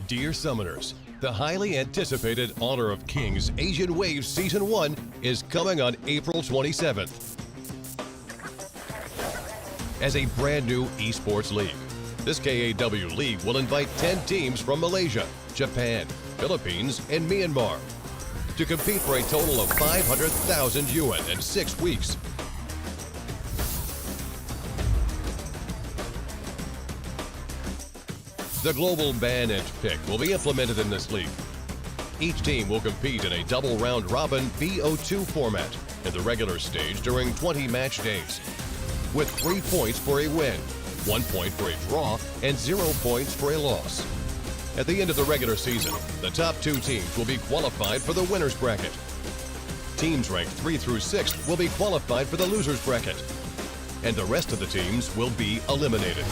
Dear Summoners, the highly anticipated Honor of Kings Asian Wave Season 1 is coming on April 27th. As a brand new esports league, this KAW league will invite 10 teams from Malaysia, Japan, Philippines, and Myanmar to compete for a total of 500,000 yuan in 6 weeks. The global ban and pick will be implemented in this league. Each team will compete in a double round-robin BO2 format in the regular stage during 20 match days, with 3 points for a win, 1 point for a draw, and 0 points for a loss. At the end of the regular season, the top 2 teams will be qualified for the winner's bracket. Teams ranked 3 through 6 will be qualified for the loser's bracket, and the rest of the teams will be eliminated.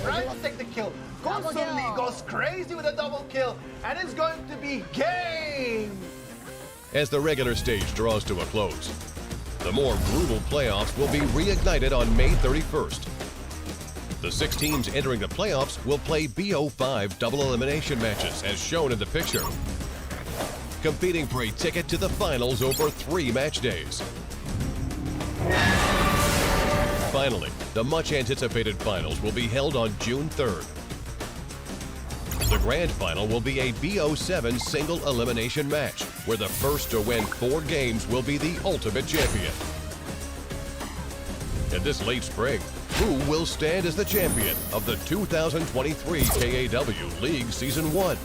Trying to take the kill. Constantly goes crazy with a double kill, and it's going to be game! As the regular stage draws to a close, the more brutal playoffs will be reignited on May 31st. The 6 teams entering the playoffs will play BO5 double elimination matches as shown in the picture, competing for a ticket to the finals over 3 match days. Finally, the much-anticipated finals will be held on June 3rd. The grand final will be a BO7 single elimination match, where the first to win 4 games will be the ultimate champion. In this late spring, who will stand as the champion of the 2023 KAW League Season 1?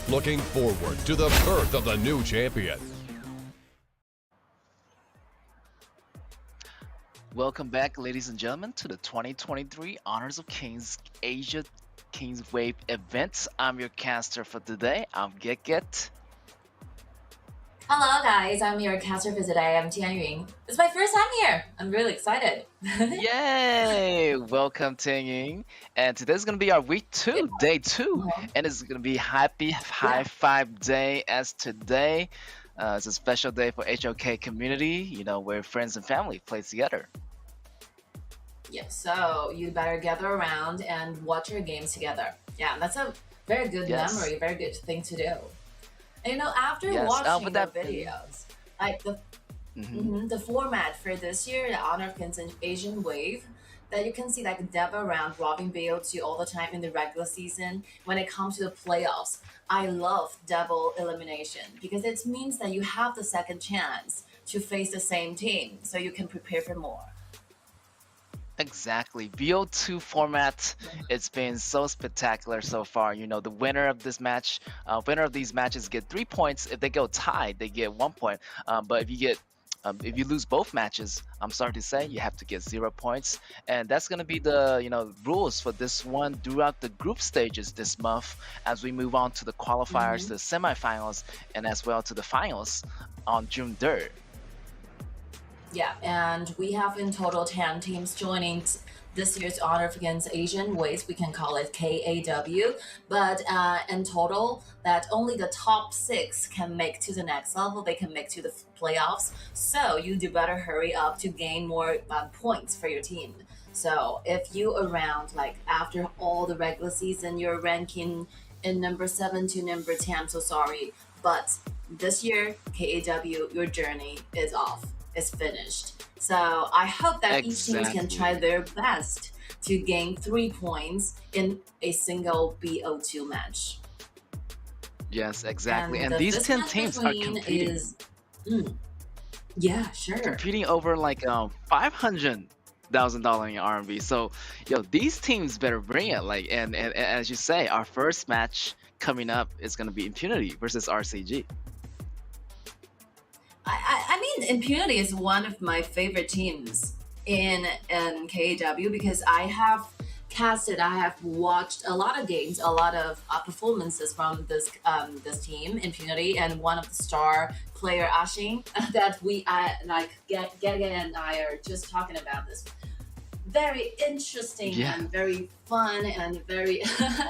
Looking forward to the birth of the new champion. Welcome back, ladies and gentlemen, to the 2023 Honors of Kings Asia Kings Wave events. I'm your caster for today. I'm Get. Hello guys, I'm your caster for today. I'm Tianying. It's my first time here. I'm really excited. Yay! Welcome, Tingying. And today's gonna be our week 2, day 2, and it's gonna be Happy High Five Day as today. It's a special day for HOK community, you know, where friends and family play together. Yeah, so you better gather around and watch your games together. Yeah, that's a very good memory, very good thing to do. And you know, after watching the videos, like the format for this year, the Honor of Kings Asian Wave, that you can see like double round robin BO2 all the time in the regular season. When it comes to the playoffs, I love double elimination because it means that you have the second chance to face the same team, so you can prepare for more. Exactly. BO2 format, it's been so spectacular so far. You know, the winner of this match, winner of these matches get 3 points. If they go tied, they get 1 point. But if you lose both matches, I'm sorry to say, you have to get 0 points. And that's going to be the, you know, rules for this one throughout the group stages this month as we move on to the qualifiers, the semifinals, and as well to the finals on June 3rd. Yeah, and we have in total 10 teams joining this year's Honor of Kings Asian Waves. We can call it KAW, but in total, that only the top 6 can make to the next level. They can make to the playoffs. So you do better hurry up to gain more points for your team. So if you around, like after all the regular season, you're ranking in number 7 to number 10, I'm so sorry. But this year, KAW, your journey is off. Is finished. So I hope that each team can try their best to gain 3 points in a single BO2 match. Yes, exactly. And these 10 teams are competing. Yeah, sure. Competing over like $500,000 in RMB. So, yo, these teams better bring it. Like, and as you say, our first match coming up is going to be Impunity versus RCG. I mean, Impunity is one of my favorite teams in KAW because I have watched a lot of games, a lot of performances from this team, Impunity, and one of the star player Ashin that we like Get and I are just talking about this. Very interesting and very fun and very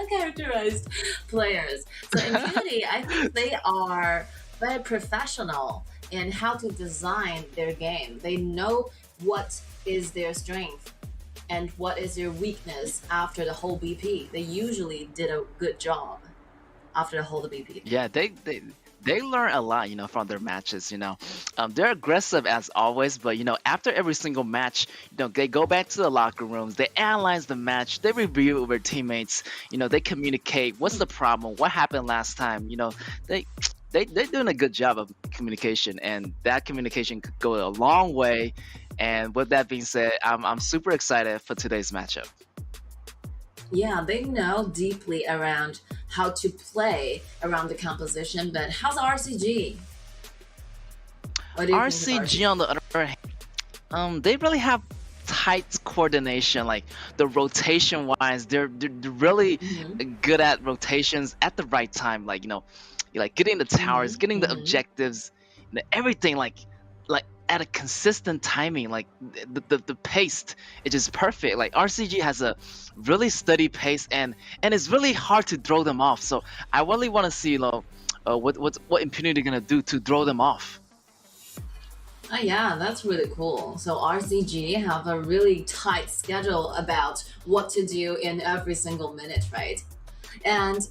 characterized players. So Impunity, I think they are very professional in how to design their game. They know what is their strength and what is their weakness after the whole BP. They usually did a good job after the whole BP. Yeah, they learn a lot, from their matches. They're aggressive as always, but after every single match, they go back to the locker rooms, they analyze the match, they review it with their teammates. They communicate. What's the problem? What happened last time? They're doing a good job of communication, and that communication could go a long way. And with that being said, I'm super excited for today's matchup. Yeah, they know deeply around how to play around the composition, but how's RCG? What do you think of RCG on the other hand, they really have tight coordination, like the rotation wise. They're really good at rotations at the right time, like getting the towers, getting the objectives, everything like at a consistent timing. Like the pace, it is perfect. Like RCG has a really steady pace, and it's really hard to throw them off. So I really want to see what Impunity gonna do to throw them off. Oh yeah, that's really cool. So RCG have a really tight schedule about what to do in every single minute, right? And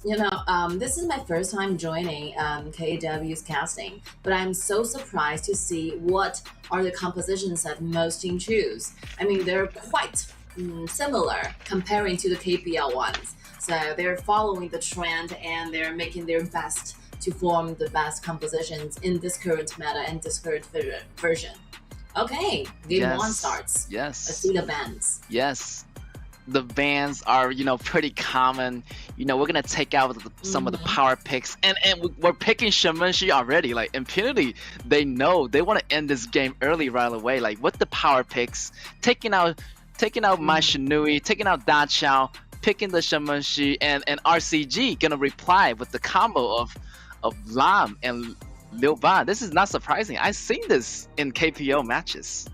this is my first time joining KAW's casting, but I'm so surprised to see what are the compositions that most team choose. I mean, they're quite similar comparing to the KPL ones. So they're following the trend and they're making their best to form the best compositions in this current meta and this current version. Okay, game one starts. Yes. Let's see the bans. Yes. The bans are, pretty common. We're gonna take out some of the power picks, and we're picking Shamanshi already. Like Impunity, they know they want to end this game early right away. Like with the power picks, taking out my Shinui, taking out Da Chao, picking the Shamanshi, and RCG gonna reply with the combo of Lam and Liu Ban. This is not surprising. I've seen this in KPO matches.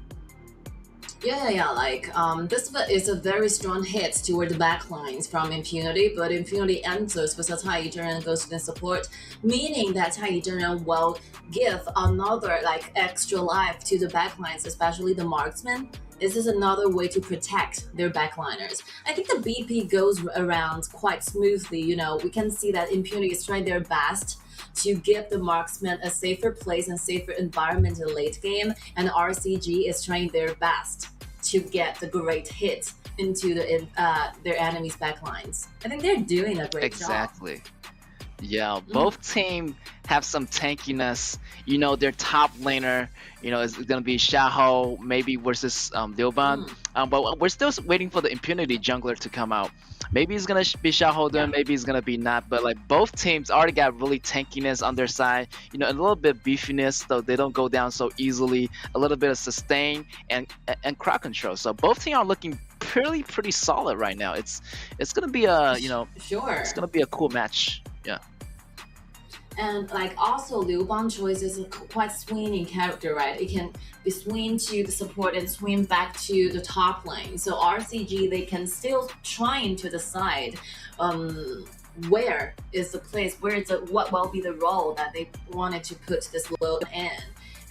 Yeah. Like this is a very strong hit toward the backlines from Impunity, but Impunity answers with a Tai Zheng goes to support, meaning that Tai Zheng will give another extra life to the backlines, especially the marksman. This is another way to protect their backliners. I think the BP goes around quite smoothly. We can see that Impunity is trying their best to give the marksman a safer place and safer environment in the late game, and RCG is trying their best to get the great hit into their enemies' backlines. I think they're doing a great job. Exactly. Yeah, both team have some tankiness. Their top laner, is gonna be Xiaoho, maybe versus Liu Ban. But we're still waiting for the Impunity jungler to come out. Maybe it's gonna be Xiaoho then, maybe it's gonna be not. But both teams already got really tankiness on their side. A little bit beefiness, so they don't go down so easily. A little bit of sustain and crowd control. So both teams are looking pretty solid right now. It's gonna be a Sure. It's gonna be a cool match. Yeah. And also Liu Ban choice is a quite swinging character, right? It can be swing to the support and swing back to the top lane. So RCG, they can still try into the side. Where is the place? What will be the role that they wanted to put this Liu in?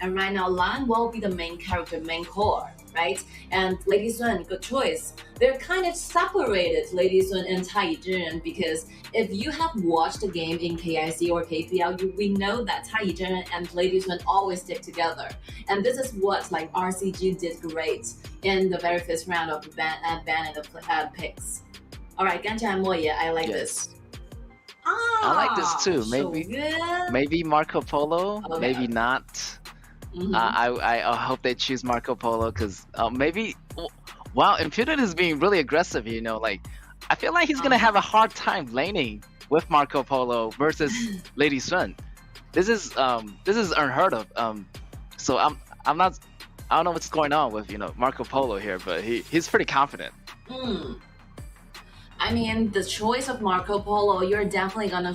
And right now, Lan will be the main character, main core, right? And Lady Sun, good choice. They're kind of separated, Lady Sun and Tai Zheng, because if you have watched the game in KIC or KPL, we know that Tai Zheng and Lady Sun always stick together. And this is what RCG did great in the very first round of the banning the picks. All right, Gancha and Moya, I like this. I like this too. Maybe Marco Polo, maybe not. I hope they choose Marco Polo because maybe. Wow, Impunity is being really aggressive. I feel like he's gonna have a hard time laning with Marco Polo versus Lady Sun. This is unheard of. So I'm not. I don't know what's going on with Marco Polo here, but he's pretty confident. I mean, the choice of Marco Polo, you're definitely gonna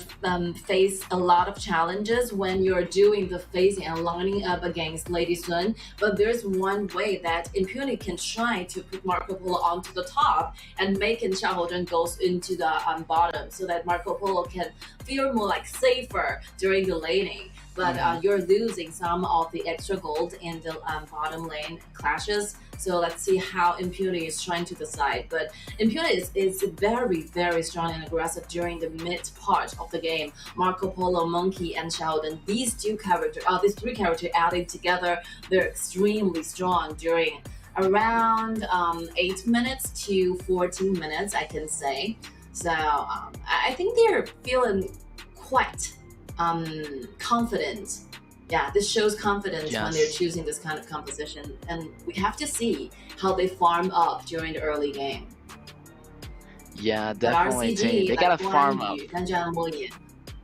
face a lot of challenges when you're doing the phasing and lining up against Lady Sun. But there's one way that Impunity can try to put Marco Polo onto the top and make Xiaohoden goes into the bottom, so that Marco Polo can feel more safer during the laning. But you're losing some of the extra gold in the bottom lane clashes. So let's see how Impunity is trying to decide. But Impunity is very, very strong and aggressive during the mid part of the game. Marco Polo, Monkey, and Sheldon, these three characters added together, they're extremely strong during around 8 minutes to 14 minutes, I can say. So I think they're feeling quite confident. Yeah, this shows confidence when they're Yes. choosing this kind of composition, and we have to see how they farm up during the early game. Yeah, But definitely, team. RCG, They like gotta farm up. Guanyu, Ganjian Moye,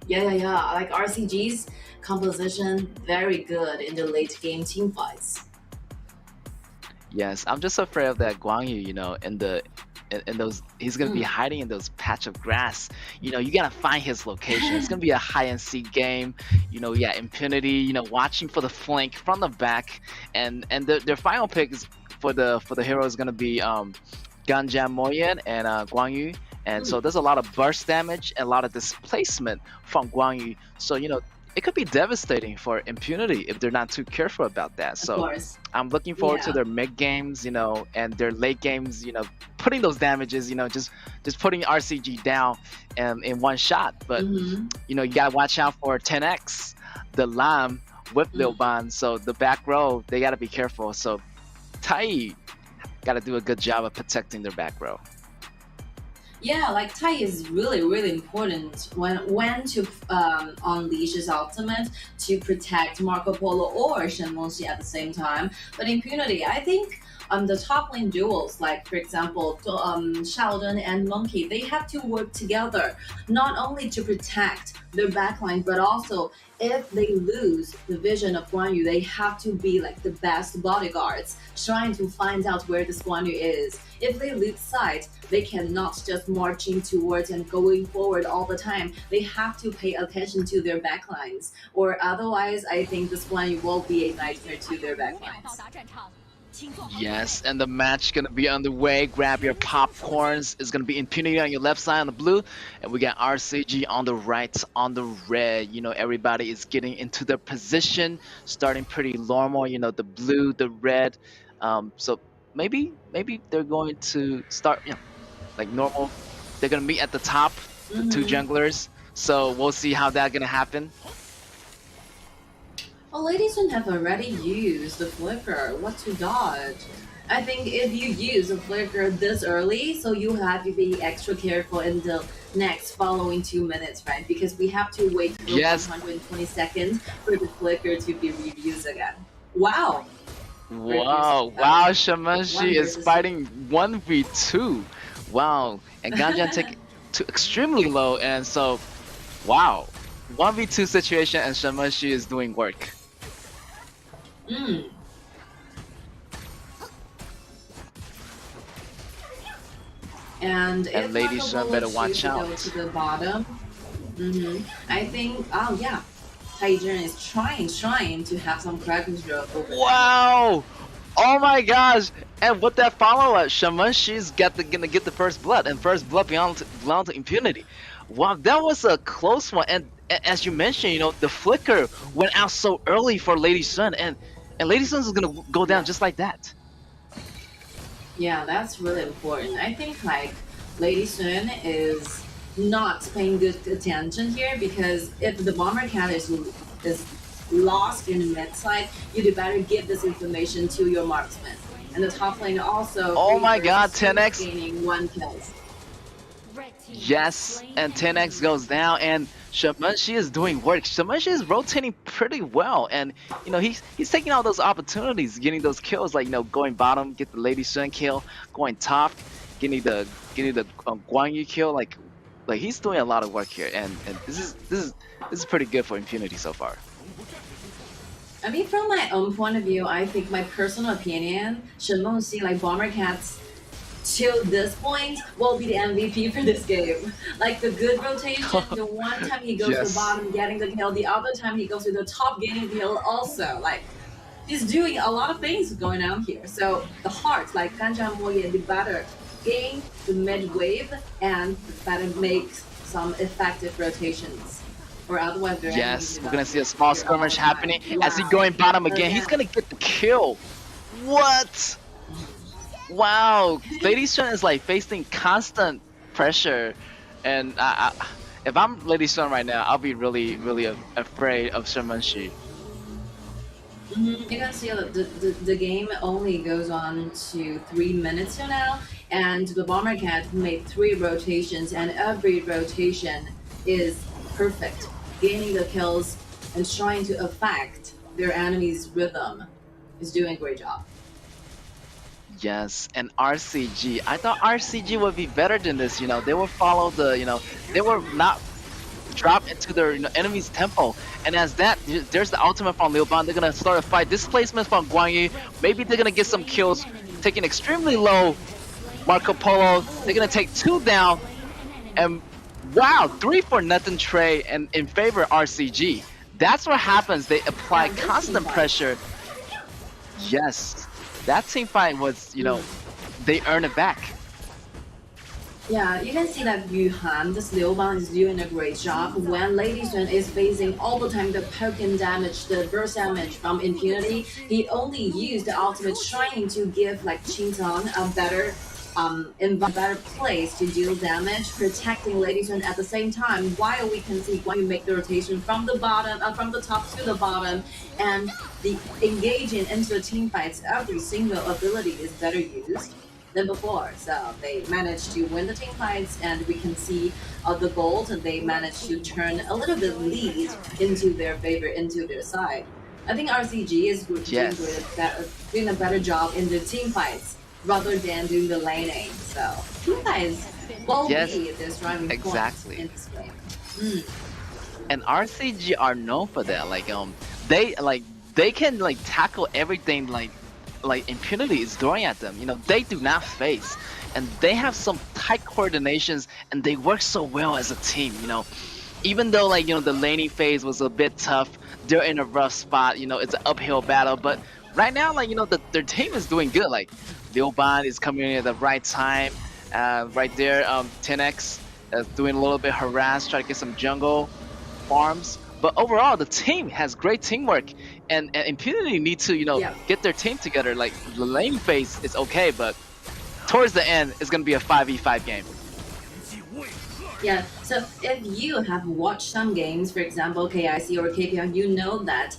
yeah. Like RCG's composition, very good in the late game team fights. Yes, I'm just afraid of that Guangyu, in those he's gonna be Mm. hiding in those patch of grass. You gotta find his location. It's gonna be a high and seek game. Yeah, Impunity, watching for the flank from the back, and their final pick is for the hero is gonna be Ganjam Moyen and Guangyu. And so there's a lot of burst damage and a lot of displacement from Guangyu. So it could be devastating for Impunity if they're not too careful about that. Of So course. I'm looking forward to Yeah. their mid games, and their late games, putting those damages, just putting RCG down in one shot. But Hmm. you gotta watch out for 10x, the Lam with Lil Mm. Ban. So the back row, they gotta be careful. So Tai gotta do a good job of protecting their back row. Yeah, like Tai is really, really important when to unleash his ultimate to protect Marco Polo or Shen Mengxi at the same time. But Impunity, I think the top lane duels, like for example, Sheldon and Monkey, they have to work together not only to protect their backline, but also if they lose the vision of Guan Yu, they have to be like the best bodyguards, trying to find out where this Guan Yu is. If they lose sight, they cannot just marching towards and going forward all the time. They have to pay attention to their backlines, or otherwise, I think this Guan Yu will be a nightmare to their backlines. Yes, and the match gonna be underway. Grab your popcorns. It's gonna be Impunity on your left side on the blue, and we got RCG on the right on the red. Everybody is getting into their position, starting pretty normal. The blue, the red. So maybe they're going to start, like normal. They're gonna meet at the top, the two Mhm. junglers. So we'll see how that's gonna happen. Well, ladies and have already used the flicker. What to dodge? I think if you use a flicker this early, so you have to be extra careful in the next following 2 minutes, right? Because we have to wait for Yes. 120 seconds for the flicker to be reused again. Wow! Wow, Shamashi One is versus fighting 1v2. Wow, and Ganjan take it to extremely low, and so, wow. 1v2 situation, and Shamashi is doing work. Mm. And if Lady Marco Sun Polo better choose watch to go out. to the bottom, I think, oh yeah, Taijun is trying to have some crack control over there. Wow! Oh my gosh! And with that follow-up, Shamashi's gonna get the first blood, and first blood belong to Impunity. Wow, that was a close one. And as you mentioned, the flicker went out so early for Lady Sun, and Lady Sun is gonna go down just like that. Yeah, that's really important. I think like Lady Sun is not paying good attention here because if the bomber cat is lost in the mid side, you'd better give this information to your marksman. And the top lane also. Oh my 3 God, versus 2 10x. gaining 1 kill. Yes, and 10x goes down, and Shamashi is doing work. Shamashi is rotating pretty well, and he's taking all those opportunities, getting those kills, like going bottom, get the Lady Sun kill, going top, getting the Guan Yu kill. Like he's doing a lot of work here, and this is pretty good for Impunity so far. I mean, from my own point of view, I think my personal opinion, Shenmengxi, like Bomber Cats, till this point, will be the MVP for this game. Like the good rotation, the one time he goes to the Yes. bottom getting the kill, the other time he goes to the top getting the kill also. Like, he's doing a lot of things going on here. So the heart, like Ganjam Moye, the better gain the mid wave and better make some effective rotations. Or otherwise, they're Yes, enemies we're gonna see a without small all the skirmish time. happening as he Wow. going bottom again. Okay. He's gonna get the kill. What? Wow, Lady Sun is like facing constant pressure, and if I'm Lady Sun right now, I'll be really, really afraid of Shi. You can see that the game only goes on to 3 minutes from now, and the Bomber Cat made 3 rotations, and every rotation is perfect, gaining the kills and trying to affect their enemy's rhythm. Is doing a great job. Yes, and RCG. I thought RCG would be better than this. They will follow they will not drop into their enemy's tempo. And as that, there's the ultimate from Liu Ban. They're gonna start a fight. Displacement from Guan Yu. Maybe they're gonna get some kills, taking extremely low. Marco Polo. They're gonna take 2 down, and wow, 3 for nothing Trey, and in favor RCG. That's what happens. They apply Yeah, this constant team fight. pressure. Yes, that team fight was, they earn it back. Yeah, you can see that Yuhan, this Liu Ban, is doing a great job when Lady Sun is facing all the time the poking damage, the burst damage from Impunity. He only used the ultimate trying to give like Qingtang a better place to deal damage, protecting Lady Sun at the same time. While we can see Guan Yu make the rotation from the bottom, from the top to the bottom, and the engaging into the team fights, every single ability is better used than before. So they managed to win the team fights, and we can see the gold. They managed to turn a little bit lead into their favor, into their side. I think RCG is Yes. doing a better job in the team fights rather than doing the laning. So team fights will Yes, be this driving exactly. point in this game. Mm. And RCG are known for that. They can like tackle everything like Impunity is throwing at them. They do not face, and they have some tight coordinations, and they work so well as a team. Even though the laning phase was a bit tough, they're in a rough spot. It's an uphill battle, but right now their team is doing good. Like Liu Ban is coming in at the right time. Right there, 10x doing a little bit harass, try to get some jungle farms. But overall, the team has great teamwork, and Impunity need to Yeah. get their team together. Like the lane phase is okay, but towards the end, it's gonna be a 5v5 game. Yeah, so if you have watched some games, for example, KIC or KPL, you know that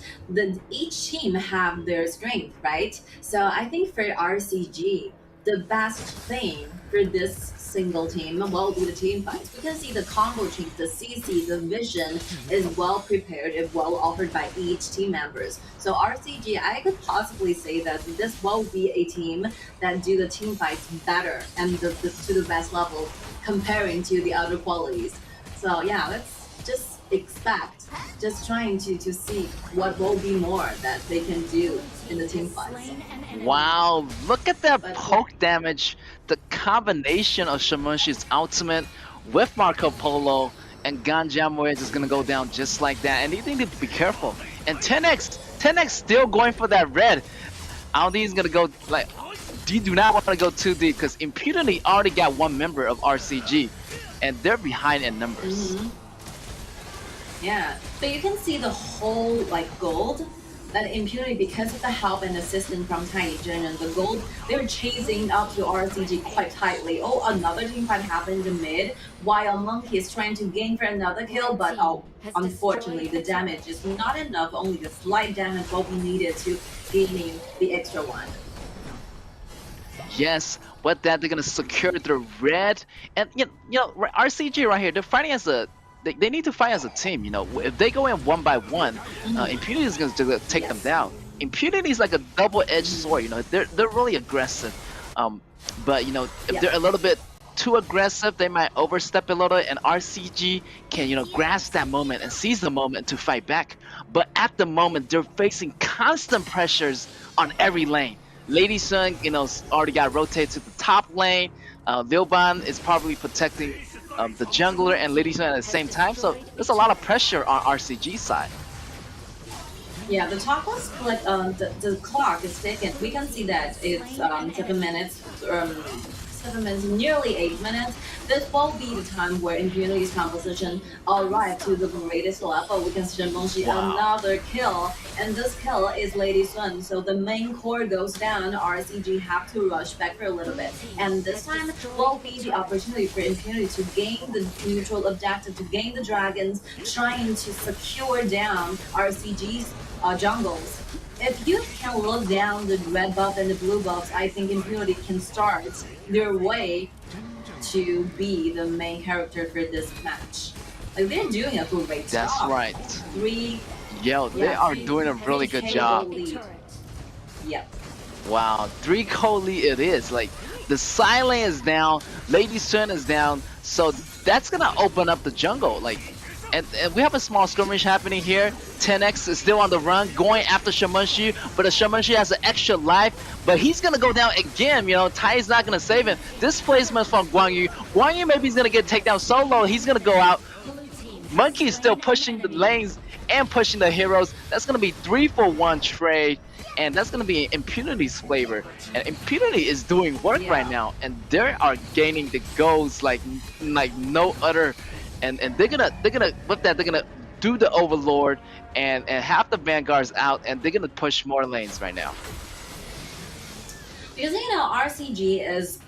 each team have their strength, right? So I think for RCG, the best thing for this single team will be the team fights. We can see the combo chain, the CC, the vision is well prepared and well offered by each team members. So RCG, I could possibly say that this will be a team that do the team fights better and to the best level comparing to the other qualities. So yeah, let's just expect, just trying to see what will be more that they can do in the team fights. Wow, look at that But poke damage. The combination of Shamushi's ultimate with Marco Polo and Ganjamoe is gonna go down just like that. And you need to be careful. And 10x still going for that red. I don't think he's gonna go like. You do not want to go too deep because Impunity already got 1 member of RCG, and they're behind in numbers. yeah, but you can see the whole like gold that Impunity, because of the help and assistance from Tiny Jin and the gold, they're chasing up to RCG quite tightly. Oh, another team fight happened in mid, while Monkey is trying to gain for another kill, but unfortunately the damage is not enough. Only the slight damage will be needed to gaining the extra one. Yes, with that they're gonna secure the red, and RCG right here. They're fighting as a. They need to fight as a team. If they go in 1 by 1, Impunity is gonna take them down. Impunity is like a double-edged sword. They're really aggressive. But if they're a little bit too aggressive, they might overstep a little, and RCG can grasp that moment and seize the moment to fight back. But at the moment, they're facing constant pressures on every lane. Lady Sun, already got rotated to the top lane. Liu Ban is probably protecting the jungler and Lady Sun at the same time. So there's a lot of pressure on RCG side. Yeah, the top was like the clock is ticking. We can see that it's 7 minutes 7 minutes, nearly 8 minutes, this will be the time where Impunity's composition arrive to the greatest level. We can see Shenmengxi another kill, and this kill is Lady Sun. So the main core goes down, RCG have to rush back for a little bit. And this time will be the opportunity for Impunity to gain the neutral objective, to gain the dragons, trying to secure down RCG's jungles. If you can look down the red buff and the blue buffs, I think Impunity can start their way to be the main character for this match. Like, they're doing a great job. That's right. They are doing a really good job. Yep. Wow, 3 KAW lead it is. Like, the Silent is down, Lady Sun is down, so that's gonna open up the jungle. Like, and we have a small skirmish happening here. 10X is still on the run, going after Shenmengxi, but Shenmengxi has an extra life, but he's gonna go down again. You know, Tai is not gonna save him. This placement from Guanyu. Guanyu maybe he's gonna get takedown solo. He's gonna go out. Monkey is still pushing the lanes and pushing the heroes. That's gonna be 3-for-1 trade. And that's gonna be Impunity's flavor, and Impunity is doing work right now, and they are gaining the goals like no other, and they're gonna with that they're gonna do the Overlord and have the Vanguards out, and they're gonna push more lanes right now. Because RCG is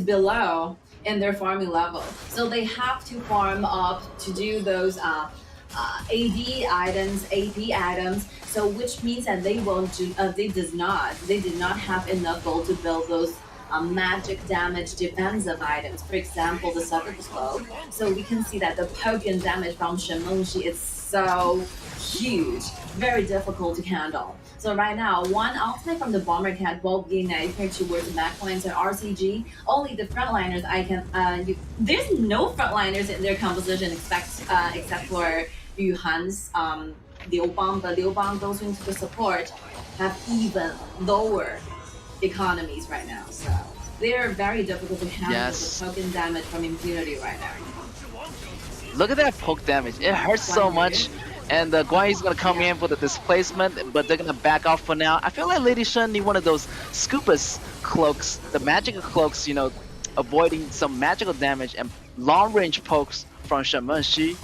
below in their farming level, so they have to farm up to do those AD items, AP items. So which means that they won't do. They did not have enough gold to build those magic damage defensive items. For example, the Sucker Cloak. So we can see that the poke and damage from Shenmengxi is so huge, very difficult to handle. So right now, one ultimate from the Bomber Cat will be here towards the backlines and RCG. Only the frontliners I can. There's no frontliners in their composition except for Yuhan's Liu Bang, but Liu Bang goes into the support have even lower economies right now. So they're very difficult to handle the token damage from Impunity right now. Look at that poke damage. It hurts so much. And Guanyu's gonna come in for the displacement, but they're gonna back off for now. I feel like Lady Sun need one of those Scoopus cloaks, the magical cloaks, you know, avoiding some magical damage and long range pokes from Shenmengxi.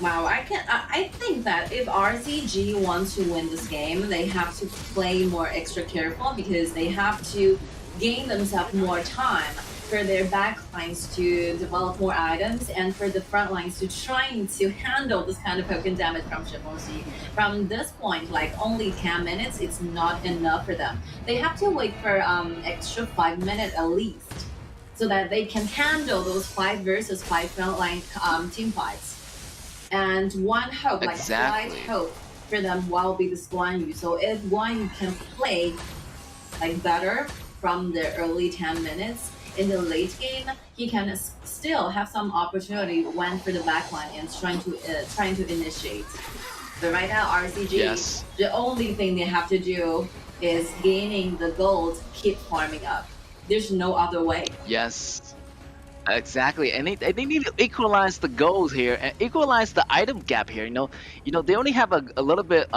Wow, I think that if RCG wants to win this game, they have to play more extra careful, because they have to gain themselves more time for their backlines to develop more items, and for the front lines to trying to handle this kind of poke and damage from Shenmengxi. From this point, like only 10 minutes, it's not enough for them. They have to wait for extra 5 minutes at least, so that they can handle those 5 versus 5 frontline team fights. And one hope, like slight hope for them, will be this Guanyu. So if Guanyu can play like better from the early 10 minutes, in the late game, he can still have some opportunity when for the backline and trying to initiate. But right now, RCG, the only thing they have to do is gaining the gold, keep farming up. There's no other way. Yes. Exactly, and they need to equalize the goals here and equalize the item gap here. You know, they only have a little bit,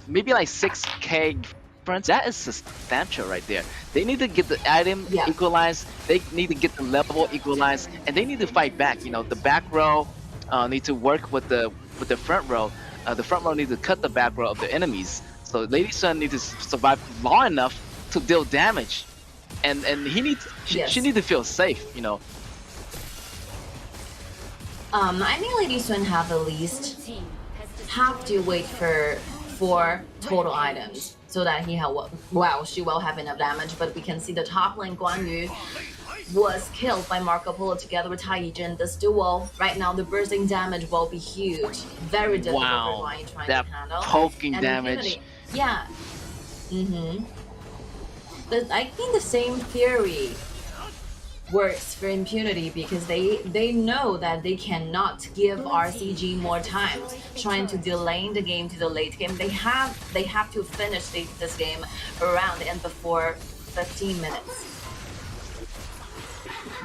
maybe like 6K difference. That is substantial right there. They need to get the item equalized. They need to get the level equalized, and they need to fight back. You know, the back row need to work with the front row. The front row needs to cut the back row of the enemies. So Lady Sun needs to survive long enough to deal damage. And she needs to feel safe, you know. I think Lady Sun have at least have to wait for 4 total items so that she will have enough damage. But we can see the top lane Guanyu was killed by Marco Polo together with Tai Yijin. This duel right now, the bursting damage will be huge, very difficult for Guanyu trying to handle. Poking and damage. Yeah. I think the same theory works for Impunity, because they know that they cannot give RCG more time, trying to delay the game to the late game. They have to finish this game around and before 15 minutes.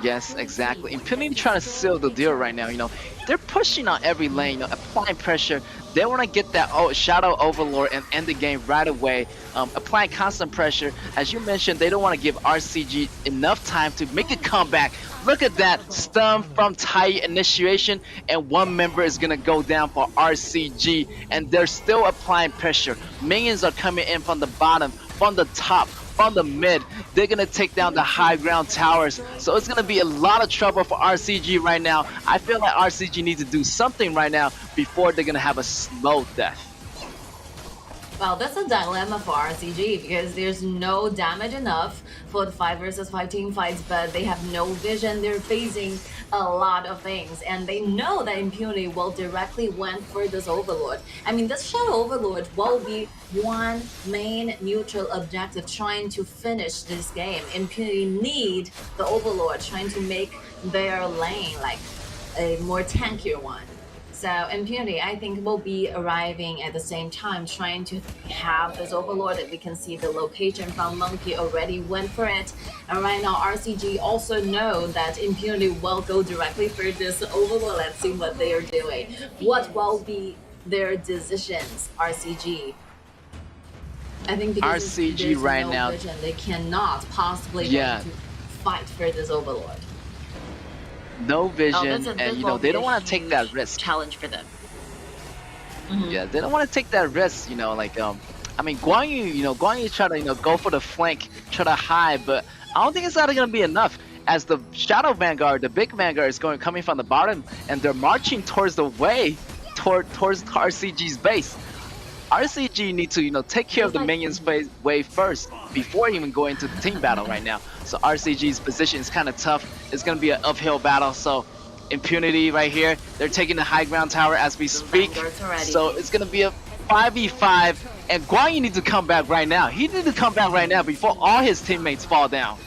Yes, exactly. Impunity trying to seal the deal right now. You know, they're pushing on every lane, you know, applying pressure. They want to get that Shadow Overlord and end the game right away, applying constant pressure. As you mentioned, they don't want to give RCG enough time to make a comeback. Look at that stun from Tai initiation, and one member is going to go down for RCG, and they're still applying pressure. Minions are coming in from the bottom, from the top, from the mid. They're going to take down the high ground towers, so it's going to be a lot of trouble for RCG right now. I feel like RCG needs to do something right now before they're going to have a slow death. Well, that's a dilemma for RCG because there's no damage enough for the 5 versus 5 team fights, but they have no vision. They're facing a lot of things, and they know that Impunity will directly win for this Overlord. I mean, this Shadow Overlord will be one main neutral objective trying to finish this game. Impunity need the Overlord trying to make their lane like a more tankier one. So Impunity, I think, will be arriving at the same time, trying to have this Overlord. That we can see the location from Monkey already went for it. And right now, RCG also know that Impunity will go directly for this Overlord. Let's see what they are doing. What will be their decisions, RCG? I think because RCG right no now, vision, they cannot possibly going to fight for this Overlord. No vision, and you know they don't want to take that risk. Challenge for them. Yeah, they don't want to take that risk. You know, like I mean, Guan Yu try to go for the flank, try to hide, but I don't think it's not gonna be enough. As the Shadow Vanguard, the big Vanguard is coming from the bottom, and they're marching towards the way, towards RCG's base. RCG need to take care of the minions way first before even going to the team battle right now. So RCG's position is kind of tough. It's gonna be an uphill battle. So Impunity right here, they're taking the high ground tower as we speak. So it's gonna be a 5v5, and Guan Yu needs to come back right now. He needs to come back right now before all his teammates fall down.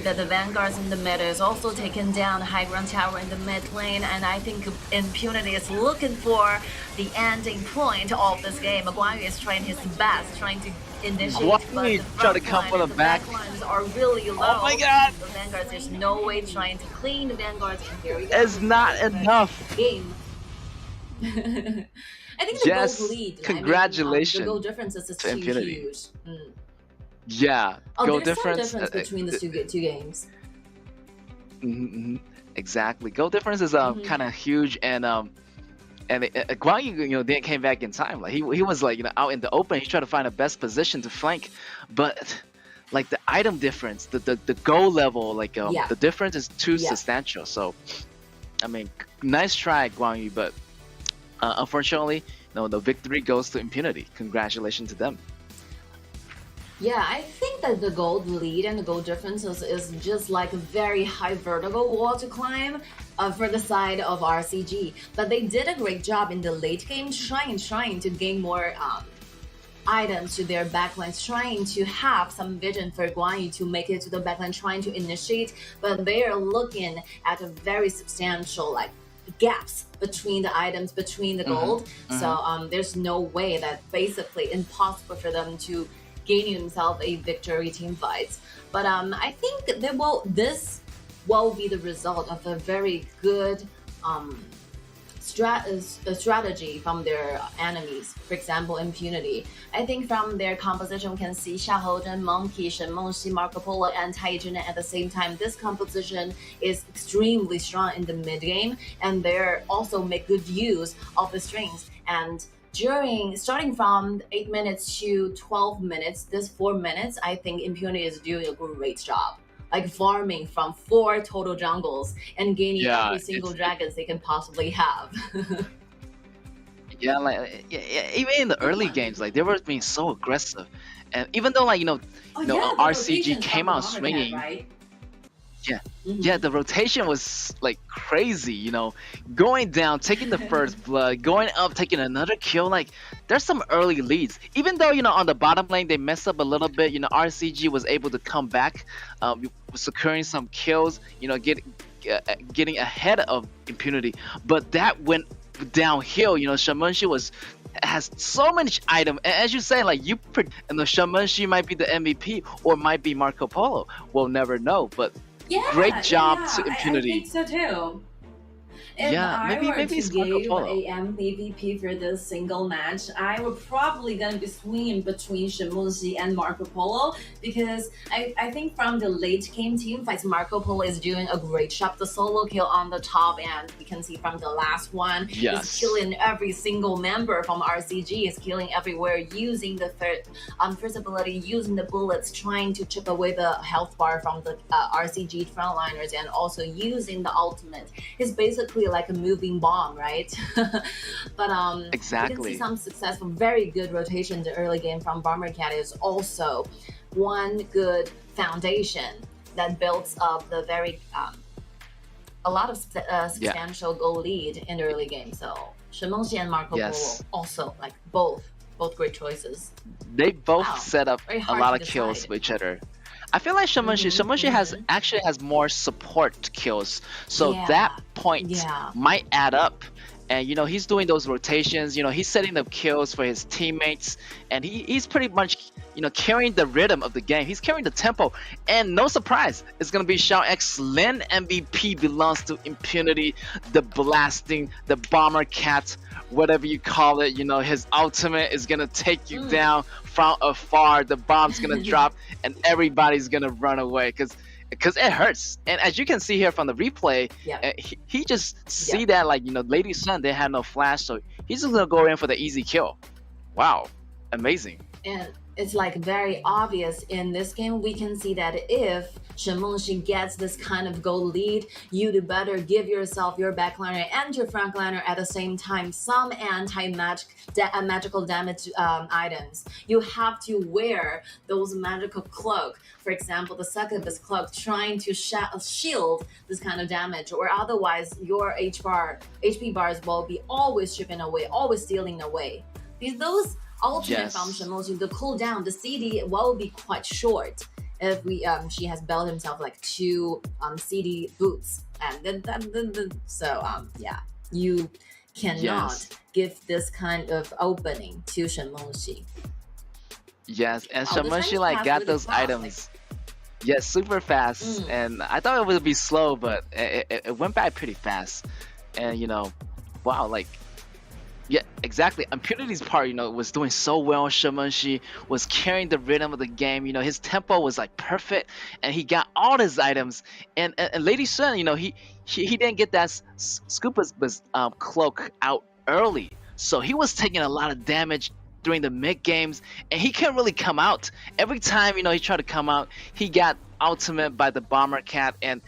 That the Vanguards in the mid is also taking down the high ground tower in the mid lane, and I think Impunity is looking for the ending point of this game. Guan Yu is trying his best, trying to initiate, but the front to come for the back lines are really low. Oh my god! The Vanguards, there's no way trying to clean the Vanguards, and here we go. It's not enough. Game. I think the gold lead. Congratulations. The goal difference is too huge. Yeah, goal difference. Some difference between the two games. Exactly, goal difference is kind of huge, and Guan Yu then came back in time. Like he was like out in the open. He tried to find the best position to flank, but like the item difference, the goal level, like the difference is too substantial. So I mean, nice try, Guan Yu, but unfortunately, no, the victory goes to Impunity. Congratulations to them. Yeah, I think that the gold lead and the gold difference is just like a very high vertical wall to climb for the side of RCG. But they did a great job in the late game trying to gain more items to their backlines, trying to have some vision for Guan Yu to make it to the backline, trying to initiate. But they are looking at a very substantial gaps between the items, between the gold. So there's no way, that basically impossible for them to gaining himself a victory team fights. But I think this will be the result of a very good strategy from their enemies. For example, Impunity. I think from their composition we can see Xiahou, Monkey, Shen Mengxi, Marco Polo, and Tai Zhen at the same time. This composition is extremely strong in the mid game, and they also make good use of the strings. And starting from 8 minutes to 12 minutes, this 4 minutes, I think Impunity is doing a great job. Like farming from 4 total jungles and gaining every single dragons they can possibly have. Even in the early games, like they were being so aggressive, and even though RCG came out swinging. Right? Yeah, the rotation was like crazy, going down, taking the first blood, going up, taking another kill. Like there's some early leads, even though on the bottom lane they messed up a little bit. RCG was able to come back, securing some kills, getting ahead of Impunity, but that went downhill. Shen Mengxi has so much item, and as you say, Shen Mengxi might be the MVP or might be Marco Polo. We'll never know, but great job to Impunity. I think so too. If Yeah, I maybe were maybe to it's Marco give Polo. a MVP for this single match, I would probably gonna be swinging between Shimonshi and Marco Polo because I think from the late game team fights, Marco Polo is doing a great job. The solo kill on the top, and we can see from the last one is Yes. killing every single member from RCG, is killing everywhere using the first ability, using the bullets, trying to chip away the health bar from the RCG frontliners, and also using the ultimate. It's basically like a moving bomb, right? But we can see Exactly. some successful, very good rotation in the early game from Bomber Cat is also one good foundation that builds up the very a lot of Yeah. substantial goal lead in the early game. So Shimongshi and Marco Polo Yes. also like both great choices. They both Wow, set up very a hard lot to of kills decide. with each other. I feel like Shamanshi has actually has more support kills, so Yeah, that point yeah. might add up. And he's doing those rotations. He's setting up kills for his teammates, and he's pretty much carrying the rhythm of the game. He's carrying the tempo, and no surprise, it's gonna be Xiao X Lin. MVP belongs to Impunity, the blasting, the bomber cat, whatever you call it. His ultimate is gonna take you down from afar. The bomb's gonna drop, and everybody's gonna run away because it hurts. And as you can see here from the replay, Yeah. he just see that like Lady Sun, they had no flash, so he's just gonna go in for the easy kill. Wow, amazing. And it's like very obvious in this game. We can see that if Shimongshi gets this kind of goal lead, you'd better give yourself, your backliner and your frontliner at the same time some magical damage items. You have to wear those magical cloak. For example, the succubus cloak, trying to shield this kind of damage, or otherwise your HP bars will be always chipping away, always stealing away. Those ultimate Yes. from Shimozu, the cooldown, the CD will be quite short if she has built himself like 2 CD boots, and then so yeah, you cannot Yes. give this kind of opening to Shimoshi. Yes, and Oh, the Shamanshi Chinese like pass got really those fast, items. Yes, super fast, and I thought it would be slow, but it went by pretty fast. And wow, like yeah, exactly. Impunity's part, was doing so well. Shamanshi was carrying the rhythm of the game. His tempo was like perfect, and he got all his items. And Lady Sun, he didn't get that Scupa's cloak out early, so he was taking a lot of damage during the mid games, and he couldn't really come out. Every time he tried to come out, he got ultimate by the bomber cat, and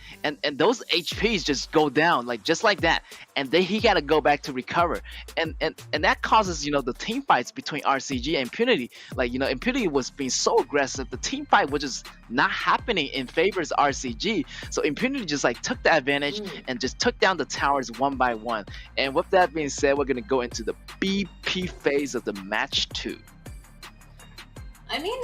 those HPs just go down just like that, and then he got to go back to recover, and that causes the team fights between RCG and Impunity. Like Impunity was being so aggressive, the team fight was just not happening in favors of RCG, so Impunity just took the advantage and just took down the towers one by one. And with that being said, we're gonna go into the BP phase of the match 2. I mean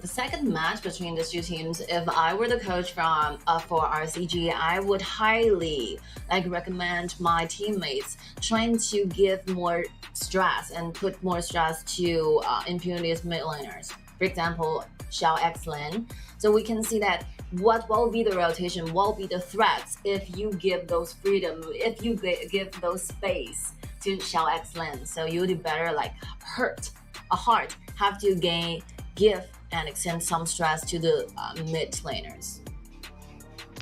the second match between these two teams, if I were the coach from for RCG, I would highly recommend my teammates trying to give more stress and put more stress to Impunity's midlaners. For example, Xiao X Lin. So we can see that what will be the rotation, will be the threats if you give those freedom, if you give those space to Xiao X Lin. So you'd better hurt a heart, have to give and extend some stress to the mid laners. You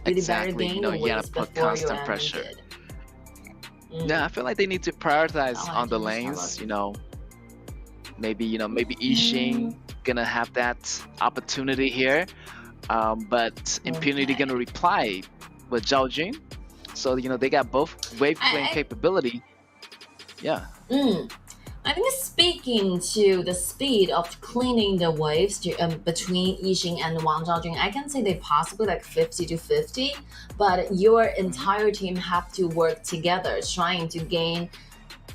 better Exactly, gain you the gotta waves put before your constant enemy pressure. did. Yeah, I feel like they need to prioritize Oh, on the I lanes. love Maybe Yixing gonna have that opportunity here, but Impunity Okay. gonna reply with Zhao Jun. So they got both wave clearing I- capability. Yeah. I think speaking to the speed of cleaning the waves between Yixing and Wang Zhaojun, I can say they possibly 50-50, but your entire team have to work together trying to gain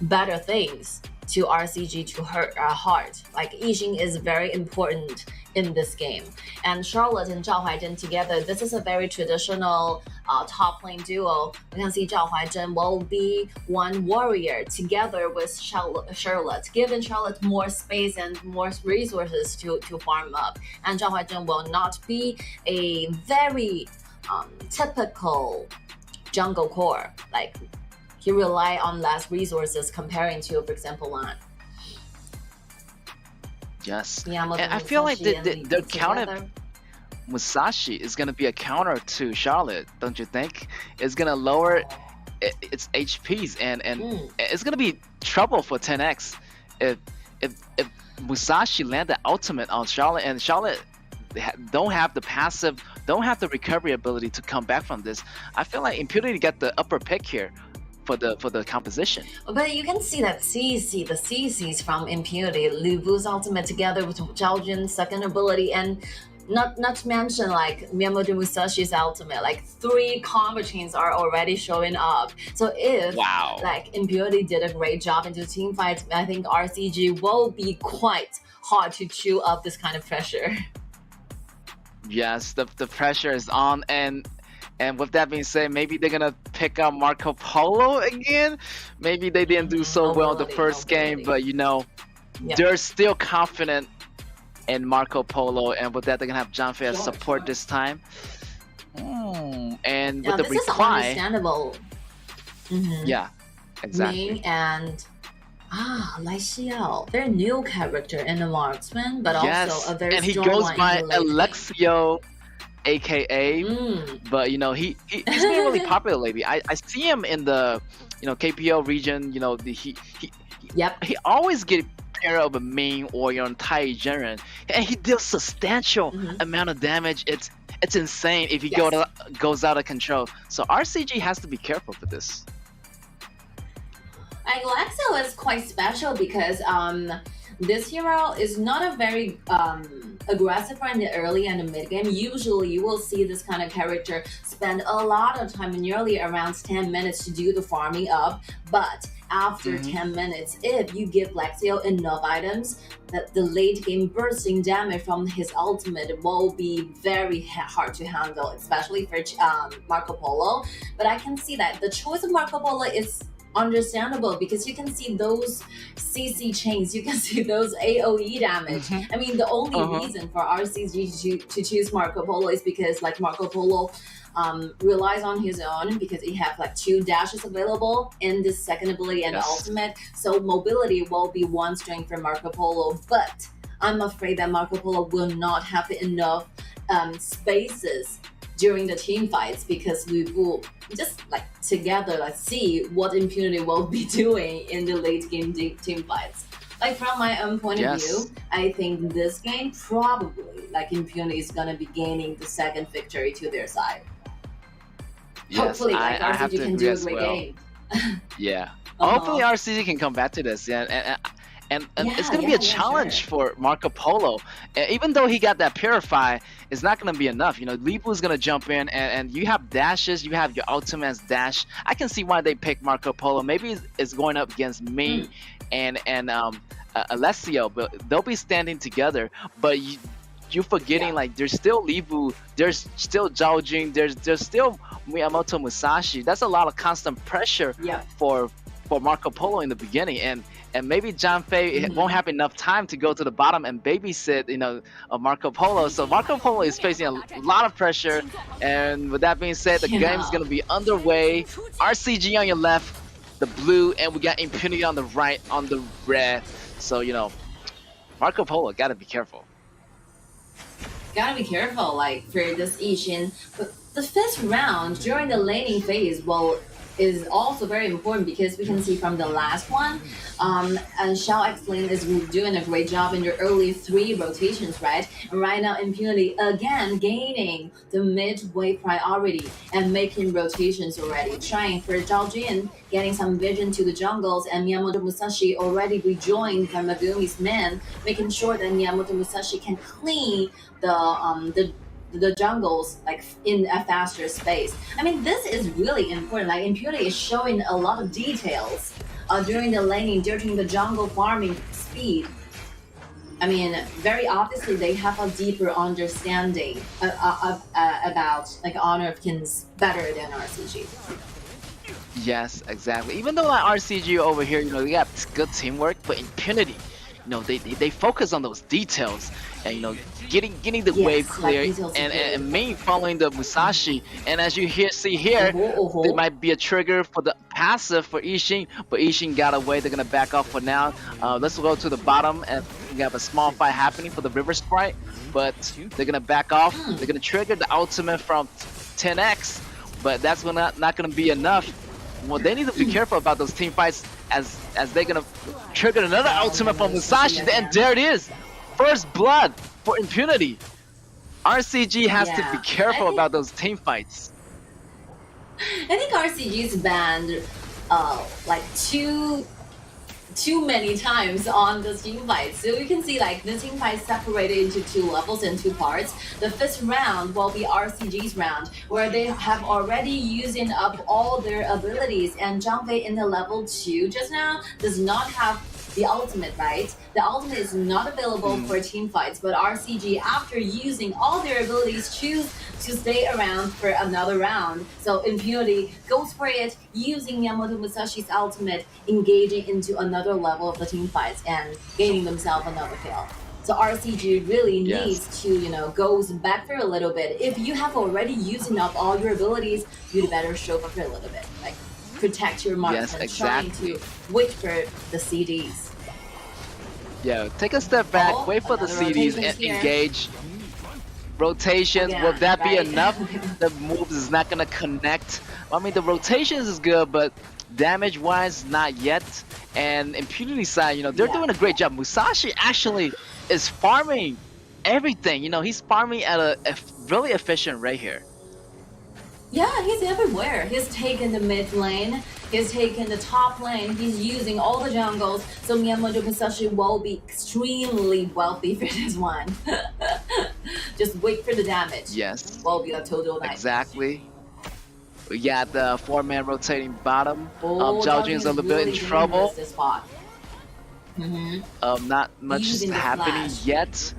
better things to RCG to her heart. Yixing is very important in this game. And Charlotte and Zhao Huaizhen together, this is a very traditional top lane duo. We can see Zhao Huaizhen will be one warrior together with Charlotte, giving Charlotte more space and more resources to farm up. And Zhao Huaizhen will not be a very typical jungle core, he rely on less resources comparing to, for example, Lan. Yes. Miyamoto And I feel like Musashi and the Lee counter together. Musashi is gonna be a counter to Charlotte, don't you think? It's gonna lower its HPs and it's gonna be trouble for 10x if if Musashi land the ultimate on Charlotte and Charlotte don't have the passive, don't have the recovery ability to come back from this. I feel like Impunity got the upper pick here for the composition. But you can see that CC, the CCs from Impunity, Lu Bu's ultimate together with Zhao Jun's second ability, and not to mention like Miyamoto Musashi's ultimate, like 3 combo chains are already showing up. So if Wow. like Impunity did a great job into team fights, I think RCG will be quite hard to chew up this kind of pressure. Yes, the pressure is on, and with that being said, maybe they're gonna pick up Marco Polo again. Maybe they didn't do so well in the first game, but you know, they're still confident in Marco Polo, and with that, they're gonna have Janfei as support this time. And with the this is reply, understandable. yeah, exactly. Ming and Lai Xiao, they're a new character in the marksman, but also a very and he strong goes one by in the late game. Alexio, aka. But you know he's been really popular lately. I see him in the KPO region. You know he always get pair of a Ming or your entire Jiren, and he deals substantial amount of damage. It's insane if he goes out of control. So RCG has to be careful for this. Like Lexo is quite special because this hero is not a very aggressive in the early and the mid game. Usually you will see this kind of character spend a lot of time, nearly around 10 minutes to do the farming up, but after 10 minutes, if you give Lexio enough items, that the late game bursting damage from his ultimate will be very hard to handle, especially for Marco Polo. But I can see that the choice of Marco Polo is understandable because you can see those CC chains, you can see those AoE damage. I mean, the only reason for RCG to choose Marco Polo is because like Marco Polo relies on his own because he have like 2 dashes available in this second ability and the ultimate. So mobility will be one strength for Marco Polo, but I'm afraid that Marco Polo will not have enough spaces during the team fights because we will just like together see what Impunity will be doing in the late game team fights. Like from my own point of view, I think this game probably like Impunity is gonna be gaining the second victory to their side. Hopefully, like RCG can do a great game. Hopefully RCG can come back to this. And it's going to be a challenge for Marco Polo. Even though he got that Purify, it's not going to be enough. You know, Libu's going to jump in, and you have dashes, you have your ultimate as dash. I can see why they pick Marco Polo. Maybe it's going up against me and Alessio, but they'll be standing together. But you're forgetting like there's still Libu, there's still Zhao Jun, there's still Miyamoto Musashi. That's a lot of constant pressure for Marco Polo in the beginning, and maybe Janfei won't have enough time to go to the bottom and babysit, Marco Polo. So Marco Polo is facing a lot of pressure, and with that being said, the game is going to be underway. RCG on your left, the blue, and we got Impunity on the right, on the red. So, Marco Polo, gotta be careful. Gotta be careful, like, for this Yixin. But the 5th round, during the laning phase, is also very important because we can see from the last one, and Shao X Lane is doing a great job in the early 3 rotations, right? And right now, Impunity again gaining the mid-wave priority and making rotations already, trying for Zhao Jun getting some vision to the jungles, and Miyamoto Musashi already rejoined the Megumi's men, making sure that Miyamoto Musashi can clean the jungles like in a faster space. I mean, this is really important. Like Impunity is showing a lot of details during the laning, during the jungle farming speed. I mean, very obviously they have a deeper understanding about like Honor of Kings better than RCG. Yes, exactly. Even though like RCG over here, they got good teamwork, but Impunity, they focus on those details and getting the Yes, wave like clear details and, clear. and main following the Musashi. And as you see here, there might be a trigger for the passive for Ishin, but Ishin got away. They're gonna back off for now. Let's go to the bottom, and we have a small fight happening for the River Sprite, but they're gonna back off. They're gonna trigger the ultimate from 10x, but that's not gonna be enough. Well, they need to be careful about those team fights as they're gonna trigger another ultimate from Musashi, and there it is, first blood for Impunity. RCG has to be careful about those team fights. I think RCG's banned like too many times on the team fight. So you can see like the team fight separated into 2 levels and 2 parts. The first round will be RCG's round, where they have already using up all their abilities, and Zhang Fei in the level 2 just now does not have the ultimate, right? The ultimate is not available for team fights, but RCG, after using all their abilities, choose to stay around for another round. So Impunity goes for it, using Yamato Musashi's ultimate, engaging into another level of the team fights and gaining themselves another kill. So RCG really needs to, goes back for a little bit. If you have already using up all your abilities, you'd better show up for a little bit. Like, protect your marks and trying to wait for the CDs. Yeah, take a step back, wait for the CDs and engage. Rotations, will that be enough? The moves is not gonna connect. I mean, the rotations is good, but damage-wise, not yet. And Impunity side, they're doing a great job. Musashi actually is farming everything. He's farming at a really efficient rate here. Yeah, he's everywhere. He's taken the mid lane, he's taken the top lane, he's using all the jungles, so Miyamoto Musashi will be extremely wealthy for this one. Just wait for the damage. Yes. Will be a total nightmare. Exactly. We got the 4-man rotating bottom. Zhao Jun's a little bit in really trouble. this spot. Not much is Using the happening flash. yet.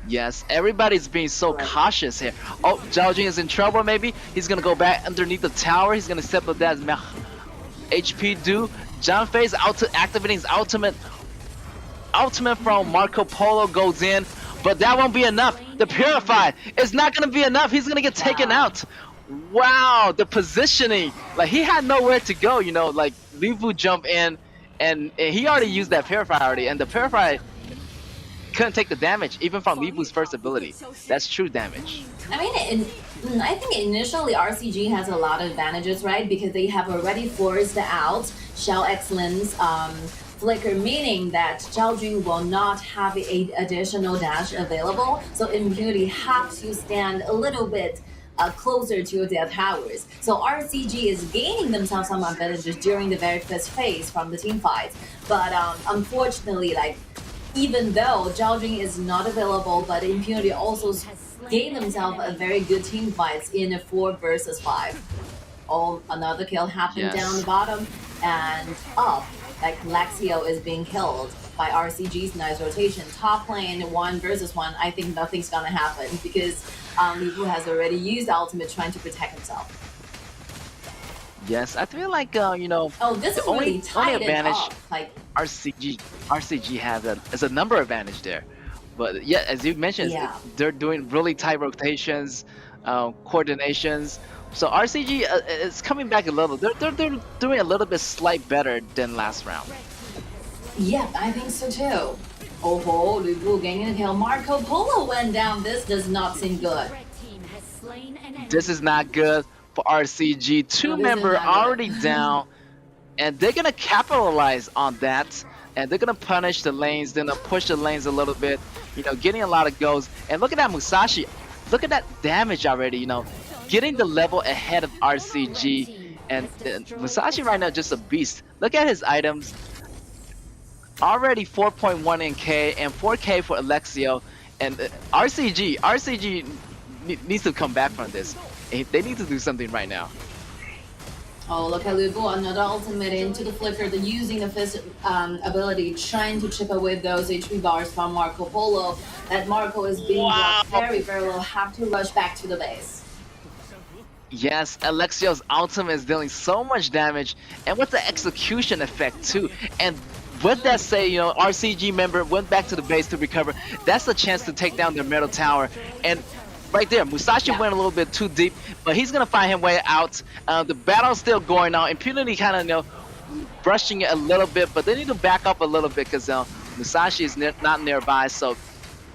Yes, everybody's being so cautious here. Oh, Zhao Jun is in trouble maybe. He's gonna go back underneath the tower. He's gonna step up that HP do. Zhang Fei's activating his ultimate. Ultimate from Marco Polo goes in, but that won't be enough. The Purify is not gonna be enough. He's gonna get taken out. Wow, the positioning. Like, he had nowhere to go, like Li Fu jump in and he already used that Purify already, and the Purify couldn't take the damage even from Li Fu's first ability. That's true damage. I mean, I think initially RCG has a lot of advantages, right? Because they have already forced out Shell Excellence Flicker, meaning that Zhao Jun will not have an additional dash available. So Impunity have to stand a little bit closer to their towers. So RCG is gaining themselves some advantages during the very first phase from the team fight. But unfortunately, like, even though Zhao Jun is not available, but Impunity also gained themselves a very good team fights in a 4 versus 5. Oh, another kill happened down the bottom, and up, like Lexio is being killed by RCG's nice rotation. Top lane 1 versus 1, I think nothing's gonna happen because Li Fu has already used ultimate trying to protect himself. Yes, I feel like Oh, this is only really tight advantage up. Like, RCG has a number advantage there, but yeah, as you mentioned, they're doing really tight rotations, coordinations. So RCG is coming back a little. They're doing a little bit slight better than last round. yeah, I think so too. Oh, Li Fu getting a kill. Marco Polo went down. This does not seem good. This is not good for RCG. 2-member already down, and they're gonna capitalize on that, and they're gonna punish the lanes. They're gonna push the lanes a little bit, getting a lot of goals. And look at that Musashi. Look at that damage already. Getting the level ahead of RCG, and Musashi right now just a beast. Look at his items. Already 4.1 in K and 4K for Alexio, and RCG needs to come back from this. They need to do something right now. Oh, look at Li Fu, another ultimate into the flicker, the using of his ability, trying to chip away those HP bars from Marco Polo. That Marco is being blocked very, very low, have to rush back to the base. Yes, Alexio's ultimate is dealing so much damage, and with the execution effect too. And with that say, you know, RCG member went back to the base to recover. That's a chance to take down their middle tower. And right there, Musashi went a little bit too deep, but he's gonna find his way out. The battle's still going on. Impunity kind of, you know, brushing it a little bit, but they need to back up a little bit because Musashi is not nearby. So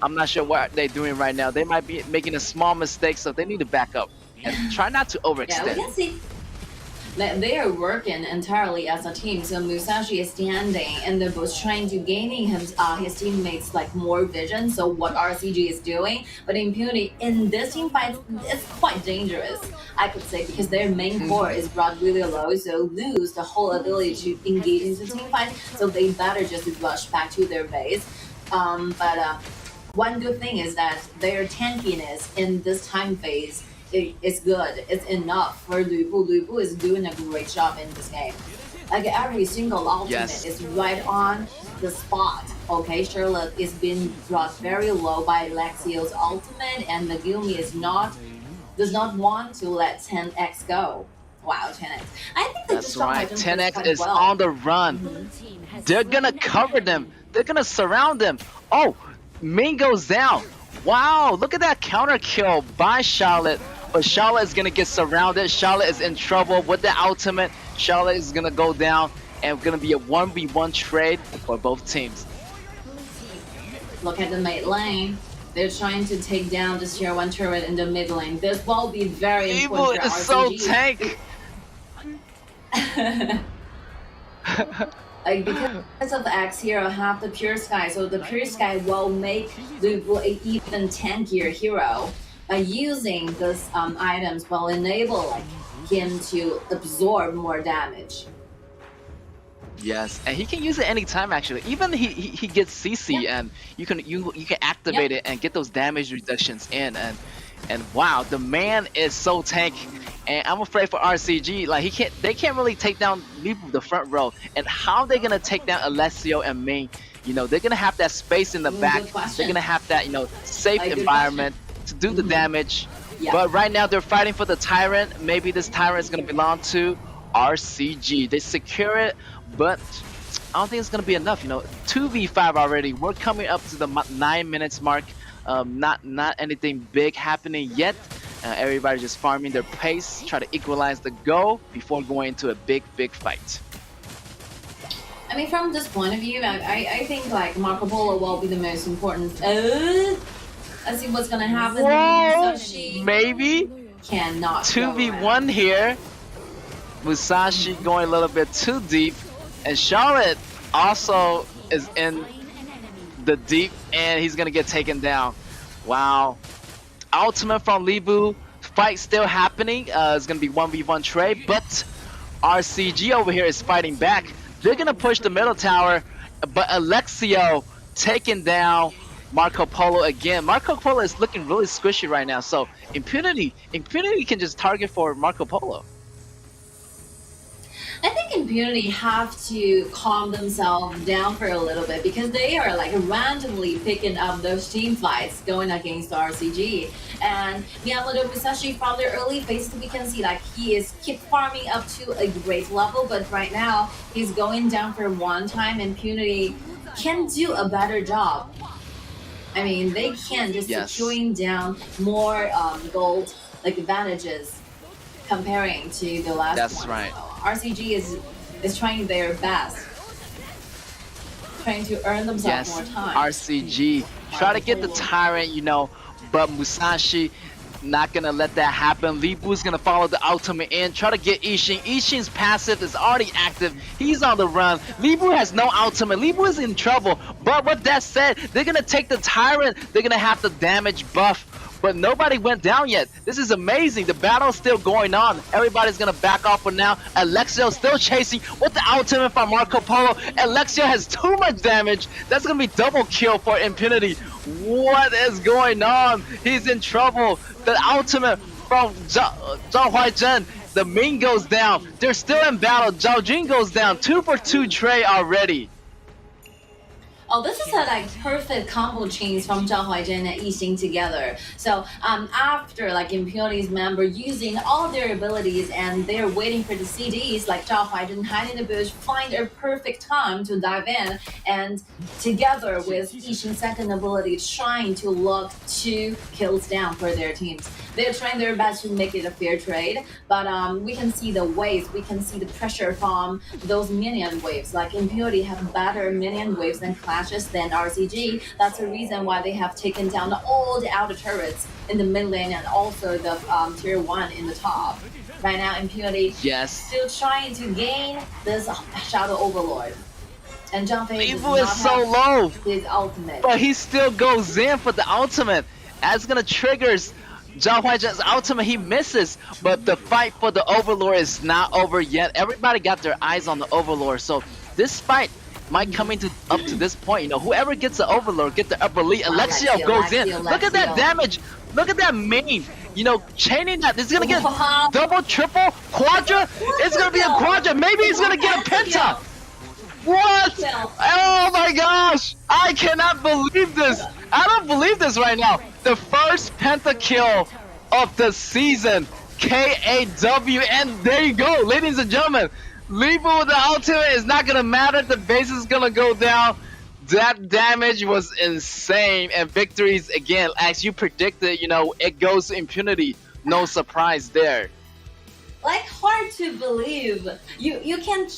I'm not sure what they're doing right now. They might be making a small mistake, so they need to back up and try not to overextend. Yeah, we can see that they are working entirely as a team. So Musashi is standing, and they're both trying to gaining his teammates like more vision. So what RCG is doing, but Impunity in this team fight is quite dangerous, I could say, because their main core is brought really low, so lose the whole ability to engage into team fight. So they better just rush back to their base. One good thing is that their tankiness in this time phase is good. It's enough for Lubu. Lubu is doing a great job in this game. Like every single ultimate is right on the spot. Okay, Charlotte is being brought very low by Lexio's ultimate, and Megumi does not want to let 10x go. Wow, 10x. I think that's right. 10x is on the run. They're gonna cover them. They're gonna surround them. Oh, Ming goes down. Wow, look at that counter kill by Charlotte. But Charlotte is gonna get surrounded. Charlotte is in trouble with the ultimate. Charlotte is gonna go down, and gonna be a 1v1 trade for both teams. Look at the mid lane. They're trying to take down this tier 1 turret in the mid lane. This will be very important for is RCG. so tank. Like because of X Hero have the Pure Sky, so the Pure Sky will make Lubu an even tankier hero. By using these items will enable like him to absorb more damage. Yes, and he can use it anytime actually. Even he gets CC, and you can activate it and get those damage reductions in. And wow, the man is so tank. And I'm afraid for RCG, like they can't really take down the front row. And how they gonna take down Alessio and Ming? You know, they're gonna have that space in the back. They're gonna have that, you know, safe environment to do the damage. But right now they're fighting for the Tyrant. Maybe this Tyrant is gonna belong to RCG. They secure it, but I don't think it's gonna be enough. You know, 2v5 already. We're coming up to the 9 minutes mark. Not anything big happening yet. Everybody just farming their pace, try to equalize the goal before going into a big fight. I mean, from this point of view, I think like Marco Polo will be the most important. Let's see what's gonna happen. Whoa, maybe cannot 2v1 here. Musashi going a little bit too deep, and Charlotte also is in the deep, and he's gonna get taken down. Wow. Ultimate from Libu, fight still happening. It's gonna be 1v1 trade, but RCG over here is fighting back. They're gonna push the middle tower, but Alexio taking down Marco Polo again. Marco Polo is looking really squishy right now, so Impunity can just target for Marco Polo. I think Impunity have to calm themselves down for a little bit because they are like randomly picking up those team fights going against RCG. And Miyamoto Musashi from the early phases, we can see like he is keep farming up to a great level, but right now he's going down for one time. Impunity can do a better job. I mean, they can just securing down more gold like advantages comparing to the last one. That's right. RCG is trying their best, trying to earn themselves more time. RCG try to get the Tyrant, you know, but Musashi not gonna let that happen. Libu's gonna follow the ultimate in, try to get Ishin. Ishin's passive is already active. He's on the run. Libu has no ultimate. Libu is in trouble. But with that said, they're gonna take the Tyrant. They're gonna have the damage buff. But nobody went down yet. This is amazing. The battle's still going on. Everybody's gonna back off for now. Alexio still chasing with the ultimate from Marco Polo. Alexio has too much damage. That's gonna be double kill for Impunity. What is going on? He's in trouble. The ultimate from Zhao Huaizhen. The Ming goes down. They're still in battle. Zhao Jun goes down. 2 for 2 Trey already. Oh, this is a like perfect combo change from Zhao Huaizhen and Yixing together. So after like Impurity's member using all their abilities and they're waiting for the CDs, like Zhao Huaizhen hide in the bush, find a perfect time to dive in, and together with Yixing's second ability, trying to lock 2 kills down for their teams. They're trying their best to make it a fair trade, but we can see the waves, we can see the pressure from those minion waves. Like Impurity have better minion waves and clashes than RCG. That's the reason why they have taken down all the outer turrets in the mid lane and also the tier 1 in the top. Right now, Impurity still trying to gain this Shadow Overlord. And Zhang Fei Libu is so low, his ultimate. but he still goes in for the ultimate. As gonna triggers Zhao Huaizhen's ultimate, he misses, but the fight for the Overlord is not over yet. Everybody got their eyes on the Overlord, so this fight might come up to this point. You know, whoever gets the Overlord, get the upper lead. Alexio goes in. Look at that damage. Look at that main. You know, chaining that. This is gonna get double, triple, quadra. It's gonna be a quadra. Maybe he's gonna get a penta. What? Oh my gosh! I cannot believe this. I don't believe this right now. The first pentakill of the season, KAW, and there you go, ladies and gentlemen. Libu with the ultimate is not gonna matter. The base is gonna go down. That damage was insane, and victories again, as you predicted. You know, it goes to Impunity. No surprise there. Like hard to believe. You can.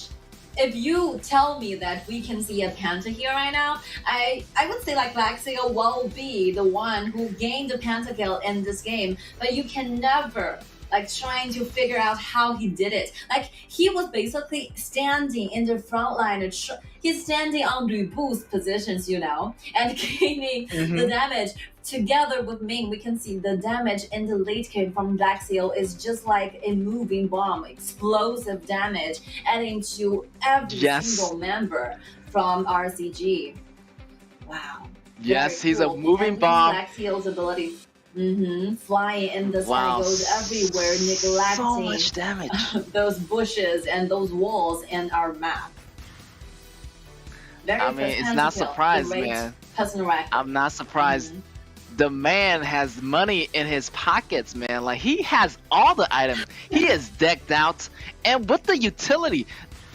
If you tell me that we can see a penta here right now, I would say like Lexio will be the one who gained the pentakill in this game, but you can never like trying to figure out how he did it. Like he was basically standing in the front line. He's standing on Lubu's positions, you know, and gaining the damage. Together with Ming, we can see the damage in the late game from Lexio is just like a moving bomb, explosive damage, adding to every single member from RCG. Wow. Yes, Very he's cool. a moving bomb. Lexio's ability. Flying in the sky, goes everywhere, neglecting so much damage. those bushes and those walls in our map. I mean, it's not surprised, man. I'm not surprised. The man has money in his pockets, man. Like, he has all the items. He is decked out. And with the utility,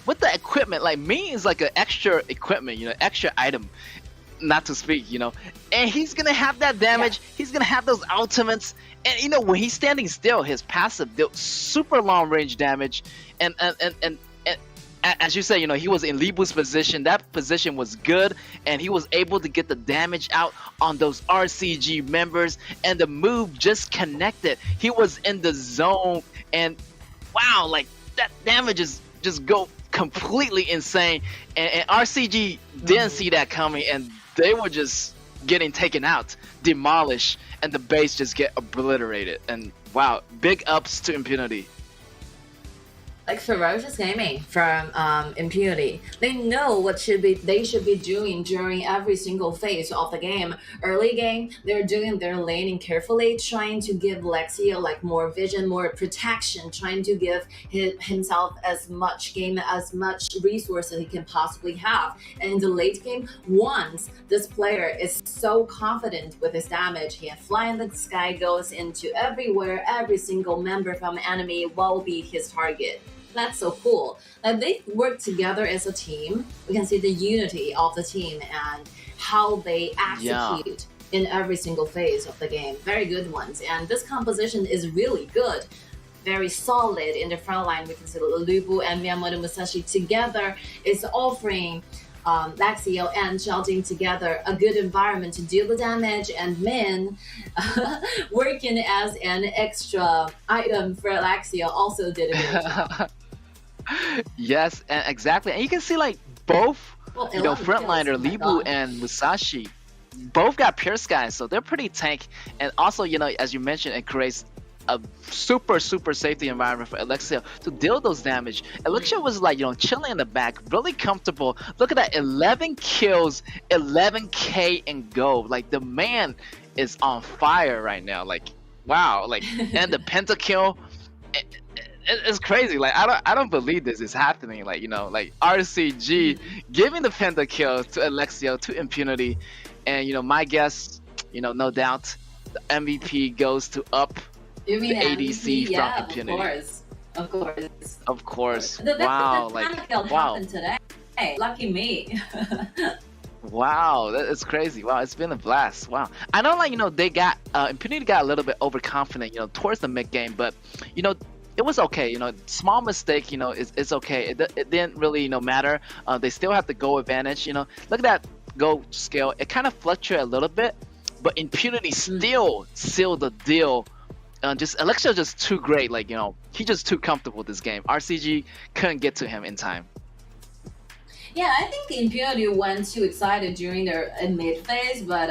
with the equipment, like, me is like an extra equipment, you know, extra item. Not to speak, you know. And he's going to have that damage. Yeah. He's going to have those ultimates. And, you know, when he's standing still, his passive dealt super long range damage. And as you say, you know, he was in Libu's position. That position was good, and he was able to get the damage out on those RCG members, and the move just connected. He was in the zone, and wow, like that damage is just go completely insane. And RCG didn't see that coming, and they were just getting taken out, demolished, and the base just get obliterated. And wow, big ups to Impunity. Like ferocious gaming from Impunity. They know what they should be doing during every single phase of the game. Early game, they're doing their laning carefully, trying to give Lexio like more vision, more protection, trying to give himself as much resources he can possibly have. And in the late game, once this player is so confident with his damage, he can fly in the sky, goes into everywhere, every single member from enemy will be his target. That's so cool. Like they work together as a team. We can see the unity of the team and how they execute in every single phase of the game. Very good ones. And this composition is really good. Very solid in the front line. We can see Lubu and Miyamoto Musashi together is offering Lexio and Xiaojing together a good environment to deal the damage, and Min working as an extra item for Lexio also did a good job. Yes, and exactly. And you can see like both, you know, frontliner Libu and Musashi, both got pure skies, so they're pretty tank. And also, you know, as you mentioned, it creates a super safety environment for Alexia to deal those damage. Alexia was like, you know, chilling in the back, really comfortable. Look at that, 11 kills, 11k in gold. Like the man is on fire right now. Like wow, like and the pentakill. It's crazy. Like I don't believe this is happening. Like like RCG giving the pentakill to Alexio to Impunity, and my guess, no doubt, the MVP goes to Up, You mean the ADC MVP? Yeah, from of Impunity. course. Of course. Of course. The Wow. the Like pentakill wow. happened today. Hey, lucky me. Wow, that is crazy. Wow, it's been a blast. Wow. I know, like, they got, Impunity got a little bit overconfident, towards the mid game, but, it was okay. Small mistake, it's okay. It didn't really, matter. They still have the goal advantage, Look at that goal scale. It kind of fluctuated a little bit, but Impunity still sealed the deal. Alexio just too great. Like, he just too comfortable with this game. RCG couldn't get to him in time. Yeah, I think Impunity went too excited during their mid phase, but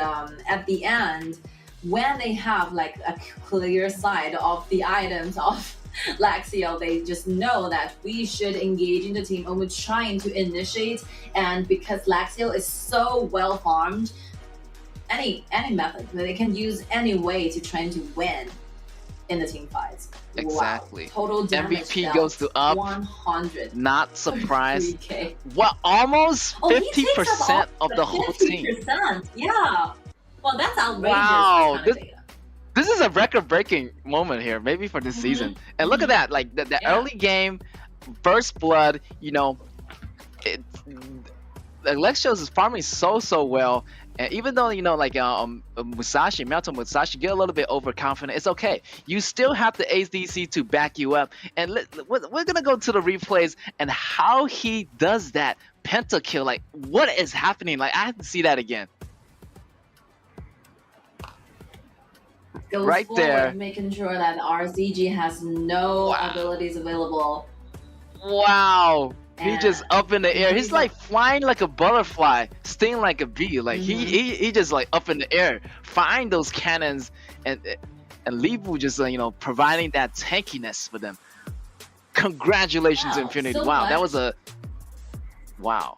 at the end, when they have like a clear side of the items of Lexio, they just know that we should engage in the team and we're trying to initiate. And because Lexio is so well farmed, any method they can use any way to try to win in the team fights. Exactly. Wow. Total damage MVP goes to Up. 100. Not surprised. 3K. What? Almost Oh, he 50% takes of the whole team. 50%. Yeah. Well, that's outrageous. Wow, This kind of data. This is a record-breaking moment here, maybe for this season. And look at that, like the Yeah. early game, first blood. Alexio's is farming so well. And even though Musashi, Melto Musashi get a little bit overconfident, it's okay. You still have the ADC to back you up. And we're gonna go to the replays and how he does that pentakill. Like, what is happening? Like, I have to see that again. Goes right forward, there. making sure that RCG has no Wow. abilities available. Wow. He And just up in the air. He's he's like flying like a butterfly, sting like a bee. Like he just like up in the air, firing those cannons, and Libu just providing that tankiness for them. Congratulations, Wow, Infinity! so Wow, that much. was a wow.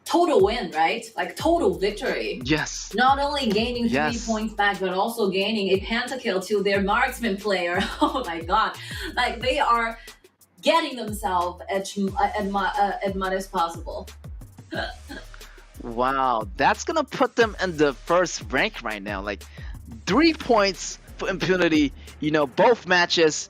Total win, right? Like total victory. Yes. Not only gaining 3 Yes. points back, but also gaining a pentakill to their marksman player. Oh my god. Like they are getting themselves as much as possible. Wow, that's gonna put them in the first rank right now. Like 3 points for Impunity. Both matches.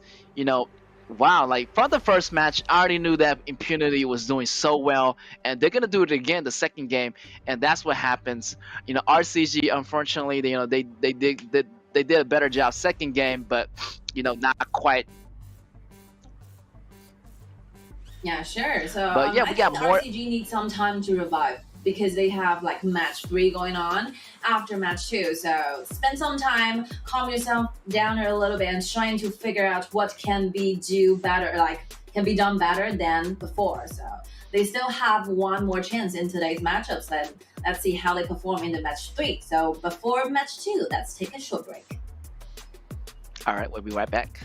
Wow, like for the first match, I already knew that Impunity was doing so well, and they're gonna do it again the second game, and that's what happens. RCG, unfortunately, they did a better job second game, but not quite. Yeah, sure. So But yeah, we I got think more- RCG needs some time to revive because they have like match 3 going on after match 2. So spend some time, calm yourself down a little bit, and trying to figure out what can be can be done better than before. So they still have one more chance in today's matchups. Then let's see how they perform in the match 3. So before match 2, let's take a short break. All right, we'll be right back.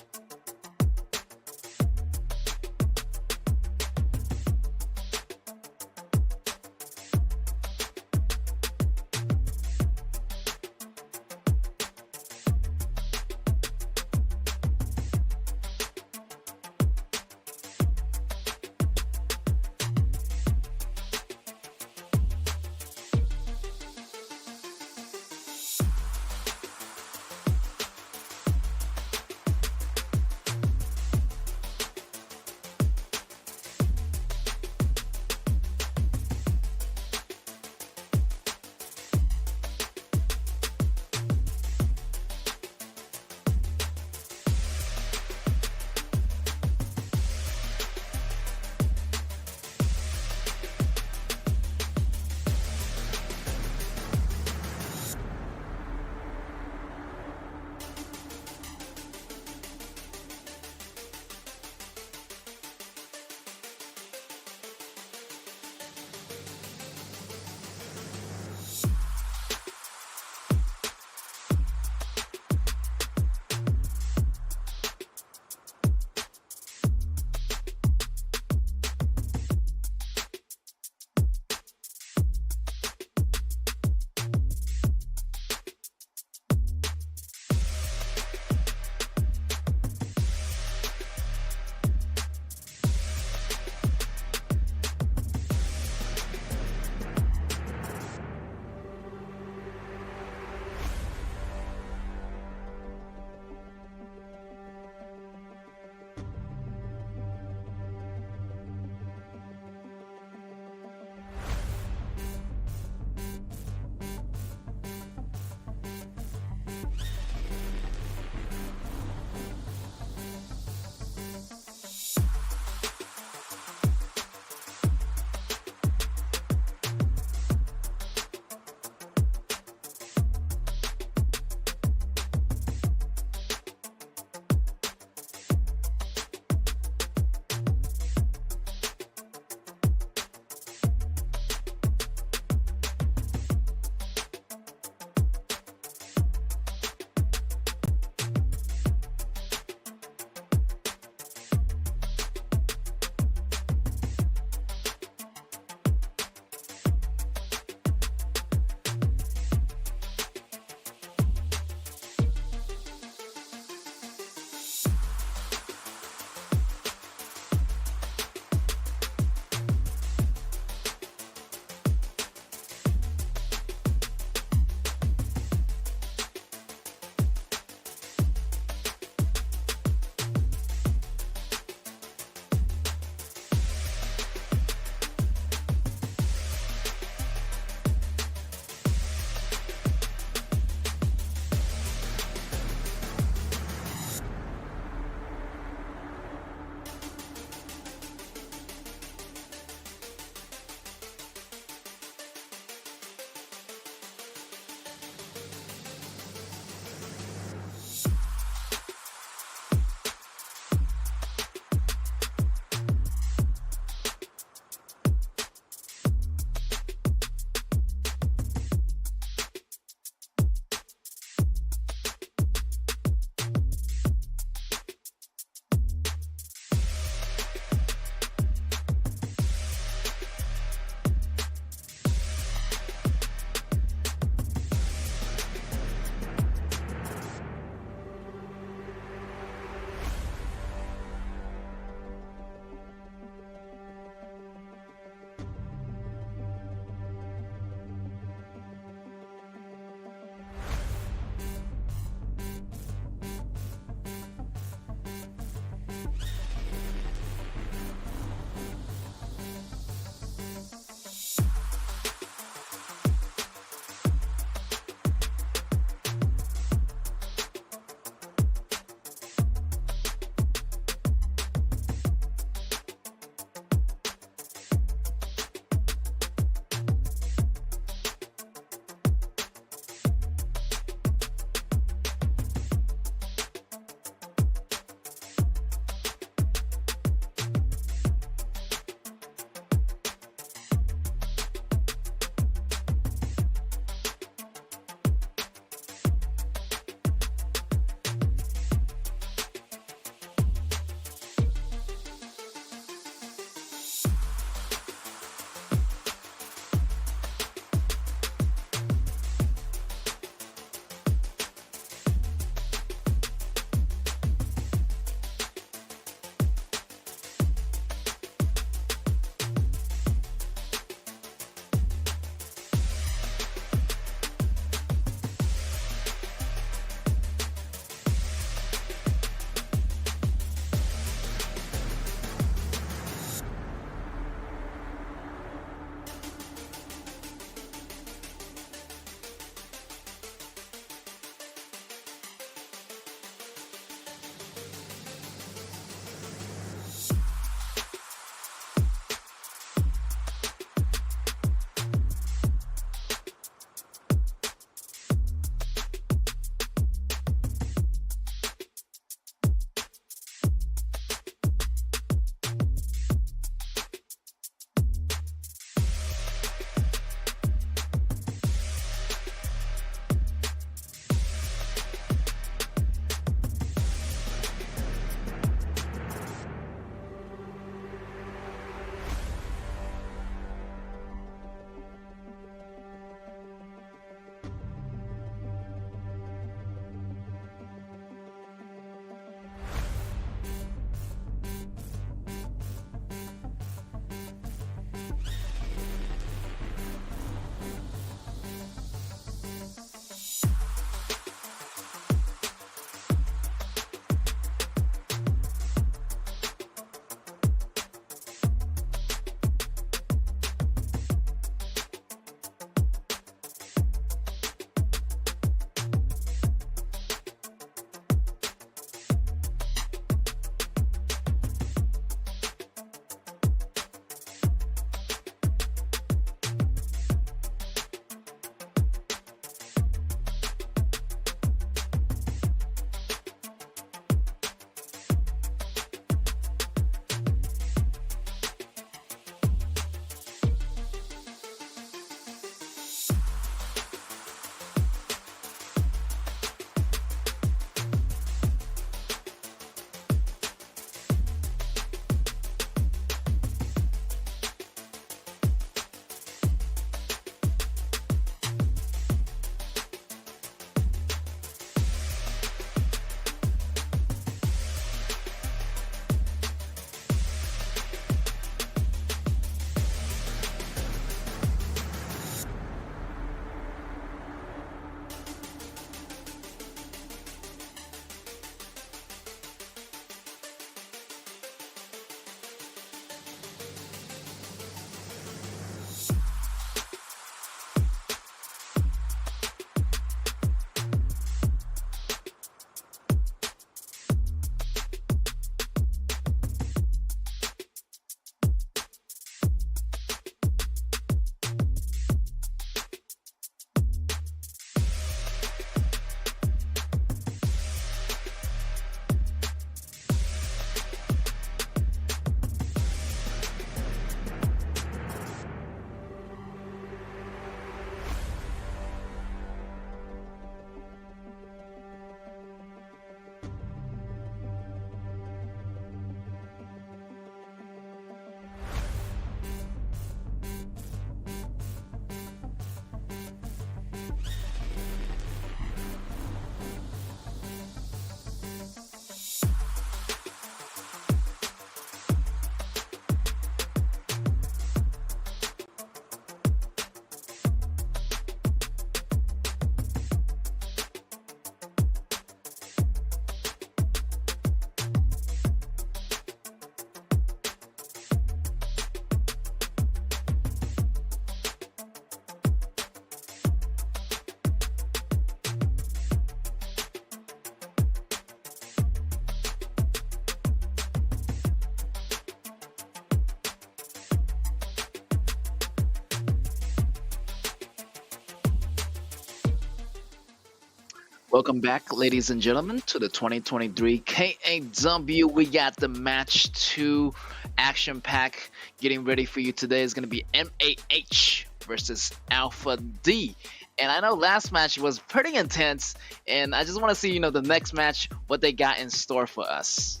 Welcome back, ladies and gentlemen, to the 2023 KAW. We got the match 2 action pack getting ready for you today. Is going to be MAH versus Alpha D. And I know last match was pretty intense, and I just want to see, the next match, what they got in store for us.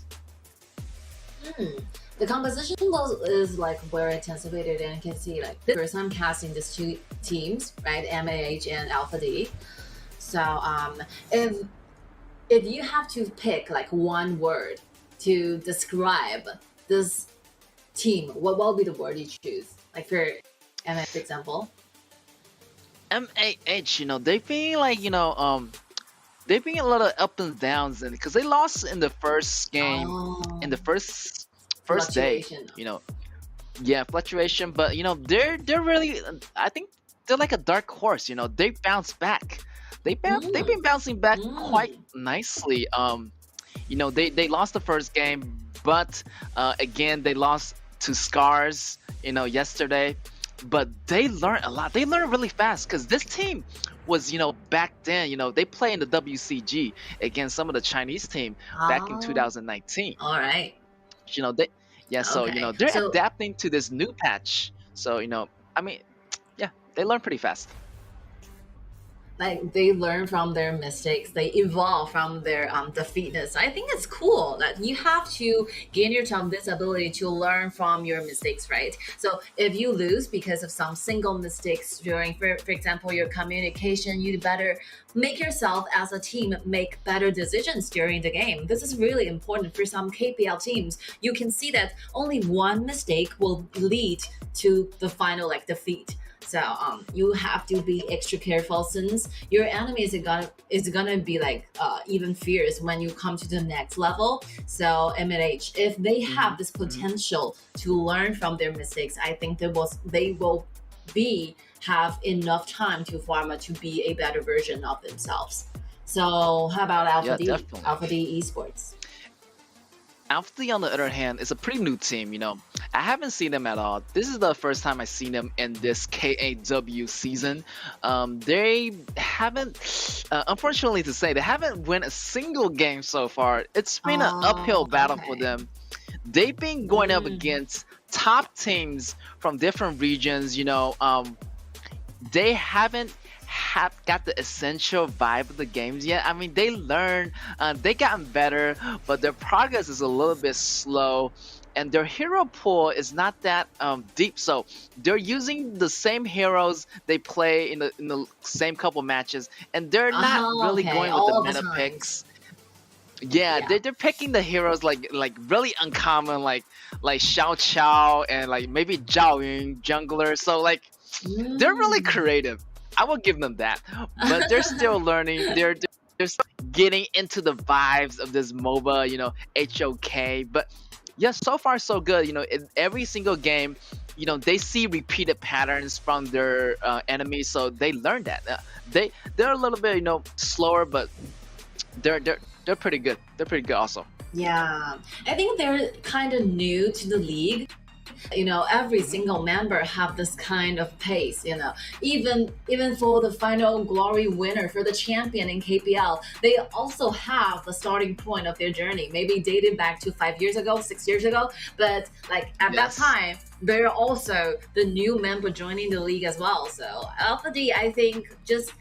The composition is like very anticipated, and you can see like the first time casting these two teams, right? MAH and Alpha D. So if you have to pick like one word to describe this team, what will be the word you choose? Like for MAH, for example. MAH, they've been like, they've been a lot of up and downs, and because they lost in the first game, in the first day, yeah, fluctuation. But they're really, I think they're like a dark horse. They bounce back. They've been bouncing back quite nicely. They lost the first game, but again they lost to Scars, yesterday. But they learned a lot. They learned really fast because this team was, back then, they play in the WCG against some of the Chinese team back in 2019. All right. So they're adapting to this new patch. So they learn pretty fast. Like they learn from their mistakes, they evolve from their defeatness. I think it's cool that you have to gain yourself this ability to learn from your mistakes, right? So if you lose because of some single mistakes during, for example, your communication, you better make yourself as a team make better decisions during the game. This is really important for some KPL teams. You can see that only one mistake will lead to the final like defeat. So you have to be extra careful since your enemy is gonna be like even fierce when you come to the next level. So MNH, if they have this potential to learn from their mistakes, I think they will have enough time to farm to be a better version of themselves. So how about Alpha D? Definitely. Alpha D Esports. Alpha D, on the other hand, is a pretty new team. I haven't seen them at all. This is the first time I've seen them in this KAW season. They haven't, unfortunately to say, they haven't won a single game so far. It's been an uphill battle for them. They've been going up against top teams from different regions. They haven't got the essential vibe of the games yet. I mean, they learn, they gotten better, but their progress is a little bit slow, and their hero pool is not that deep. So they're using the same heroes they play in the same couple matches, and they're not really going with the meta picks. Yeah, they're picking the heroes like really uncommon, like Xiao Chao and like maybe Zhao Yun jungler. So like they're really creative. I will give them that, but they're still learning. They're still getting into the vibes of this MOBA, HOK. But yeah, so far so good. In every single game, they see repeated patterns from their enemies, so they learn that. They're a little bit, slower, but they're pretty good. They're pretty good also. Yeah, I think they're kind of new to the league. Every single member have this kind of pace. Even for the final glory winner, for the champion in KPL, they also have the starting point of their journey, maybe dated back to 5 years ago, 6 years ago. But like at that time, they're also the new member joining the league as well. So Alpha D, I think, just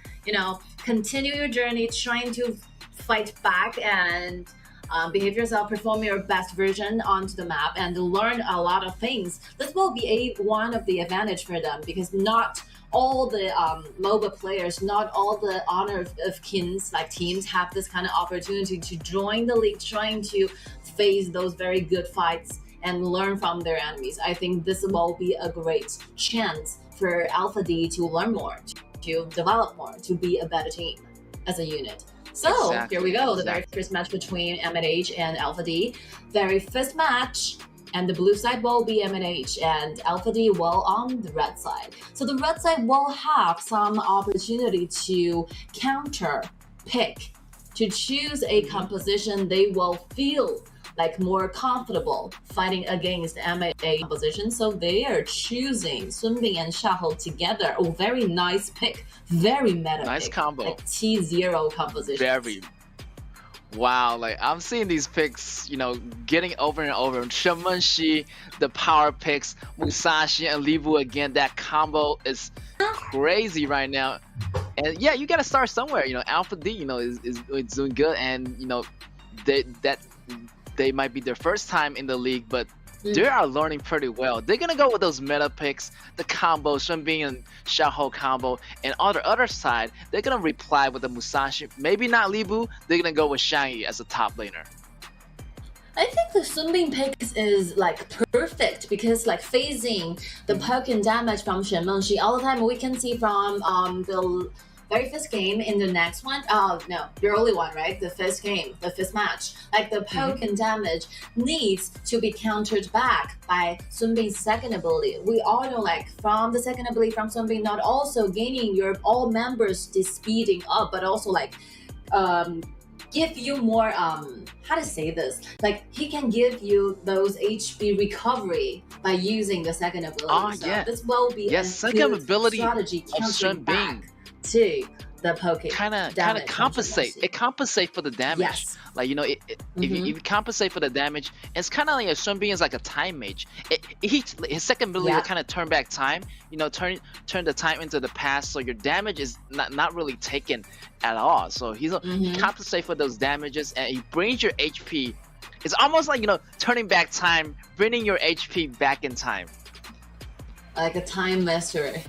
continue your journey, trying to fight back and behave yourself, perform your best version onto the map, and learn a lot of things. This will be one of the advantage for them, because not all the MOBA players, not all the honor of kins like teams have this kind of opportunity to join the league, trying to face those very good fights and learn from their enemies. I think this will be a great chance for Alpha D to learn more, to develop more, to be a better team as a unit. So here we go, the very first match between MNH and Alpha D. Very first match, and the blue side will be MNH, and Alpha D will on the red side. So the red side will have some opportunity to counter pick, to choose a composition they will feel like more comfortable fighting against MA composition. So they are choosing Sun Bin and Xiahou together. Oh, very nice pick. Very meta Nice pick. combo. Like T0 composition. Very. Wow, like I'm seeing these picks, getting over and over. Shemenshi, the power picks, Musashi and Libu again. That combo is crazy right now. And yeah, you gotta start somewhere. Alpha D, is doing good, and they might be their first time in the league, but they are learning pretty well. They're gonna go with those meta picks, the combo, Shenbin and Xiahou combo, and on the other side, they're gonna reply with the Musashi. Maybe not Libu. They're gonna go with Shangyi as a top laner. I think the Sun Bin pick is like perfect because like phasing the poke and damage from Shen Mengxi all the time we can see from the very first game in the next one. Oh no, the early one, right? The first game, the first match. Like the poke and damage needs to be countered back by Sun Bin's second ability. We all know like from the second ability from Sun Bin, not also gaining your all members the speeding up, but also like give you more how to say this, like he can give you those HP recovery by using the second ability. So yeah. this will be a second good ability strategy of countering Shen back Bin to the poke kind of damage compensate. from It compensates for the damage. Yes. Like if you compensate for the damage, it's kind of like Shen Bin is like a time mage. His second ability Yeah. kind of turn back time. Turn the time into the past, so your damage is not really taken at all. So he compensates for those damages, and he brings your HP. It's almost like turning back time, bringing your HP back in time. like a time mastery,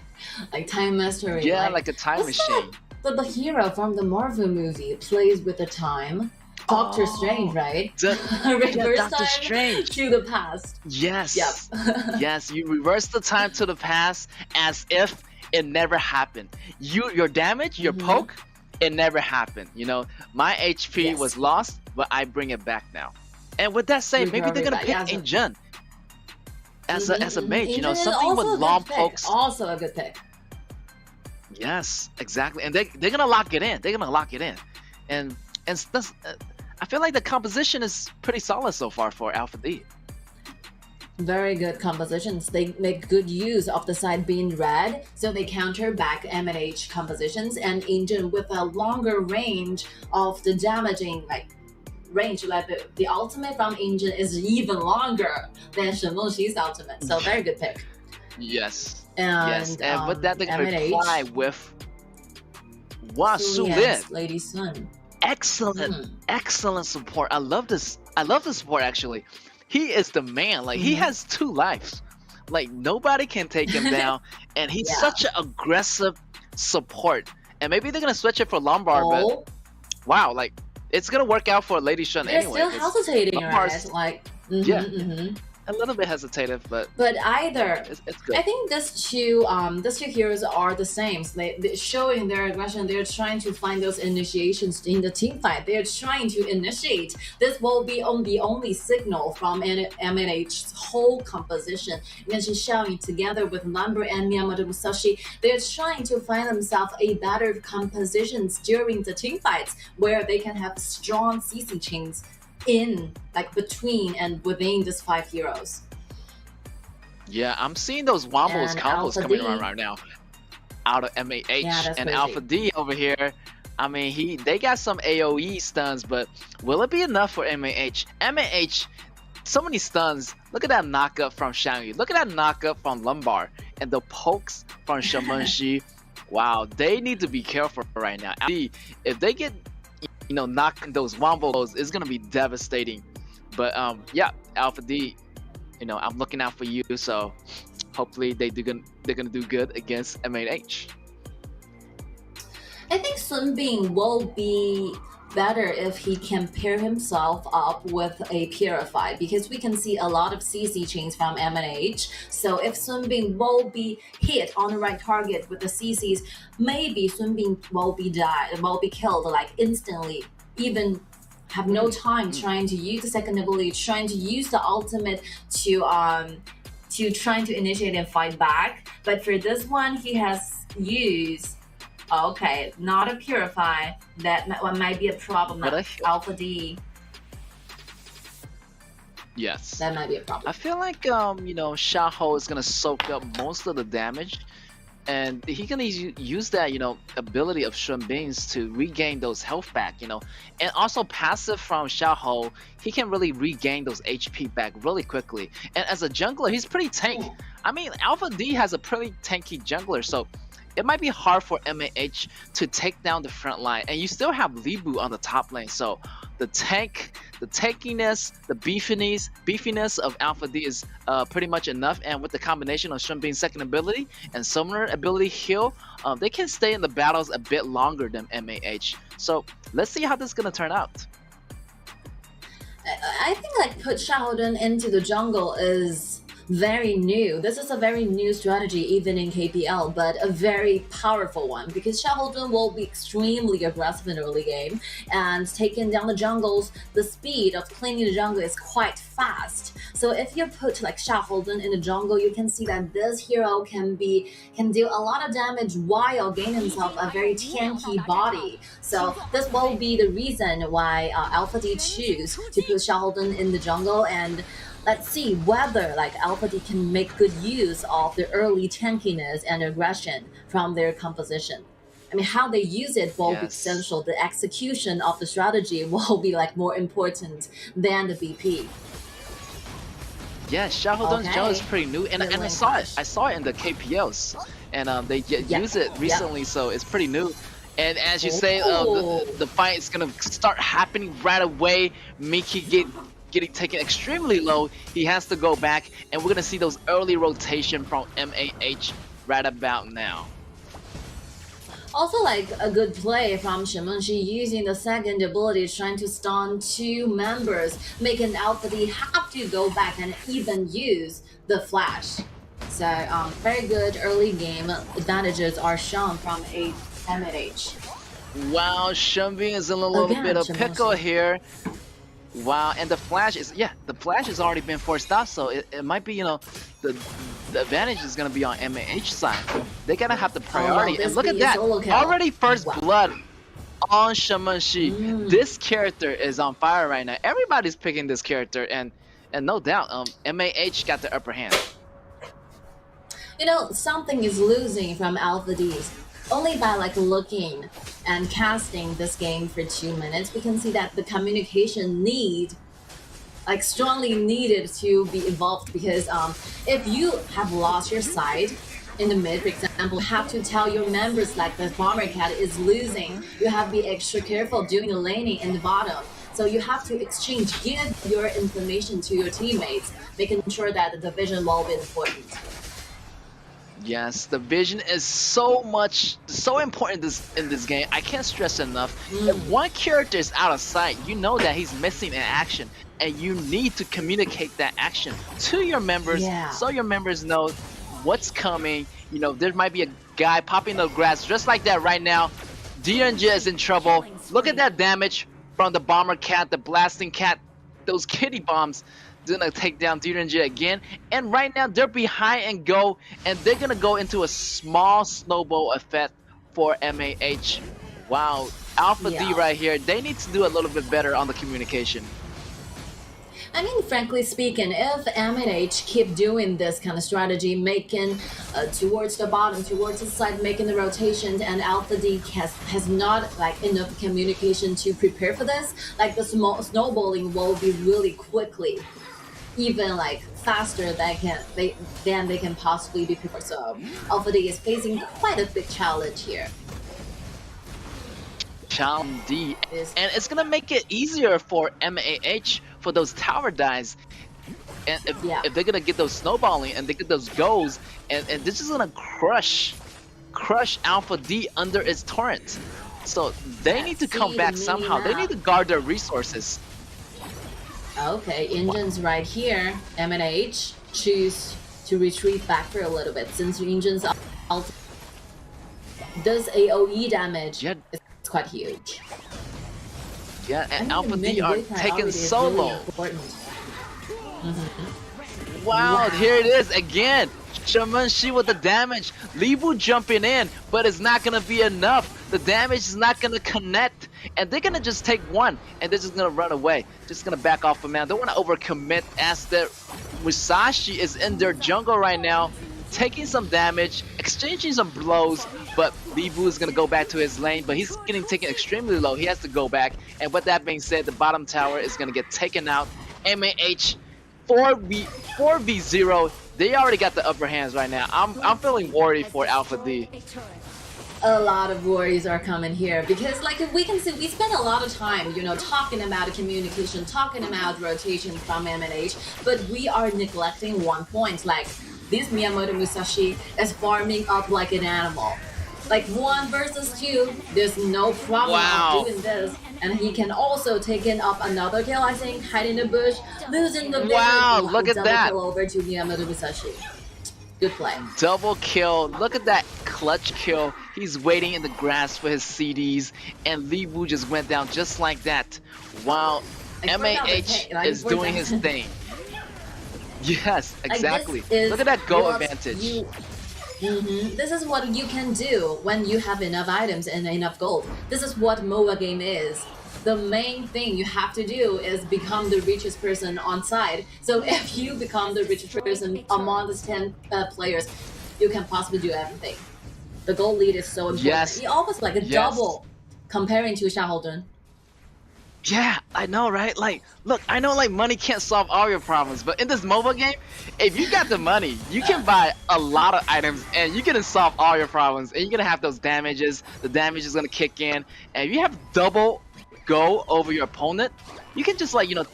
like time mastery. Yeah, like a time what's machine. that? The hero from the Marvel movie plays with the time. Doctor Strange, right? Reverse Doctor time Strange. to the past. Yes. Yep. Yes, you reverse the time to the past as if it never happened. Your damage, your poke, it never happened. My HP Yes. was lost, but I bring it back now. And with that said, maybe they're gonna pick Injun as a mage. Injun is Something also with a good long pick. pokes. Also a good pick. Yes, exactly. And they're gonna lock it in. They're gonna lock it in. And that's, I feel like the composition is pretty solid so far for Alpha D. Very good compositions. They make good use of the side being red, so they counter back M&H compositions, and Injun with a longer range of the damaging range, like the ultimate from Injun is even longer than Shen Mengxi's ultimate. So very good pick. Yes. And, yes. And with that, they're gonna M&H, reply with Su Lin. Yes, Lady Sun. Excellent support. I love this support actually. He is the man. Like he has 2 lives. Like nobody can take him down, and he's such an aggressive support. And maybe they're gonna switch it for Lombard, but wow, like it's gonna work out for Lady Shun They're anyway. still hesitating, right? Like a little bit hesitative, but either it's good. I think these two heroes are the same. So they're showing their aggression. They're trying to find those initiations in the team fight. They're trying to initiate. This will be the only signal from MNH's whole composition. Mention Xiaoyu together with Lumber and Miyamoto Musashi. They're trying to find themselves a better compositions during the team fights where they can have strong CC chains in between and within these 5 heroes. Yeah, I'm seeing those wombos And combos Alpha coming D. around right now out of MAH. Yeah, that's and crazy. Alpha D over here. I mean, they got some AoE stuns, but will it be enough for MAH? MAH, so many stuns. Look at that knockup from Shangyi. Look at that knockup from Lombard. And the pokes from Shen Mengxi. Wow, they need to be careful right now. If they get knocking those wombos, it's gonna be devastating. But yeah, Alpha D, I'm looking out for you. So hopefully they're gonna do good against MAH. I think Sun Bin will be better if he can pair himself up with a Purify, because we can see a lot of CC chains from MNH. So if Sun Bin will be hit on the right target with the CCs, maybe Sun Bin will be killed instantly, even have no time trying to use the second ability, trying to use the ultimate to trying to initiate and fight back. But for this one, he has used not a Purify. That one might be a problem. But Alpha D. Yes. That might be a problem. I feel like Xiaoho is gonna soak up most of the damage, and he can use that ability of Shenbing's to regain those health back, and also passive from Xiaoho, he can really regain those HP back really quickly. And as a jungler, he's pretty tank. I mean, Alpha D has a pretty tanky jungler, so it might be hard for MAH to take down the front line, and you still have Libu on the top lane. So the tankiness, the beefiness of Alpha D is pretty much enough. And with the combination of Shenbing's second ability and Summoner ability heal, they can stay in the battles a bit longer than MAH. So let's see how this is gonna turn out. I think like put Xiaodan into the jungle is very new. This is a very new strategy even in KPL, but a very powerful one because Xiaodan will be extremely aggressive in the early game and taking down the jungles. The speed of cleaning the jungle is quite fast. So if you put like Xiaodan in the jungle, you can see that this hero can deal a lot of damage while gaining himself a very tanky body. So this will be the reason why Alpha D choose to put Xiaodan in the jungle, and let's see whether like Alpha D can make good use of the early tankiness and aggression from their composition. I mean, how they use it will be essential. The execution of the strategy will be like more important than the BP. Yeah, Xiaodan's jungle is pretty new, and I saw it. I saw it in the KPLs, and they use it recently, so it's pretty new. And as you say, the fight is gonna start happening right away. Miki getting taken extremely low. He has to go back, and we're gonna see those early rotation from MAH right about now. Also, like a good play from Shimonshi using the second ability, trying to stun two members, making Alpha D have to go back and even use the flash. So, very good early game advantages are shown from MAH. Wow, Shenbing is in a little bit of pickle here. Wow, and the flash is has already been forced out, so it might be the advantage is gonna be on MAH side. They gotta have the priority, and look at that, already first blood on Shimonshi. This character is on fire right now. Everybody's picking this character, and no doubt, MAH got the upper hand. Something is losing from Alpha D's. Only by like looking and casting this game for 2 minutes, we can see that the communication strongly needed to be evolved, because if you have lost your side in the mid, for example, you have to tell your members like the farmer cat is losing. You have to be extra careful doing the laning in the bottom. So you have to give your information to your teammates, making sure that the division will be important. Yes, the vision is so important in this game. I can't stress enough. If one character is out of sight, you know that he's missing an action, and you need to communicate that action to your members, so your members know what's coming. There might be a guy popping the grass just like that right now. DNJ is in trouble. Look at that damage from the bomber cat, the blasting cat, those kitty bombs. Gonna take down DNJ again, and right now they're behind and go, and they're gonna go into a small snowball effect for MAH. Wow, Alpha D right here, they need to do a little bit better on the communication. I mean, frankly speaking, if MAH keep doing this kind of strategy, making towards the bottom, towards the side, making the rotations, and Alpha D has not like enough communication to prepare for this, like the snowballing will be really quickly, even like faster than they can possibly be prepared. So Alpha D is facing quite a big challenge here. Challenge D, and it's gonna make it easier for MAH for those tower dives. And if they're gonna get those snowballing and they get those goals, and this is gonna crush Alpha D under its torrent. So they need to come back somehow. They need to guard their resources. Okay, Engine's right here. MAH choose to retreat back for a little bit, since Engine's does AoE damage. It's quite huge. Yeah, and Alpha D are taken solo. Really Wow, here it is again. Shamanshi with the damage. Libu jumping in, but it's not gonna be enough. The damage is not gonna connect, and they're gonna just take one, and they're just gonna run away. Just gonna back off for man. Don't want to overcommit as the Musashi is in their jungle right now, taking some damage, exchanging some blows, but Libu is gonna go back to his lane, but he's getting taken extremely low. He has to go back, and with that being said, the bottom tower is gonna get taken out. MAH 4v0. They already got the upper hands right now. I'm feeling worried for Alpha D. A lot of worries are coming here because, like, we can see we spend a lot of time, talking about communication, talking about rotation from MNH, but we are neglecting one point. Like, this Miyamoto Musashi is farming up like an animal. Like 1 versus 2, there's no problem of doing this. And he can also take up another kill, I think, hide in the bush, losing the Wow, look at that. Kill over to Miyamoto Musashi. Good play. Double kill. Look at that clutch kill. He's waiting in the grass for his CDs, and Libu just went down just like that. While MAH is doing his thing. Yes, exactly. Look at that go advantage. This is what you can do when you have enough items and enough gold. This is what MOBA game is. The main thing you have to do is become the richest person on side. So if you become the richest person among the 10 players, you can possibly do everything. The gold lead is so important. Yes. He almost like a double comparing to Xiaoholden. Yeah, I know, right? Like, look, I know like money can't solve all your problems, but in this mobile game, if you got the money, you can buy a lot of items and you're gonna solve all your problems, and you're gonna have those damages. The damage is gonna kick in, and if you have double go over your opponent, you can just like, you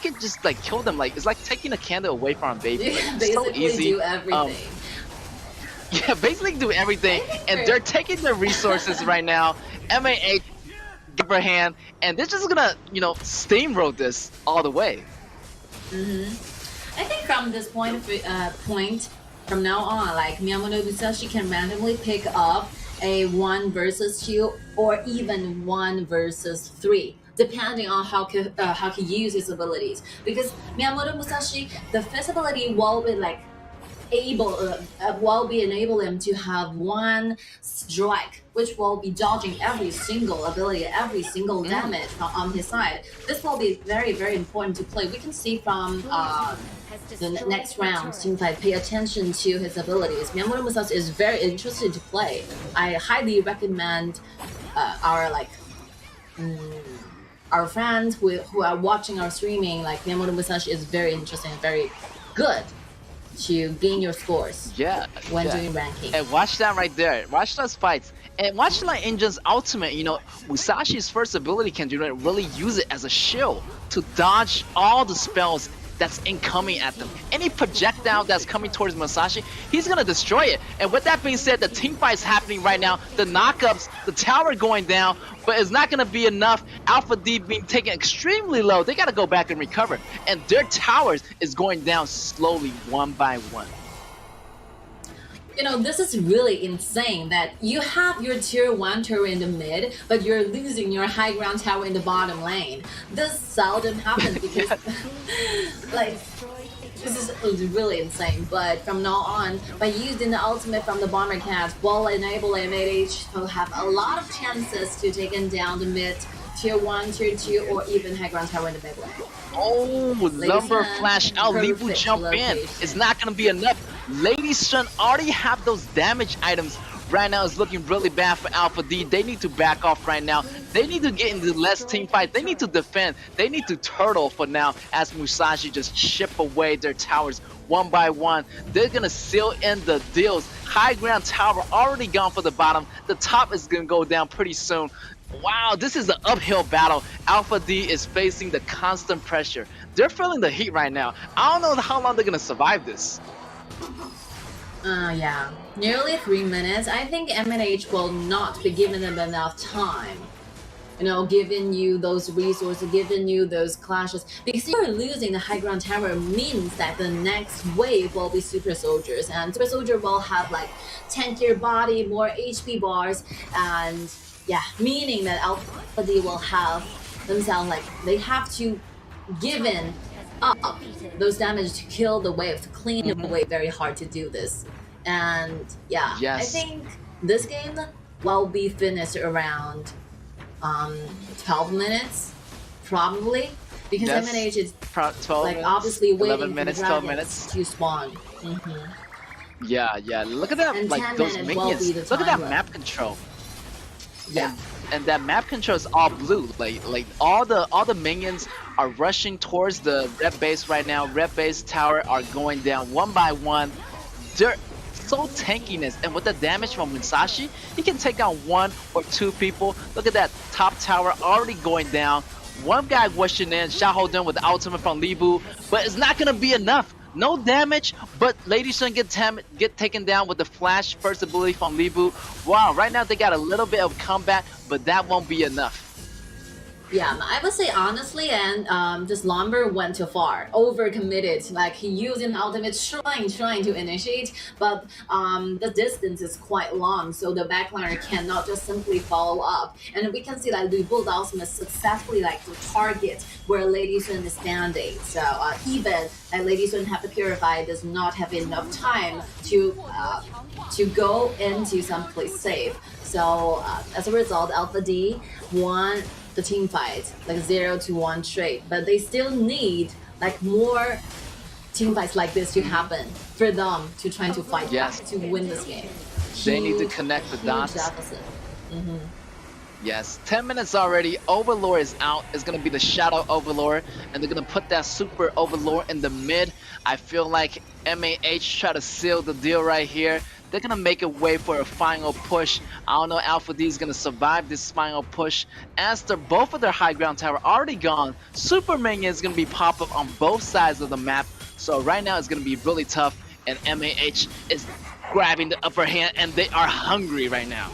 can just like kill them. Like, it's like taking a candle away from a baby. You can it's so basically easy. do everything. Yeah, basically do everything, and they're taking their resources right now. MAH upper hand, and they're just gonna, steamroll this all the way. I think from this point from now on, like Miyamoto Musashi can randomly pick up a 1 versus 2 or even 1 versus 3, depending on how he uses his abilities. Because Miyamoto Musashi, the feasibility will be like will be enable him to have 1 strike, which will be dodging every single ability, every single damage on his side. This will be very, very important to play. We can see from the next round, seems like pay attention to his abilities. Miyamoto Musashi is very interesting to play. I highly recommend our friends who are watching our streaming, like Miyamoto Musashi is very interesting and very good to gain your scores when doing ranking. And watch that right there. Watch those fights. And watch like Engine's ultimate, Musashi's first ability can really use it as a shield to dodge all the spells that's incoming at them. Any projectile that's coming towards Musashi, he's gonna destroy it. And with that being said, the team fight's happening right now. The knockups, the tower going down, but it's not gonna be enough. Alpha D being taken extremely low. They gotta go back and recover. And their towers is going down slowly, one by one. This is really insane that you have your tier 1 tower in the mid, but you're losing your high ground tower in the bottom lane. This seldom happens because, like, this is really insane. But from now on, by using the ultimate from the Bomber Cat, will enable MAH to have a lot of chances to take down the mid, tier 1, tier 2, or even high ground tower in the mid lane. Oh, number flash out, Libu jump in. It's not gonna be enough. Lady Sun already have those damage items. Right now it's looking really bad for Alpha D. They need to back off right now. They need to get into less team fight. They need to defend. They need to turtle for now as Musashi just chip away their towers one by one. They're gonna seal in the deals. High ground tower already gone for the bottom. The top is gonna go down pretty soon. Wow, this is an uphill battle. Alpha D is facing the constant pressure. They're feeling the heat right now. I don't know how long they're gonna survive this. Yeah, nearly 3 minutes. I think MNH will not be giving them enough time. Giving you those resources, giving you those clashes. Because you're losing the high ground tower means that the next wave will be super soldiers. And super soldier will have like tankier body, more HP bars, and yeah, meaning that Alpha D will have themselves like they have to give in up those damage to kill the wave, to clean the wave. Very hard to do this. And yeah, I Yes. think this game will be finished around 12 minutes, probably, because Yes. MNH is 12 like minutes, obviously waiting 11 for minutes, the 12 dragons minutes. to spawn. Yeah, yeah. Look at that, And like 10 those minutes will minions. be the Look at that timer. map control. Yeah. And that map control is all blue. Like all the minions are rushing towards the red base right now. Red base tower are going down one by one. They're so tankiness, and with the damage from Musashi, he can take down 1 or 2 people. Look at that top tower already going down. One guy rushing in, Xiao Dun with the ultimate from Libu, but it's not gonna be enough. No damage, but Lady Sun get taken down with the flash first ability from Libu. Wow, right now they got a little bit of combat, but that won't be enough. Yeah, I would say honestly, and just Lumber went too far, overcommitted. Like he using the ultimate trying to initiate, but the distance is quite long, so the backliner cannot just simply follow up. And we can see that Lu Bu's ultimate successfully like to target where Lady Sun is standing. So even Lady Sun have to purify does not have enough time to go into some place safe. So as a result, Alpha D won the team fight like 0-1 straight, but they still need like more team fights like this to happen for them to try to fight Yes. back to win this game. They need to Huge- connect the huge dots. deficit. Yes, 10 minutes already. Overlord is out. It's going to be the Shadow Overlord, and they're going to put that Super Overlord in the mid. I feel like MAH try to seal the deal right here. They're going to make a way for a final push. I don't know Alpha D is going to survive this final push. As both of their high ground tower already gone, Super Minion is going to be pop up on both sides of the map. So right now it's going to be really tough, and MAH is grabbing the upper hand, and they are hungry right now.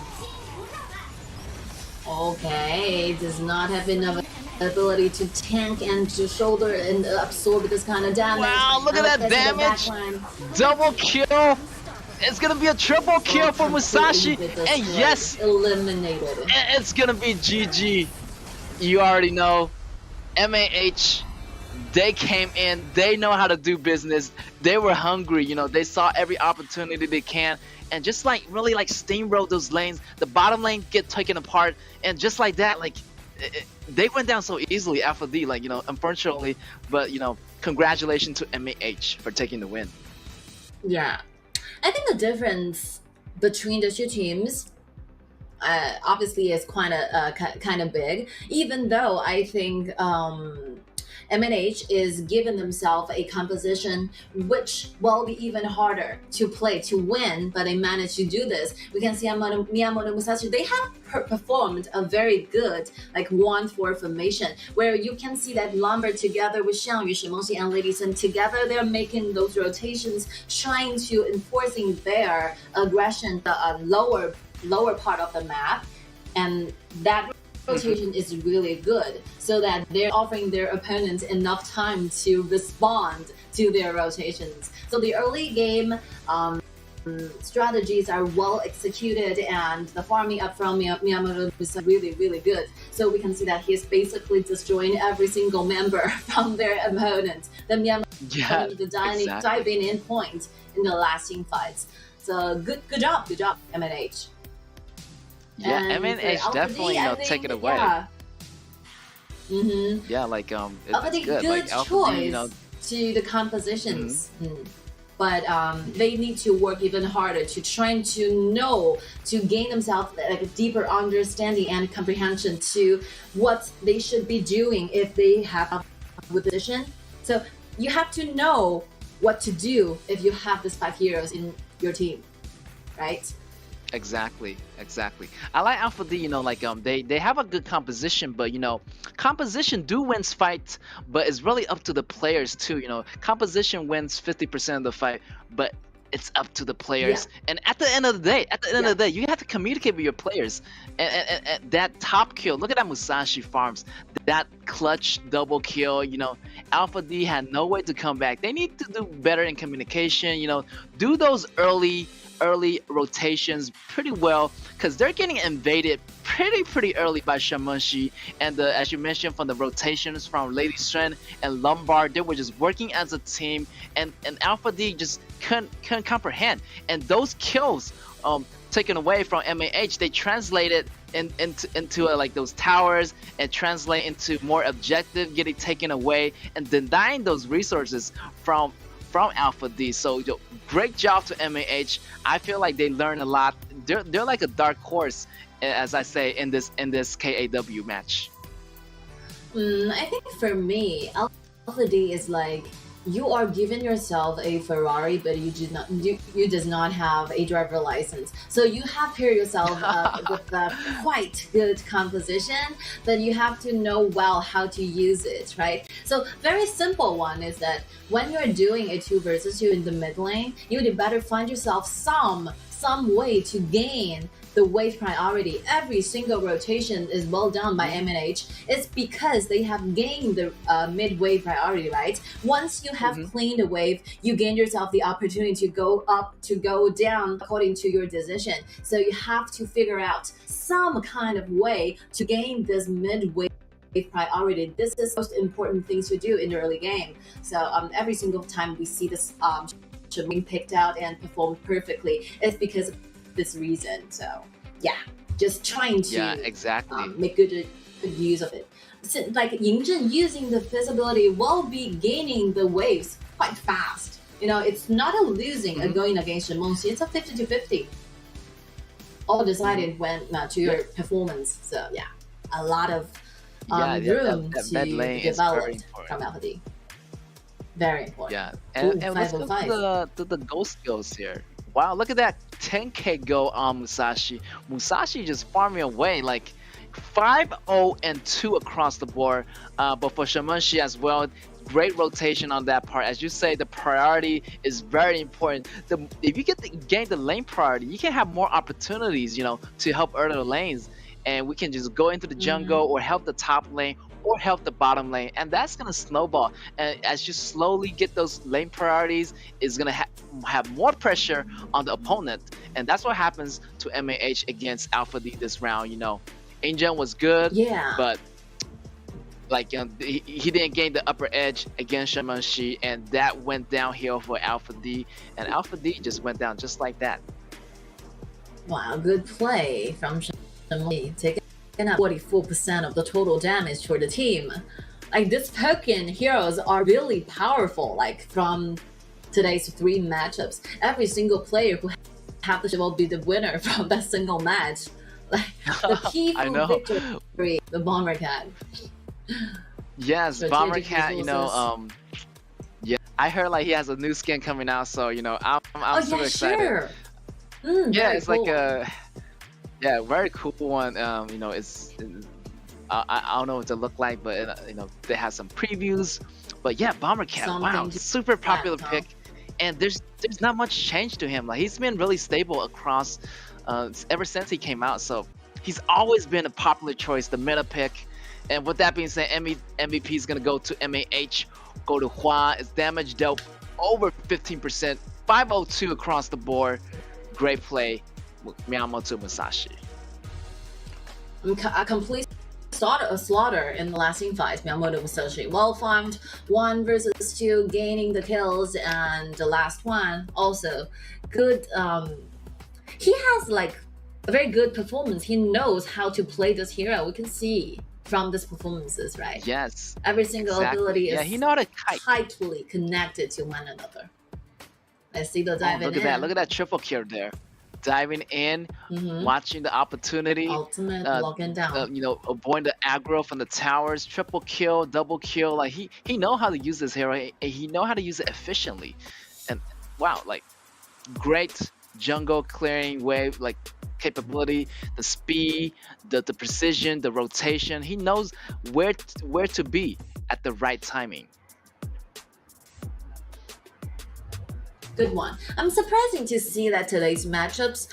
Okay, does not have enough ability to tank and to shoulder and absorb this kind of damage. Wow, look at that Let's get to the damage. backline. Double kill. It's gonna be a triple kill for Musashi, Completely and destroyed, yes, eliminated. and it's gonna be GG. You already know, MAH. They came in. They know how to do business. They were hungry. You know, they saw every opportunity they can, and just like really like steamroll those lanes. The bottom lane get taken apart, and just like that, like they went down so easily. Alpha D, like, you know, unfortunately, but you know, congratulations to MAH for taking the win. Yeah, I think the difference between the two teams obviously is quite kind of big. Even though I think MNH is giving themselves a composition which will be even harder to play to win, but they managed to do this. We can see Miyamoto Musashi, they have performed a very good like 1-4 formation where you can see that Lumber together with Xiangyu, Shimengxi, and Lady Sun together, they're making those rotations, trying to enforcing their aggression the lower part of the map, and that rotation is really good so that they're offering their opponents enough time to respond to their rotations. So the early game strategies are well executed, and the farming up from Miyamoto is really, really good. So we can see that he's basically destroying every single member from their opponent. Then Miyamoto diving in point in the last team fights. So good job, MNH. Yeah, And MNH for definitely, Alpha D, you know, I think, take it away. Yeah. Yeah, like Alpha it's D, good. good Like Alpha choice D, you know, to the compositions. But they need to work even harder to trying to know, to gain themselves like a deeper understanding and comprehension to what they should be doing if they have a position. So you have to know what to do if you have these 5 heroes in your team, right? Exactly. I like Alpha D, you know, like they have a good composition, but you know, composition do wins fights, but it's really up to the players too, you know. Composition wins 50% of the fight, but it's up to the players. And at the end of the day, you have to communicate with your players. And that top kill, look at that Musashi farms, that clutch double kill, you know. Alpha D had no way to come back. They need to do better in communication, you know, do those early early rotations pretty well because they're getting invaded pretty early by Shamanshi. And as you mentioned, from the rotations from Lady Shen and Lombard, they were just working as a team, and Alpha D just couldn't comprehend. And those kills taken away from MAH, they translated into like those towers and translate into more objective getting taken away and denying those resources from Alpha D. So great job to MAH. I feel like they learned a lot. They're like a dark horse, as I say, in this KAW match. I think for me, Alpha D is like you are giving yourself a Ferrari, but you does not have a driver license. So you have paired yourself up with a quite good composition, but you have to know well how to use it, right? So very simple one is that when you're doing a 2 versus 2 in the mid lane, you would better find yourself some way to gain the wave priority. Every single rotation is well done by MNH. It's because they have gained the mid wave priority, right? Once you have cleaned the wave, you gain yourself the opportunity to go up, to go down according to your decision. So you have to figure out some kind of way to gain this mid wave priority. This is the most important thing to do in the early game. So every single time we see this being picked out and performed perfectly, it's because of this reason. So yeah, just trying to exactly make good use of it. So, like Ying Zhen using the visibility will be gaining the waves quite fast. You know, it's not a losing going against Shimongxi. It's a 50-50. All decided when to your performance. So yeah, a lot of room to develop from Alpha D. Very important. Yeah, and let's go to the goal skills here. Wow, look at that 10k goal on Musashi. Musashi just farming away like 5-0 and 2 across the board. But for Shamanshi as well, great rotation on that part. As you say, the priority is very important. If you gain the lane priority, you can have more opportunities, you know, to help earlier lanes. And we can just go into the jungle or help the top lane or help the bottom lane, and that's gonna snowball. And as you slowly get those lane priorities, it's gonna have more pressure on the opponent, and that's what happens to MAH against Alpha D this round. You know, Angel was good, but like he didn't gain the upper edge against Shamanshi, and that went downhill for Alpha D, and Alpha D just went down just like that. Wow, good play from Shamanshi. Taking up 44% of the total damage for the team. Like this Pokemon heroes are really powerful. Like from today's 3 matchups, every single player who have the will be the winner from that single match. Like the key for victory, the Bomber Cat. Yes, Bomber Cat. You know, yeah, I heard like he has a new skin coming out, so you know, I'm super excited. Sure. Yeah, it's cool. like a very cool one. You know, I don't know what to look like, but you know, they have some previews. But yeah, Bomber Cat, wow, super popular pick, and there's not much change to him. Like he's been really stable across ever since he came out. So he's always been a popular choice, the meta pick. And with that being said, MVP is gonna go to MAH, go to Hua. Its damage dealt over 15%, 502 across the board. Great play, Miyamoto Musashi. A complete slaughter in the last team fight. Miyamoto Musashi well farmed, 1 versus 2, gaining the kills, and the last one also good. He has like a very good performance. He knows how to play this hero. We can see from these performances, right? Yes. Every single ability is he know how to tightly connected to one another. Let's see the diving look at that! Look at that triple kill there. Diving in, watching the opportunity, ultimate locking down. You know, avoiding the aggro from the towers, triple kill, double kill. Like he know how to use this hero, and he know how to use it efficiently. And wow, like great jungle clearing wave like capability, the speed, the precision, the rotation. He knows where to be at the right timing. Good one. I'm surprising to see that today's matchups,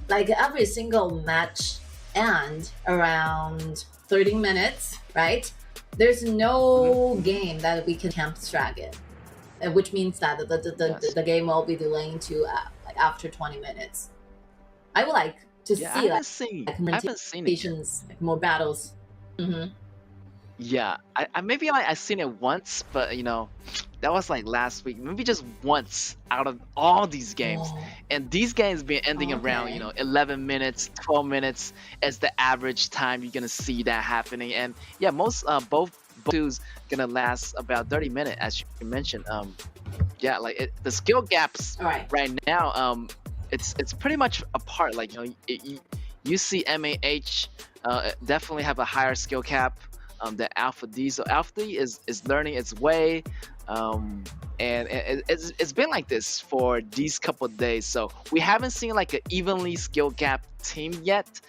like every single match end around 30 minutes, right? There's no game that we can camp drag it, which means that the game will be delaying to like after 20 minutes. I would like to Yeah, see like I haven't seen it yet. confrontations, like more battles. Mm-hmm. Yeah, I maybe like I seen it once, but that was like last week. Maybe just once out of all these games, Oh, and these games been ending around okay. 11 minutes, 12 minutes as the average time you're gonna see that happening. And yeah, most both twos gonna last about 30 minutes, as you mentioned. Yeah, like the skill gaps All right. right now, it's pretty much apart. Like you see MAH definitely have a higher skill cap than Alpha D. So Alpha D is learning its way, and it's been like this for these couple of days. So we haven't seen like an evenly skill cap team yet.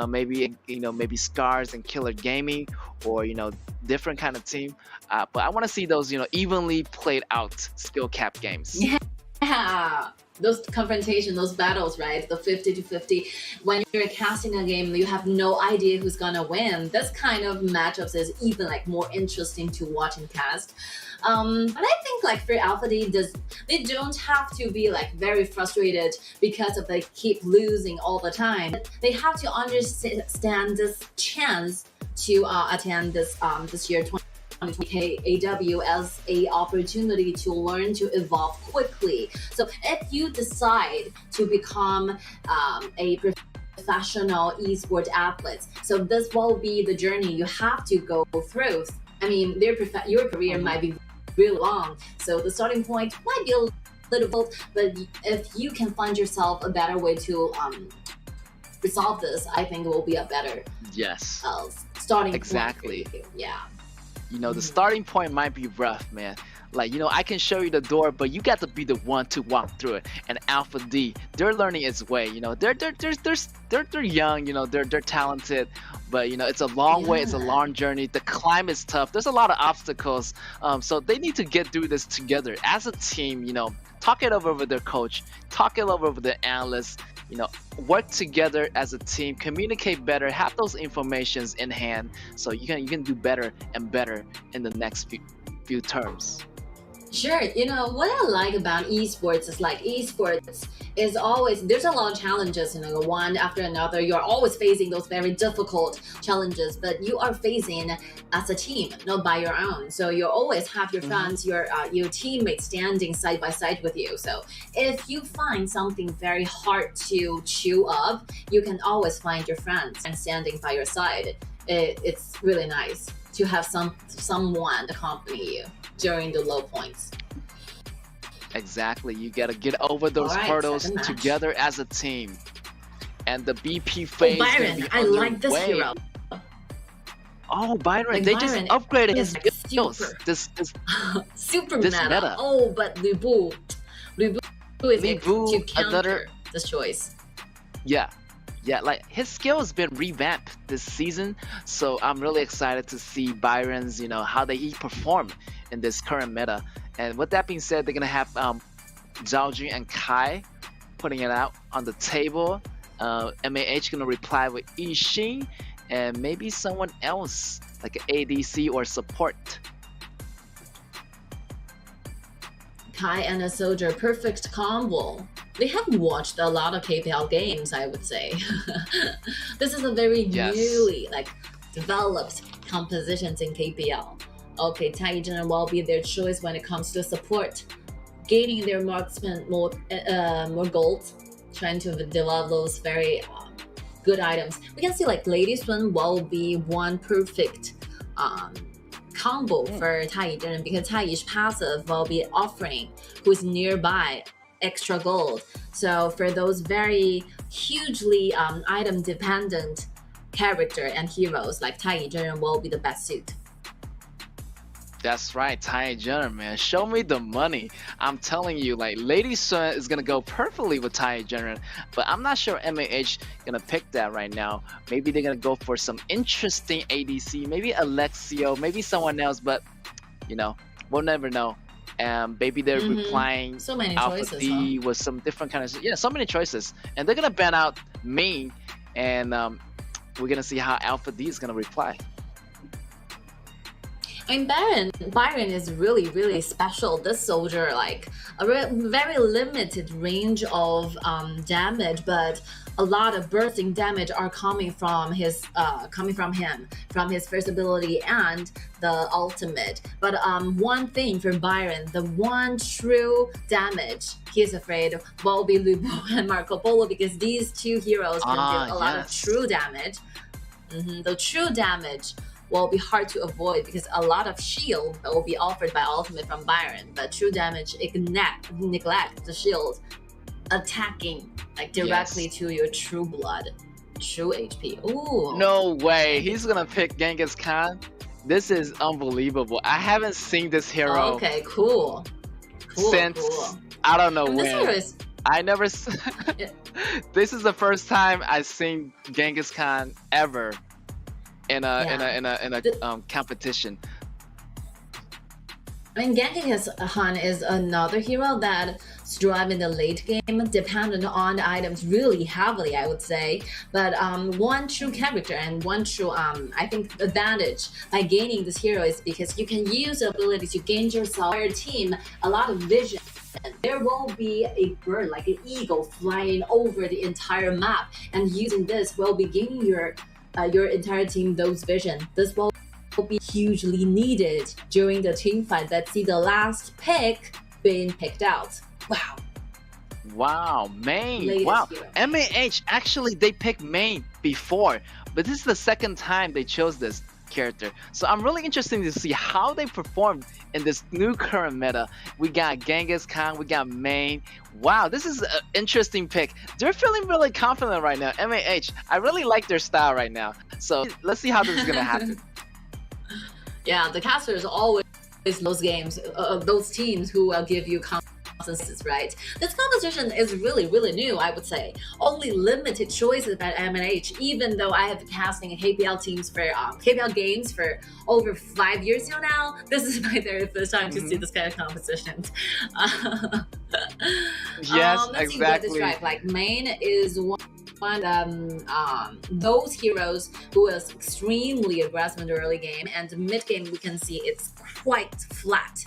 Maybe Scars and Killer Gaming, or different kind of team. But I want to see those evenly played out skill cap games. Yeah, those confrontation, those battles, right? The 50 to 50. When you're casting a game, you have no idea who's gonna win. This kind of matchups is even like more interesting to watch and cast. But I think like for Alpha D, they don't have to be like very frustrated because of they keep losing all the time. They have to understand this chance to attend this year 2020 KAW as a opportunity to learn to evolve quickly. So if you decide to become a professional esports athlete, so this will be the journey you have to go through. I mean, your career might be really long, so the starting point might be a little, but if you can find yourself a better way to resolve this, I think it will be a better Yes, starting exactly. point for you. Yeah. The starting point might be rough, man. Like, I can show you the door, but you got to be the one to walk through it. And Alpha D, they're learning its way. They're young. They're talented, but it's a long way. It's a long journey. The climb is tough. There's a lot of obstacles. So they need to get through this together as a team. Talk it over with their coach. Talk it over with the analysts. Work together as a team, communicate better, have those informations in hand, so you can do better and better in the next few terms. Sure. What I like about esports is like esports is always, there's a lot of challenges, one after another. You're always facing those very difficult challenges, but you are facing as a team, not by your own. So you always have your friends, your teammates standing side by side with you. So if you find something very hard to chew up, you can always find your friends and standing by your side. It's really nice to have someone accompany you during the low points. Exactly. You got to get over those hurdles second match. Together as a team. And the BP phase Byron, I like this hero. Oh, Byron, Like, they Byron just upgraded his is skills. super. This Super This meta. meta. Oh, but Lu Bu is Lu able to Bu, counter this choice. yeah. Yeah, like his skill has been revamped this season, so I'm really excited to see Byron's, how he perform in this current meta. And with that being said, they're gonna have Zhaojun and Kai putting it out on the table. MAH gonna reply with Yixing and maybe someone else like an ADC or support. Kai and a soldier, perfect combo. They have watched a lot of KPL games, I would say. This is a very newly developed compositions in KPL. Okay, Tai Yizhen will be their choice when it comes to support, gaining their marksman more gold, trying to develop those very good items. We can see Lady Sun will be one perfect combo for Tai Yizhen, because Tai Yi's passive will be offering who's nearby extra gold. So for those very hugely item dependent character and heroes, like Tai Yizhen will be the best suit. That's right, Tai Yizhen, man. Show me the money. I'm telling you, Lady Sun is gonna go perfectly with Tai Yizhen, but I'm not sure MAH gonna pick that right now. Maybe they're gonna go for some interesting ADC, maybe Alexio, maybe someone else, but we'll never know. Maybe they're replying so many Alpha choices, D with some different kind of so many choices, and they're gonna ban out main, and we're gonna see how Alpha D is gonna reply. I mean, Byron is really special. This soldier, like very limited range of damage, but a lot of bursting damage are coming from his from his first ability and the ultimate. But one thing for Byron, the one true damage he's afraid will be Lupo and Marco Polo, because these two heroes can do a lot of true damage. The true damage will be hard to avoid because a lot of shield will be offered by ultimate from Byron, but true damage neglect the shield attacking like directly to your true blood, true HP. Ooh. No way, he's gonna pick Genghis Khan. This is unbelievable. I haven't seen this hero. Okay, cool. Since I don't know when. This hero is... I never. This is the first time I've seen Genghis Khan ever in a competition. I mean, Genghis Khan is another hero that strive in the late game, dependent on the items really heavily, I would say. But one true character and one true, I think, advantage by gaining this hero is because you can use the ability to gain yourself, your team, a lot of vision. There will be a bird, like an eagle, flying over the entire map, and using this will be gaining your entire team those vision. This will be hugely needed during the team fight that see the last pick being picked out. Wow, Main. Latest Wow, hero. MAH actually they picked Main before, but this is the second time they chose this character. So I'm really interested to see how they performed in this new current meta. We got Genghis Khan, we got Main. Wow, this is an interesting pick. They're feeling really confident right now. MAH, I really like their style right now. So let's see how this is gonna happen. Yeah, the casters always those games, those teams who will give you consensus, right? This competition is really new, I would say. Only limited choices at MNH, even though I have been casting KPL teams for KPL games for over 5 years now. This is my very first time to see this kind of competitions. Yes, let's see exactly. what describe. Like Main is one those heroes who is extremely aggressive in the early game, and mid game we can see it's quite flat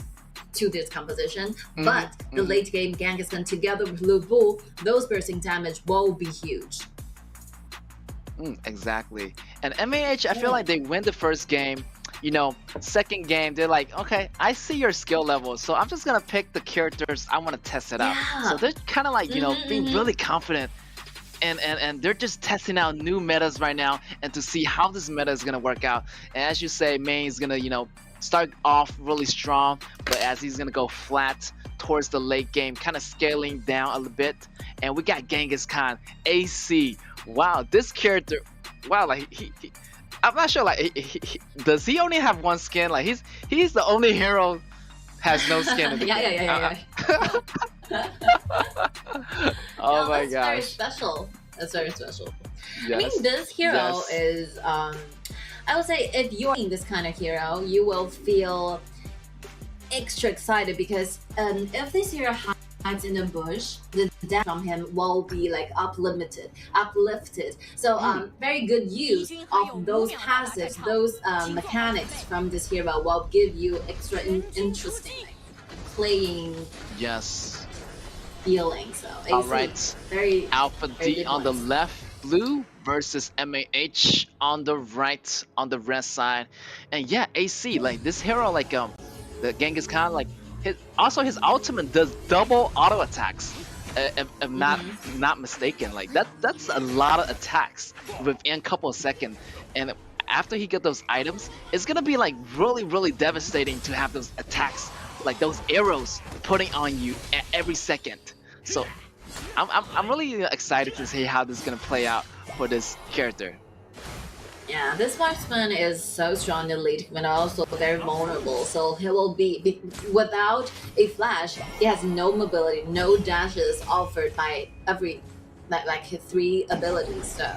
to this composition. But the late game Genghis Khan together with Lubu, those bursting damage will be huge. Exactly. And MAH, I feel like they win the first game. You know, second game, they're like, okay, I see your skill level, so I'm just gonna pick the characters I want to test it out. So they're kind of like, you know, being really confident. And they're just testing out new metas right now, and to see how this meta is gonna work out. And as you say, Main is gonna, you know, start off really strong, but as he's gonna go flat towards the late game, kind of scaling down a little bit. And we got Genghis Khan, AC. Wow, this character, wow, like he I'm not sure, like does he only have one skin? Like he's the only hero has no skin in the game. Yeah. Oh my that's gosh. very special. That's very special. Yes. I mean, this hero is, I would say, if you're in this kind of hero, you will feel extra excited because if this hero hides in a bush, the damage from him will be like uplifted. So very good use of those passives, those mechanics from this hero will give you extra interesting playing feeling. So AC, all right, very Alpha very D good on the ones. left, blue versus MAH on the right, on the red side. And yeah, AC, like this hero, like the Genghis Khan, like his ultimate does double auto attacks. If not mistaken, like that's a lot of attacks within a couple of seconds. And after he get those items, it's gonna be like really devastating to have those attacks, like those arrows putting on you at every second. So I'm really excited to see how this is gonna play out for this character. Yeah, this marksman is so strong in the lead, but also very vulnerable. So he will be without a flash. He has no mobility, no dashes offered by every like his 3 abilities. So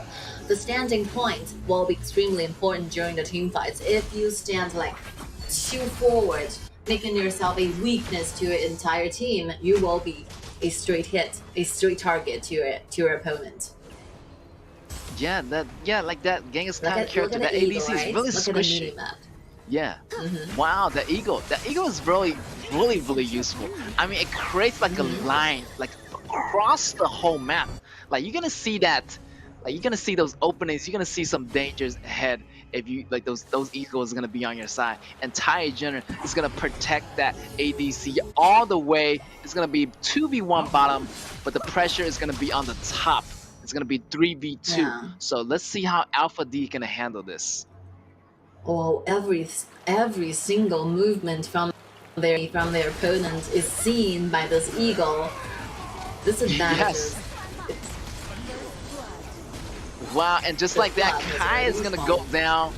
the standing point will be extremely important during the team fights. If you stand like too forward, making yourself a weakness to your entire team, you will be a straight hit, a straight target to your opponent. Yeah, like that Genghis Khan Look character, at that the eagle, ABC right? is really Look at the squishy. minimap. Yeah. Wow, the eagle. The eagle is really useful. I mean, it creates like a line, like across the whole map. Like you're gonna see that. Like you're gonna see those openings. You're gonna see some dangers ahead if you like those eagles are gonna be on your side. And Tai Jenner is gonna protect that ADC all the way. It's gonna be 2v1 bottom, but the pressure is gonna be on the top. It's gonna be 3v2. Yeah. So let's see how Alpha D can handle this. Oh, every single movement from their opponent is seen by this eagle. This is Yes. Wow, and just like that, Kai is gonna go down.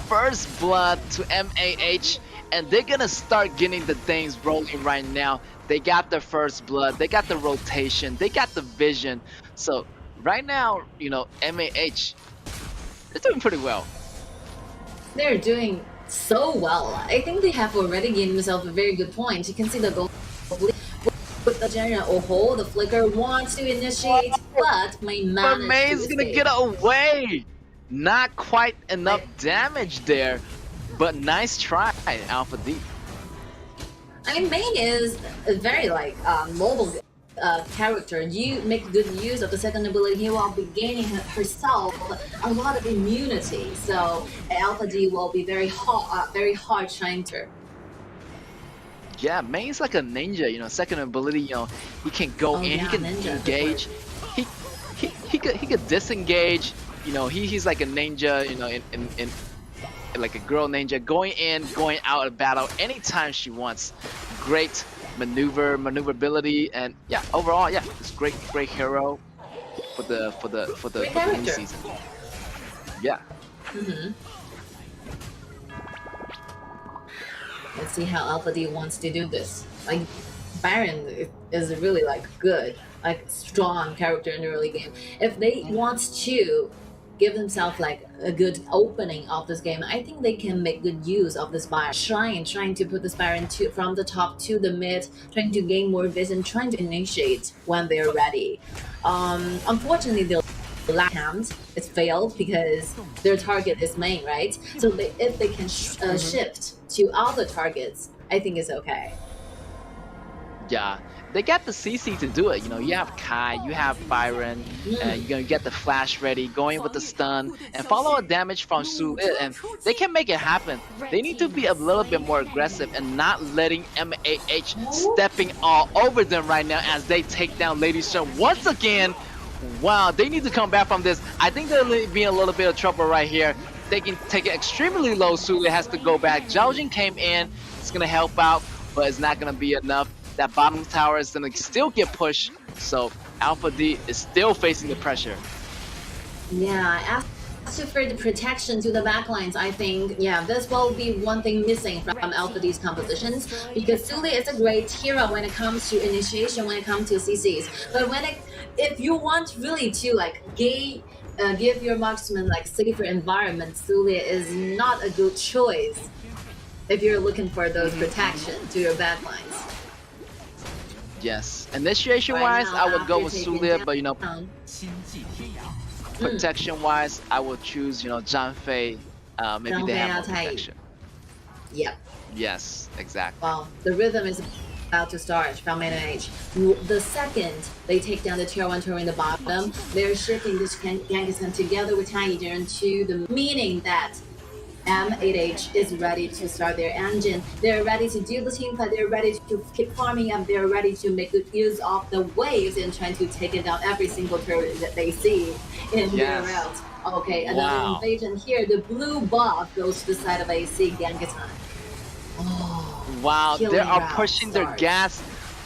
First blood to MAH, and they're gonna start getting the things rolling right now. They got the first blood, they got the rotation, they got the vision. So right now, you know, MAH, they're doing pretty well. They're doing so well. I think they have already given themselves a very good point. You can see the goal with the general. Oh, the flicker wants to initiate, but May But managed May's to gonna escape. get away. Not quite enough damage there, but nice try, Alpha D. I mean, May is a very mobile character. You make good use of the second ability while be gaining herself a lot of immunity. So Alpha D will be very hard trying to. Yeah, May's like a ninja, you know, second ability, you know, he can go in, he can engage. He could disengage, you know, he's like a ninja, you know, in like a girl ninja, going in, going out of battle anytime she wants. Great maneuverability, and yeah, overall, yeah, it's great hero for the new season. Yeah. Let's see how Alpha D wants to do this. Like Baron is really good, strong character in the early game. If they want to give themselves a good opening of this game, I think they can make good use of this Baron. Trying to put this Baron from the top to the mid, trying to gain more vision, trying to initiate when they're ready. Unfortunately, the last attempt it's failed because their target is main, right? So if they can shift to other targets, I think it's okay. Yeah, they got the CC to do it. You know, you have Kai, you have Byron, and you're gonna get the flash ready, going with the stun, and follow a damage from Su, and they can make it happen. They need to be a little bit more aggressive and not letting MAH stepping all over them right now as they take down Lady Sun once again. Wow, they need to come back from this. I think they'll be in a little bit of trouble right here. They can take it extremely low. Sule has to go back. Zhaojin came in. It's going to help out, but it's not going to be enough. That bottom tower is going to still get pushed. So Alpha D is still facing the pressure. Yeah, as for the protection to the backlines, I think, yeah, this will be one thing missing from Alpha D's compositions, because Sule is a great hero when it comes to initiation, when it comes to CCs. But if you want really to give your marksman safer environment, Sule is not a good choice if you're looking for those protection to your backlines. Yes, initiation-wise, I would go with Sule, but you know, protection-wise, I would choose, you know, Zhang Fei. Maybe they have more protection. Yep. Yes, exactly. Well, the rhythm is about to start from NH. The second they take down the tier 1 turret in the bottom, they're shifting this Genghis together with Tiger to the meaning that M8H is ready to start their engine. They're ready to do the team fight. They're ready to keep farming up. They're ready to make good use of the waves and trying to take it down every single turret that they see in their route. Okay, another invasion here. The blue buff goes to the side of AC Genghis. Wow, they are pushing their gas,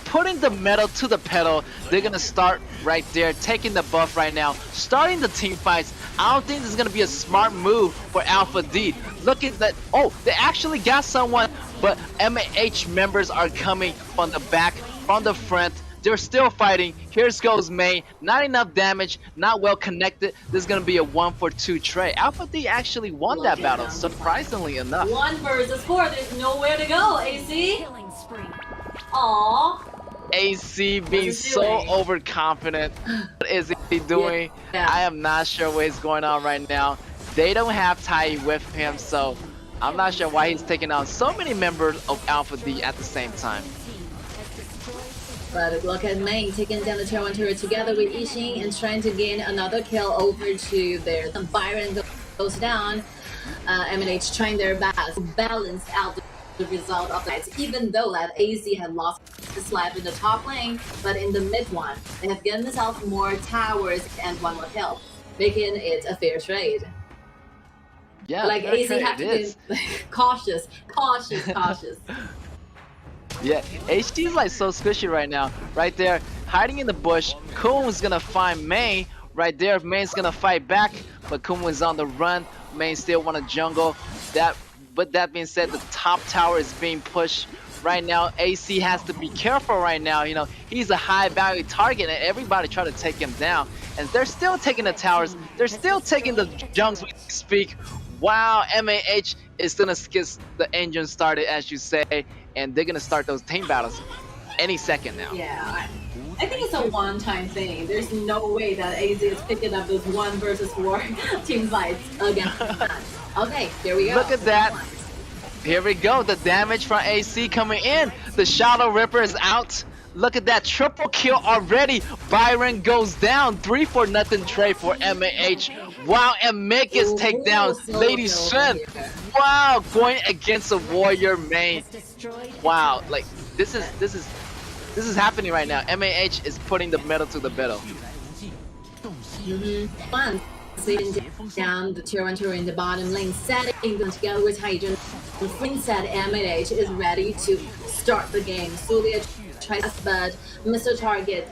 putting the metal to the pedal. They're gonna start right there, taking the buff right now, starting the team fights. I don't think this is gonna be a smart move for Alpha D. Look at that. Oh, they actually got someone, but MAH members are coming from the back, from the front. They're still fighting. Here goes May. Not enough damage, not well connected. This is gonna be a 1-for-2 trade. Alpha D actually won that battle, surprisingly enough. 1 versus 4. There's nowhere to go, AC. Aww. AC being so overconfident. What is he doing? Yeah. I am not sure what is going on right now. They don't have Tai with him, so I'm not sure why he's taking out so many members of Alpha D at the same time. But look at Mei taking down the tier 1 turret together with Yixing and trying to gain another kill over to their Byron goes down. MNH trying their best to balance out the result of that. Even though that AC had lost his life in the top lane, but in the mid one, they have given themselves more towers and one more kill, making it a fair trade. Yeah, like AC have to be cautious. Yeah, HD is like so squishy right now. Right there, hiding in the bush. Kun's gonna find Mei. Right there, Mei's gonna fight back, but Kun is on the run. Mei still want to jungle. But that being said, the top tower is being pushed right now. AC has to be careful right now. You know, he's a high value target, and everybody try to take him down. And they're still taking the towers. They're still taking the jungles we speak. Wow, MAH is gonna get the engine started, as you say, and they're gonna start those team battles any second now. Yeah, I think it's a one-time thing. There's no way that AZ is picking up those 1 versus 4 team fights again. Okay, here we go. Look at that. Here we go. The damage from AC coming in. The Shadow Ripper is out. Look at that triple kill already. Byron goes down. 3-0 trade for MAH. Wow, and make his takedown. Lady Strength. Wow, going against a Warrior main. Wow, like this is happening right now. MAH is putting the metal to the metal. One sitting down the tier 1 turret in the bottom lane, setting them together with Hydra. The Flynn said MAH is ready to start the game. Sulia tries, but Mr. Target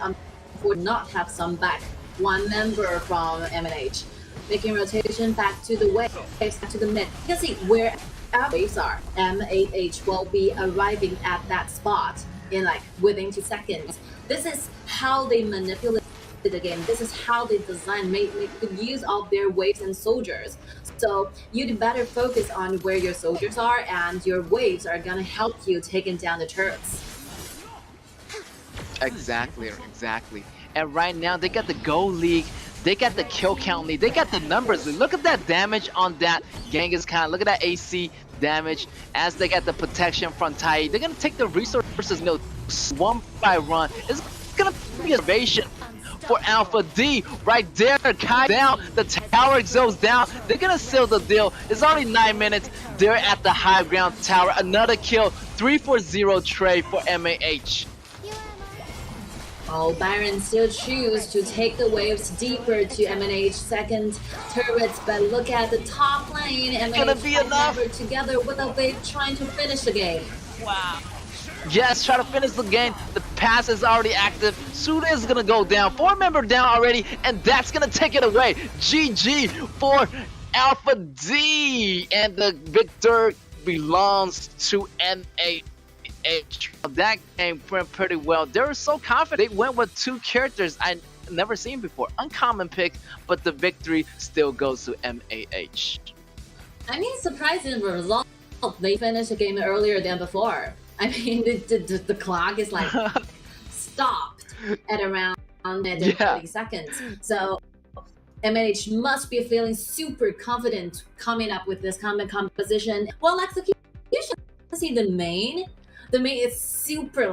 would not have some back. One member from MAH. Making rotation back to the waves, back to the mid. You can see where our waves are. MAH will be arriving at that spot in like within 2 seconds. This is how they manipulate the game. This is how they design, make good use of their waves and soldiers. So you'd better focus on where your soldiers are, and your waves are gonna help you taking down the turrets. Exactly. And right now they got the gold league, they got the kill count lead, they got the numbers. Look at that damage on that Genghis Khan. Look at that AC damage as they got the protection from Tai. They're gonna take the resources, you know, one by one. It's gonna be a ovation for Alpha D right there. Kai down, the tower goes down. They're gonna seal the deal. It's only 9 minutes. They're at the high ground tower. Another kill. 3-0 trade for MAH. Oh, Byron still choose to take the waves deeper to MNH second turrets, but look at the top lane. MNH together with a wave trying to finish the game. Wow. Yes, try to finish the game. The pass is already active. Suda is gonna go down. 4 member down already, and that's gonna take it away. GG for Alpha D, and the victor belongs to MAH. That game went pretty well. They were so confident. They went with 2 characters I never seen before. Uncommon pick, but the victory still goes to MAH. I mean, surprising result. They finished the game earlier than before. I mean, the clock is like stopped at around 30 seconds. So MNH must be feeling super confident coming up with this composition. Well, execution. See the main is super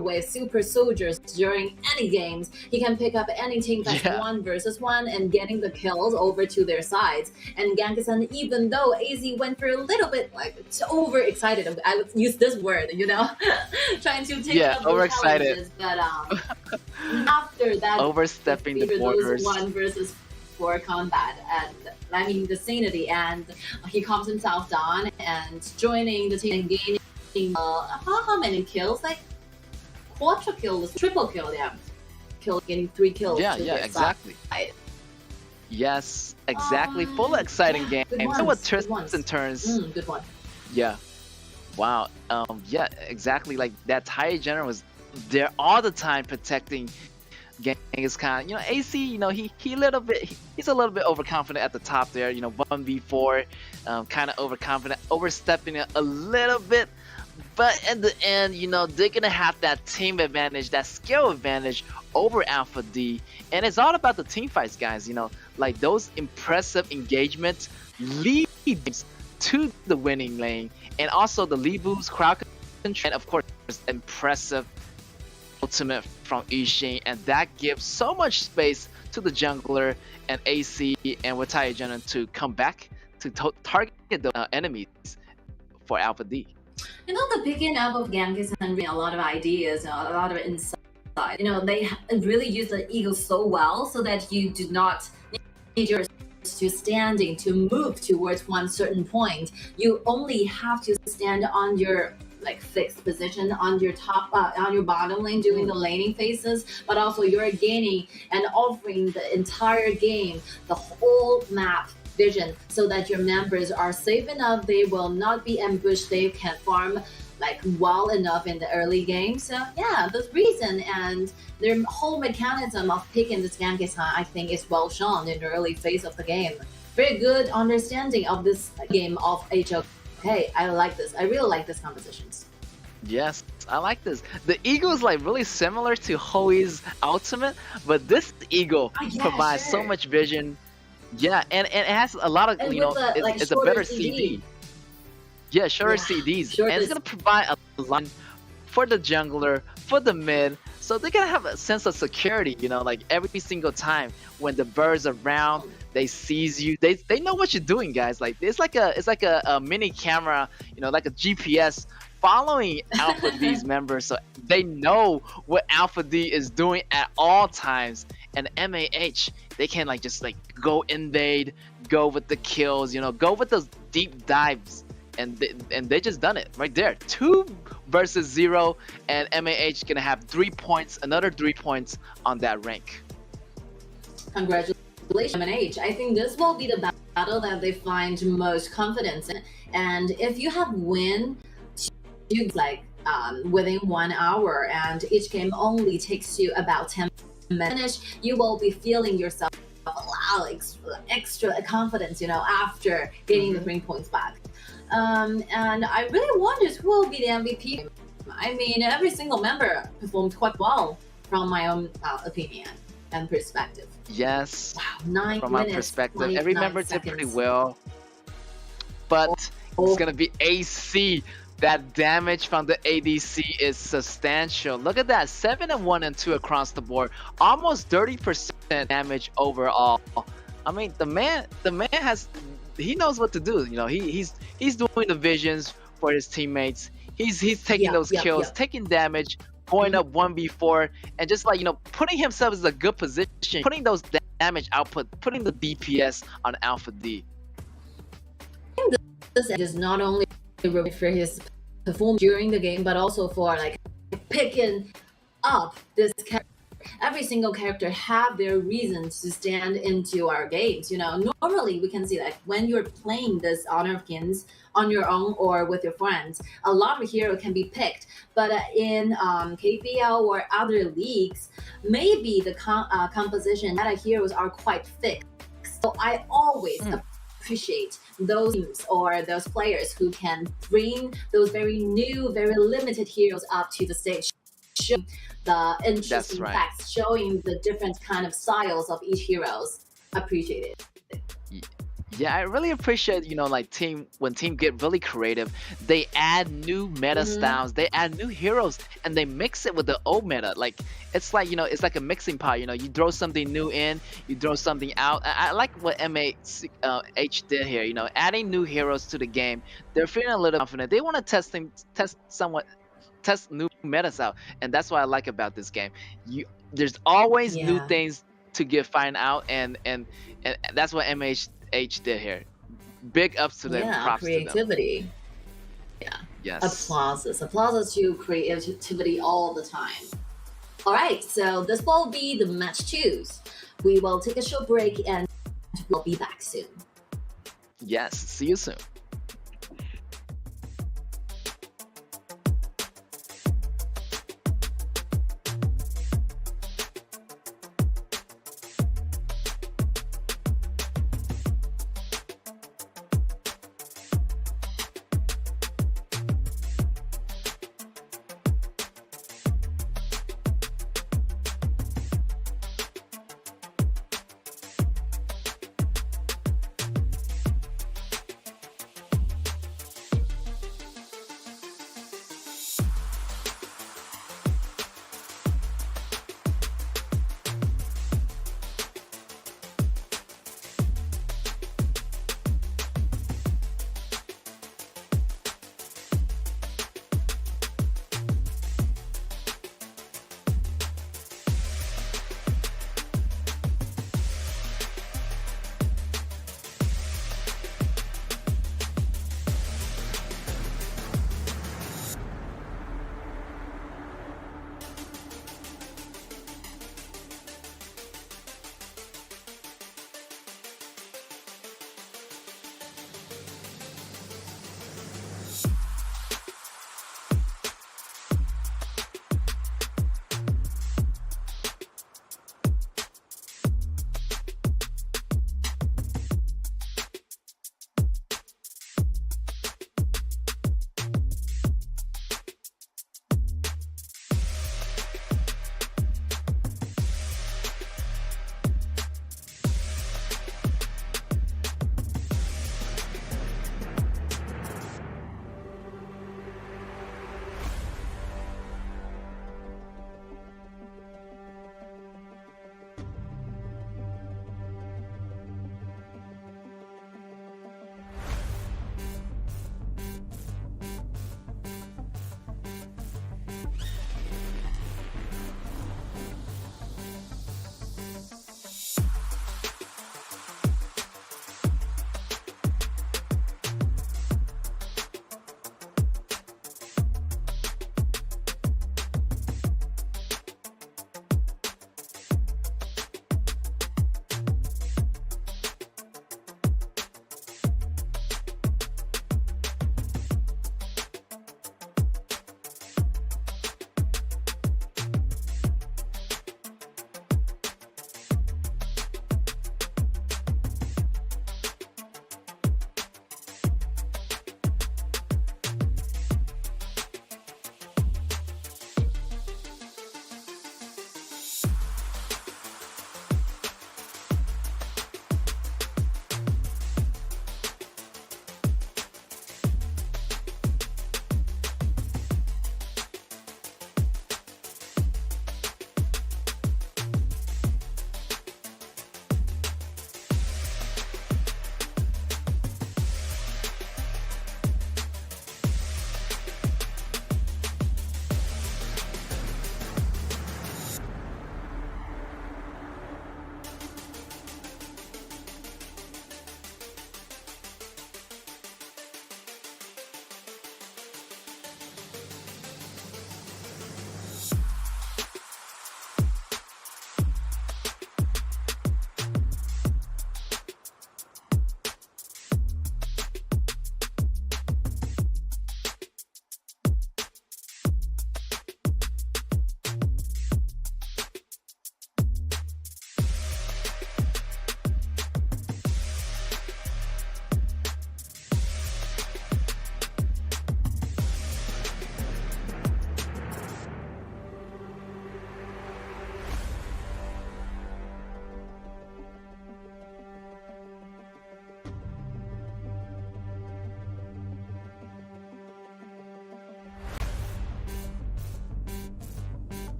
wave, super soldiers during any games. He can pick up any team that's 1 versus 1 and getting the kills over to their sides. And Gankasan, even though AZ went for a little bit like overexcited, I would use this word, you know, trying to take up overexcited. But after that, overstepping the borders. 1 versus 4 combat, and I mean the sanity, and he calms himself down and joining the team and gaining. How many kills? Like triple kill, getting 3 kills. Yeah, exactly. Yes, exactly. Full exciting game. So what twists and turns. Good one. Yeah. Wow. Yeah, exactly. Like that Tai General was there all the time protecting Genghis Khan. You know, AC, you know, he's a little bit overconfident at the top there, you know, 1v4, kind of overconfident, overstepping it a little bit. But in the end, you know, they're gonna have that team advantage, that skill advantage over Alpha D. And it's all about the team fights, guys. You know, like those impressive engagements leads to the winning lane, and also the Libu's crowd control, and of course impressive ultimate from Ishin, and that gives so much space to the jungler and AC and Watai Jun to come back to target the enemies for Alpha D. You know, the picking up of Genghis and a lot of ideas, a lot of insight. You know, they really use the ego so well so that you do not need your to standing to move towards one certain point. You only have to stand on your fixed position on your top on your bottom lane doing the laning phases, but also you're gaining and offering the entire game, the whole map vision, so that your members are safe enough, they will not be ambushed, they can farm well enough in the early game. So yeah, the reason and their whole mechanism of picking this Genghis Khan, I think, is well shown in the early phase of the game. Very good understanding of this game of HOK. I like this. I really like this compositions. Yes, I like this. The eagle is really similar to Hoi's ultimate, but this eagle provides so much vision. Yeah, and it has a lot of, and it's a better CD. Yeah, shorter CDs. And it's going to provide a lot for the jungler, for the mid, so they're going to have a sense of security, every single time when the birds are around, they seize you. They know what you're doing, guys. It's like a mini camera, like a GPS following Alpha D's members, so they know what Alpha D is doing at all times. And MAH, they can just go invade, go with the kills, go with those deep dives. And they just done it right there. 2 versus 0, and MAH gonna have 3 points, another 3 points on that rank. Congratulations, MAH. I think this will be the battle that they find most confidence in. And if you have win within 1 hour, and each game only takes you about 10 minutes, you will be feeling yourself extra confidence, after getting the 3 points back. And I really wonder who will be the MVP. I mean, every single member performed quite well from my own opinion and perspective. Yes, wow, 9 from minutes, my perspective, every member did pretty well. But it's gonna be AC. That damage from the ADC is substantial. Look at that, 7 and 1 and 2 across the board, almost 30% damage overall. I mean, the man has. He knows what to do. He's doing the visions for his teammates. He's taking those kills, taking damage, going up 1v4, and just putting himself in a good position, putting those damage output, putting the DPS on Alpha D. This is not only for his performance during the game, but also for picking up this character. Every single character have their reasons to stand into our games. Normally we can see that when you're playing this Honor of Kings on your own or with your friends, a lot of heroes can be picked. But in KPL or other leagues, maybe the composition that heroes are quite fixed. So I always appreciate those teams or those players who can bring those very new, very limited heroes up to the stage. The interesting facts, showing the different kind of styles of each heroes. Appreciate it. Yeah, I really appreciate when team get really creative. They add new meta styles, they add new heroes, and they mix it with the old meta. It's like a mixing pot. You throw something new in, you throw something out. I like what MAH did here. Adding new heroes to the game. They're feeling a little confident. They want to test new metas out, and that's what I like about this game. There's always new things to find out, and that's what MAH did here. Big ups to them. Props creativity. To them. Yes. Applauses to creativity all the time. All right, so this will be the match 2. We will take a short break and we'll be back soon. Yes, see you soon.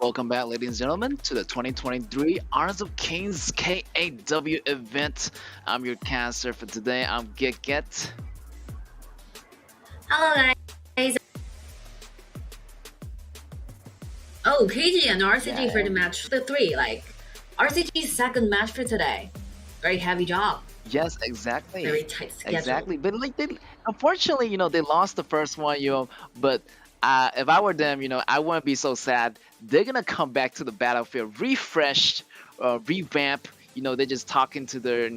Welcome back, ladies and gentlemen, to the 2023 Honors of Kings KAW event. I'm your caster for today. I'm Get. Hello guys. Oh, KG and RCG for the match the 3. Like RCG's second match for today. Very heavy job. Yes, exactly. Very tight schedule. Exactly, but like unfortunately, they lost the first one, But if I were them, I wouldn't be so sad. They're gonna come back to the battlefield, refreshed, revamp. They're just talking to their,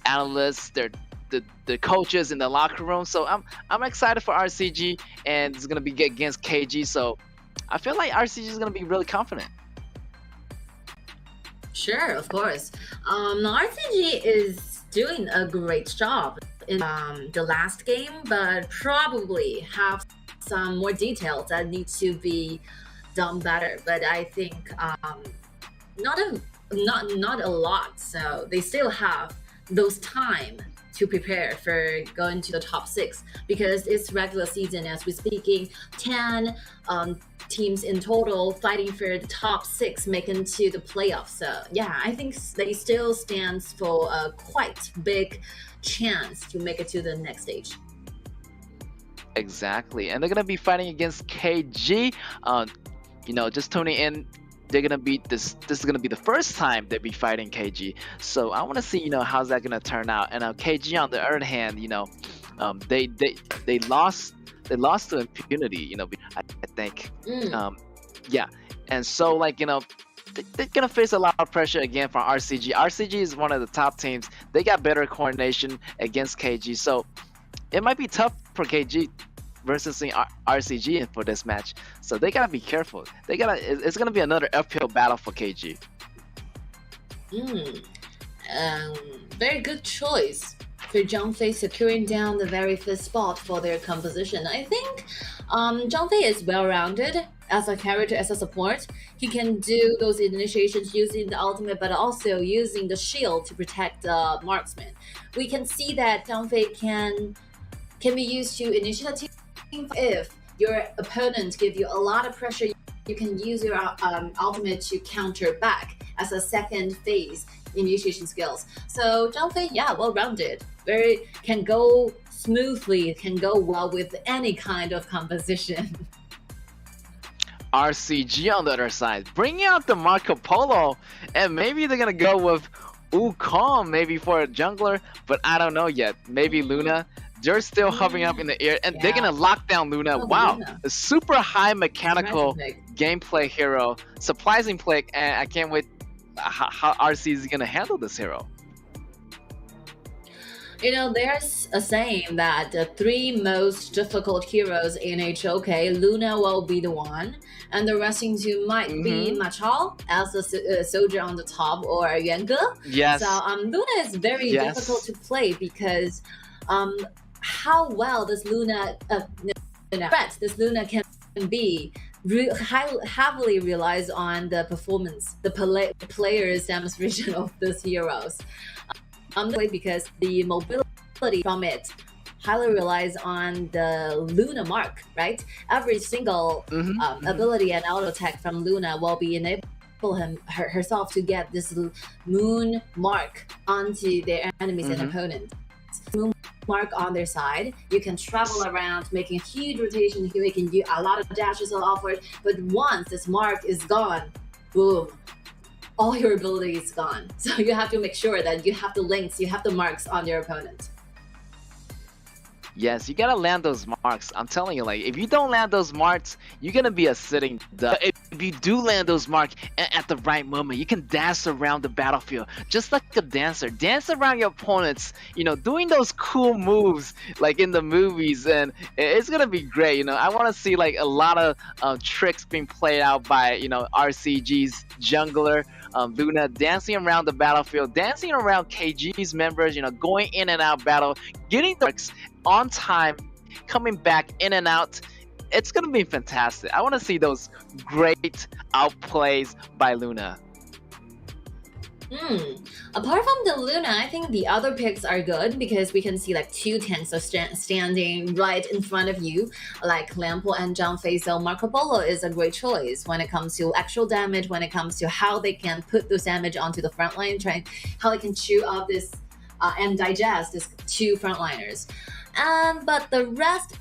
analysts, the coaches in the locker room. So I'm excited for RCG, and it's gonna be against KG. So I feel like RCG is gonna be really confident. Sure, of course. RCG is doing a great job in the last game, but probably have some more details that need to be done better. But I think not a lot. So they still have those time to prepare for going to the top 6 because it's regular season as we're speaking. 10 teams in total fighting for the top 6 making to the playoffs. So yeah, I think they still stands for a quite big chance to make it to the next stage. Exactly, and they're gonna be fighting against KG. Just tuning in, they're gonna be this is gonna be the first time they'll be fighting KG. So I want to see how's that gonna turn out. And KG on the other hand, they lost to impunity. I think. Yeah, and so they're gonna face a lot of pressure again from RCG. RCG is one of the top teams. They got better coordination against KG, so it might be tough for KG versus RCG for this match. So they gotta be careful. It's gonna be another uphill battle for KG. Very good choice for Zhang Fei securing down the very first spot for their composition. I think Zhang Fei is well-rounded as a character, as a support. He can do those initiations using the ultimate, but also using the shield to protect the marksman. We can see that Zhang Fei can be used to initiative. If your opponent give you a lot of pressure, you can use your ultimate to counter back as a second phase initiation skills. So Zhang Fei, yeah, well-rounded. Can go smoothly, can go well with any kind of composition. RCG on the other side, bringing out the Marco Polo, and maybe they're gonna go with Wukong maybe for a jungler, but I don't know yet. Maybe Luna. They're still hovering up in the air, and they're gonna lock down Luna. Wow, Luna. A super high mechanical gameplay hero, surprising play, and I can't wait how RC is gonna handle this hero. There's a saying that the 3 most difficult heroes in HOK, Luna will be the one, and the resting 2 might be Machao as a soldier on the top, or Yuan Ge. Yes. So Luna is very difficult to play because how well this Luna threat this Luna can be heavily relies on the performance, the players' demonstration of these heroes. Because the mobility from it highly relies on the Luna mark, right? Every single ability and auto attack from Luna will be enable herself to get this moon mark onto their enemies and opponents. Moon mark on their side, you can travel around making huge rotation here, you can do a lot of dashes offward, but once this mark is gone, boom, all your ability is gone. So you have to make sure that you have the links, you have the marks on your opponent. Yes, you gotta land those marks. I'm telling you, if you don't land those marks, you're gonna be a sitting duck. If you do land those marks at the right moment, you can dance around the battlefield just like a dancer. Dance around your opponents, doing those cool moves like in the movies, and it's gonna be great. I want to see a lot of tricks being played out by RCG's jungler. Luna dancing around the battlefield, dancing around KG's members, going in and out battle, getting the marks on time, coming back in and out. It's gonna be fantastic. I want to see those great outplays by Luna. Apart from the Luna, I think the other picks are good because we can see like two tanks are standing right in front of you, like Lampo and John Fei. So Marco Polo is a great choice when it comes to actual damage, when it comes to how they can put those damage onto the front line, how they can chew up this and digest these two frontliners. But the rest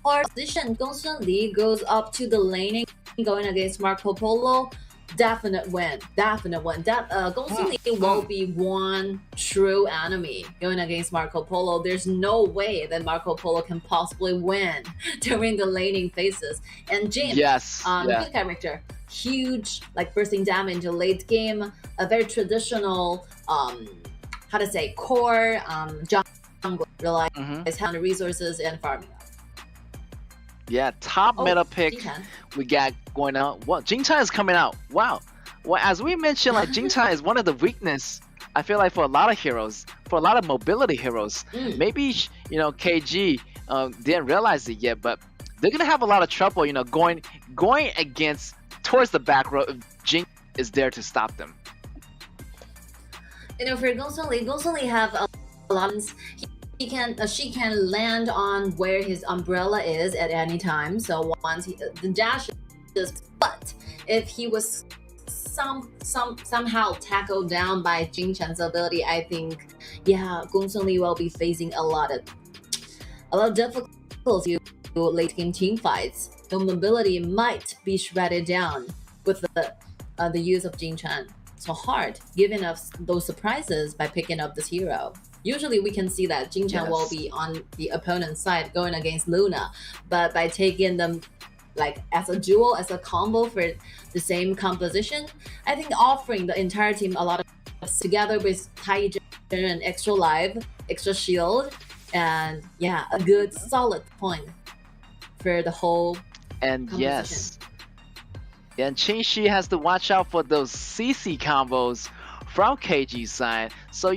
position, Gongsun Li goes up to the laning, going against Marco Polo. Definite win. Gongsun Li will be one true enemy going against Marco Polo. There's no way that Marco Polo can possibly win during the laning phases. And Jin, good character, huge like bursting damage into late game, a very traditional core jungle relies on the resources and farming. Yeah, top meta pick we got going out. Well, Jingchan is coming out. Wow. Well, as we mentioned, like Jingchan is one of the weakness. I feel like for a lot of heroes, for a lot of mobility heroes. Maybe KG didn't realize it yet, but they're gonna have a lot of trouble. Going against towards the back row if Jing is there to stop them. For Gongsun Li have a lot. She can land on where his umbrella is at any time. So once the dash is, but if he was somehow tackled down by Jing Chen's ability, I think Gongsun Li will be facing a lot of difficulty to late game team fights. The mobility might be shredded down with the use of Jing Chen. So hard giving us those surprises by picking up this hero. Usually we can see that Jing Chen will be on the opponent's side going against Luna, but by taking them like as a duo, as a combo for the same composition, I think offering the entire team a lot of together with Tai Jin and extra life, extra shield, and a good solid point for the whole composition. And Qingxi has to watch out for those CC combos from KG's side. So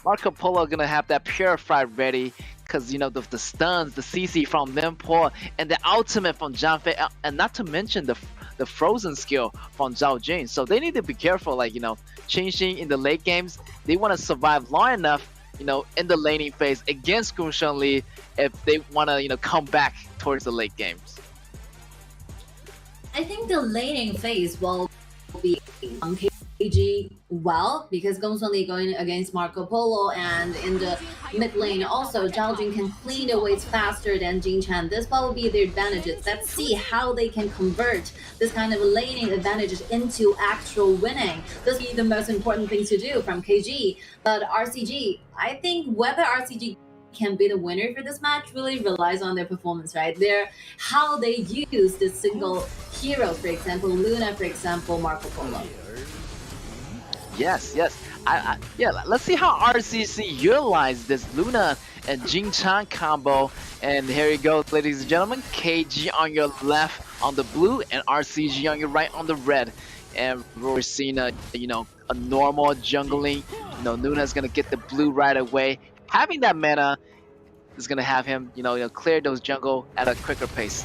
Marco Polo gonna have that purified ready, because the stuns, the CC from Limpo, and the ultimate from Zhang Fei, and not to mention the frozen skill from Zhao Jing. So they need to be careful. Like Qingxi in the late games, they want to survive long enough, in the laning phase against Gongsun Li if they want to come back towards the late games. I think the laning phase will be KG because Gongsun Li going against Marco Polo, and in the mid lane also Zhao Jun can clean the waves faster than Jing Chen. This will be their advantages. Let's see how they can convert this kind of laning advantages into actual winning. This will be the most important thing to do from KG. But RCG, I think whether RCG can be the winner for this match really relies on their performance, right? How they use this single hero, for example, Luna, for example, Marco Polo. Yes. Let's see how RCC utilize this Luna and Jing Chan combo. And here you go, ladies and gentlemen. KG on your left on the blue, and RCG on your right on the red. And we're seeing a normal jungling. Luna's gonna get the blue right away. Having that mana is gonna have him, clear those jungle at a quicker pace.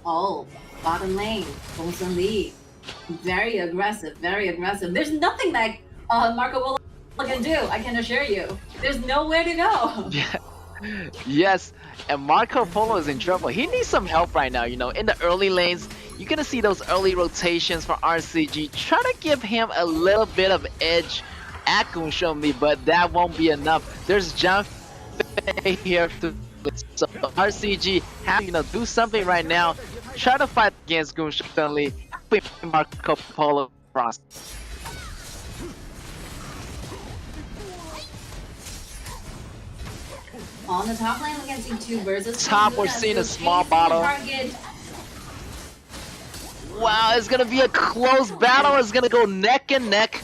Oh, bottom lane, Gongsun Li, very aggressive. There's nothing that Marco Polo can do. I can assure you. There's nowhere to go. Yes, and Marco Polo is in trouble. He needs some help right now. In the early lanes, you're gonna see those early rotations for RCG. Try to give him a little bit of edge at Gongsun Li, but that won't be enough. There's Zhang Fei here so RCG have do something right now. Try to fight against Gongsun Li. Marco Polo cross. On the top lane, we can see two versus top. We're seeing a small bottle. Wow, it's gonna be a close battle. It's gonna go neck and neck.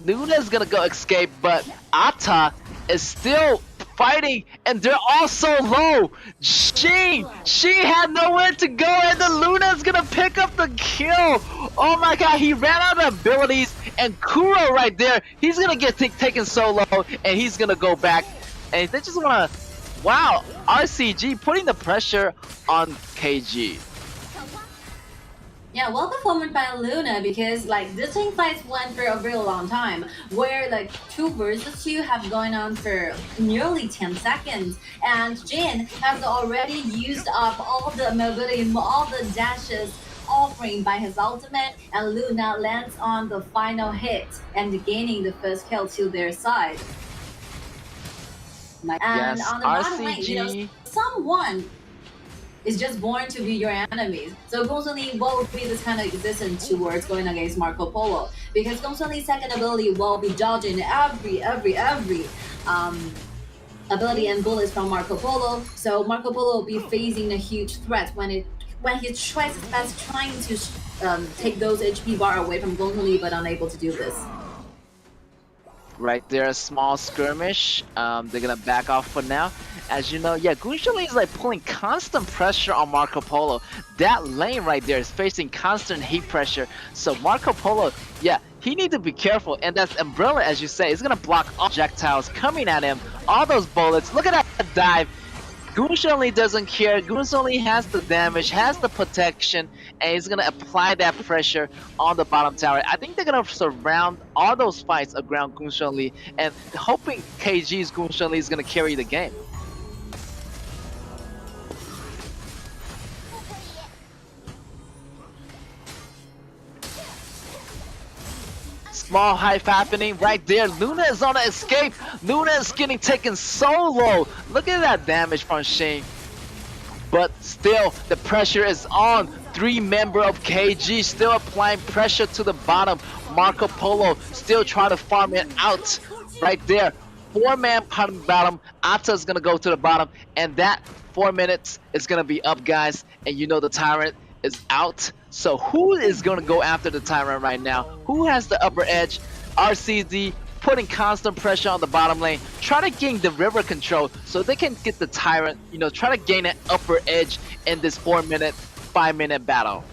Luna's gonna go escape, but Ata is still fighting, and they're all so low. She had nowhere to go, and the Luna's gonna pick up the kill. Oh my god, he ran out of abilities, and Kuro right there, he's gonna get taken solo, and he's gonna go back. And they just wanna, wow, RCG putting the pressure on KG. Yeah, well performed by Luna because like the team fights went for a very long time, where like 2 versus 2 have gone on for nearly 10 seconds, and Jin has already used up all the mobility, all the dashes offering by his ultimate, and Luna lands on the final hit and gaining the first kill to their side. And Yes, on the bottom lane, RCG. someone is just born to be your enemies. So Gongsun will be this kind of existence towards going against Marco Polo because Gongsun second ability will be dodging every ability and bullets from Marco Polo. So Marco Polo will be facing a huge threat when he tries his best trying to take those HP bar away from Gongsun, but unable to do this. Right there, a small skirmish. They're gonna back off for now. As you know, yeah, Gunshan is like pulling constant pressure on Marco Polo. That lane right there is facing constant heat pressure. So Marco Polo, yeah, he needs to be careful. And that umbrella, as you say, is gonna block all projectiles coming at him. All those bullets. Look at that dive. Gunshan doesn't care. Gunshan has the damage, has the protection, and he's gonna apply that pressure on the bottom tower. I think they're gonna surround all those fights around Gunshan and hoping KG's Gunshan is gonna carry the game. Small hype happening right there. Luna is on the escape. Luna is getting taken so low. Look at that damage from Shane. But still, the pressure is on. 3-member of KG still applying pressure to the bottom. Marco Polo still trying to farm it out. Right there. 4-man bottom. Ata is going to go to the bottom. And that 4 minutes is going to be up, guys. And you know the Tyrant is out. So who is going to go after the Tyrant right now? Who has the upper edge? RCD putting constant pressure on the bottom lane. Try to gain the river control so they can get the Tyrant, you know, try to gain an upper edge in this 4-minute, 5-minute battle.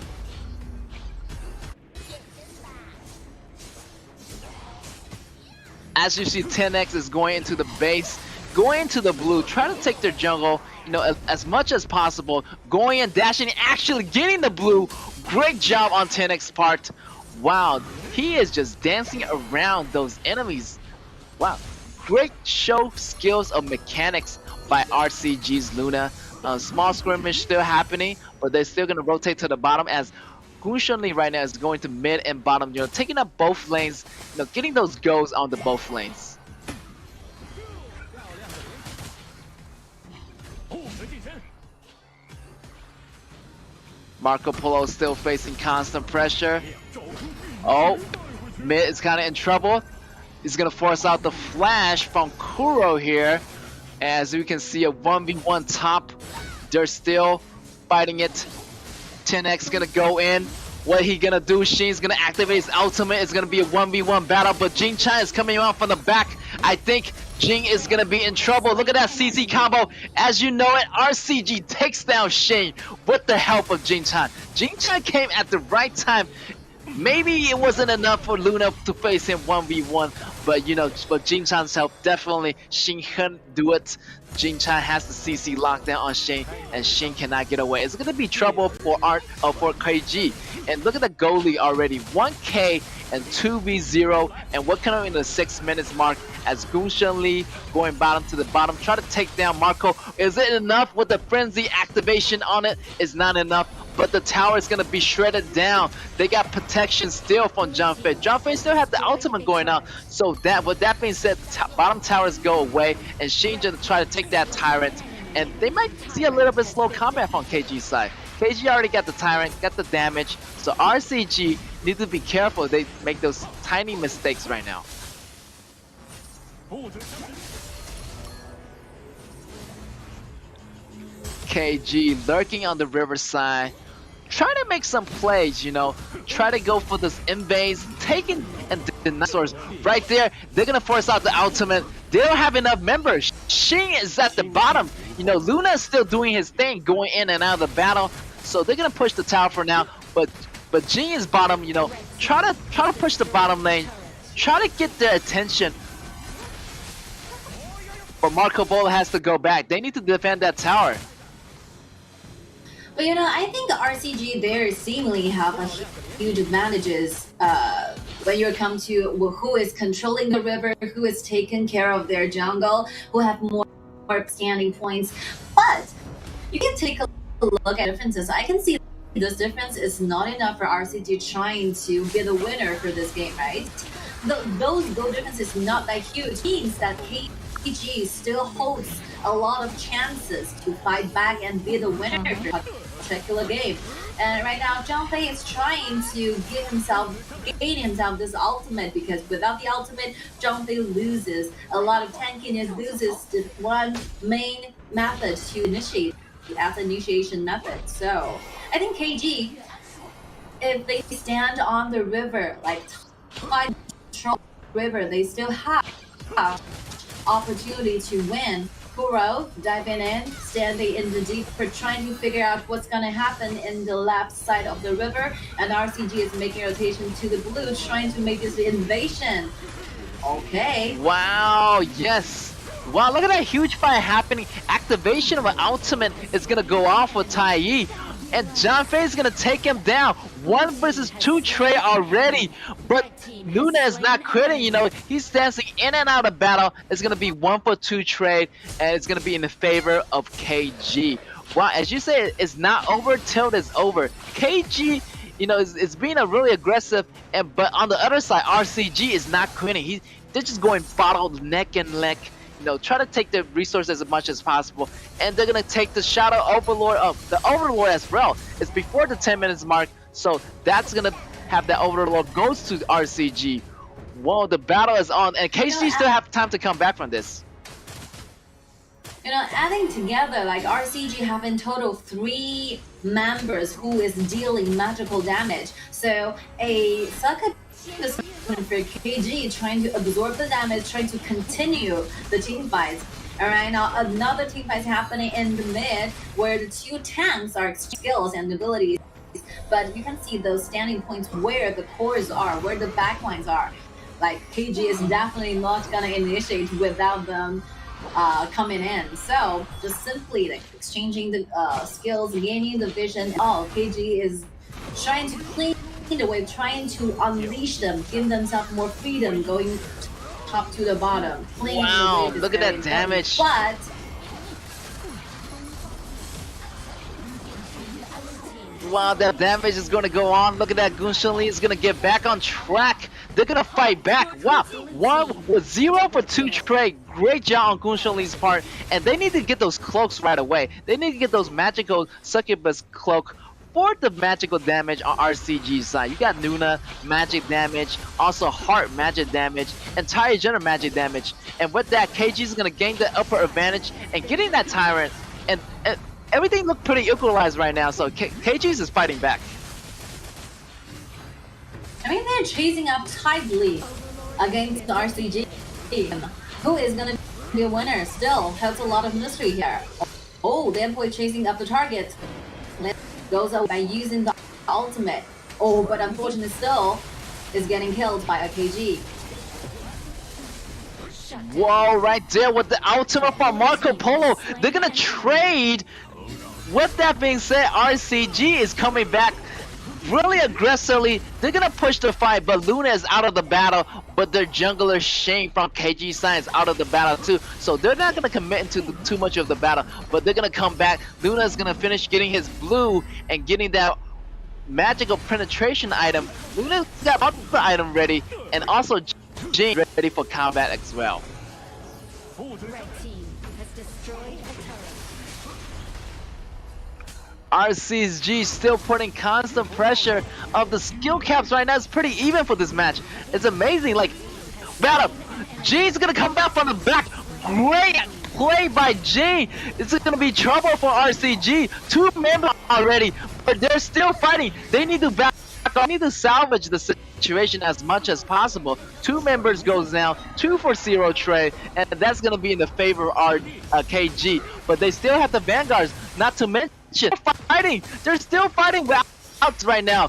As you see, 10X is going into the base, going into the blue, trying to take their jungle, you know, as much as possible. Going and dashing, actually getting the blue. Great job on 10X's part. Wow, he is just dancing around those enemies. Wow, great show skills of mechanics by RCG's Luna. Small skirmish still happening, but they're still going to rotate to the bottom as Gunshan right now is going to mid and bottom, you know, taking up both lanes, you know, getting those goals on the both lanes. Marco Polo still facing constant pressure. Oh, mid is kind of in trouble. He's going to force out the flash from Kuro here. As we can see, a 1v1 top. They're still fighting it. 10X going to go in. What he going to do? Shin's going to activate his ultimate. It's going to be a 1v1 battle, but Jing Chan is coming out from the back. I think Jing is going to be in trouble. Look at that CC combo. As you know it, RCG takes down Shin with the help of Jing Chan. Jing Chan came at the right time. Maybe it wasn't enough for Luna to face him 1v1, but you know, for Jing Chan's help, definitely Shin can do it. Jing Chan has the CC lockdown on Shin, and Shin cannot get away. It's gonna be trouble for for KG. And look at the goalie already, 1K and 2v0, and we're coming in the 6 minutes mark as Gunshan Lee going bottom to the bottom, try to take down Marco. Is it enough with the frenzy activation on it? It's not enough. But the tower is going to be shredded down. They got protection still from John Fei. John Fei still has the ultimate going out. So that, with that being said, bottom towers go away. And Shin just try to take that Tyrant. And they might see a little bit slow combat from KG's side. KG already got the Tyrant, got the damage. So RCG need to be careful. They make those tiny mistakes right now. KG lurking on the riverside. Try to make some plays, you know. Try to go for this invades, taking and dinosaurs right there. They're gonna force out the ultimate. They don't have enough members. Shin is at the bottom. You know, Luna is still doing his thing, going in and out of the battle. So they're gonna push the tower for now. But Jin is bottom. You know, try to push the bottom lane. Try to get their attention. But Marco Polo has to go back. They need to defend that tower. But I think RCG there seemingly have a huge advantages when you come to who is controlling the river, who is taking care of their jungle, who have more standing points. But you can take a look at differences. I can see this difference is not enough for RCG trying to be the winner for this game, right? Those goal difference is not that huge. It means that KG still holds a lot of chances to fight back and be the winner for a particular game. And right now, Zhang Fei is trying to gain himself this ultimate, because without the ultimate, Zhang Fei loses a lot of tankiness, loses the one main method to initiate as initiation method. So I think KG, if they stand on the river, like tide control river, they still have opportunity to win. Kuro diving in, standing in the deep for trying to figure out what's gonna happen in the left side of the river, and RCG is making rotation to the blue, trying to make this invasion. Okay. Wow, yes. Wow, look at that huge fight happening. Activation of an ultimate is gonna go off with Tai Yi. And Zhang Fei is gonna take him down. 1 versus 2 trade already. But Luna is not quitting, he's dancing in and out of battle. It's gonna be 1 for 2 trade, and it's gonna be in the favor of KG. Wow, as you say, it's not over till it's over. KG, is being a really aggressive, but on the other side, RCG is not quitting. They're just going bottled neck and neck. Try to take the resources as much as possible, and they're gonna take the Shadow Overlord of the Overlord as well. It's before the 10 minutes mark, so that's gonna have that Overlord goes to RCG. Whoa, the battle is on, and KG still have time to come back from this. Adding together, like RCG have in total 3 members who is dealing magical damage. So a sucker is for KG trying to absorb the damage, trying to continue the team fights. Alright, now another team fight is happening in the mid where the 2 tanks are skills and abilities. But you can see those standing points where the cores are, where the backlines are. Like KG is definitely not gonna initiate without them coming in. So just simply like exchanging the skills, gaining the vision. KG is trying to clean the way, trying to unleash them, give themselves more freedom, going top to the bottom. Wow, look at that damage. But wow, that damage is going to go on. Look at that. Gunshan Lee is going to get back on track. They're going to fight back. Wow, 1 with 0 for 2 trade. Great job on Gunshan Lee's part. And they need to get those cloaks right away. They need to get those magical succubus cloak for the magical damage on RCG's side. You got Nuna magic damage, also Heart magic damage, and Tyrant General magic damage. And with that, KG is going to gain the upper advantage and getting that Tyrant. And everything looked pretty equalized right now, so KG's is fighting back. I mean, they're chasing up tightly against the RCG. Who is going to be a winner? Still, has a lot of mystery here. Oh, the Employee chasing up the target. Goes out by using the ultimate. Oh, but unfortunately still is getting killed by a KG. Whoa, right there with the ultimate from Marco Polo. They're going to trade. With that being said, RCG is coming back really aggressively. They're gonna push the fight, but Luna is out of the battle, but their jungler Shane from KG side is out of the battle too, so they're not gonna commit into too much of the battle, but they're gonna come back. Luna is gonna finish getting his blue and getting that magical penetration item. Luna's got the item ready, and also Jane ready for combat as well. RCG still putting constant pressure of the skill caps right now. It's pretty even for this match. It's amazing. Like, battle. Gene's gonna come back from the back. Great play by Gene. This is gonna be trouble for RCG. 2 members already, but they're still fighting. They need to back up. They need to salvage the situation as much as possible. 2 members goes down. 2 for 0 trade, and that's gonna be in the favor of our KG. But they still have the vanguards. Not to mention. They're still fighting without right now.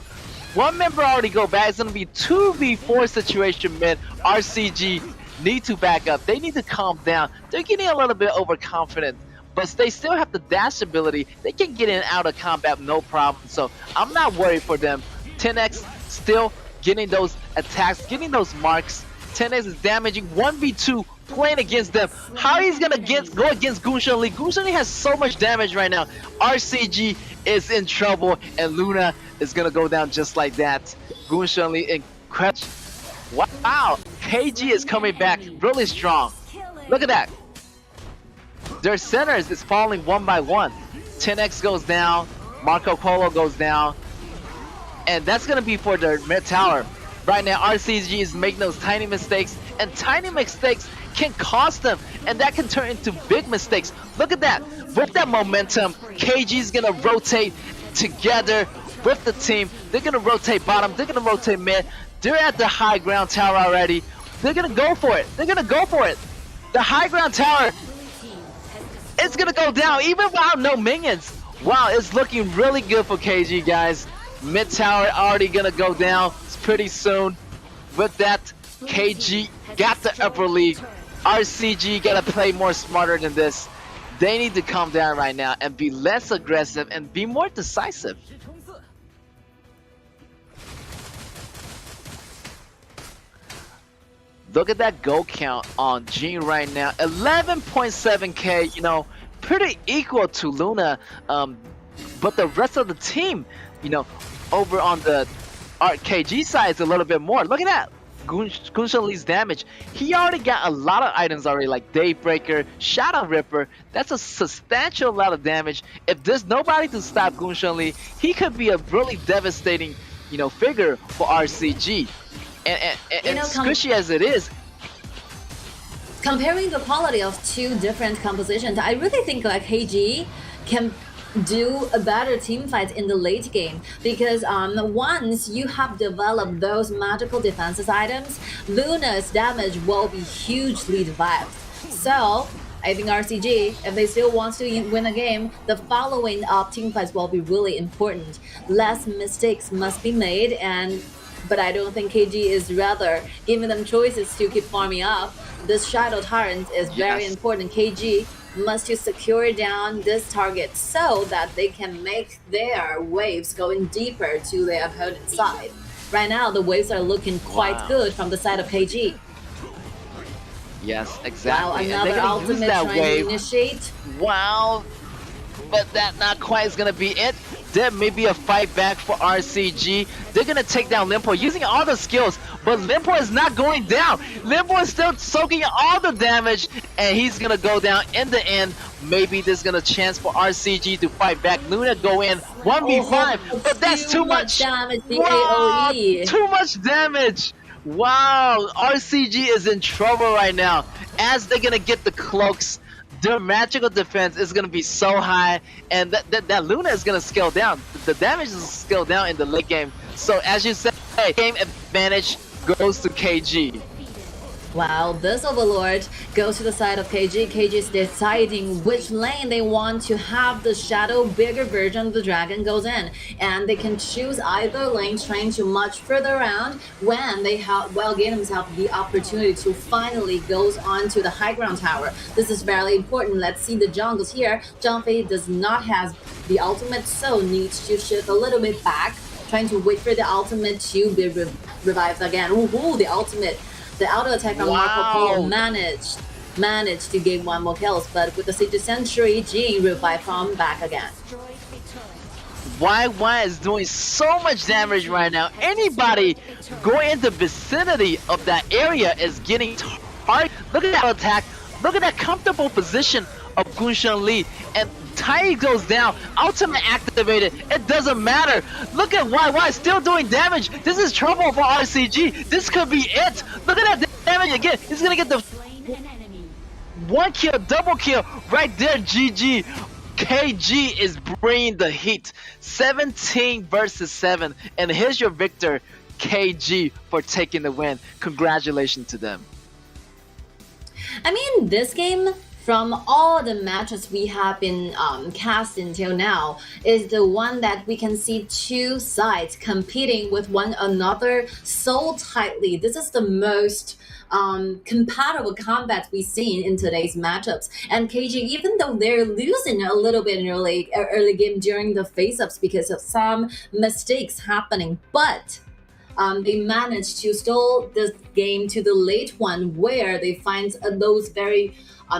1 member already go back. It's gonna be 2v4 situation mid. RCG need to back up. They need to calm down. They're getting a little bit overconfident, but they still have the dash ability. They can get in and out of combat no problem. So I'm not worried for them. 10X still getting those attacks, getting those marks. 10X is damaging 1v2 playing against them. How he's gonna go against Gunshan Lee? Gunshan Lee has so much damage right now. RCG is in trouble, and Luna is gonna go down just like that. Gunshan Lee incredible. Wow, KG is coming back really strong. Look at that. Their centers is falling one by one. 10X goes down, Marco Polo goes down, and that's gonna be for their mid tower. Right now, RCG is making those tiny mistakes, and tiny mistakes can cost them, and that can turn into big mistakes. Look at that. With that momentum, KG is gonna rotate together with the team. They're gonna rotate bottom, they're gonna rotate mid. They're at the high ground tower already. They're gonna go for it. They're gonna go for it. The high ground tower, it's gonna go down even without no minions. Wow, it's looking really good for KG, guys. Mid tower already gonna go down pretty soon. With that, KG got the upper lead. RCG gotta play more smarter than this. They need to calm down right now and be less aggressive and be more decisive. Look at that goal count on Jin right now. 11.7k, you know, pretty equal to Luna. But the rest of the team, you know, over on the KG side is a little bit more. Look at that. Gunshan Lee's damage. He already got a lot of items already, like Daybreaker, Shadow Ripper. That's a substantial amount of damage. If there's nobody to stop Gunshan Lee, he could be a really devastating, you know, figure for RCG. And squishy as it is, comparing the quality of two different compositions, I really think like KG can do a better team fight in the late game, because once you have developed those magical defenses items, Luna's damage will be hugely revived. So I think RCG, if they still want to win a game, the following up team fights will be really important. Less mistakes must be made, but I don't think KG is rather giving them choices to keep farming up. This Shadow Tyrant is very important. KG must to secure down this target so that they can make their waves going deeper to their opponent's side. Right now, the waves are looking quite good from the side of KG. Yes, exactly. Wow, another ultimate trying to initiate. Wow, but that not quite is gonna be it. There may be a fight back for RCG. They're gonna take down Limpo using all the skills, but Limpo is not going down. Limpo is still soaking all the damage, and he's gonna go down in the end. Maybe there's gonna chance for RCG to fight back. Luna go in 1v5, but that's too much damage. The wow, AoE. too much damage. Wow, RCG is in trouble right now as they're gonna get the cloaks. Their magical defense is going to be so high, and that Luna is going to scale down. The damage is scaled down in the late game. So as you said, game advantage goes to KG. Wow, this Overlord goes to the side of KG. KG is deciding which lane they want to have the shadow bigger version of the dragon goes in. And they can choose either lane, trying to much further around when they have gain themselves the opportunity to finally goes on to the high ground tower. This is very important. Let's see the jungles here. Zhangfei does not have the ultimate, so needs to shift a little bit back, trying to wait for the ultimate to be revived again. Ooh, the ultimate. The auto attack on Marco Polo managed to gain one more kills, but with the Siege Century, Jin revived from back again. YY is doing so much damage right now. Anybody going in the vicinity of that area is getting hard. Look at that attack. Look at that comfortable position of Gunshan Lee. And Tai goes down. Ultimate activated. It doesn't matter. Look at YY still doing damage. This is trouble for RCG. This could be it. Look at that damage again. He's gonna get the one kill, double kill right there. GG. KG is bringing the heat. 17 versus 7. And here's your victor, KG, for taking the win. Congratulations to them. I mean, this game from all the matches we have been cast until now, is the one that we can see two sides competing with one another so tightly. This is the most compatible combat we've seen in today's matchups. And KG, even though they're losing a little bit in early game during the face-ups because of some mistakes happening, but they managed to stall this game to the late one where they find those very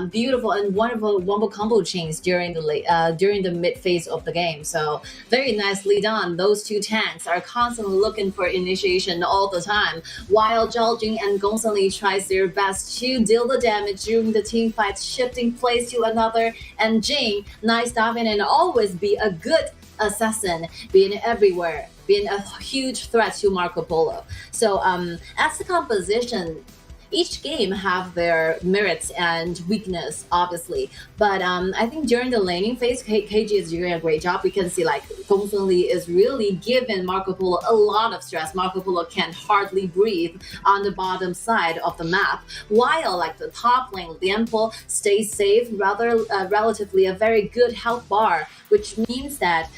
beautiful and wonderful wombo combo chains during the mid phase of the game. So very nicely done. Those two tanks are constantly looking for initiation all the time, while Zhao Jing and Gong Li tries their best to deal the damage during the team fights, shifting place to another. And Jing, nice diving and always be a good assassin, being everywhere, being a huge threat to Marco Polo. So as the composition, each game have their merits and weakness, obviously. But I think during the laning phase, KG is doing a great job. We can see like Gong Li is really giving Marco Polo a lot of stress. Marco Polo can hardly breathe on the bottom side of the map, while like the top lane, Lianpo stays safe, relatively a very good health bar, which means that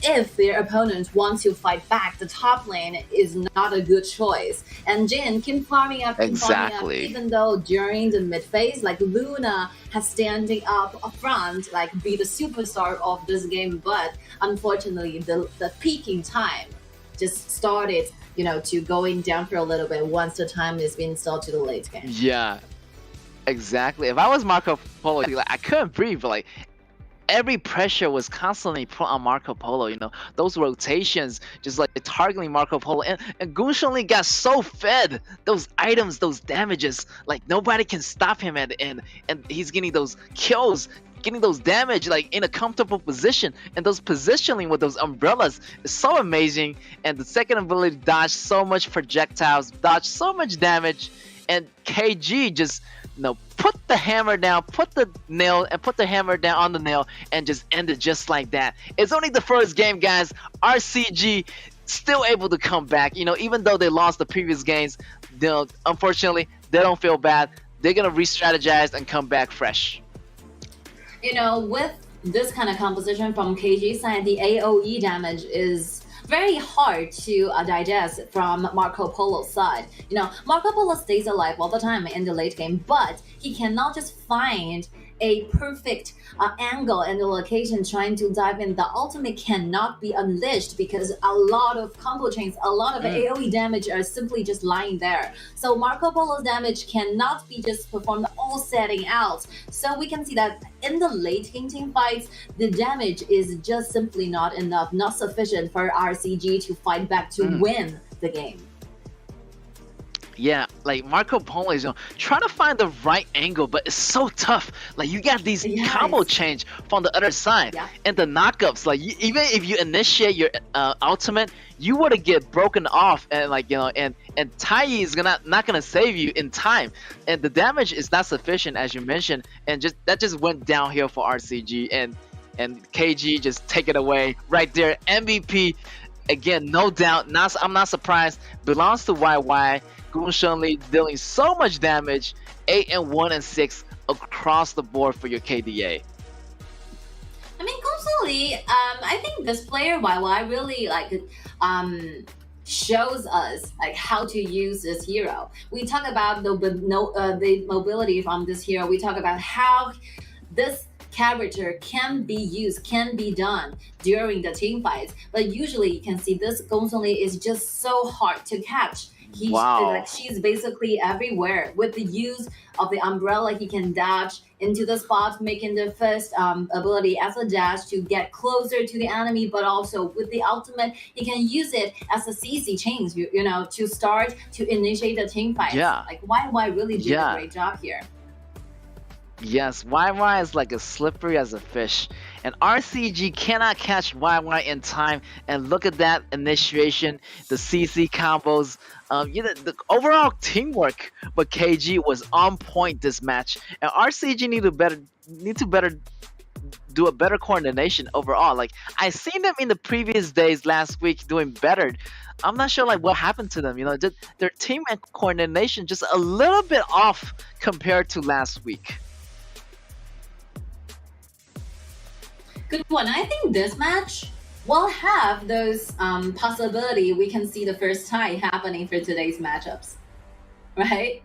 if their opponent wants to fight back, the top lane is not a good choice. And Jin keep farming up, even though during the mid phase, like Luna has standing up front, like be the superstar of this game, but unfortunately the peaking time just started, to going down for a little bit once the time is being installed to the late game. Yeah, exactly. If I was Marco Polo, like, I couldn't breathe, but like every pressure was constantly put on Marco Polo, those rotations just like targeting Marco Polo, and Gong Li got so fed those items, those damages, like nobody can stop him at the end, and he's getting those kills, getting those damage like in a comfortable position, and those positioning with those umbrellas is so amazing. And the second ability dodge so much projectiles, dodge so much damage, and KG just put the hammer down, put the nail, and put the hammer down on the nail, and just end it just like that. It's only the first game, guys. RCG still able to come back. Even though they lost the previous games, unfortunately, they don't feel bad. They're gonna re-strategize and come back fresh. With this kind of composition from KG side, the AOE damage is very hard to digest from Marco Polo's side. Marco Polo stays alive all the time in the late game, but he cannot just find a perfect angle and the location trying to dive in. The ultimate cannot be unleashed because a lot of combo chains, a lot of AoE damage are simply just lying there. So Marco Polo's damage cannot be just performed all setting out. So we can see that in the late game team fights, the damage is just simply not enough, not sufficient for RCG to fight back to win the game. Yeah, like Marco Polo is trying to find the right angle, but it's so tough. Like you got these combo change from the other side, and the knockups. Like even if you initiate your ultimate, you would get broken off, and and Tai is not gonna save you in time, and the damage is not sufficient as you mentioned, and that just went downhill for RCG, and KG just take it away right there. MVP again, no doubt. I'm not surprised. Belongs to YY. Gong Li dealing so much damage, 8 and 1 and 6 across the board for your KDA. I mean, Gong Li, I think this player YY really shows us how to use this hero. We talk about the mobility from this hero. We talk about how this character can be used, can be done during the team fights. But usually you can see this Gong Li is just so hard to catch. She's basically everywhere. With the use of the umbrella, he can dash into the spot, making the first ability as a dash to get closer to the enemy, but also with the ultimate, he can use it as a CC change, to start to initiate the team fight. Like YY really did a great job here. Yes, YY is like as slippery as a fish, and RCG cannot catch YY in time. And look at that initiation, the CC combos, the overall teamwork. But KG was on point this match, and RCG need to do a better coordination overall. Like I seen them in the previous days last week doing better. I'm not sure what happened to them. Their team and coordination just a little bit off compared to last week. Good one. I think this match will have those possibility we can see the first tie happening for today's matchups, right?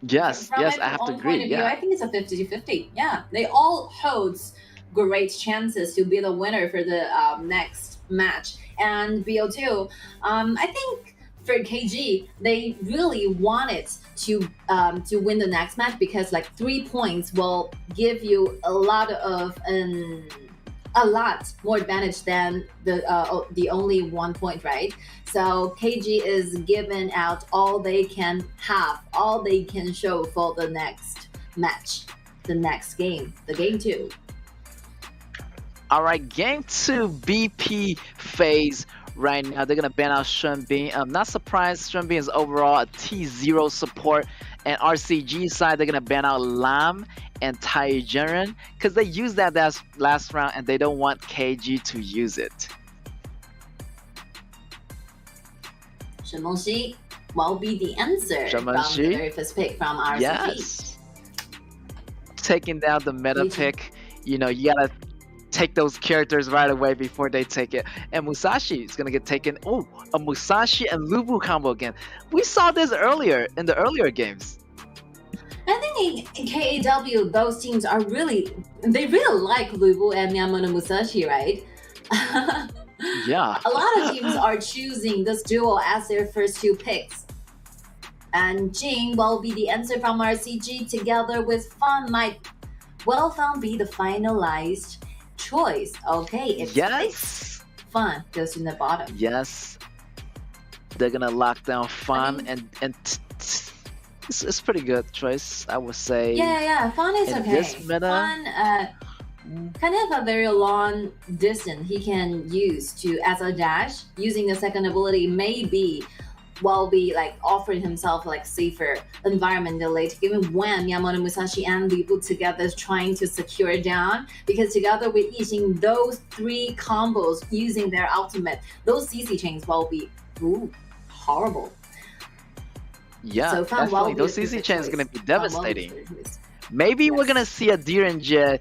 Yes, From yes, my I have to own point agree. of view, Yeah. I think it's a 50-50. Yeah, they all holds great chances to be the winner for the next match. And BO2, I think for KG, they really wanted to win the next match because like 3 points will give you a lot more advantage than the only 1 point, right? So KG is giving out all they can have, all they can show for the next match, the next game, the game two. All right, game 2 BP phase right now. They're gonna ban out Shunbin. I'm not surprised. Shunbin is overall a T0 support, and RCG side they're gonna ban out Lam and Taijaren because they used that last round and they don't want KG to use it. Shenmengxi will be the answer from the Shenmengxi? very first pick from RCG. Yes. Taking down the meta Me too. pick, you gotta take those characters right away before they take it. And Musashi is gonna get taken. Oh, a Musashi and Lubu combo again. We saw this earlier in the earlier games. I think in KAW, those teams are they really like Lubu and Miyamoto Musashi, right? Yeah. A lot of teams are choosing this duo as their first two picks. And Jing will be the answer from RCG together with Fun Fun be the finalized choice. Okay, if Yes. Fun goes in the bottom. Yes. They're gonna lock down Fun it's pretty good choice, I would say. Yeah, Fun is in okay. this meta, Fun kind of a very long distance he can use to as a dash. Using the second ability maybe will be like offering himself like safer environment delay given when Miyamoto Musashi and Libu together is trying to secure down, because together with Yixing, those three combos using their ultimate, those CC chains will be horrible. yeah, So Fan definitely. will be Those the CC first chains choice. are gonna be Fan will devastating. the first choice. Maybe we're Yes. gonna see a Direnje,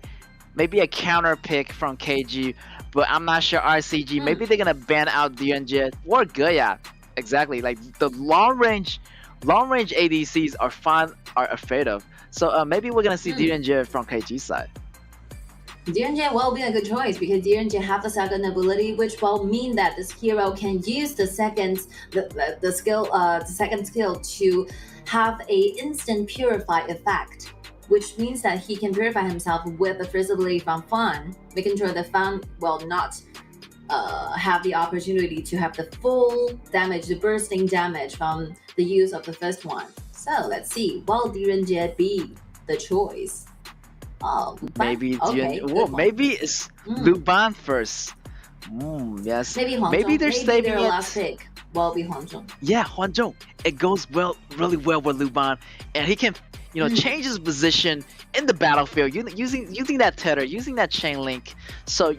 maybe a counter pick from KG, but I'm not sure RCG. Maybe they're gonna ban out Direnje or Goya. Exactly, like the long range ADCs are afraid of. So maybe we're gonna see Direnje from KG side. Direnje will be a good choice because Direnje have the second ability, which will mean that this hero can use the second skill to have a instant purify effect, which means that he can purify himself with the first ability from Fun, making sure that Fun will not have the opportunity to have the full damage, the bursting damage from the use of the first one. So let's see, will Direnje be the choice? Oh, Maybe okay, Direnje. good Whoa, one. maybe it's Luban first. Yes. Maybe Huangzhong. Maybe they're saving their it. last pick will be Huangzhong. Yeah, Huanzhong. It goes really well with Luban, and he can, change his position in the battlefield using that tether, using that chain link. So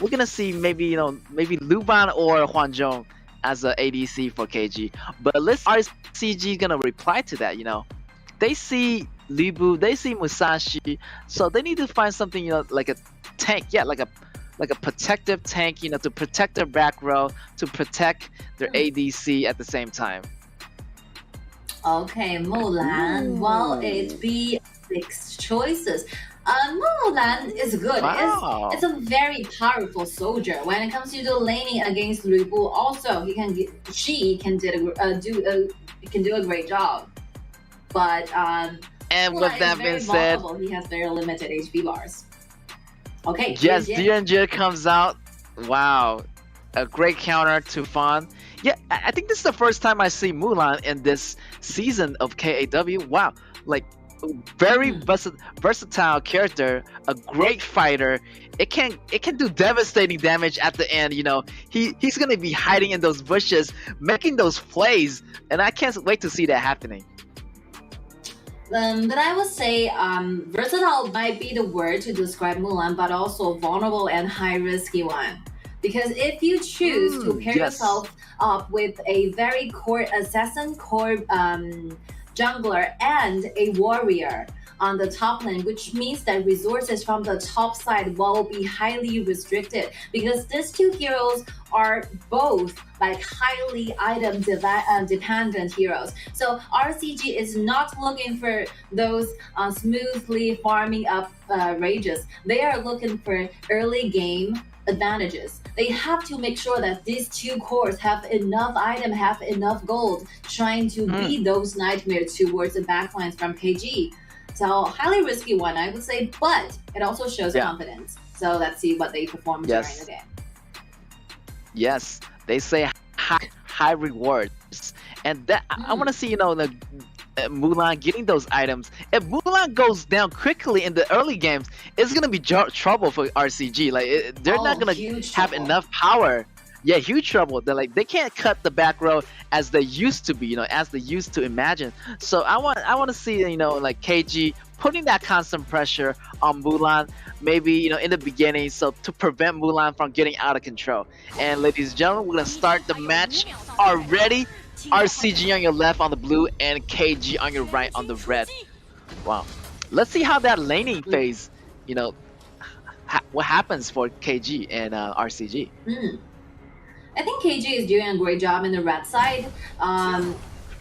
we're gonna see maybe Luban or Huanzhong as a ADC for KG. But let's RCG gonna reply to that. They see Libu, they see Musashi, so they need to find something like a tank, like a protective tank, to protect their back row, to protect their ADC at the same time. Okay, Mulan. Will it be 6 choices? Mulan is good. Wow. It's a very powerful soldier. When it comes to the laning against Libu, also she can do a great job. But And Mulan with is that very being said, vulnerable. He has very limited HP bars. Okay, yes, Direnje. Direnje comes out. Wow, a great counter to Fawn. Yeah, I think this is the first time I see Mulan in this season of KAW. Wow, like very versatile character, a great fighter. It can do devastating damage at the end. He's gonna be hiding in those bushes, making those plays, and I can't wait to see that happening. But I would say versatile might be the word to describe Mulan, but also vulnerable and high risky one. Because if you choose to pair yes. yourself up with a very core assassin, core jungler, and a warrior, on the top lane, which means that resources from the top side will be highly restricted because these two heroes are both like highly item dependent heroes. So RCG is not looking for those smoothly farming up rages. They are looking for early game advantages. They have to make sure that these two cores have enough item, have enough gold, trying to beat those nightmares towards the backlines from KG. So highly risky one, I would say, but it also shows confidence. So let's see what they perform during the game. Yes, they say high rewards, and that I want to see the Mulan getting those items. If Mulan goes down quickly in the early games, it's gonna be trouble for RCG. Like they're not gonna have enough power. Yeah, huge trouble. They can't cut the back row as they used to be, as they used to imagine. So I want to see like KG putting that constant pressure on Mulan, maybe in the beginning, so to prevent Mulan from getting out of control. And ladies and gentlemen, we're gonna start the match already. RCG on your left on the blue and KG on your right on the red. Wow. Let's see how that laning phase, what happens for KG and RCG. I think KG is doing a great job in the red side,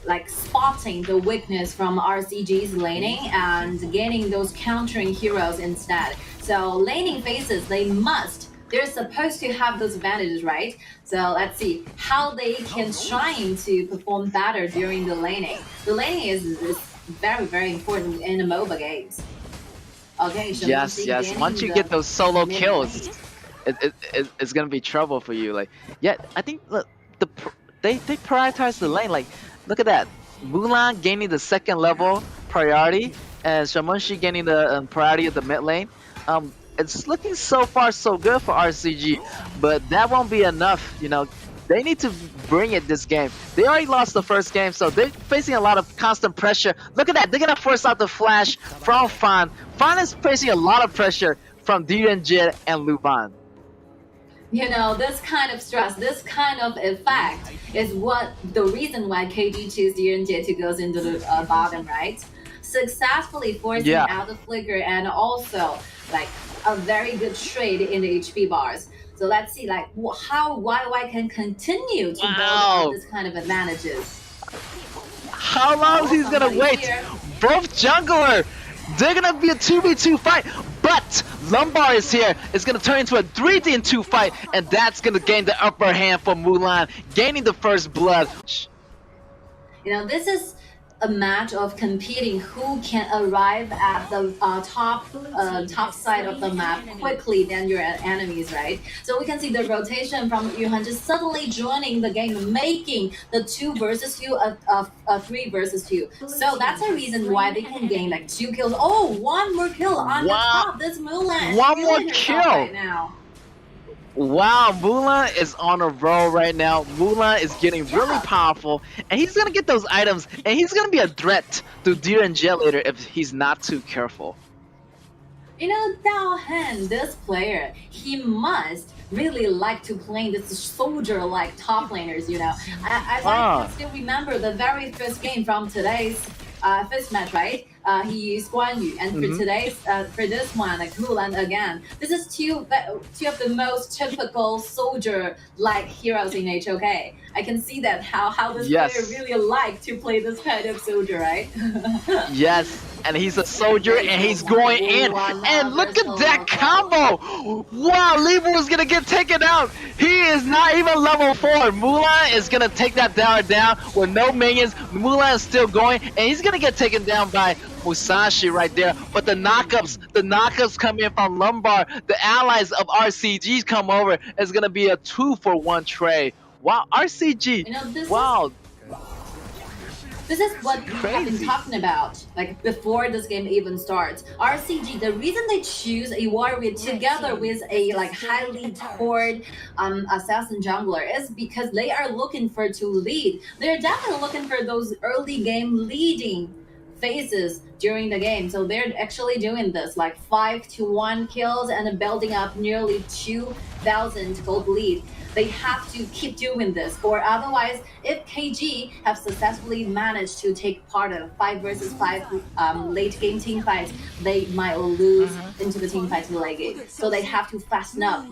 like spotting the weakness from RCG's laning and getting those countering heroes instead. So laning phases, they're supposed to have those advantages, right? So let's see how they can try to perform better during the laning. The laning is very, very important in the MOBA games. Okay, so yes. Once you get those solo kills, it's gonna be trouble for you. I think they prioritize the lane. Look at that, Mulan gaining the second level priority, and Shamonshi gaining the priority of the mid lane. It's looking so far so good for RCG, but that won't be enough. They need to bring it this game. They already lost the first game, so they're facing a lot of constant pressure. Look at that, they're gonna force out the flash from Fan. Fan is facing a lot of pressure from Direnjit and Luban. This kind of stress, this kind of effect is the reason why KG choose Direnjit to go into the bottom, right? Successfully forcing out the flicker and also a very good trade in the HP bars. So let's see how YY can continue to build up this kind of advantages. How long is he gonna wait? Both jungler, they're gonna be a 2v2 fight, but Lumbar is here. It's gonna turn into a 3v2 fight, and that's gonna gain the upper hand for Mulan, gaining the first blood. This is a match of competing who can arrive at the top side of the map quickly than your enemies, right? So we can see the rotation from Yuhan just suddenly joining the game, making the 2 versus 2 a 3 versus 2. So that's a reason why they can gain 2 kills. Oh, 1 more kill on the top. This Mulan. One more kill right now. Wow, Mulan is on a roll right now. Mulan is getting really powerful, and he's gonna get those items, and he's gonna be a threat to Direnjit later if he's not too careful. Dao Han, this player, he must really like to play this soldier-like top laners, I can still remember the very first game from today's first match, right? He used Guan Yu, and for this one, Mulan again. This is two of the most typical soldier-like heroes in HOK. I can see that how this player really like to play this kind of soldier, right? Yes, and he's a soldier, and he's going in, and look at that combo! Wow, Libu is gonna get taken out. He is not even level 4. Mulan is gonna take that tower down with no minions. Mulan is still going, and he's gonna get taken down by Musashi right there. But the knockups come in from Lumbar. The allies of RCG come over. It's gonna be a 2-for-1 trade. Wow, RCG. This is what we have been talking about, before this game even starts. RCG, the reason they choose a warrior together with a highly cored assassin jungler is because they are looking to lead. They're definitely looking for those early game leading phases during the game. So they're actually doing this like 5-1 kills and building up nearly 2,000 gold lead. They have to keep doing this, or otherwise, if KG have successfully managed to take part of 5 versus 5 late game team fights, they might lose into the team fights late game. So they have to fasten up,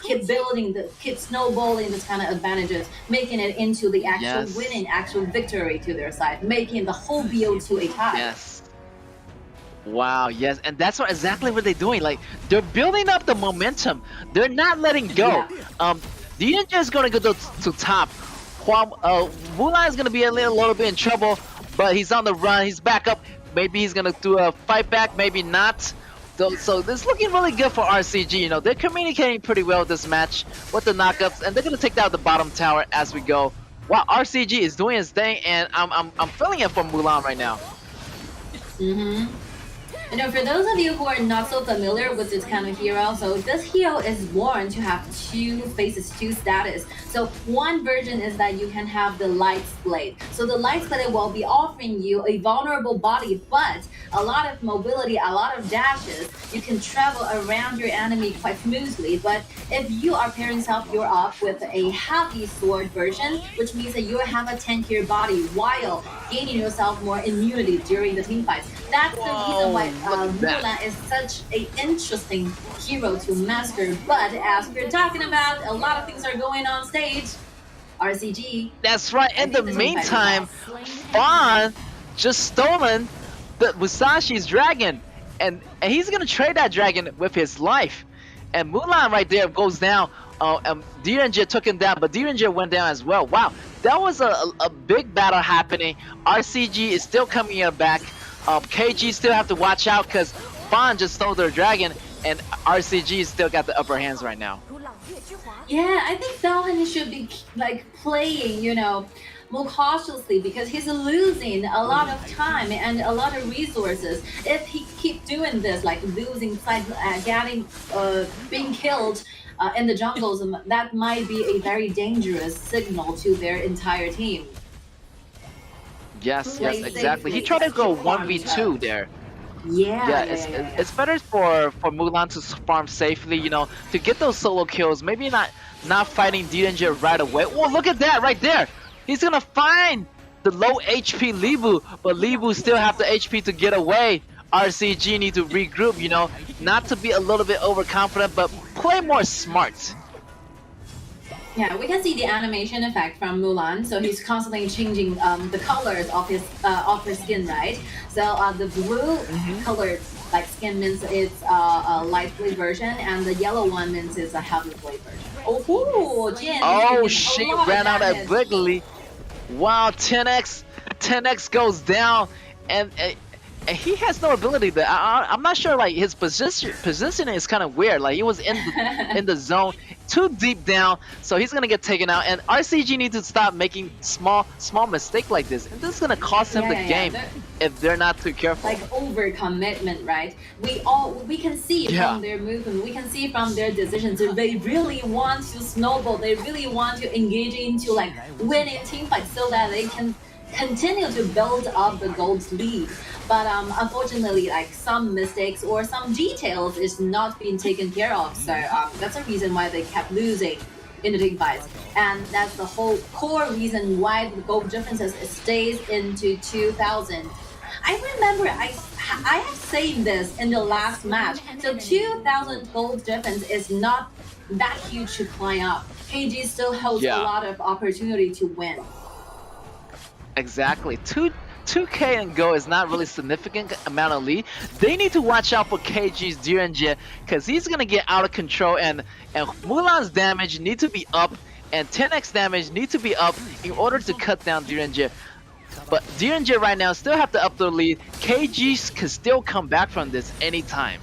keep building, keep snowballing this kind of advantages, making it into the actual winning, actual victory to their side, making the whole BO2 a tie. Yes. Wow, yes, and that's exactly what they're doing. Like, they're building up the momentum. They're not letting go. DNJ is gonna go to top. Mulan is gonna be a little bit in trouble, but he's on the run. He's back up. Maybe he's gonna do a fight back, maybe not. So this is looking really good for RCG. They're communicating pretty well this match with the knockups, and they're gonna take down the bottom tower as we go. Wow, RCG is doing his thing, and I'm feeling it for Mulan right now. For those of you who are not so familiar with this kind of hero, so this hero is born to have 2 faces, 2 status. So one version is that you can have the Light Blade. So the Light Blade will be offering you a vulnerable body, but a lot of mobility, a lot of dashes. You can travel around your enemy quite smoothly. But if you are pairing yourself, you're up with a heavy sword version, which means that you have a tankier body while gaining yourself more immunity during the team fights. That's the reason why Mulan is such an interesting hero to master. But as we're talking about, a lot of things are going on stage. RCG. That's right. In the meantime, Fawn just stolen the Musashi's dragon, and he's gonna trade that dragon with his life. And Mulan right there goes down. DNJ took him down, but DNJ went down as well. Wow, that was a big battle happening. RCG is still coming back. KG still have to watch out because Fawn just stole their dragon, and RCG still got the upper hands right now. Yeah, I think Daohan should be like playing, more cautiously, because he's losing a lot of time and a lot of resources. If he keep doing this, like losing fight, being killed in the jungles, that might be a very dangerous signal to their entire team. Yes, exactly. He tried to go 1v2 there. Yeah, it's better for Mulan to farm safely, to get those solo kills. Maybe not fighting DNJ right away. Oh, look at that right there. He's gonna find the low HP Libu, but Libu still have the HP to get away. RCG need to regroup, not to be a little bit overconfident, but play more smart. Yeah, we can see the animation effect from Mulan. So he's constantly changing the colors of her skin, right? So the blue colored like skin means it's a light blade version, and the yellow one means it's a heavy blade version. Oh, Jin! Oh, she ran out of Wiggly. Wow, 10x goes down, and he has no ability there. I'm not sure, like his positioning is kind of weird. Like he was in the zone, too deep down, so he's gonna get taken out. And RCG needs to stop making small mistake like this, and this is gonna cost him the game if they're not too careful. Like overcommitment, right? We can see from their movement, we can see from their decisions. They really want to snowball. They really want to engage into like winning team fights so that they can continue to build up the gold lead. But unfortunately, like some mistakes or some details is not being taken care of. So that's the reason why they kept losing in the team fights. And that's the whole core reason why the gold differences stays into 2000. I remember I have said this in the last match. So 2000 gold difference is not that huge to climb up. KG still holds a lot of opportunity to win. Exactly. 2k and go is not really significant amount of lead. They need to watch out for KG's DNJ because he's gonna get out of control, and Mulan's damage need to be up, and 10x damage need to be up in order to cut down DNJ. But DNJ right now still have to up their lead. KG can still come back from this anytime.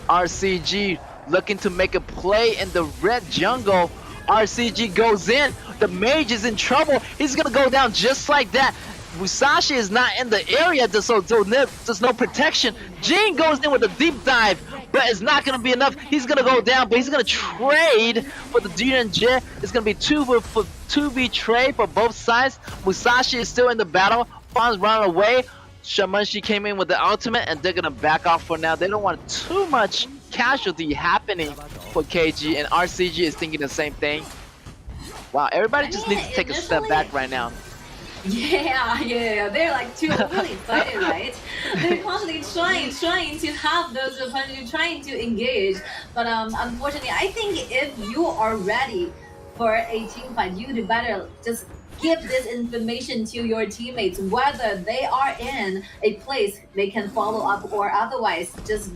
RCG looking to make a play in the red jungle. RCG goes in. The mage is in trouble. He's gonna go down just like that. Musashi is not in the area, so there's no protection. Jin goes in with a deep dive, but it's not going to be enough. He's going to go down, but he's going to trade for the DNJ. It's going to be 2v trade for both sides. Musashi is still in the battle. Fawn's running away. Shamanshi came in with the ultimate, and they're going to back off for now. They don't want too much casualty happening for KG, and RCG is thinking the same thing. Wow, everybody just needs to take a step back right now. Yeah, they're like too really excited, right? They're constantly trying to have those opponents, trying to engage. But unfortunately, I think if you are ready for a team fight, you'd better just give this information to your teammates, whether they are in a place they can follow up or otherwise. Just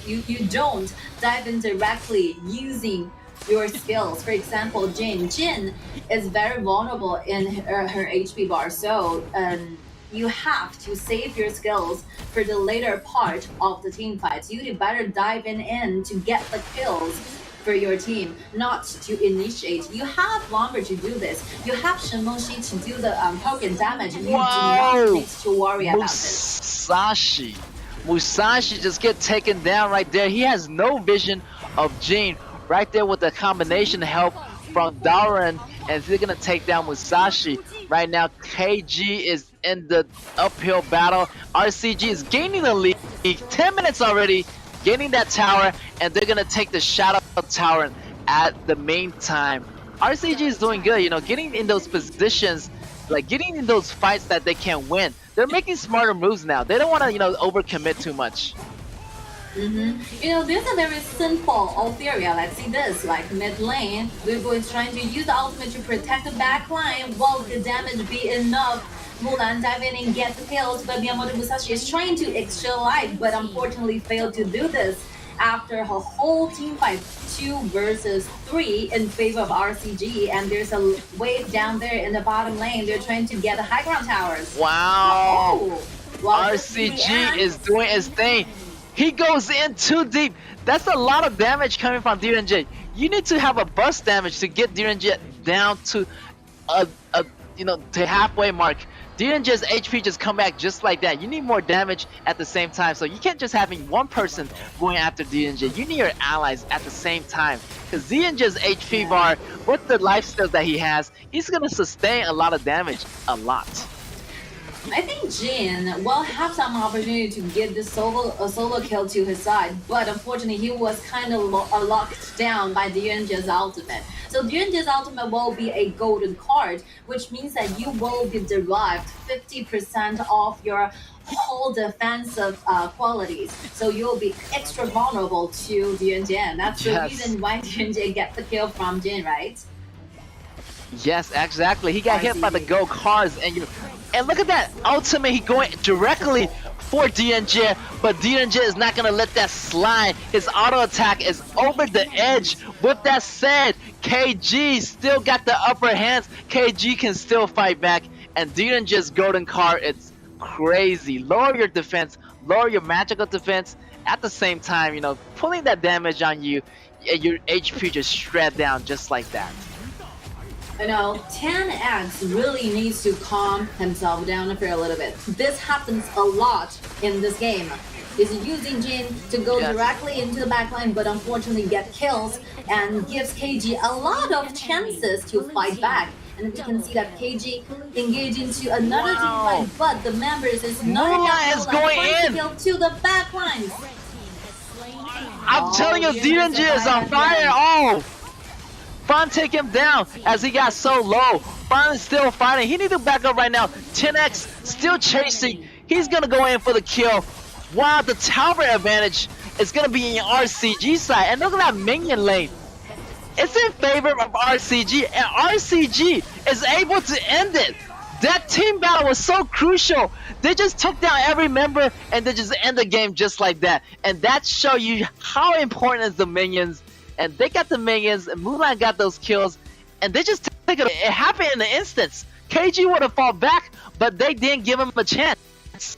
you don't dive in directly using your skills. For example, Jin is very vulnerable in her HP bar, so you have to save your skills for the later part of the team fights. You better dive in to get the kills for your team, not to initiate. You have longer to do this. You have Shimoshi to do the token damage. You do not need to worry about this. Musashi just get taken down right there. He has no vision of Jin. Right there with the combination help from Daoran, and they're gonna take down Musashi. Right now, KG is in the uphill battle. RCG is gaining the lead. 10 minutes already, gaining that tower, and they're gonna take the Shadow Tower at the meantime. RCG is doing good, you know, getting in those positions, like getting in those fights that they can win. They're making smarter moves now. They don't want to, you know, overcommit too much. You know, there's a very simple theory. Let's see this, like mid lane, Lugo is trying to use the ultimate to protect the back line. Will the damage be enough? Mulan dive in and get the kills, but Miyamoto Musashi is trying to extra life, but unfortunately failed to do this after her whole team fight 2 versus 3 in favor of RCG, and there's a wave down there in the bottom lane. They're trying to get the high ground towers. Wow. RCG is doing his thing. He goes in too deep. That's a lot of damage coming from DNJ. You need to have a burst damage to get DNJ down to to halfway mark. DNJ's HP just come back just like that. You need more damage at the same time. So you can't just having one person going after DNJ. You need your allies at the same time. Because DNJ's HP bar, with the lifesteals that he has, he's gonna sustain a lot of damage. A lot. I think Jin will have some opportunity to get this solo kill to his side, but unfortunately he was kind of locked down by DNJ's ultimate. So DNJ's ultimate will be a golden card, which means that you will be derived 50% of your whole defensive qualities. So you'll be extra vulnerable to DNJ, and that's the reason why DNJ gets the kill from Jin, right? Yes, exactly. He got hit by the gold cards, and look at that ultimate. He going directly for DNJ, but DNJ is not gonna let that slide. His auto attack is over the edge. With that said, KG still got the upper hands. KG can still fight back, and DNJ's golden card, it's crazy. Lower your defense, lower your magical defense. At the same time, you know, pulling that damage on you, your HP just shred down just like that. You know, 10X really needs to calm himself down for a little bit. This happens a lot in this game. He's using Jin to go directly into the backline, but unfortunately get kills and gives KG a lot of chances to fight back. And we can see that KG engaged into another team fight, but the members is not enough to kill to the backline. I'm telling you, DNJ is on fire. Oh! Fawn take him down as he got so low. Fawn is still fighting. He needs to back up right now. 10X still chasing. He's going to go in for the kill. Wow, the tower advantage is going to be in RCG side. And look at that minion lane. It's in favor of RCG. And RCG is able to end it. That team battle was so crucial. They just took down every member and they just end the game just like that. And that shows you how important is the minions. And they got the minions, and Mulan got those kills, and they just take it. It happened in an instance. KG would have fought back, but they didn't give him a chance.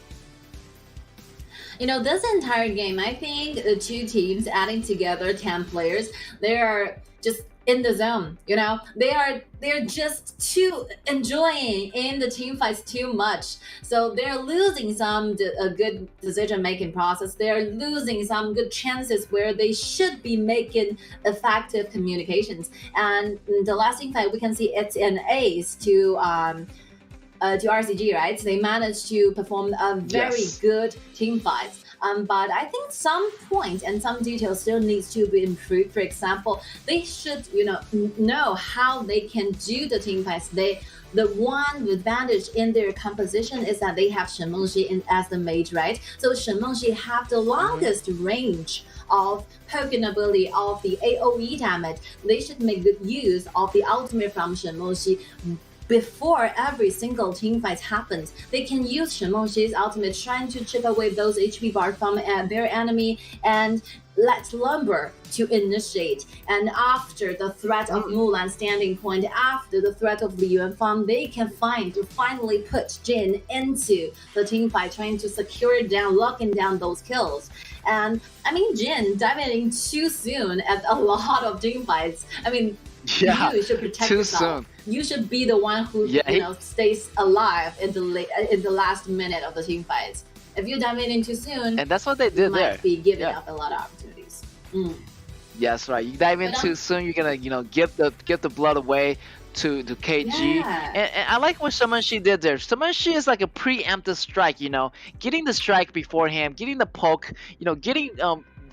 You know, this entire game, I think the two teams adding together 10 players, they are just in the zone. They're just too enjoying in the team fights too much. So they're losing some good decision making process. They're losing some good chances where they should be making effective communications. And the last team fight we can see it's an ace to RCG, right? They managed to perform a very Yes. good team fight. But I think some points and some details still needs to be improved. For example, they should, know how they can do the team fights. The one advantage in their composition is that they have Shen Mengxi as the mage, right? So Shen Mengxi have the longest range of poking ability of the AoE damage. They should make good use of the ultimate from Shen Mengxi before every single team fight happens. They can use Shen Mengxi's ultimate trying to chip away those HP bars from their enemy and let Lumber to initiate. And after the threat of Mulan standing point, after the threat of Li Yuanfang, they can find to finally put Jin into the team fight, trying to secure down, locking down those kills. And I mean, Jin diving in too soon at a lot of team fights. I mean, Yeah, you should protect too yourself. soon. You should be the one who stays alive in the last minute of the team fights. If you dive in too soon, And that's what they you did there. might be giving Yeah. up a lot of opportunities. Yes, right. You dive in But, too soon, you're gonna, give the blood away to KG. Yeah. And I like what Shi did there. Shi is like a preemptive strike, getting the strike beforehand, getting the poke, getting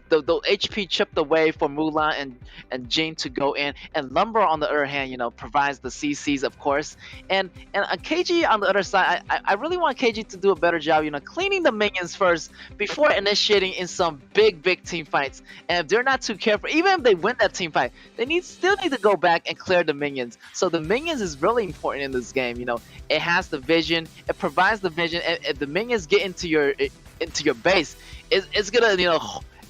the HP chipped away for Mulan and Jin to go in, and Lumber on the other hand, provides the CCs, of course, and KG on the other side. I really want KG to do a better job, cleaning the minions first before initiating in some big team fights. And if they're not too careful, even if they win that team fight, they still need to go back and clear the minions. So the minions is really important in this game. It has the vision, it provides the vision, and if the minions get into your base, it's gonna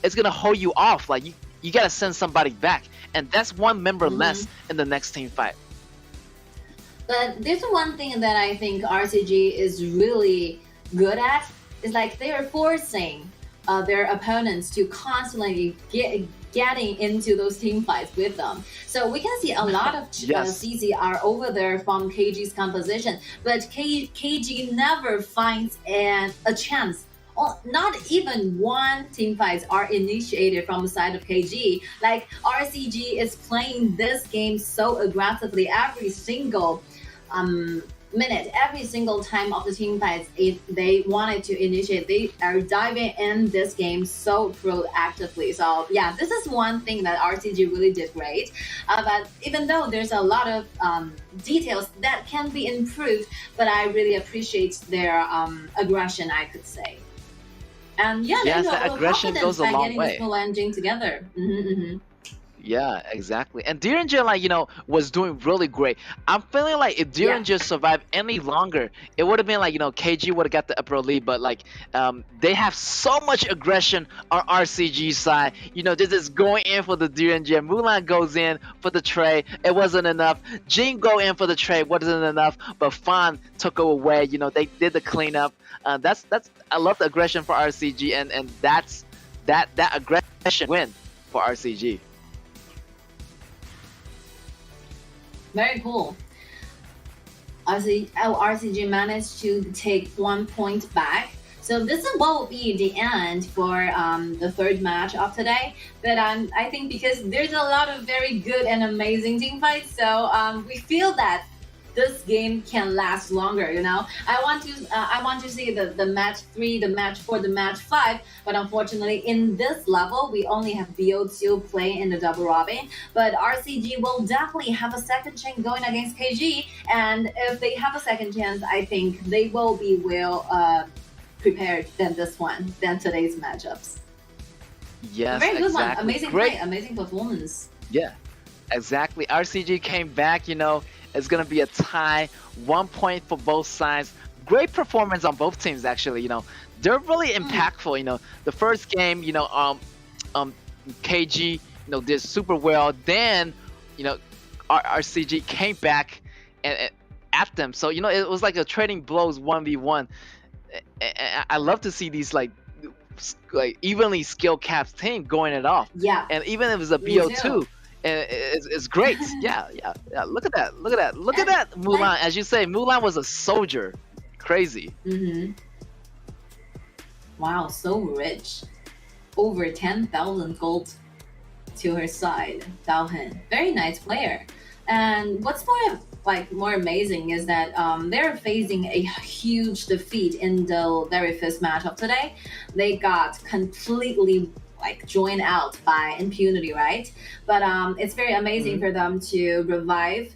it's gonna hold you off. Like you gotta send somebody back, and that's one member less in the next team fight. But there's one thing that I think RCG is really good at is like they are forcing their opponents to constantly getting into those team fights with them. So we can see a lot of Yes. CCR over there from KG's composition, but KG never finds a chance. Not even one team fights are initiated from the side of KG. Like RCG is playing this game so aggressively every single minute, every single time of the team fights. If they wanted to initiate, they are diving in this game so proactively. So yeah, this is one thing that RCG really did great. But even though there's a lot of details that can be improved, but I really appreciate their aggression, I could say. And yeah, Yes, they that were aggression confident goes a by long getting way. this whole engine together. Yeah, exactly. And Diringer, was doing really great. I'm feeling like if Diringer survived any longer, it would have been like, KG would have got the upper lead. But like, they have so much aggression on RCG side. They're just going in for the Diringer. Mulan goes in for the trade. It wasn't enough. Jin go in for the trade. Wasn't enough. But Fan took away. They did the cleanup. That's I love the aggression for RCG, and that's that aggression win for RCG. Very cool. RCG managed to take 1 point back. So this will be the end for the third match of today. But I think because there's a lot of very good and amazing team fights, so we feel that this game can last longer. I want to see the match 3, the match 4, the match 5, but unfortunately in this level we only have BO2 playing in the double robin. But RCG will definitely have a second chance going against KG, and if they have a second chance, I think they will be prepared than today's matchups. Yes, Very good exactly. one, amazing Great. play, amazing performance. Yeah, exactly. RCG came back. It's gonna be a tie, 1 point for both sides. Great performance on both teams, actually. They're really impactful. The first game, KG, did super well. Then, RCG came back and at them. So it was like a trading blows 1v1. I love to see these like evenly skilled caps team going it off. Yeah. And even if it's a Me BO2, too. And it's great. Yeah, yeah, yeah. Look at that. Look at that. Look at that. Mulan, as you say, Mulan was a soldier. Crazy. Wow, so rich. Over 10,000 gold to her side, Dalhin. Very nice player. And what's more amazing is that they're facing a huge defeat in the very first matchup today. They got completely joined out by impunity, right? But it's very amazing for them to revive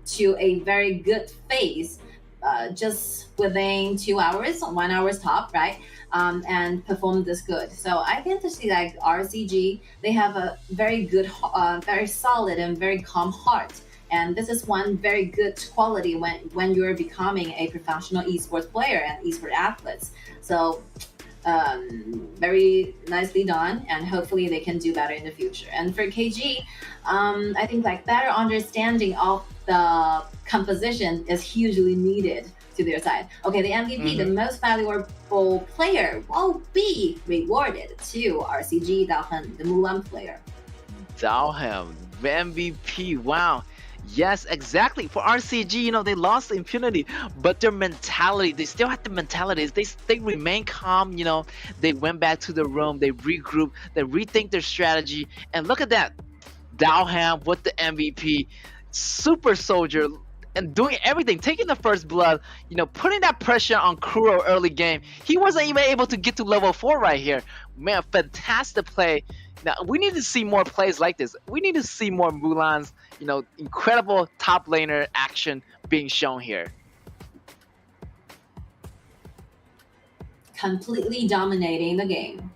to a very good phase just within 2 hours, 1 hour's top, right? And perform this good. So I think to see RCG, they have a very good, very solid and very calm heart. And this is one very good quality when you're becoming a professional esports player and esports athletes. So very nicely done, and hopefully they can do better in the future. And for KG, I think better understanding of the composition is hugely needed to their side. Okay, the MVP, the most valuable player, will be rewarded to RCG Dalhan, the Mulan player. Dalham, MVP. Wow. Yes, exactly. For RCG, they lost the impunity, but their mentality, they still had the mentality. They remain calm, they went back to the room, they regroup, they rethink their strategy. And look at that. Dalham with the MVP, super soldier, and doing everything, taking the first blood, putting that pressure on Kuro early game. He wasn't even able to get to level 4 right here. Man, fantastic play. Now, we need to see more plays like this. We need to see more Mulan's, incredible top laner action being shown here. Completely dominating the game.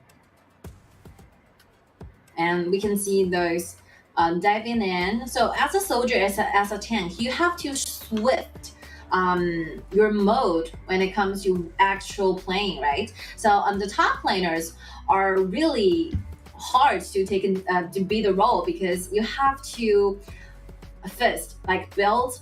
And we can see those diving in. So as a soldier, as a tank, you have to swift your mode when it comes to actual playing, right? So the top laners are really hard to take to be the role, because you have to first build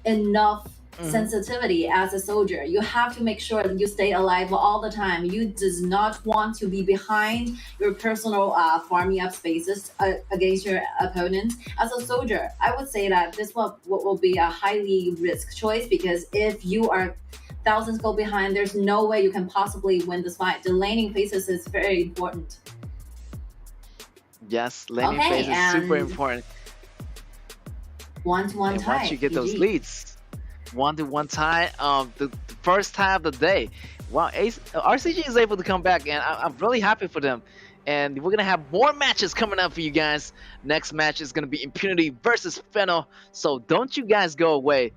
enough sensitivity as a soldier. You have to make sure that you stay alive all the time. You does not want to be behind your personal farming up spaces against your opponent. As a soldier, I would say that this will be a highly risk choice, because if you are thousands go behind, there's no way you can possibly win this fight. The laning phases is very important. Yes, laning phase is super important. 1-1 tie. Once you get those leads, 1-1 tie, the first tie of the day. Wow, RCG is able to come back, and I'm really happy for them. And we're gonna have more matches coming up for you guys. Next match is gonna be Impunity versus Fennel, so don't you guys go away.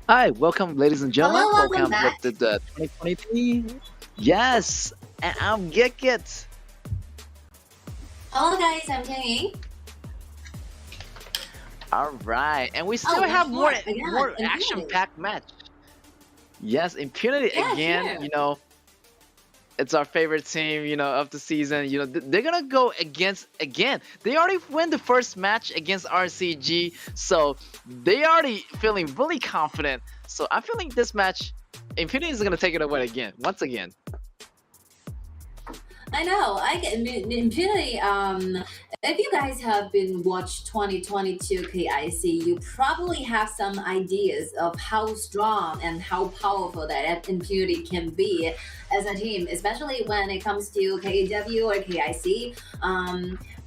Hi, welcome, ladies and gentlemen. Hello, welcome Welcome back. with the 2023. Yes, and I'm Gekit. Hello guys, I'm Tianyi. All right, and we still Oh, there's have more again, more Impunity. action-packed match. Yes, Impunity Yeah, again. sure. It's our favorite team. Of the season. They're gonna go against again. They already win the first match against RCG, so they already feeling really confident. So I'm feeling this match, Impunity is gonna take it away again, once again. I know. I get Impunity. If you guys have been watched 2022 KIC, you probably have some ideas of how strong and how powerful that Impunity can be as a team, especially when it comes to KAW or KIC,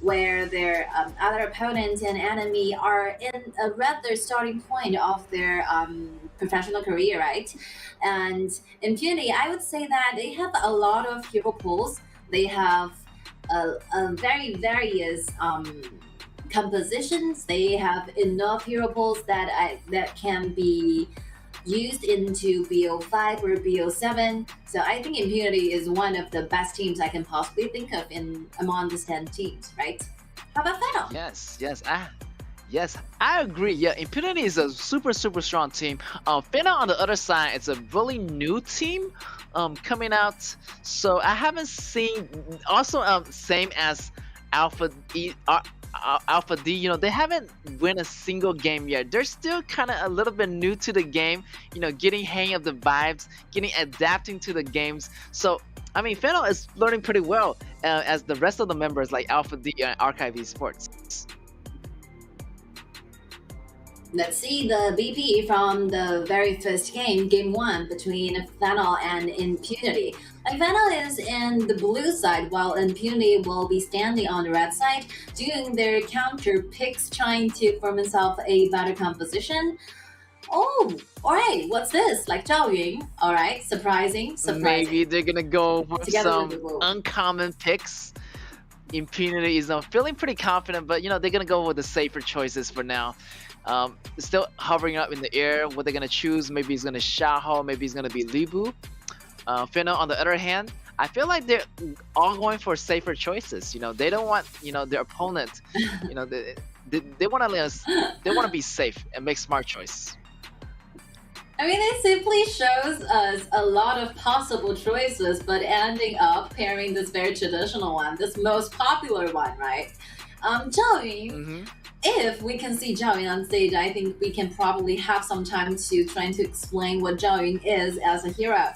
where their other opponents and enemy are in a rather starting point of their professional career, right? And Impunity, I would say that they have a lot of hero pools. They have very various compositions. They have enough hero pools that can be used into BO5 or BO7. So I think Impunity is one of the best teams I can possibly think of among the 10 teams, right? How about Fennel? Yes, I agree. Yeah, Impunity is a super strong team. Fena on the other side, it's a really new team coming out. So I haven't seen. Also, same as Alpha Alpha D. They haven't win a single game yet. They're still kind of a little bit new to the game. Getting hang of the vibes, adapting to the games. So I mean, Fennel is learning pretty well as the rest of the members like Alpha D and Archive Esports. Let's see the BP from the very first game 1 between Fennel and Impunity. Like Fennel is in the blue side while Impunity will be standing on the red side, doing their counter picks, trying to form himself a better composition. Oh, alright, what's this? Like Zhao Yun. Alright, surprising. Maybe they're gonna go for Together some with the blue. uncommon picks. Impunity is feeling pretty confident, but they're gonna go with the safer choices for now. Still hovering up in the air. What they're gonna choose? Maybe it's gonna Xiaohou, maybe it's gonna be Libu. Fena, on the other hand, I feel like they're all going for safer choices. They don't want their opponent. They want to be safe and make smart choice. I mean, it simply shows us a lot of possible choices, but ending up pairing this very traditional one, this most popular one, right? Zhao Yun, if we can see Zhao Yun on stage, I think we can probably have some time to trying to explain what Zhao Yun is as a hero.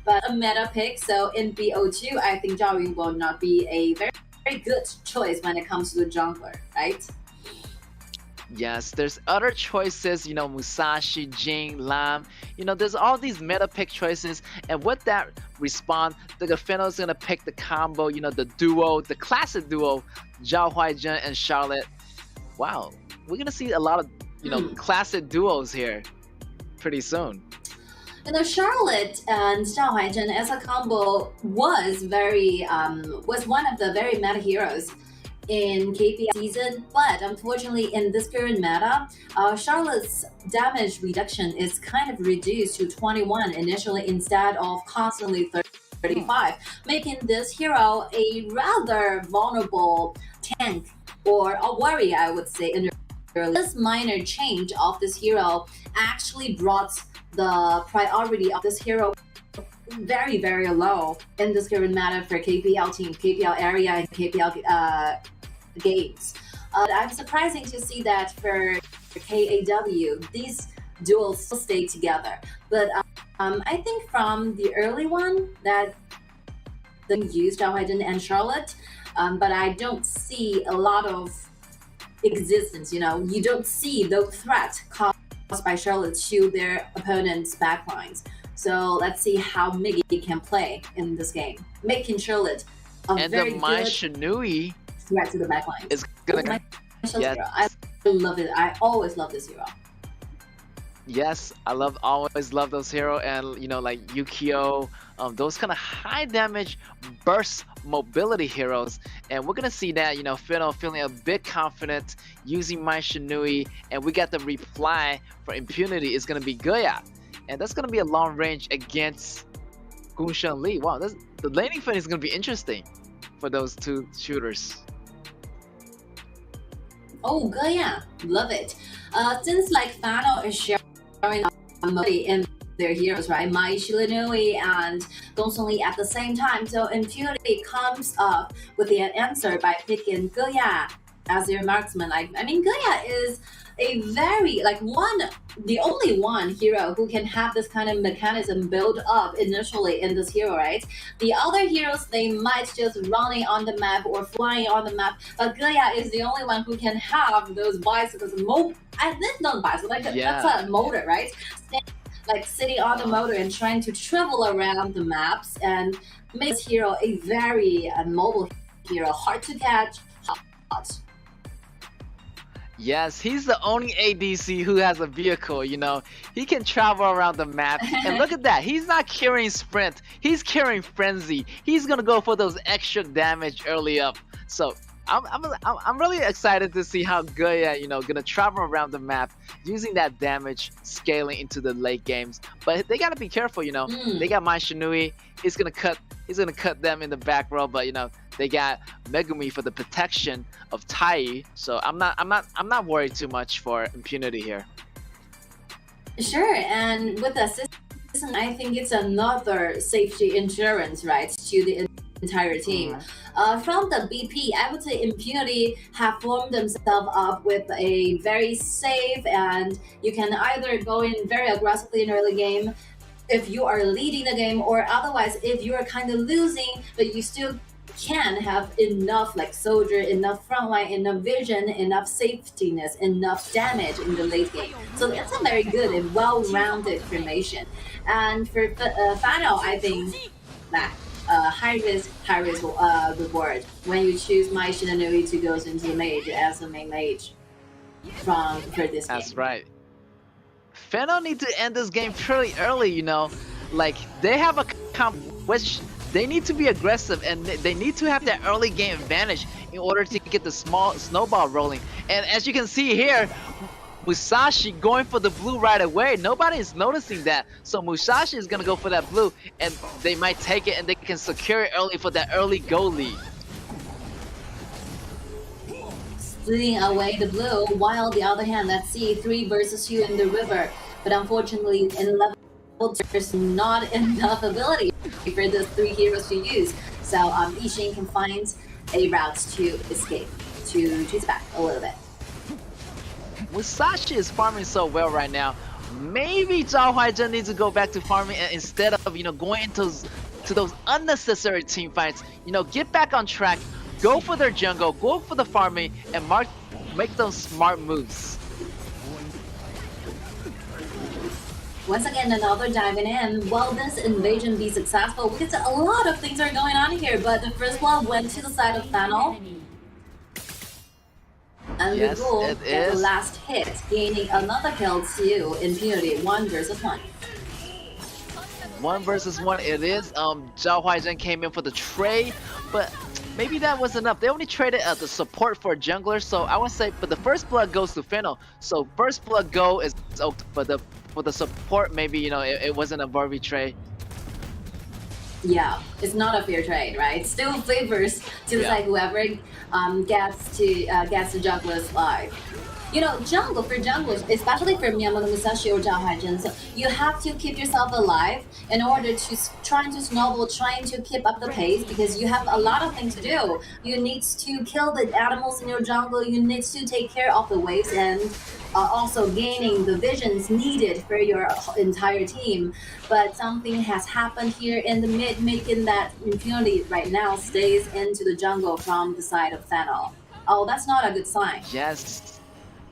But a meta pick, so in BO2, I think Zhao Yun will not be a very good choice when it comes to the jungler, right? Yes, there's other choices, Musashi, Jing, Lam. There's all these meta pick choices, and with that respawn, the Fennel is gonna pick the combo, the duo, the classic duo, Zhao Huaizhen and Charlotte. Wow, we're gonna see a lot of classic duos here pretty soon. Charlotte and Zhao Huaizhen as a combo was one of the very meta heroes in KPL season, but unfortunately in this current meta, Charlotte's damage reduction is kind of reduced to 21 initially instead of constantly 35, making this hero a rather vulnerable tank or a warrior, I would say. This minor change of this hero actually brought the priority of this hero very low in this current meta for KPL team, KPL area, and KPL games. I'm surprising to see that for KAW, these duels still stay together. But I think from the early one that they used Zhao Huaizhen and Charlotte, but I don't see a lot of existence. You don't see the threat caused by Charlotte to their opponent's backlines. So let's see how Miggy can play in this game, making Charlotte a very the Mai good Shinui threat to the backlines. is gonna. I love it. I always love this hero. Yes, always love those hero and like Yukio, those kind of high damage burst mobility heroes. And we're gonna see that Fino feeling a bit confident using my Shinui, and we got the reply for impunity is gonna be Goya, and that's gonna be a long range against Gunshan Lee. Wow, the laning fin is gonna be interesting for those two shooters. Oh, good, yeah, love it. Since like Fano is sharing money in their heroes, right? Mai Shiranui and Gongsun Li at the same time. So Impunity comes up with the answer by picking Goya as their marksman. I mean, Goya is a very the only one hero who can have this kind of mechanism built up initially in this hero, right? The other heroes, they might just running on the map or flying on the map, but Goya is the only one who can have those bicycles. That's not bicycle, that's a motor, right? Like sitting on the motor and trying to travel around the maps and make this hero a very mobile hero, hard to catch, hot. Yes, he's the only ADC who has a vehicle, He can travel around the map. And look at that. He's not carrying Sprint. He's carrying Frenzy. He's going to go for those extra damage early up. So I'm really excited to see how Goya, going to travel around the map using that damage scaling into the late games. But they got to be careful, They got Mai Shinui. He's going to cut them in the back row, but they got Megumi for the protection of Tai, so I'm not worried too much for impunity here. Sure, and with the assistant, I think it's another safety insurance, right, to the entire team. From the BP, I would say Impunity have formed themselves up with a very safe, and you can either go in very aggressively in early game if you are leading the game, or otherwise if you are kind of losing, but you still can have enough soldier, enough frontline, enough vision, enough safetiness, enough damage in the late game. So it's a very good and well-rounded formation. And for Fano, I think that high risk reward when you choose Mai Shiranui to go into the mage as the main mage for this game. That's right. Fano need to end this game pretty early, they have a comp which they need to be aggressive, and they need to have that early game advantage in order to get the small snowball rolling. And as you can see here, Musashi going for the blue right away. Nobody is noticing that. So Musashi is going to go for that blue, and they might take it, and they can secure it early for that early goal lead. Splitting away the blue, while the other hand, let's see 3 versus 2 in the river. But unfortunately, in level there's not enough ability for those 3 heroes to use. So Yixing can find a route to escape, to choose back a little bit. Musashi is farming so well right now. Maybe Zhao Huaizhen needs to go back to farming, and instead of going into those unnecessary team fights, get back on track, go for their jungle, go for the farming, and make those smart moves. Once again, another diving in. Will this invasion be successful? Because a lot of things are going on here, but the first one went to the side of Fano. And yes, the goal it is the is. last hit, gaining another kill to Impunity, 1 versus 1. 1 versus 1 it is. Zhao Huaizhen came in for the trade, but maybe that was enough. They only traded the support for a jungler, so I would say, but the first blood goes to Fino. So first blood go is for the support. Maybe it wasn't a worthy trade. Yeah, it's not a fair trade, right? Still favors to decide whoever gets the jungler's life. Jungle for junglers, especially for Miyamoto Musashi or Zhao Huaizhen, so you have to keep yourself alive in order to trying to snowball, trying to keep up the pace, because you have a lot of things to do. You need to kill the animals in your jungle, you need to take care of the waves, and also gaining the visions needed for your entire team. But something has happened here in the mid, making that Impunity right now stays into the jungle from the side of Fano. Oh, that's not a good sign. Yes.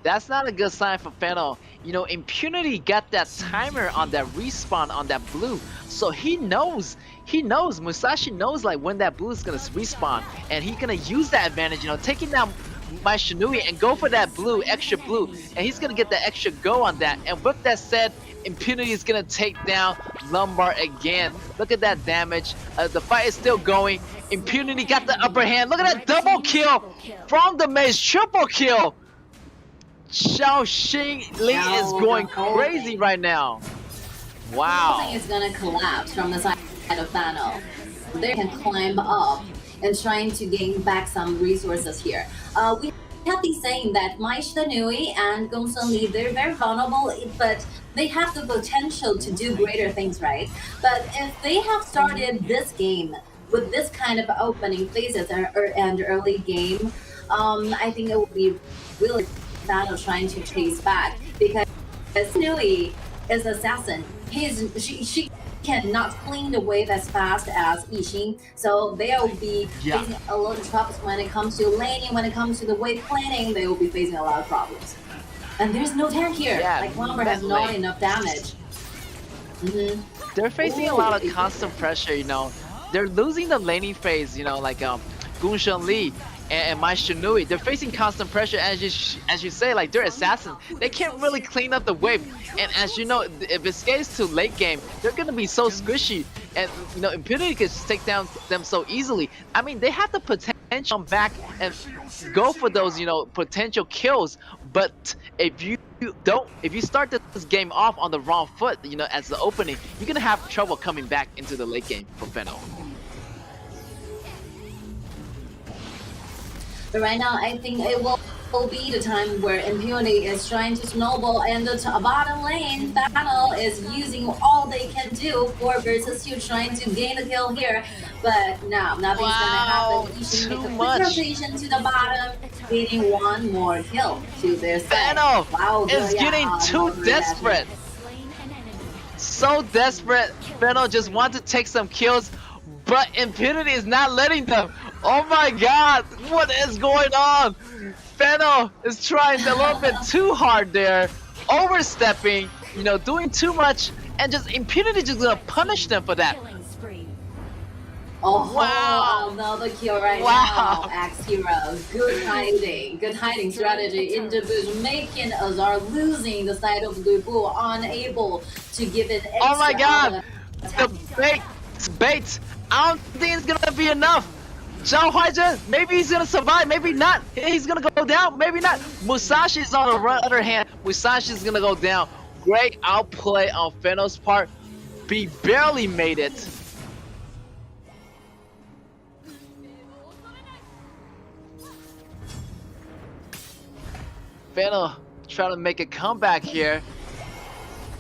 That's not a good sign for Fano. Impunity got that timer on that respawn on that blue. So he knows, Musashi knows when that blue is gonna respawn, and he's gonna use that advantage, taking down my Shinui and go for that blue, extra blue, and he's gonna get the extra go on that. And with that said, Impunity is gonna take down Lumbar again. Look at that damage. The fight is still going. Impunity got the upper hand. Look at that double kill from the Maze, triple kill. Xiaoxing Li is going crazy right now. Wow. Something is gonna collapse from the side of Fano. They can climb up and trying to gain back some resources here. We have been saying that Mai Shinui and Gongsun Li, they're very vulnerable, but they have the potential to do greater things, right? But if they have started this game with this kind of opening phases and early game, I think it would be really Fano trying to chase back, because Shinui is assassin. She cannot clean the wave as fast as Yixing, so they'll be facing a lot of troubles when it comes to laning, when it comes to the wave planning. They will be facing a lot of problems. And there's no tank here. Like Lumber has not enough damage. They're facing a lot of constant pressure, you know. They're losing the laning phase, you know, like Gongsun Li and Mai Shinui. They're facing constant pressure, as you say, like they're assassins. They can't really clean up the wave. And as you know, if it skates to late game, they're gonna be so squishy. And you know, Impunity can just take down them so easily. I mean, they have the potential to come back and go for those, you know, potential kills. But if you start this game off on the wrong foot, you know, as the opening, you're gonna have trouble coming back into the late game for Feno. But right now, I think it will be the time where Impunity is trying to snowball, and the bottom lane battle is using all they can do, 4 versus 2, trying to gain a kill here. But no, nothing's gonna happen. Yixing make a quick rotation to the bottom, gaining 1 more kill to their side. Feno is getting too desperate. So desperate. Feno just wants to take some kills, but Impunity is not letting them. Oh my god, what is going on? Feno is trying a little bit too hard there, overstepping, you know, doing too much, and just Impunity just gonna punish them for that. Oh wow, another kill now. Axe Hero, good hiding strategy in the bush, making Azar losing the side of Lubu, unable to give it extra. Oh my god, the bait. I don't think it's gonna be enough. Zhao Huaizhen, maybe he's gonna survive, maybe not. He's gonna go down, maybe not. Musashi's on the other hand, Musashi's gonna go down. Great outplay on Feno's part. He barely made it. Feno trying to make a comeback here.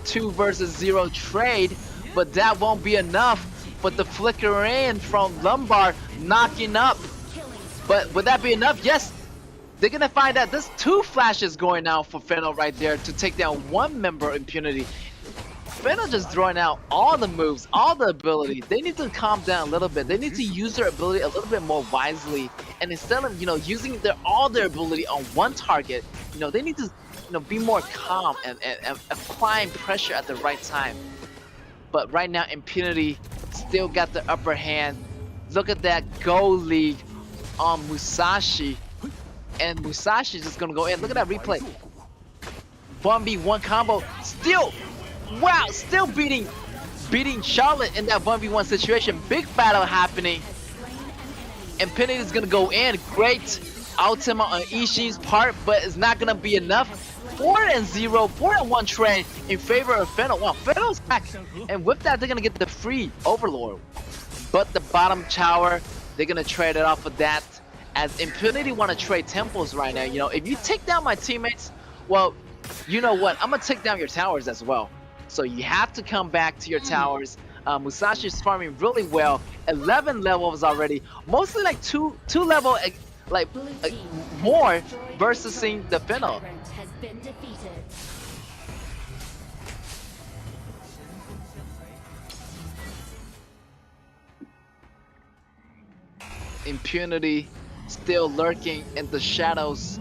2 versus 0 trade, but that won't be enough. But the flicker in from Lumbar knocking up. But would that be enough? Yes. They're gonna find out. There's 2 flashes going out for Feno right there to take down 1 member Impunity. Feno just throwing out all the moves, all the ability. They need to calm down a little bit. They need to use their ability a little bit more wisely. And instead of, you know, using all their ability on one target, you know, they need to, you know, be more calm and applying pressure at the right time. But right now, Impunity still got the upper hand. Look at that goal lead on Musashi. And Musashi just gonna go in. Look at that replay. 1v1 combo. Still, wow, still beating Charlotte in that 1v1 situation. Big battle happening. Impunity is gonna go in. Great ultimate on Ishii's part, but it's not gonna be enough. 4-0, 4-1 trade in favor of Feno. Wow, Feno's back. And with that, they're going to get the free Overlord. But the bottom tower, they're going to trade it off for that. As Impunity want to trade temples right now. You know, if you take down my teammates, well, you know what? I'm going to take down your towers as well. So you have to come back to your towers. Musashi is farming really well. 11 levels already. Mostly like two level, like more versus seeing the Feno. Been defeated. Impunity still lurking in the shadows,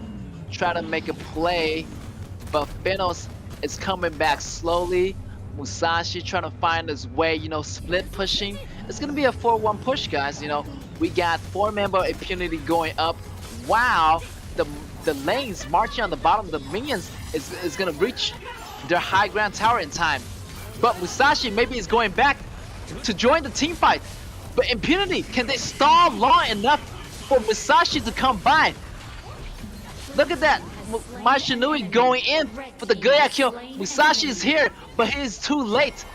try to make a play, but Fenos is coming back slowly. Musashi trying to find his way, you know, split pushing. It's gonna be a 4-1 push, guys. You know, we got 4-member Impunity going up. Wow, the the lanes marching on the bottom, the minions is gonna reach their high ground tower in time. But Musashi maybe is going back to join the team fight. But Impunity, can they stall long enough for Musashi to come by? Look at that. Mashinui going in for the Goya kill. Musashi is here, but he is too late.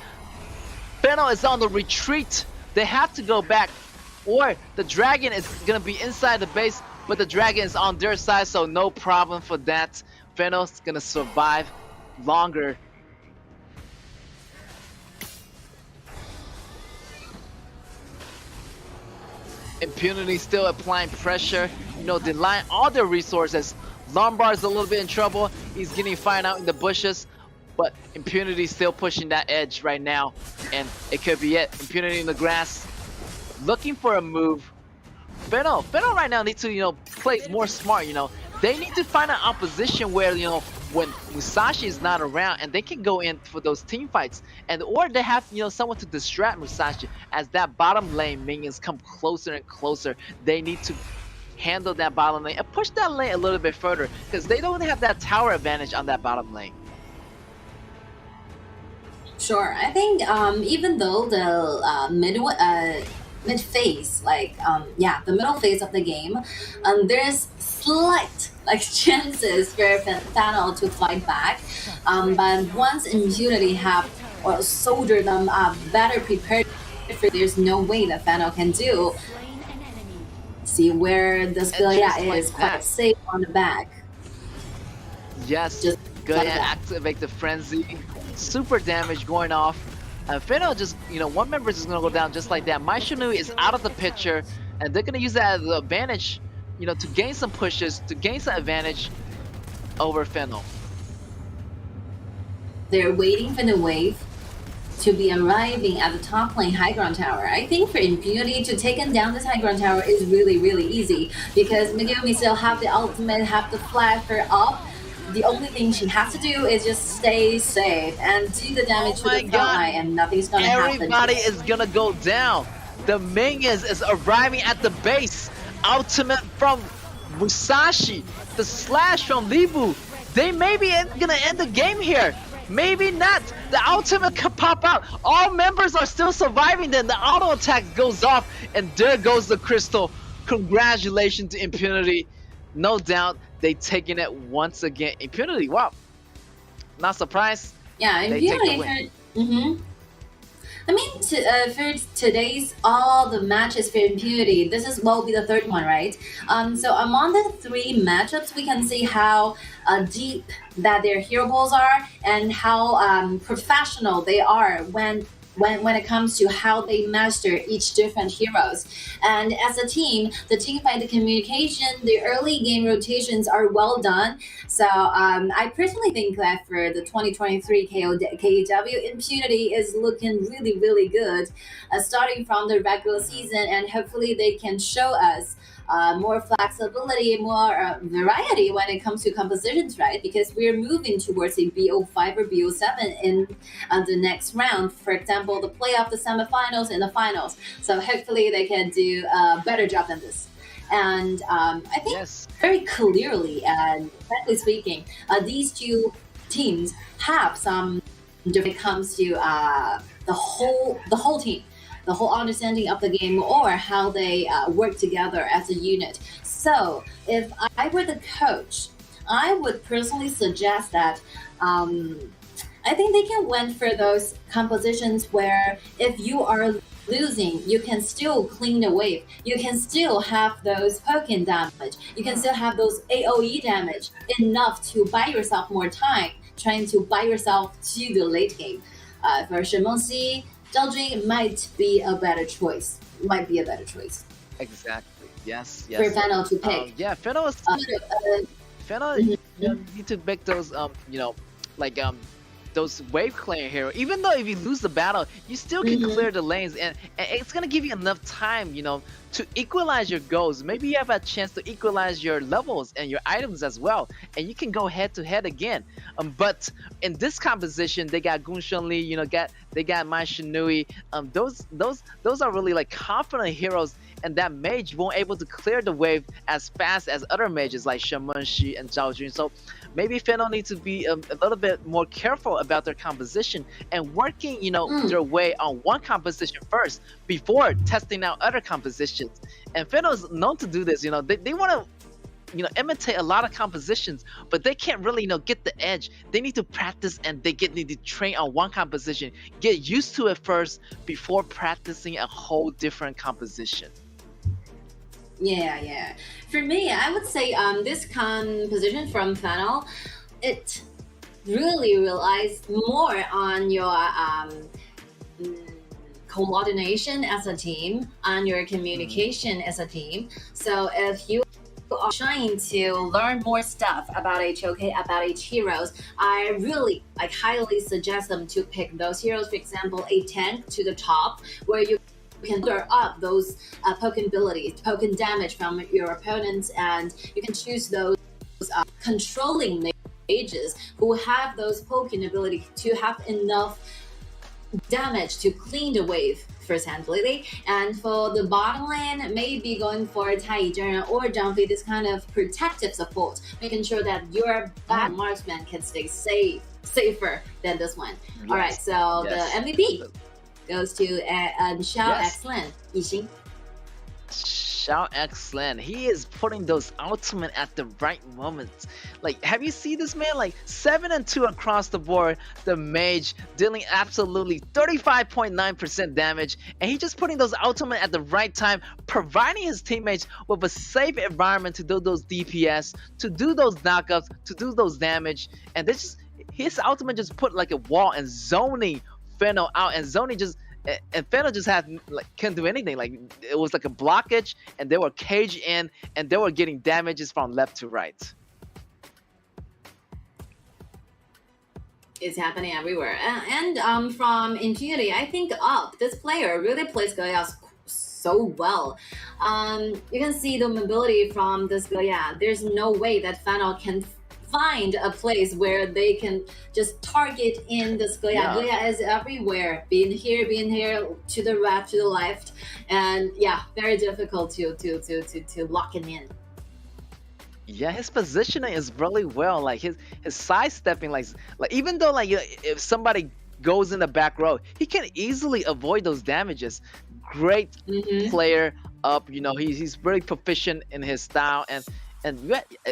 Fennel is on the retreat. They have to go back, or the dragon is gonna be inside the base, but the dragon is on their side, so no problem for that. Fennel's gonna survive longer. Impunity still applying pressure, you know, denying all their resources. Lombard's a little bit in trouble. He's getting fired out in the bushes, but Impunity still pushing that edge right now, and it could be it. Impunity in the grass, looking for a move. Fennel right now needs to, you know, play more smart. You know, they need to find an opposition where, you know, when Musashi is not around, and they can go in for those team fights, and or they have, you know, someone to distract Musashi as that bottom lane minions come closer and closer. They need to handle that bottom lane and push that lane a little bit further, because they don't have that tower advantage on that bottom lane. Sure, I think even though the mid phase, like the middle phase of the game, there's slight like chances for Fennel to fight back, but once Impunity have or soldier them better prepared, for there's no way that Fennel can do. See where this Goya is quite safe on the back. Yes, Just go like ahead and that. activate the frenzy. Super damage going off. Fennel just, you know, one member is just gonna go down just like that. Maishinu is out of the picture, and they're gonna use that as an advantage, you know, to gain some pushes, to gain some advantage over Fennel. They're waiting for the wave to be arriving at the top lane high ground tower. I think for Impunity to take down this high ground tower is really, really easy, because Megumi still have the ultimate, have the flag her up. The only thing she has to do is just stay safe and do the damage to the front line, and nothing's gonna happen. Everybody is gonna go down. The minions is arriving at the base. Ultimate from Musashi, the slash from Libu. They may be gonna end the game here. Maybe not. The ultimate could pop out. All members are still surviving. Then the auto attack goes off, and there goes the crystal. Congratulations to Impunity. No doubt they taking it once again. Impunity, wow. Not surprised. Yeah, They take the Impunity. I mean, for today's all the matches for Impunity, this is will be the third one, right? So among the three matchups, we can see how deep that their hero balls are, and how professional they are when it comes to how they master each different heroes. And as a team, the team fight, the communication, the early game rotations are well done. So I personally think that for the 2023 KAW, Impunity is looking really, really good, starting from the regular season, and hopefully they can show us more flexibility, more variety when it comes to compositions, right? Because we're moving towards a BO5 or BO7 in the next round. For example, the playoff, the semifinals, and the finals. So hopefully they can do a better job than this. And I think very clearly, and frankly speaking, these two teams have some when it comes to the whole team, the whole understanding of the game, or how they work together as a unit. So if I were the coach, I would personally suggest that I think they can win for those compositions where if you are losing, you can still clean the wave. You can still have those poking damage. You can still have those AoE damage enough to buy yourself more time, trying to buy yourself to the late game. For Shimon-Si, Zhao might be a better choice. Exactly. Yes. For Fennel to pick. Yeah, Fennel is. Fennel, you need to make those those wave clearing hero. Even though if you lose the battle, you still can clear the lanes, and it's gonna give you enough time, you know, to equalize your goals. Maybe you have a chance to equalize your levels and your items as well, and you can go head to head again. But in this composition, they got Gun Lee, you know, they got Mai Shinui. Those are really like confident heroes and that mage won't able to clear the wave as fast as other mages like Shenmen Shi and Zhao Jun. So maybe Fennel need to be a little bit more careful about their composition and working, their way on one composition first before testing out other compositions. And Fennel is known to do this. They want to imitate a lot of compositions, but they can't really get the edge. They need to practice, and they need to train on one composition, get used to it first before practicing a whole different composition. Yeah. For me, I would say this composition from Fennel, it really relies more on your coordination as a team, on your communication as a team. So if you are trying to learn more stuff about HOK, about H heroes, I really highly suggest them to pick those heroes. For example, a tank to the top, where you can lure up those poking abilities, poking damage from your opponents, and you can choose those controlling mages who have those poking ability to have enough damage to clean the wave first-handedly. And for the bottom lane, maybe going for Tai Yizhen or Zhang this kind of protective support, making sure that your back marksman can stay safer than this one. Yes. All right, so Yes. the MVP goes to Xiao Xlan, Yixing. Xiao Xlan, he is putting those ultimate at the right moments. Have you seen this man? 7-2 across the board. The mage dealing absolutely 35.9% damage, and he just putting those ultimate at the right time, providing his teammates with a safe environment to do those DPS, to do those knockups, to do those damage. And his ultimate just put a wall and zoning Fennel out, and zoning just. And Fennel just can't do anything. It was a blockage, and they were caged in, and they were getting damages from left to right. It's happening everywhere. And from Impunity, I think this player really plays Goya so well. You can see the mobility from this Goya. There's no way that Fennel can find a place where they can just target in this Goya. Yeah. Goya is everywhere, being here, to the right, to the left, and very difficult to lock him in. Yeah, his positioning is really well. His sidestepping, even though if somebody goes in the back row, he can easily avoid those damages. Great player up. He's very proficient in his style, and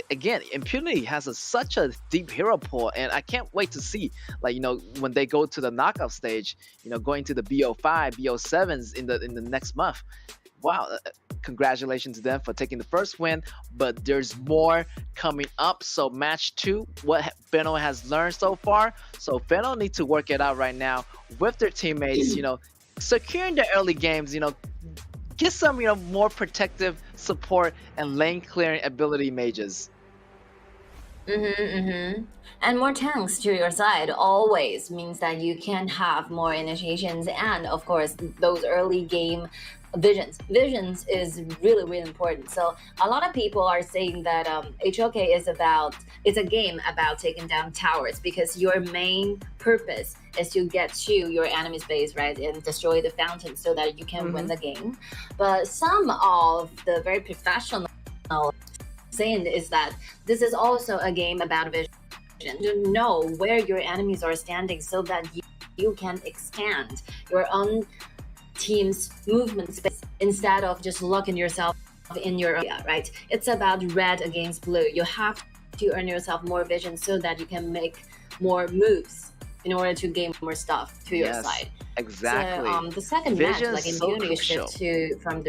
again, Impunity has such a deep hero pool, and I can't wait to see when they go to the knockout stage, going to the BO5, BO7s in the next month. Wow, congratulations to them for taking the first win, but there's more coming up. So match 2, what Fennel has learned so far. So Fennel needs to work it out right now with their teammates, securing the early games, get some more protective support and lane clearing ability mages. And more tanks to your side always means that you can have more initiations, and of course those early game visions is really important. So a lot of people are saying that HOK is it's a game about taking down towers, because your main purpose is to get to your enemy's base, right, and destroy the fountain so that you can win the game. But some of the very professional saying is that this is also a game about vision, to know where your enemies are standing so that you can expand your own team's movement space instead of just locking yourself in your area, right? It's about red against blue. You have to earn yourself more vision so that you can make more moves in order to gain more stuff to your side. Exactly. So the second Vision match, is so Impunity shift from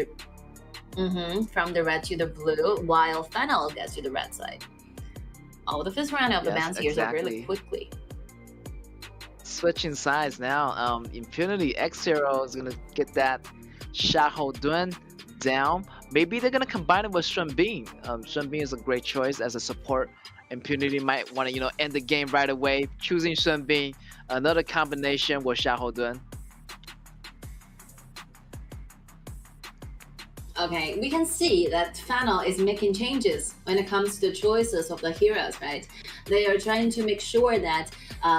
the red to the blue, while Fennel gets to the red side. The first round of the bans here so really quickly. Switching sides now. Impunity X0 is gonna get that Xiahou Dun down. Maybe they're gonna combine it with Shen Bin. Shen Bin is a great choice as a support. Impunity might want to end the game right away, choosing Shen Bin. Another combination with Xiahou Dun. Okay, we can see that Fennel is making changes when it comes to the choices of the heroes, right? They are trying to make sure that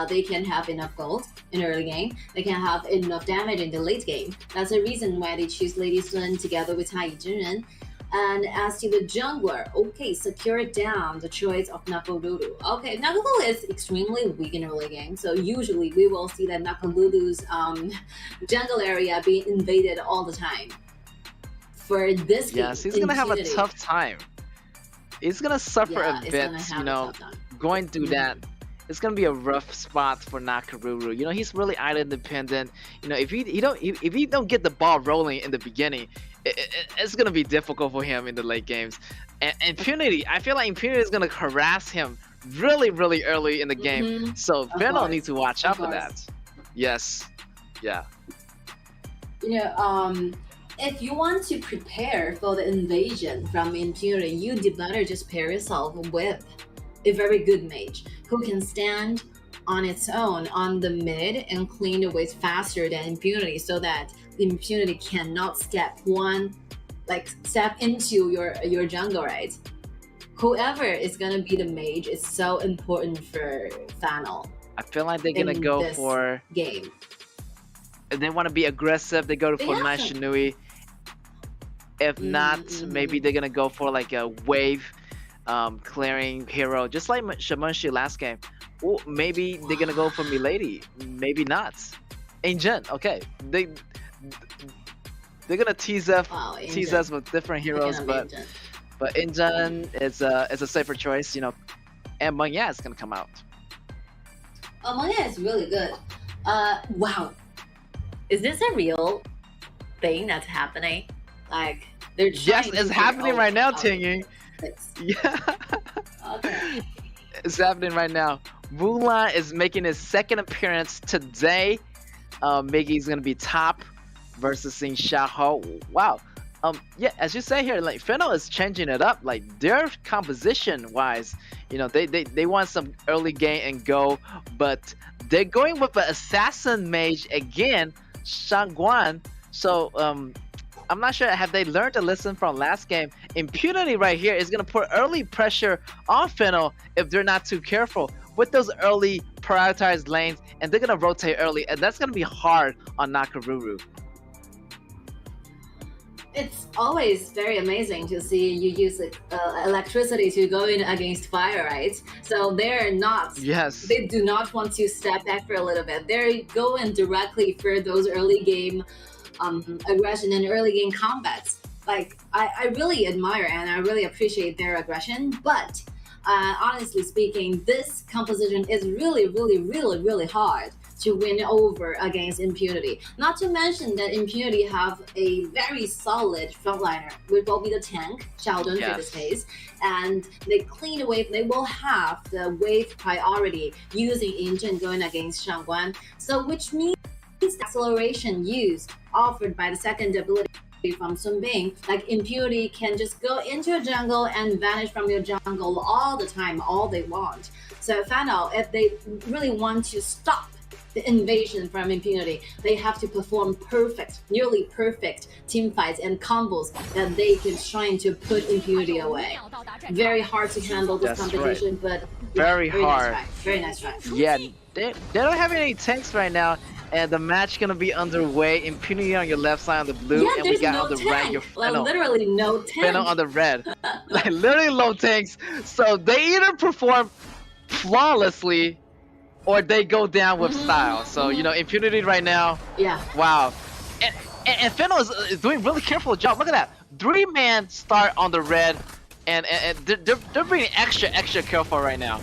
they can have enough gold in early game, they can have enough damage in the late game. That's the reason why they choose Lady Sun together with Tai Yizhenren. And as to the jungler, okay, secure down the choice of Nakalulu. Okay, Nakalulu is extremely weak in early game, so usually we will see that Nakalulu's jungle area being invaded all the time. For this game, Yes, he's gonna have a tough time. He's gonna suffer a bit, going through that. It's gonna be a rough spot for Nakaruru. He's really idle independent. If he don't get the ball rolling in the beginning, it's gonna be difficult for him in the late games. And Impunity, I feel like Impunity is gonna harass him really, really early in the game. So Fennel needs to watch out for that. Yes, yeah. If you want to prepare for the invasion from Impunity, you'd better just pair yourself with a very good mage who can stand on its own on the mid and clean the waves faster than Impunity, so that Impunity cannot step into your jungle, right? Whoever is gonna be the mage is so important for Fennel. I feel like they're gonna go for game. They want to be aggressive. They go for Mashinui. If not, maybe they're gonna go for like a wave clearing hero, just like Shamanshi last game. Or maybe they're gonna go for Milady. Maybe not. Injun, okay. They're gonna tease us with different heroes, but Injun is a safer choice, And Manya is gonna come out. Oh, Manya is really good. Wow. Is this a real thing that's happening? Like, they're yes, it's happening right now, Tingy. Yeah. Okay. It's happening right now. Mulan is making his second appearance today. Miggy's gonna be top versus Sing Xiaoho. Wow. Yeah, as you say here, like Fennel is changing it up. Like their composition wise, they want some early game and go, but they're going with an assassin mage again, Shangguan. So I'm not sure, have they learned a lesson from last game? Impunity right here is going to put early pressure on Fennel if they're not too careful with those early prioritized lanes, and they're going to rotate early, and that's going to be hard on Nakaruru. It's always very amazing to see you use electricity to go in against fire, right? So they're not, they do not want to step back for a little bit. They're going directly for those early game aggression and early game combats. Like, I really admire and I really appreciate their aggression, but honestly speaking, this composition is really hard to win over against Impunity. Not to mention that Impunity have a very solid frontliner, which will be the tank, Sheldon for this case, and they clean the wave. They will have the wave priority using engine going against Shangguan, so which means the acceleration used offered by the second ability from Sun Bing, like Impunity can just go into a jungle and vanish from your jungle all the time, all they want. So Fennel, if they really want to stop the invasion from Impunity, they have to perform nearly perfect team fights and combos that they can try to put Impunity away. Very hard to handle this competition, but very hard. Very nice try. Yeah, they don't have any tanks right now, and the match gonna be underway. Impunity on your left side on the blue, and we got on the right your Fennel. Literally no tank. Fennel on the red. Like literally low tanks. So they either perform flawlessly or they go down with style. So Impunity right now. Yeah. Wow. And Fennel is doing really careful job. Look at that. 3-man start on the red, and they're being extra careful right now.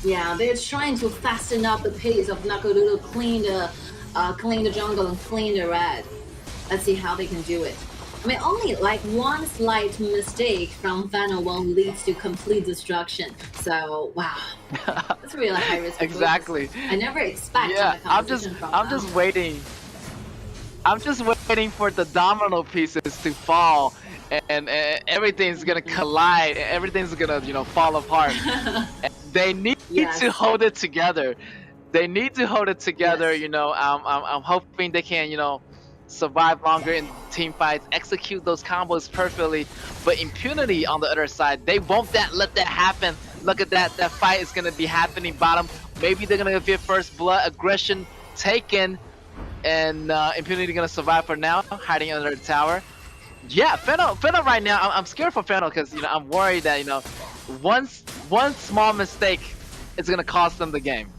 Yeah, they're trying to fasten up the pace of Nakaruru, clean the jungle and clean the red. Let's see how they can do it. I mean, only like one slight mistake from Fennel will lead to complete destruction. So wow, that's really high risk. Exactly. I never expect. Yeah, I'm just waiting. I'm just waiting for the domino pieces to fall, and everything's gonna collide. And everything's gonna fall apart. They need to hold it together. They need to hold it together. I'm hoping they can survive longer in team fights, execute those combos perfectly. But Impunity on the other side, they won't let that happen. Look at that. That fight is going to be happening bottom. Maybe they're going to get first blood. Aggression taken. And Impunity going to survive for now, hiding under the tower. Yeah, Fennel right now, I'm scared for Fennel because, you know, I'm worried that, you know, one small mistake is going to cost them the game.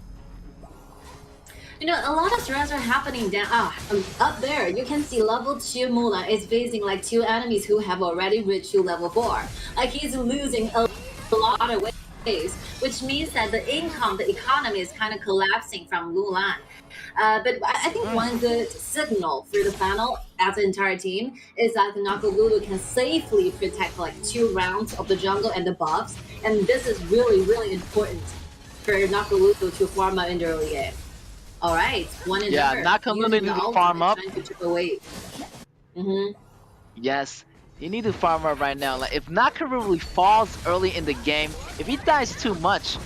You know, a lot of threats are happening down up there. You can see level 2 Mulan is facing like 2 enemies who have already reached to level 4. Like he's losing a lot of waves, which means that the economy is kind of collapsing from Mulan. But I think one good signal for the final as an entire team is that the Nakalulu can safely protect like 2 rounds of the jungle and the buffs, and this is really, really important for Nakalulu to farm out in the early game. All right, one in Yeah, Nakalulu need to farm up. Yes, you need to farm up right now. Like if Nakalulu falls early in the game, if he dies too much,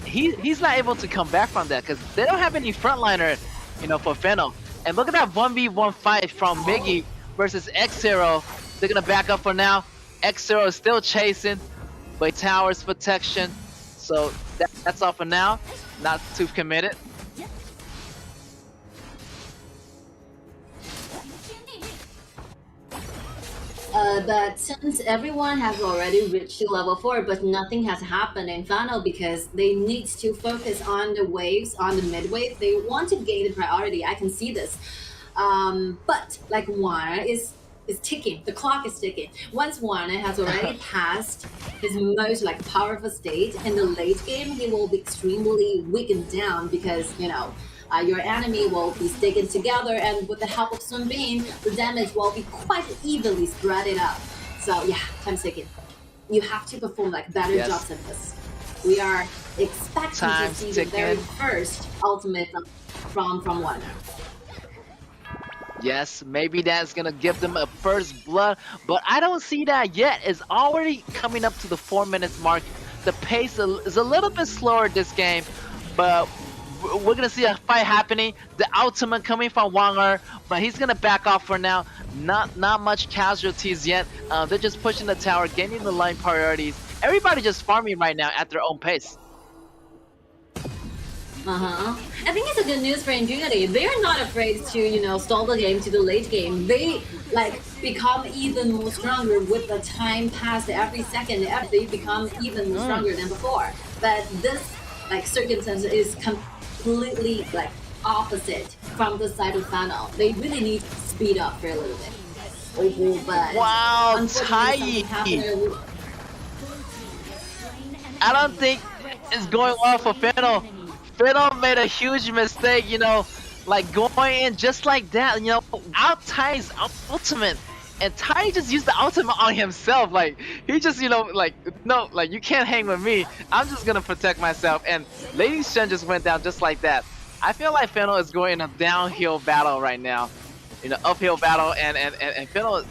he's not able to come back from that because they don't have any frontliner, you know, for Fennel. And look at that 1v1 fight from Miggy versus X0. They're gonna back up for now. X0 is still chasing, but towers protection. So that's all for now. Not too committed. But since everyone has already reached to level 4, but nothing has happened in final because they need to focus on the waves, on the mid wave. They want to gain the priority. I can see this. But like Warner is ticking. The clock is ticking. Once Warner has already passed his most like powerful state in the late game, he will be extremely weakened down because, you know, your enemy will be sticking together, and with the help of Sun Bean, the damage will be quite evenly spread it out. So yeah, time's ticking. You have to perform like better jobs than this. We are expecting to see the very first ultimate from Warner. Yes, maybe that's gonna give them a first blood, but I don't see that yet. It's already coming up to the 4 minutes mark. The pace is a little bit slower this game, but we're gonna see a fight happening. The ultimate coming from Wanger, but he's gonna back off for now. Not much casualties yet. They're just pushing the tower, gaining the line priorities. Everybody just farming right now at their own pace. I think it's a good news for Impunity. They're not afraid to, you know, stall the game to the late game. They like become even more stronger with the time passed every second. They become even more stronger than before. But this like circumstance is completely like opposite from the side of Fennel. They really need to speed up for a little bit. But wow, Tai! I don't think it's going well for Fennel. Fennel made a huge mistake, you know, like going in just like that, you know, out Tai's ultimate. And Tai just used the ultimate on himself, like, he just, you know, like, no, like, you can't hang with me, I'm just gonna protect myself, and Lady Shen just went down just like that. I feel like Fennel is going in a downhill battle right now, you know, uphill battle, and Fennel,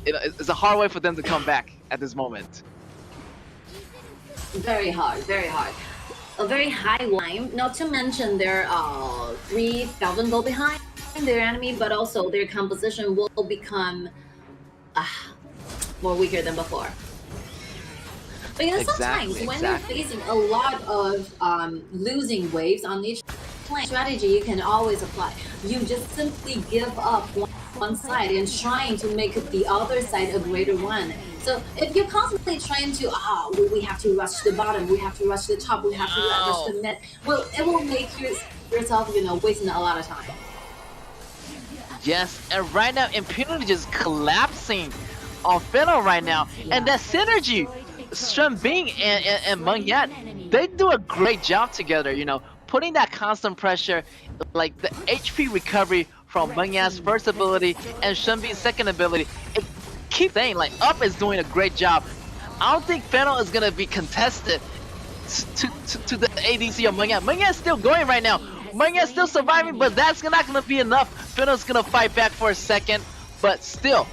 you know, it's a hard way for them to come back at this moment. Very hard, very hard. A very high line, not to mention they're 3,000 gold behind their enemy, but also their composition will become more weaker than before. But you know, sometimes when you're facing a lot of losing waves on each strategy, you can always apply. You just simply give up one side and trying to make the other side a greater one. So if you're constantly trying to, we have to rush the bottom, we have to rush the top, we have to rush the mid, well, it will make yourself, you know, wasting a lot of time. Yes, and right now, Impunity just collapsing on Fennel right now. And that synergy, Shen Bing and Meng Yat, they do a great job together, you know, putting that constant pressure, like the HP recovery from Meng Yat's first ability and Shen Bing's second ability. It keeps saying, like, Up is doing a great job. I don't think Fennel is going to be contested to the ADC of Meng Yat. Meng Yat's still going right now. Meng Yat's still surviving, but that's not going to be enough. Fennel's going to fight back for a second, but still,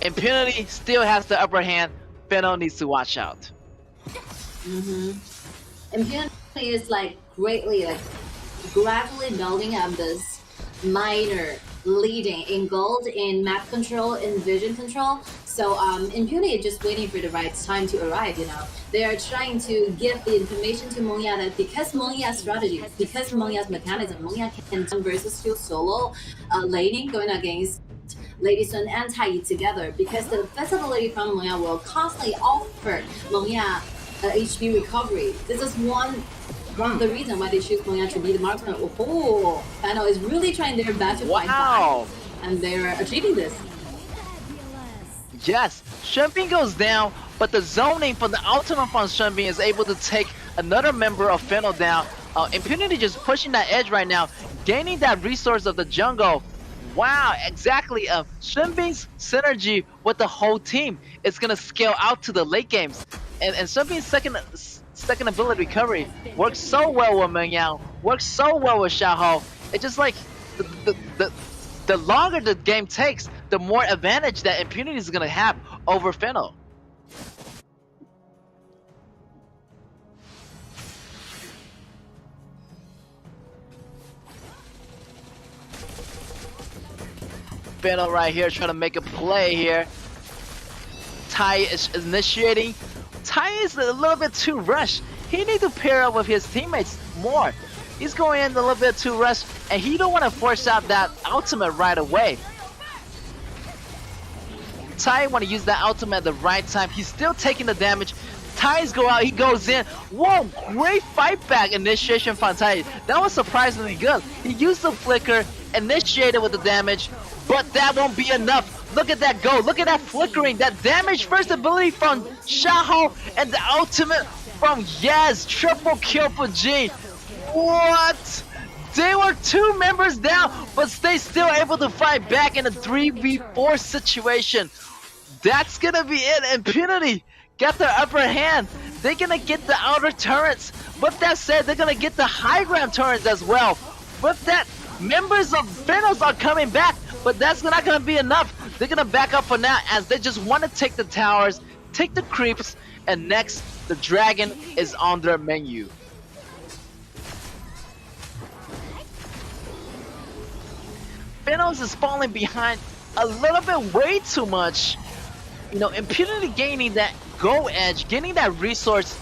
Impunity still has the upper hand. Fennel needs to watch out. Impunity is like greatly, like gradually building up this minor leading in gold, in map control, in vision control. So Impunity is just waiting for the right time to arrive, you know. They are trying to give the information to Mengya that because Mengya's strategy, because Mengya's mechanism, Mengya can versus two solo laning going against Lady Sun and Tai together, because the flexibility from Mengya will constantly offer Mengya HP recovery. This is one of the reasons why they choose Mengya to be the marksman. Oh, Fano is really trying their best to fight back, and they're achieving this. Yes, Shenbin goes down, but the zoning from the ultimate from Shenbin is able to take another member of Fennel down. Impunity just pushing that edge right now, gaining that resource of the jungle. Wow, exactly. Shenbin's synergy with the whole team is gonna scale out to the late games, and Shenbin's second ability recovery works so well with Mengyang, works so well with Xiaohou. It's just like the longer the game takes, the more advantage that Impunity is gonna have over Fennel. Fennel right here trying to make a play here. Tai is initiating. Tai is a little bit too rushed. He needs to pair up with his teammates more. He's going in a little bit too rushed, and he don't want to force out that ultimate right away. Tai want to use that ultimate at the right time. He's still taking the damage. Tai's go out, he goes in. Whoa, great fight back initiation from Tai. That was surprisingly good. He used the flicker, initiated with the damage, but that won't be enough. Look at that go, look at that flickering, that damage first ability from Xiaohou, and the ultimate from Yaz. Triple kill for Jin. What? They were 2 members down, but they still able to fight back in a 3v4 situation. That's gonna be it. Impunity got the upper hand. They're gonna get the outer turrets. With that said, they're gonna get the high ground turrets as well. With that, members of Venos are coming back, but that's not gonna be enough. They're gonna back up for now, as they just want to take the towers, take the creeps, and next, the dragon is on their menu. Venos is falling behind a little bit, way too much. You know, Impunity gaining that go edge, getting that resource.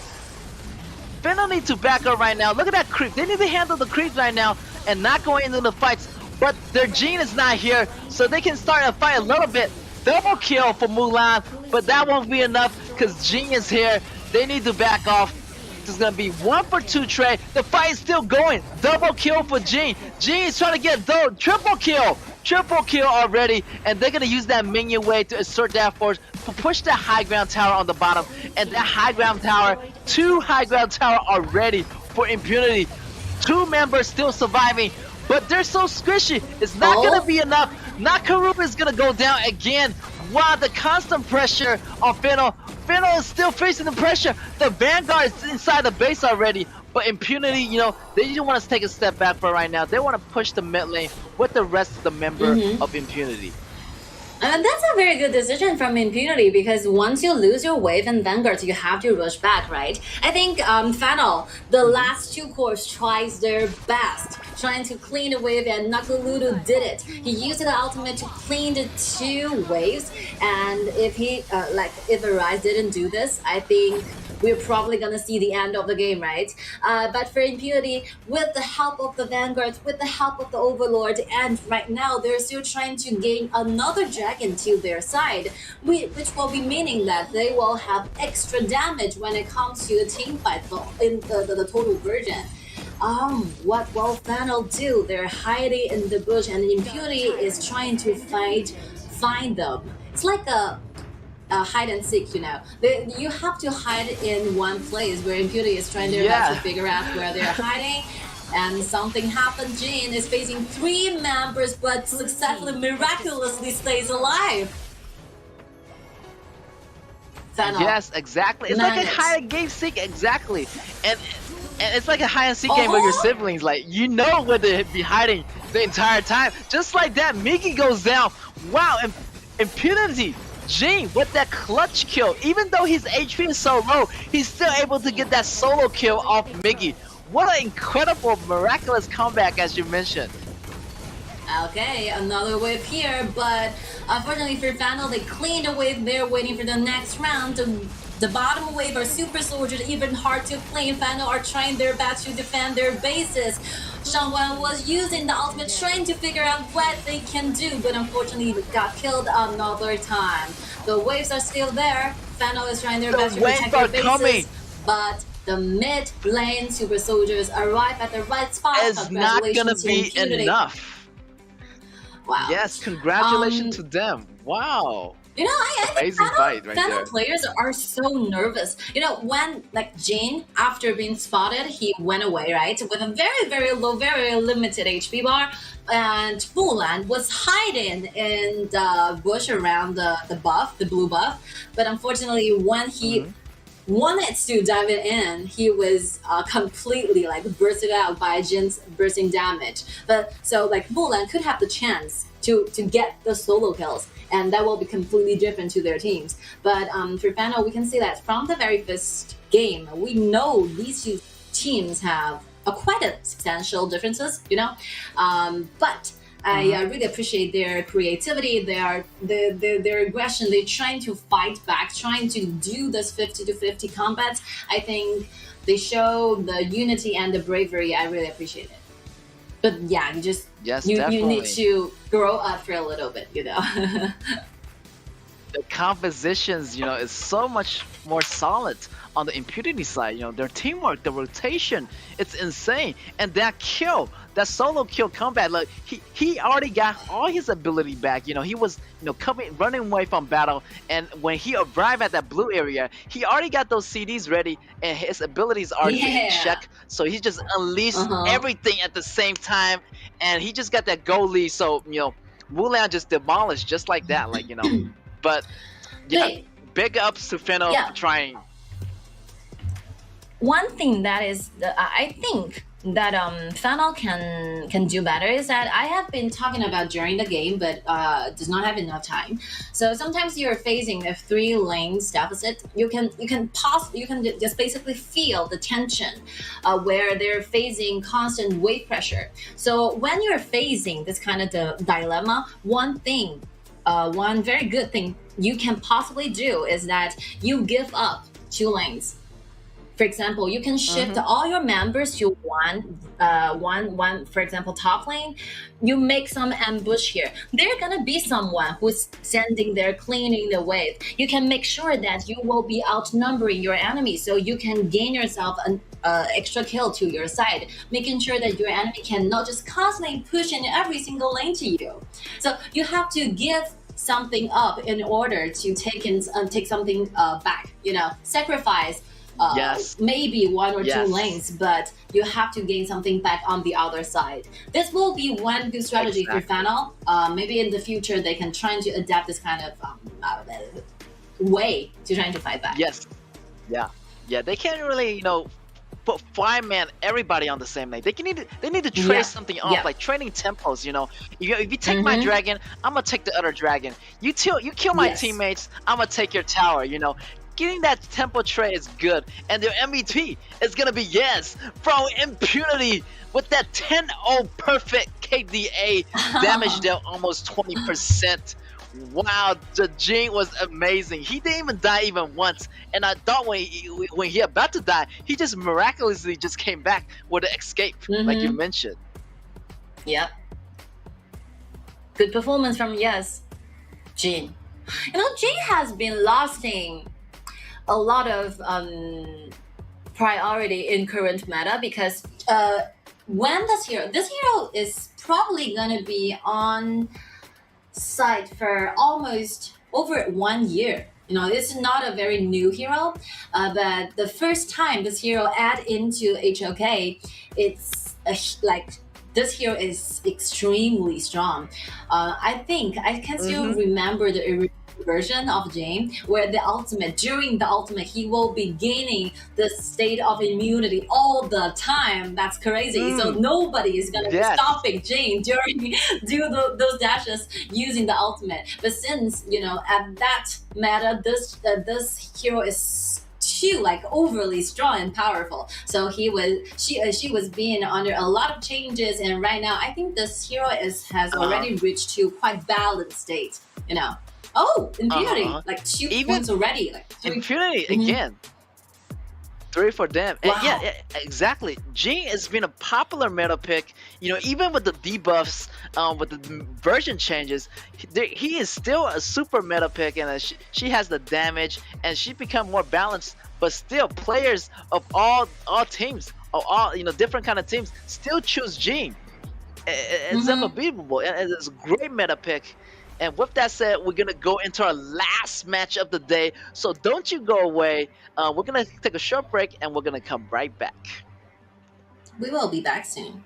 Venom need to back up right now. Look at that creep. They need to handle the creep right now and not going into the fights. But their Jean is not here, so they can start a fight a little bit. Double kill for Mulan, but that won't be enough because Jean is here. They need to back off. This is gonna be 1 for 2 trade. The fight is still going. Double kill for Jean. Jean is trying to get triple kill. Triple kill already, and they're gonna use that minion wave to assert that force, to push that high ground tower on the bottom. And that high ground tower, 2 high ground tower already for Impunity. 2 members still surviving, but they're so squishy. It's not gonna be enough. Nakaruba is gonna go down again. Wow, the constant pressure on Fennel. Fennel is still facing the pressure. The Vanguard is inside the base already. But Impunity, you know, they just want to take a step back for right now. They want to push the mid lane with the rest of the member of Impunity. That's a very good decision from Impunity, because once you lose your wave in Vanguard, you have to rush back, right? I think Fennel, the last 2 cores, tries their best trying to clean the wave, and Nakalulu did it. He used the ultimate to clean the 2 waves, and if he, if Arise didn't do this, I think we're probably gonna see the end of the game, right? But for Impunity, with the help of the Vanguard, with the help of the Overlord, and right now they're still trying to gain another dragon to their side, which will be meaning that they will have extra damage when it comes to a team fight in the total version. What will Fennel do? They're hiding in the bush, and Impunity is trying to find them. It's like a hide and seek, you know. You have to hide in one place, where Impunity is trying their best to figure out where they're hiding. And something happened. Jin is facing 3 members, but successfully, miraculously stays alive. Fennel. Yes, exactly. It's like a hide and game seek, exactly. And it's like a hide and seek game with your siblings. Like, you know where they be hiding the entire time. Just like that, Miggy goes down. Wow, Impunity. Jin with that clutch kill. Even though his HP is so low, he's still able to get that solo kill off Miggy. What an incredible, miraculous comeback, as you mentioned. Okay, another wave here, but unfortunately for Final, they cleaned the wave there, waiting for the next round. The bottom wave are super soldiers, even hard to play. Final are trying their best to defend their bases. Shangwan was using the ultimate, trying to figure out what they can do, but unfortunately got killed another time. The waves are still there. Final is trying their best to protect their bases, but the mid lane super soldiers arrive at the right spot. It's not gonna Congratulations to be Impunity. enough. Wow. Yes, congratulations to them. Wow. You know, I think Amazing fight right Final there. players are so nervous. You know, when like Jin, after being spotted, he went away, right? With a very, very low, very limited HP bar. And Fulan was hiding in the bush around the buff, the blue buff. But unfortunately, when he wanted to dive it in, he was completely like bursted out by Jin's bursting damage. But so like Mulan could have the chance to get the solo kills, and that will be completely different to their teams. But for Fano, we can see that from the very first game, we know these two teams have quite a substantial differences, you know. But I really appreciate their creativity, their aggression. They're trying to fight back, trying to do this 50-50 combat. I think they show the unity and the bravery. I really appreciate it. But yeah, you just you need to grow up for a little bit, you know. The compositions, you know, is so much more solid on the Impunity side. You know, their teamwork, the rotation, it's insane. And that kill, that solo kill combat, like he already got all his ability back. You know, he was, you know, running away from battle, and when he arrived at that blue area, he already got those CDs ready, and his abilities are in check. So he just unleashed everything at the same time, and he just got that goal lead. So, you know, Mulan just demolished just like that, like, you know. But yeah, big ups to Fino for trying. One thing that is, I think that Fano can do better is that I have been talking about during the game, but does not have enough time. So sometimes you're facing a 3 lanes deficit. You can just basically feel the tension where they're facing constant wave pressure. So when you're facing this kind of dilemma, one very good thing you can possibly do is that you give up 2 lanes. For example, you can shift all your members to one, for example, top lane. You make some ambush here. There's gonna be someone who's standing there cleaning the wave. You can make sure that you will be outnumbering your enemy, so you can gain yourself an extra kill to your side, making sure that your enemy cannot just constantly push in every single lane to you. So you have to give something up in order to take something back. You know, sacrifice. Maybe 1 or 2 lanes, but you have to gain something back on the other side. This will be one good strategy for Fano. Maybe in the future they can try to adapt this kind of way to trying to fight back. They can't really, you know, put 5-man everybody on the same lane. They need to trade something off, like training tempos. You know, if you take my dragon, I'm gonna take the other dragon. You kill my teammates, I'm gonna take your tower. You know. Getting that tempo trade is good, and their MVP is gonna be from Impunity with that 10-0 perfect KDA damage dealt almost 20%. Wow, the Jing was amazing. He didn't even die even once, and I thought when he about to die, he just miraculously just came back with an escape, like you mentioned. Yep. Good performance from Jin. You know, Jin has been losing a lot of priority in current meta because when this hero is probably gonna be on site for almost over 1 year. You know, this is not a very new hero, but the first time this hero add into HOK, it's like this hero is extremely strong. I think I can still remember the version of Jane where during the ultimate he will be gaining the state of immunity all the time. That's crazy. So nobody is gonna be stopping Jane during those dashes using the ultimate. But since, you know, at that meta this hero is too like overly strong and powerful. So she was being under a lot of changes, and right now I think this hero has already reached to quite balanced state. You know. Oh, Impunity, like 2 Even points already. Like Impunity again. 3 for them. And Wow. yeah, exactly. Jing has been a popular meta pick. You know, even with the debuffs, with the version changes, he is still a super meta pick, and she has the damage, and she become more balanced. But still, players of all teams, of all different kind of teams, still choose Jing. It's unbelievable, and it's a great meta pick. And with that said, we're going to go into our last match of the day. So don't you go away. We're going to take a short break, and we're going to come right back. We will be back soon.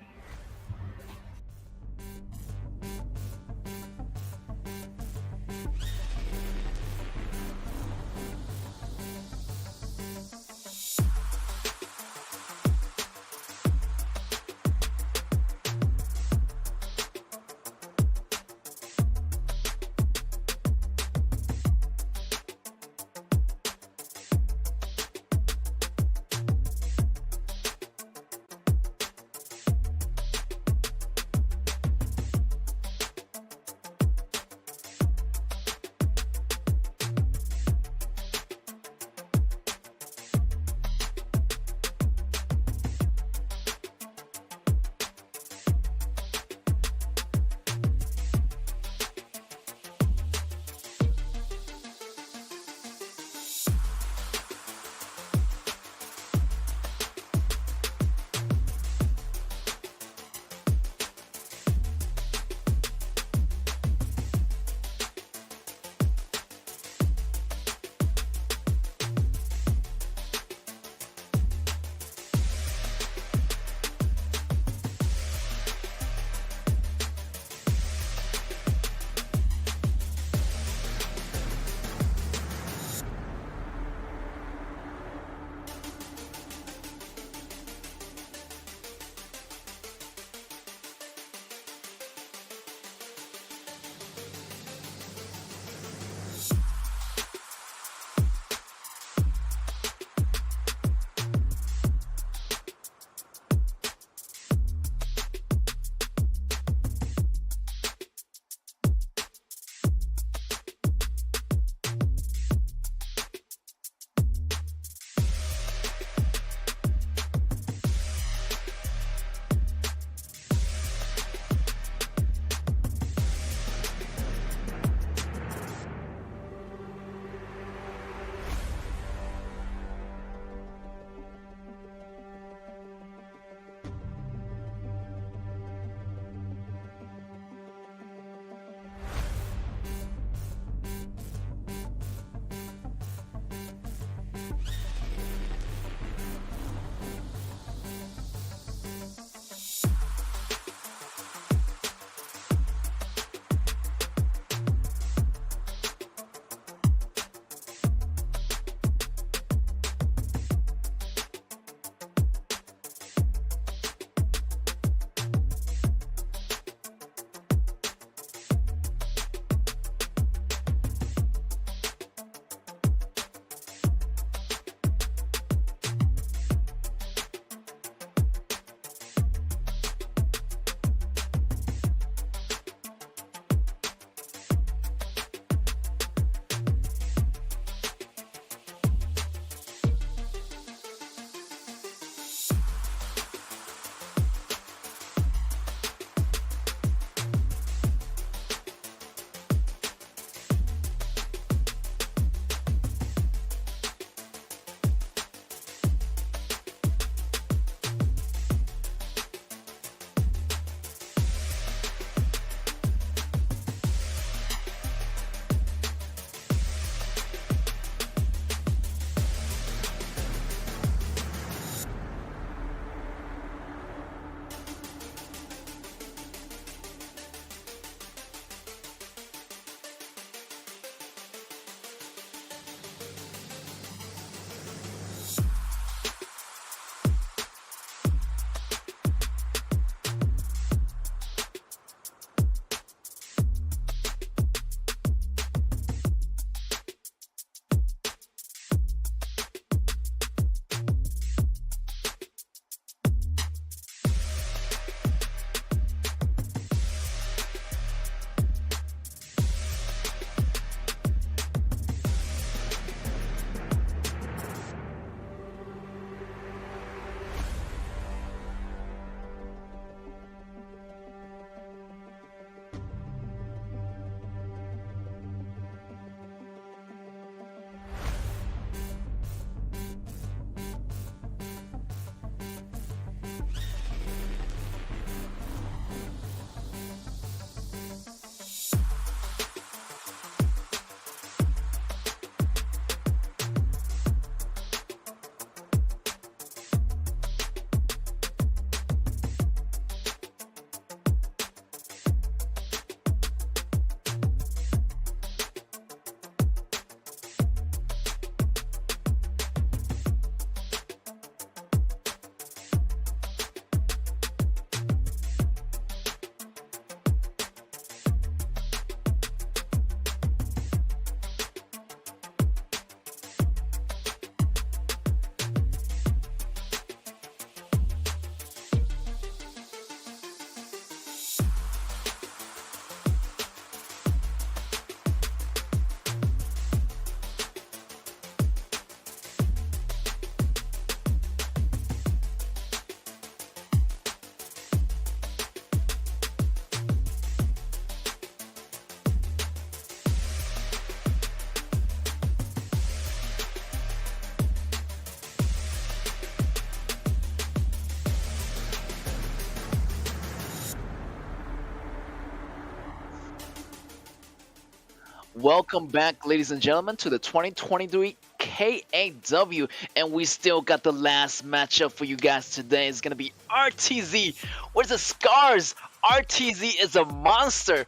welcome back, ladies and gentlemen, to the 2023 KAW, and we still got the last matchup for you guys today. It's gonna be RTZ. Where's the Scars? RTZ is a monster.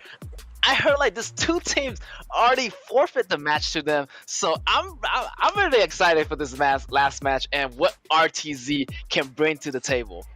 I heard like these two teams already forfeit the match to them, so I'm really excited for this last match and what RTZ can bring to the table.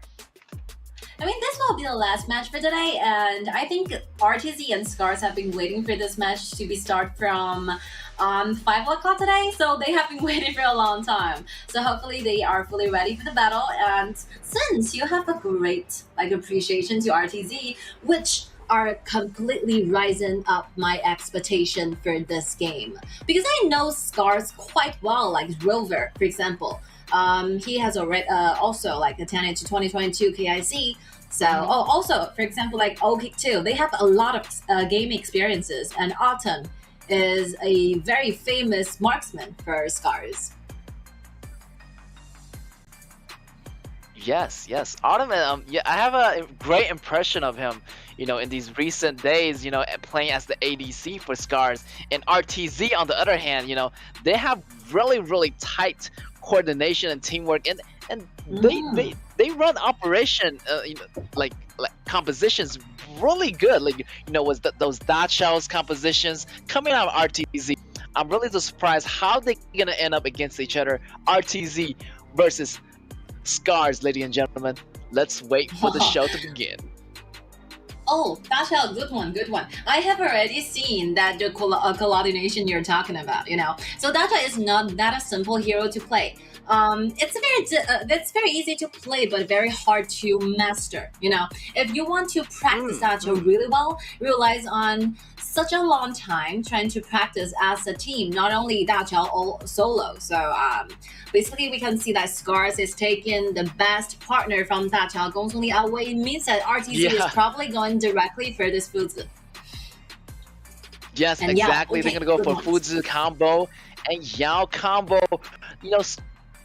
I mean, this will be the last match for today, and I think RTZ and Scars have been waiting for this match to be start from 5 o'clock today, so they have been waiting for a long time. So hopefully they are fully ready for the battle, and since you have a great appreciation to RTZ, which are completely rising up my expectation for this game. Because I know Scars quite well, like Rover, for example. He has already also attended to 2022 KIC. So, also, for example, like OKIC too, they have a lot of game experiences, and Autumn is a very famous marksman for Scars. Yes, Autumn. Yeah, I have a great impression of him. In these recent days, playing as the ADC for Scars. And RTZ, on the other hand, they have really tight coordination and teamwork, and they run operation, like compositions really good. Was those Dachau's compositions coming out of RTZ. I'm really just surprised how they're gonna end up against each other. RTZ versus Scars, ladies and gentlemen. Let's wait for the show to begin. Oh, Dachau, good one. I have already seen that the coordination you're talking about, So Dachau is not that a simple hero to play. It's very easy to play, but very hard to master, If you want to practice Dachau really well, relies on such a long time trying to practice as a team, not only Dachau all solo. So basically we can see that Scars is taking the best partner from Dachau, Gongsunli away. It means that RTZ is probably going directly for this Fuzi. Yes, and exactly. Okay, they're gonna go for Fuzi combo and Yao combo.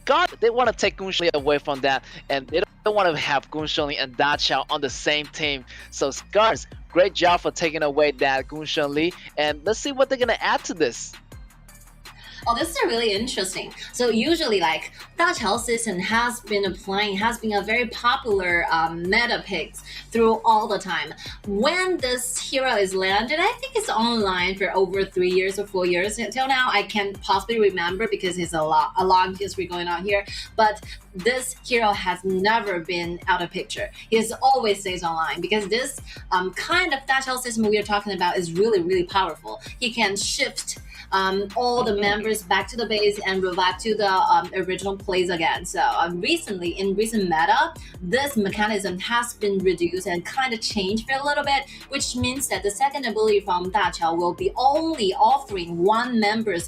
Scars, they want to take Gongsunli away from that, and they don't want to have Gongsunli and Dachau on the same team. So Scars, great job for taking away that Gongsunli, and let's see what they're gonna add to this. Oh, this is really interesting. So usually, Dachau system has been a very popular meta pick through all the time. When this hero is landed, I think it's online for over 3 years or 4 years until now. I can't possibly remember because it's a long history going on here. But this hero has never been out of picture. He always stays online because this kind of Dachau system we are talking about is really powerful. He can shift all the members back to the base and revive to the original place again. So recently, in recent meta, this mechanism has been reduced and kind of changed for a little bit, which means that the second ability from Dachau will be only offering two members,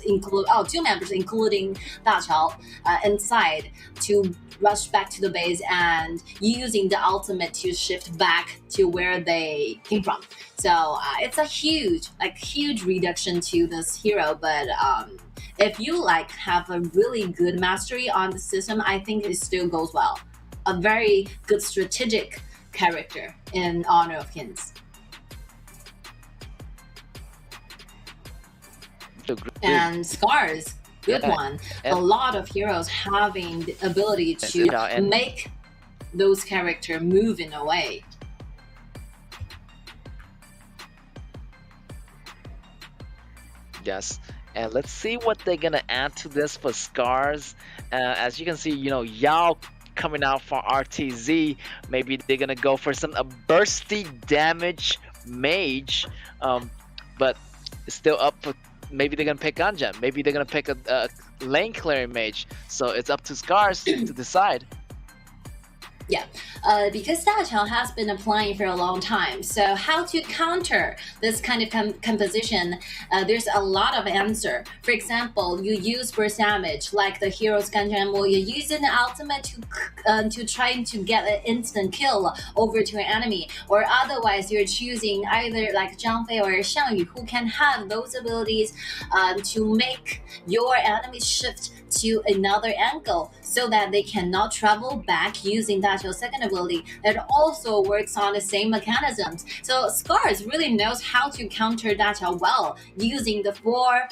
including Dachau, inside to rush back to the base and using the ultimate to shift back to where they came from. So it's a huge reduction to this hero, but if you have a really good mastery on the system, I think it still goes well. A very good strategic character in Honor of Kings. And Scars, good one. A lot of heroes having the ability to make those characters move in a way. Yes, and let's see what they're gonna add to this for Scars. As you can see, Yao coming out for RTZ. Maybe they're gonna go for some bursty damage mage, but it's still up for. Maybe they're gonna pick Anjan. Maybe they're gonna pick a lane clearing mage. So it's up to Scars to decide. Yeah, because Dachau has been applying for a long time. So how to counter this kind of composition? There's a lot of answer. For example, you use burst damage, like the hero's Ganjamo. You use an ultimate to trying to get an instant kill over to an enemy, or otherwise you're choosing either like Zhang Fei or Xiang Yu, who can have those abilities to make your enemy shift to another angle so that they cannot travel back using that Daqiao's second ability that also works on the same mechanisms. So Scars really knows how to counter Daqiao well using the 4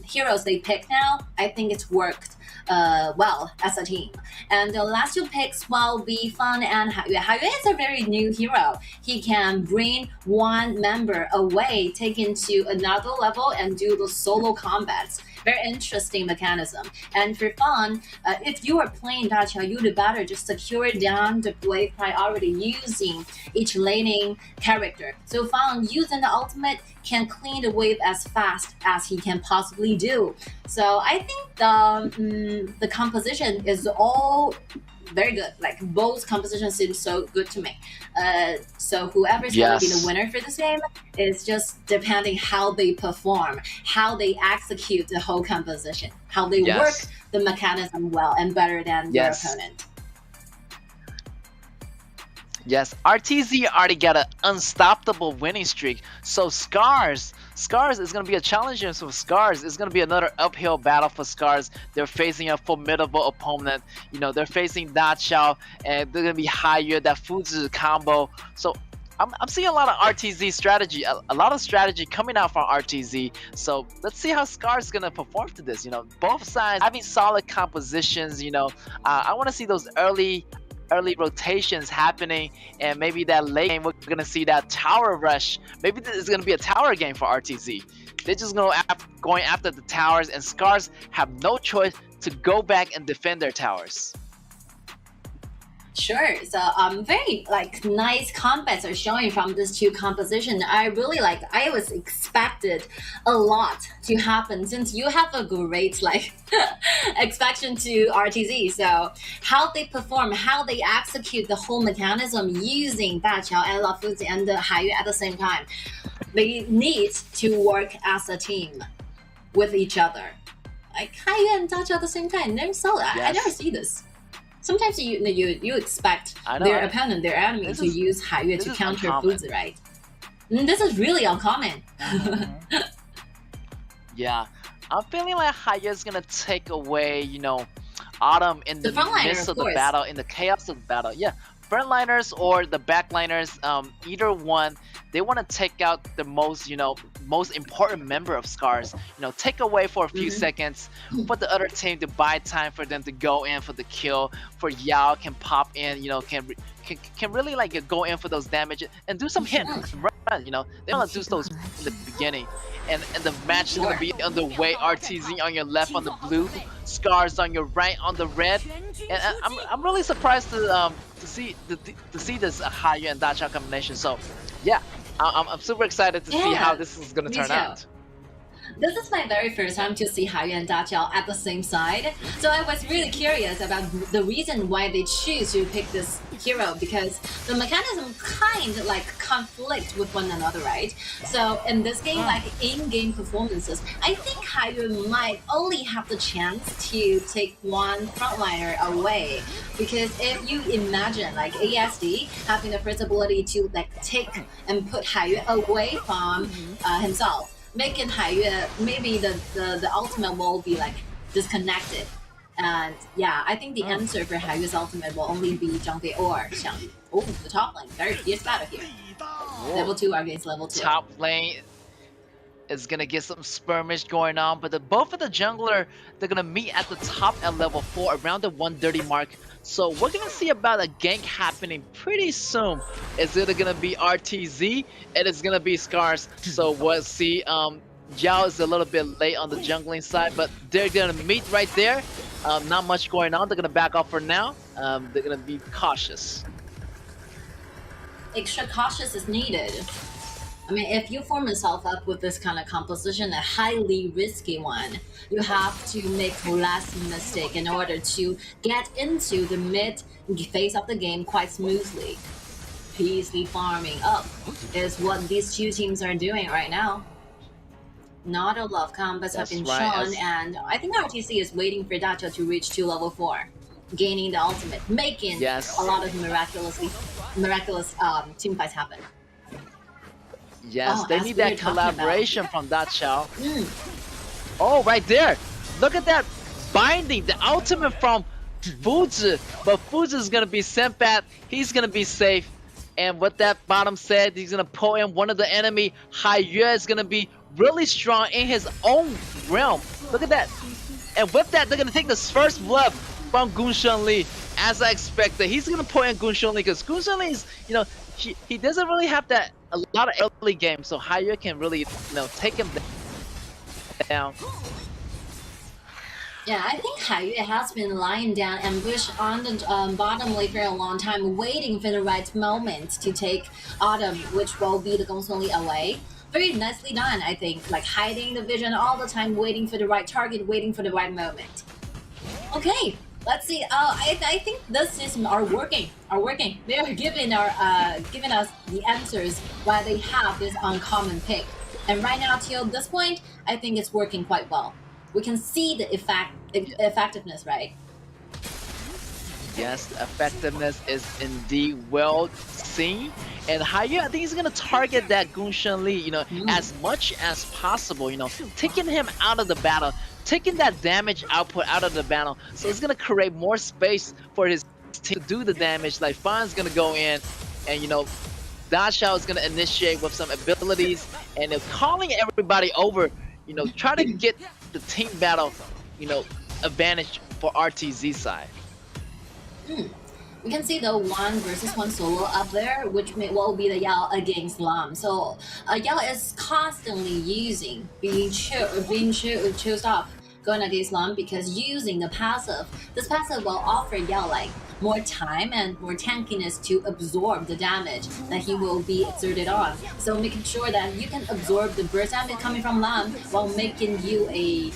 heroes they pick now. I think it's worked well as a team. And the last 2 picks will be Fan and Haiyue. Haiyue is a very new hero. He can bring one member away, take into another level, and do the solo combats. Very interesting mechanism. And for Fan, if you are playing Daqiao, you'd better just secure down the wave priority using each laning character. So Fan using the ultimate can clean the wave as fast as he can possibly do. So I think the composition is all very good. Like both compositions seem so good to me. So whoever's going to be the winner for this game is just depending how they perform, how they execute the whole composition, how they work the mechanism well and better than their opponent. Yes, RTZ already got an unstoppable winning streak. So Scars is going to be a challenge for Scars. It's going to be another uphill battle for Scars. They're facing a formidable opponent. You know, they're facing Daqiao, and they're going to be Haiyue, that Fuzi combo. So I'm seeing a lot of RTZ strategy, a lot of strategy coming out from RTZ. So let's see how Scars is going to perform to this. You know, both sides having solid compositions. You know, I want to see those early rotations happening, and maybe that late game we're gonna see that tower rush. Maybe this is gonna be a tower game for RTZ. They're just going after the towers, and Scars have no choice to go back and defend their towers. Sure. So very nice combats are showing from this 2 composition. I really I was expected a lot to happen since you have a great expectation to RTZ. So how they perform, how they execute the whole mechanism using Daqiao and Lafuzi and Haiyue at the same time. They need to work as a team with each other. Like Haiyue and Daqiao at the same time. Never saw that. I never see this. Sometimes you expect their opponent, their enemy, to use Haiyue to counter Fuzi, right? This is really uncommon. Yeah, I'm feeling like Haiyue is gonna take away, you know, Autumn in the midst of the battle, in the chaos of the battle. Yeah, frontliners or the backliners, either one, they want to take out the most important member of Scars. You know, take away for a few seconds for the other team to buy time for them to go in for the kill. For Yao can pop in, you know, can really go in for those damage and do some hit and run. You know, they want to do those in the beginning, and the match is gonna be underway. RTZ on your left on the blue, Scars on your right on the red, and I'm really surprised to see this Haiyue and Daqiao combination. So yeah, I'm super excited to see how this is gonna turn out. This is my very first time to see Haiyue and Daqiao at the same side, so I was really curious about the reason why they choose to pick this hero, because the mechanism kind of conflict with one another, right? So in this game, in-game performances, I think Haiyue might only have the chance to take one frontliner away, because if you imagine ASD having the first ability to take and put Haiyue away from himself, making Haiyue, maybe the ultimate will be disconnected. And yeah, I think the answer for Haiyue's ultimate will only be Zhangfei or Xiangyu. Oh, the top lane, very fierce battle here. Level 2 against level 2. Top lane is gonna get some skirmish going on, but both of the jungler, they're gonna meet at the top at level 4 around the 130 mark. So we're gonna see about a gank happening pretty soon. It's either gonna be RTZ and it's gonna be Scars. So we'll see. Yao is a little bit late on the jungling side, but they're gonna meet right there. Not much going on. They're gonna back off for now. They're gonna be cautious. Extra cautious is needed. I mean, if you form yourself up with this kind of composition, a highly risky one, you have to make less mistake in order to get into the mid phase of the game quite smoothly. Peacefully farming up is what these 2 teams are doing right now. Not a lot of combats have been shown, and I think RTC is waiting for Daqiao to reach to level 4, gaining the ultimate, making a lot of miraculous team fights happen. Yes, they need that collaboration from Daqiao. Oh, right there! Look at that binding, the ultimate from Fuji, but Fuji's gonna be sent back. He's gonna be safe. And what that bottom said, he's gonna pull in one of the enemy. Haiyue is gonna be really strong in his own realm. Look at that. And with that, they're gonna take this first blood from Gunshan Li. As I expected, he's gonna pull in Gunshan Li because Gunshan Li is, he doesn't really have that a lot of early game, so Haiyue can really, take him down. Yeah, I think Haiyue has been lying down ambush on the bottom lane for a long time, waiting for the right moment to take Autumn, which will be the Gongsun Li away. Very nicely done, I think. Like hiding the vision all the time, waiting for the right target, waiting for the right moment. Okay, let's see. I think this system are working. They are giving us the answers why they have this uncommon pick. And right now, till this point, I think it's working quite well. We can see the effectiveness, right? Yes, the effectiveness is indeed well seen. And Haiyue, I think he's gonna target that Gunshan Li, as much as possible, taking him out of the battle, taking that damage output out of the battle. So it's gonna create more space for his team to do the damage. Like Fan's gonna go in, and Da Xiao is gonna initiate with some abilities, and they're calling everybody over. Try to get the team battle, advantage for RTZ side. We can see the 1 versus 1 solo up there, which will be the Yao against Lam. So Yao is constantly being chose off going against Lam because using the passive. This passive will offer Yao like more time and more tankiness to absorb the damage that he will be exerted on. So making sure that you can absorb the burst damage coming from Lam while making you a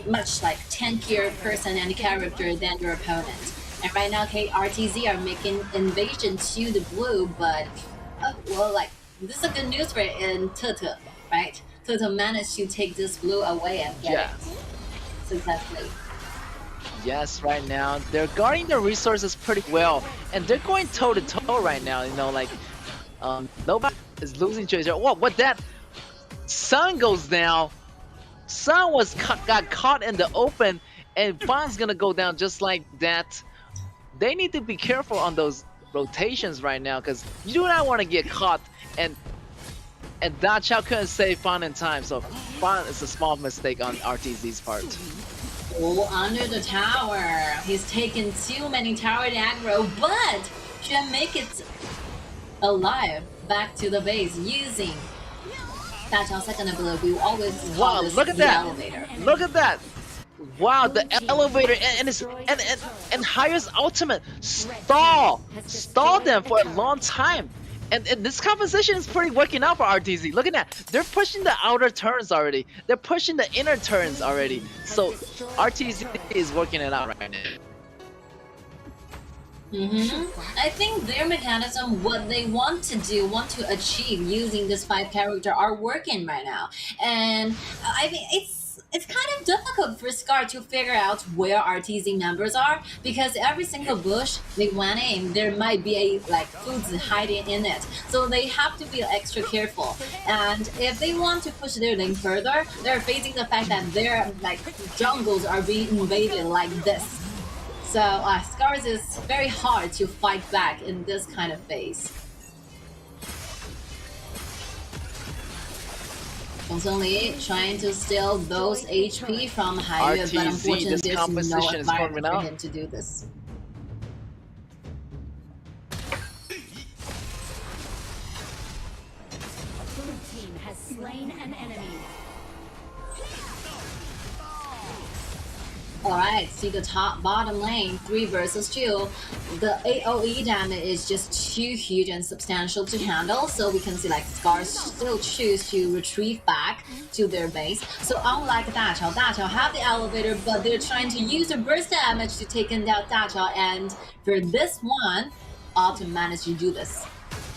much like tankier person and character than your opponent. And right now, RTZ are making invasion to the blue, but this is good news for Tutu, right? Tutu managed to take this blue away and get it successfully. Yes, right now they're guarding their resources pretty well, and they're going toe to toe right now. Nobody is losing to each other. What that? Sun goes down. Sun got caught in the open, and Bond's gonna go down just like that. They need to be careful on those rotations right now because you do not want to get caught, and Da Xiao couldn't save Fan in time, so Fan is a small mistake on RTZ's part. Oh, under the tower. He's taken too many tower aggro, but can make it alive back to the base using Da Xiao's second ability. We always call this look at the that! elevator. Look at that! Wow, the elevator and Haiyue's ultimate stall them for a long time. And this composition is pretty working out for RTZ. Look at that. They're pushing the outer turns already. They're pushing the inner turns already. So RTZ is working it out right now. I think their mechanism, what they want to achieve using this 5 character are working right now. And I think it's kind of difficult for Scar to figure out where RTZ members are because every single bush they went in, there might be foods hiding in it. So they have to be extra careful. And if they want to push their lane further, they're facing the fact that their jungles are being invaded like this. So Scars is very hard to fight back in this kind of phase. Gongsun Li trying to steal those HP from Haiyue, but unfortunately there's no environment for him to do this. Blue team has slain an enemy. Alright, see the bottom lane, 3 versus 2. The AoE damage is just too huge and substantial to handle, so we can see Scars still choose to retrieve back to their base. So unlike Da Xiao have the elevator, but they're trying to use the burst damage to take down Da Xiao, and for this one, Autumn managed to do this.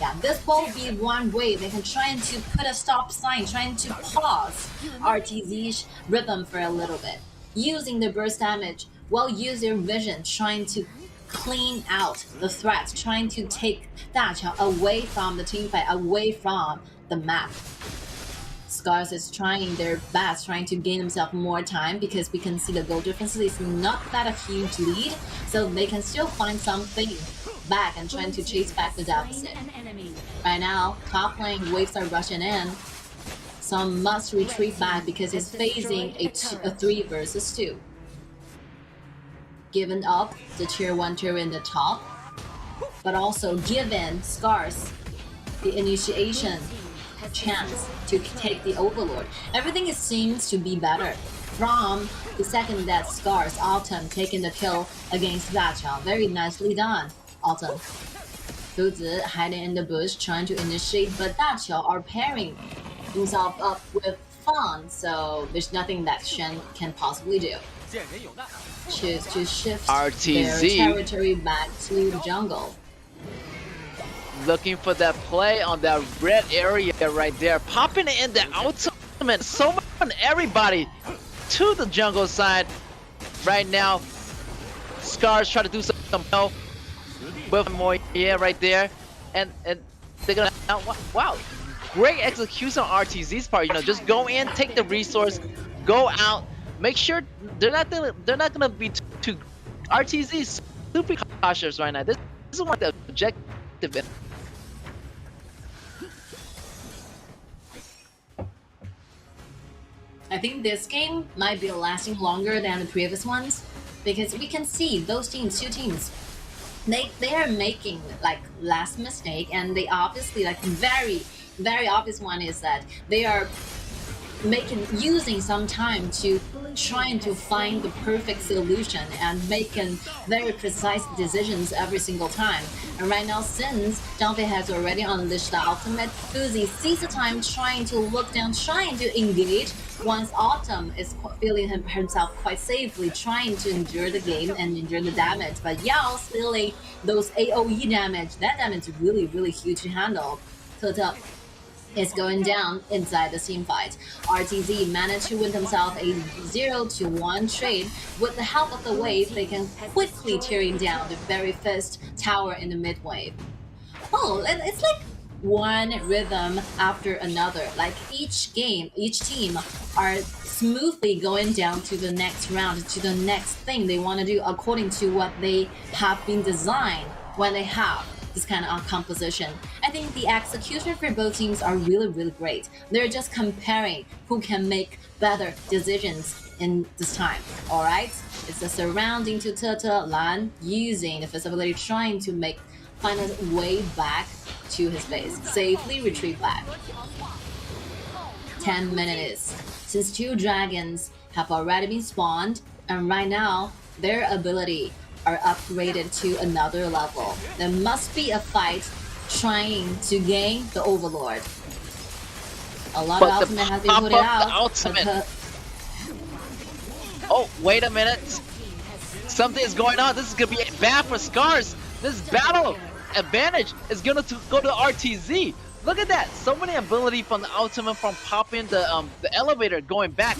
Yeah, this will be one way they can try to put a stop sign, trying to pause RTZ's rhythm for a little bit. Using the burst damage, will use their vision, trying to clean out the threats, trying to take Da Xiao away from the teamfight, away from the map. Scars is trying their best, trying to gain themselves more time because we can see the goal difference is not that a huge lead, so they can still find something back and trying to chase back the deficit. An enemy. Right now, top lane waves are rushing in. Some must retreat back because he's facing a 3 versus 2. Given up the tier 1 tier in the top, but also given Scars the initiation chance to take the Overlord. Everything seems to be better from the second that Scars Autumn taking the kill against Daqiao. Very nicely done, Autumn. Fuzi hiding in the bush trying to initiate, but Daqiao are pairing himself up with Fawn, so there's nothing that Shen can possibly do. Choose to shift their territory back to the jungle. Looking for that play on that red area right there, popping in the ultimate, so everybody to the jungle side right now. Scars try to do some help with more right there, and they're gonna wow, great execution on RTZ's part. You know, just go in, take the resource, go out, make sure they're not gonna be too RTZ's super cautious right now. This is one of the objective. I think this game might be lasting longer than the previous ones because we can see those teams, 2 teams, they are making like last mistake, and they obviously like very obvious one is that they are using some time to trying to find the perfect solution and making very precise decisions every single time. And right now, since Dante has already unleashed the ultimate, Fuzi sees the time trying to look down, trying to engage. Once Autumn is feeling himself quite safely, trying to endure the game and endure the damage. But Yao stealing those AoE damage, that damage is really, really huge to handle. Tata is going down inside the team fight. RTZ managed to win themselves a 0-1 trade. With the help of the wave, they can quickly tearing down the very first tower in the mid wave. Oh, it's like one rhythm after another. Like each game, each team are smoothly going down to the next round, to the next thing they want to do according to what they have been designed when they have this kind of composition. I think the execution for both teams are really, really great. They're just comparing who can make better decisions in this time. Alright? It's the surrounding to Tata Lan using the visibility, trying to find a way back to his base. Safely retreat back. 10 minutes since 2 dragons have already been spawned, and right now their ability are upgraded to another level. There must be a fight trying to gain the Overlord. A lot of ultimate has been put out. Oh, wait a minute. Something is going on. This is going to be bad for Scars. This battle advantage is going to go to RTZ. Look at that. So many ability from the ultimate, from popping the elevator, going back.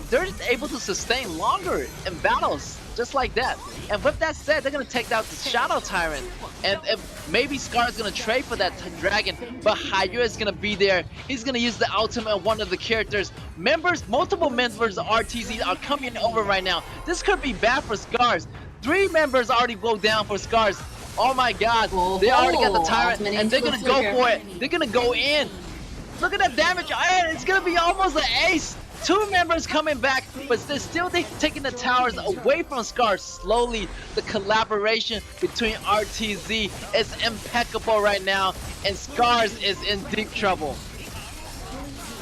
They're able to sustain longer in battles, just like that. And with that said, they're going to take out the Shadow Tyrant. And maybe Scar is going to trade for that dragon, but Hayu is going to be there. He's going to use the ultimate on one of the characters. Multiple members of RTZ are coming over right now. This could be bad for Scars. 3 members already go down for Scars. Oh my god, they already got the Tyrant, and they're going to go for it. They're going to go in. Look at that damage. It's going to be almost an ace. 2 members coming back, but they're still taking the towers away from Scars slowly. The collaboration between RTZ is impeccable right now, and Scars is in deep trouble.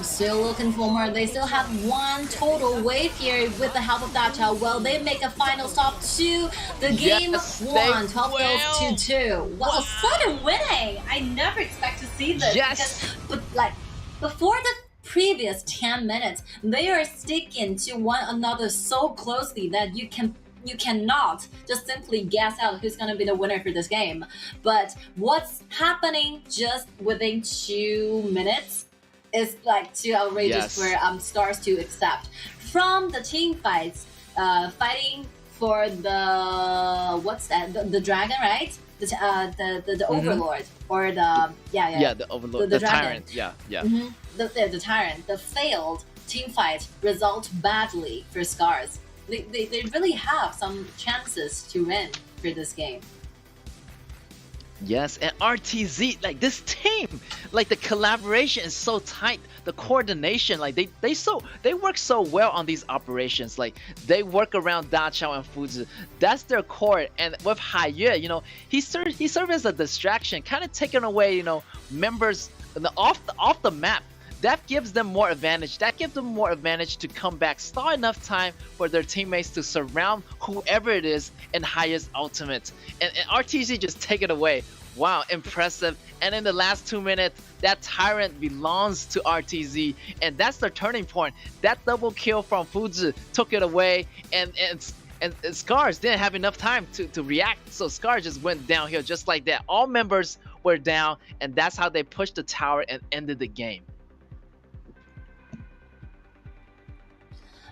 Still looking for more. They still have 1 total wave here with the help of Daqiao. Well, they make a final stop to the game. Yes, 1, 12 kills to 2. Well, sudden winning. I never expect to see this. Yes. But like before the previous 10 minutes, they are sticking to one another so closely that you cannot just simply guess out who's going to be the winner for this game. But what's happening just within 2 minutes is like too outrageous for Stars to accept. From the team fights, fighting for the what's that? The dragon, right? The overlord or the Yeah, the overlord, the dragon. tyrant. Yeah. The tyrant. The failed team fight result badly for Scars. They really have some chances to win for this game. Yes, and RTZ, like this team, like the collaboration is so tight, the coordination, like they work so well on these operations. Like they work around Da Chao and Fuzi. That's their core. And with Haiyue, you know, he served as a distraction, kind of taking away, you know, members off the map. That gives them more advantage. That gives them more advantage to come back, stall enough time for their teammates to surround whoever it is in highest ultimate. And RTZ just take it away. Wow, impressive. And in the last 2 minutes, that tyrant belongs to RTZ. And that's the turning point. That double kill from Fuzi took it away. And Scars didn't have enough time to react. So Scars just went downhill just like that. All members were down. And that's how they pushed the tower and ended the game.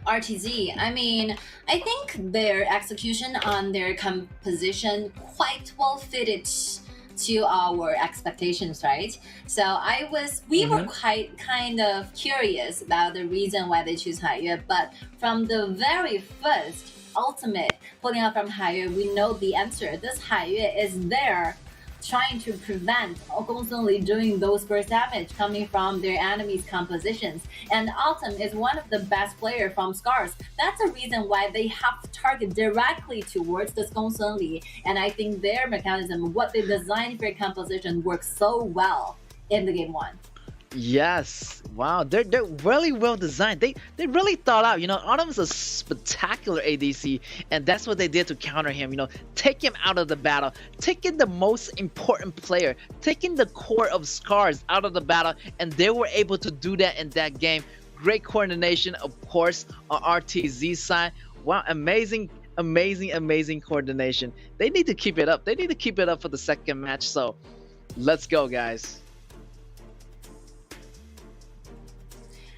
RTZ, I mean, I think their execution on their composition quite well fitted to our expectations, right? So we were quite kind of curious about the reason why they choose Haiyue, but from the very first ultimate pulling out from Haiyue, we know the answer. This Haiyue is there trying to prevent constantly doing those burst damage coming from their enemies' compositions. And Autumn is one of the best players from Scars. That's the reason why they have to target directly towards this Gongsun Li. And I think their mechanism, what they designed for composition, works so well in the game 1. Yes, wow, they're really well designed. They really thought out. You know, Autumn's a spectacular ADC, and that's what they did to counter him. You know, take him out of the battle, taking the most important player, taking the core of Scars out of the battle, and they were able to do that in that game. Great coordination, of course, on RTZ's side. Wow, amazing coordination. They need to keep it up. They need to keep it up for the second match. So, let's go, guys.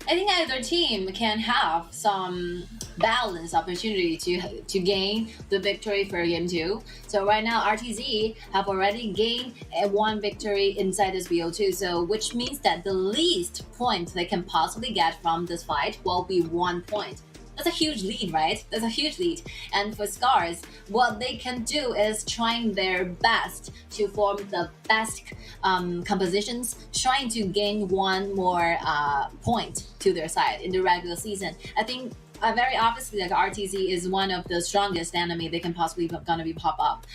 I think either team can have some balanced opportunity to gain the victory for game 2. So right now RTZ have already gained one victory inside this BO2, so which means that the least point they can possibly get from this fight will be 1 point. That's a huge lead, right? That's a huge lead. And for Scars, what they can do is trying their best to form the best compositions, trying to gain one more point to their side in the regular season. I think very obviously, like RTZ is one of the strongest enemy they can possibly gonna be pop up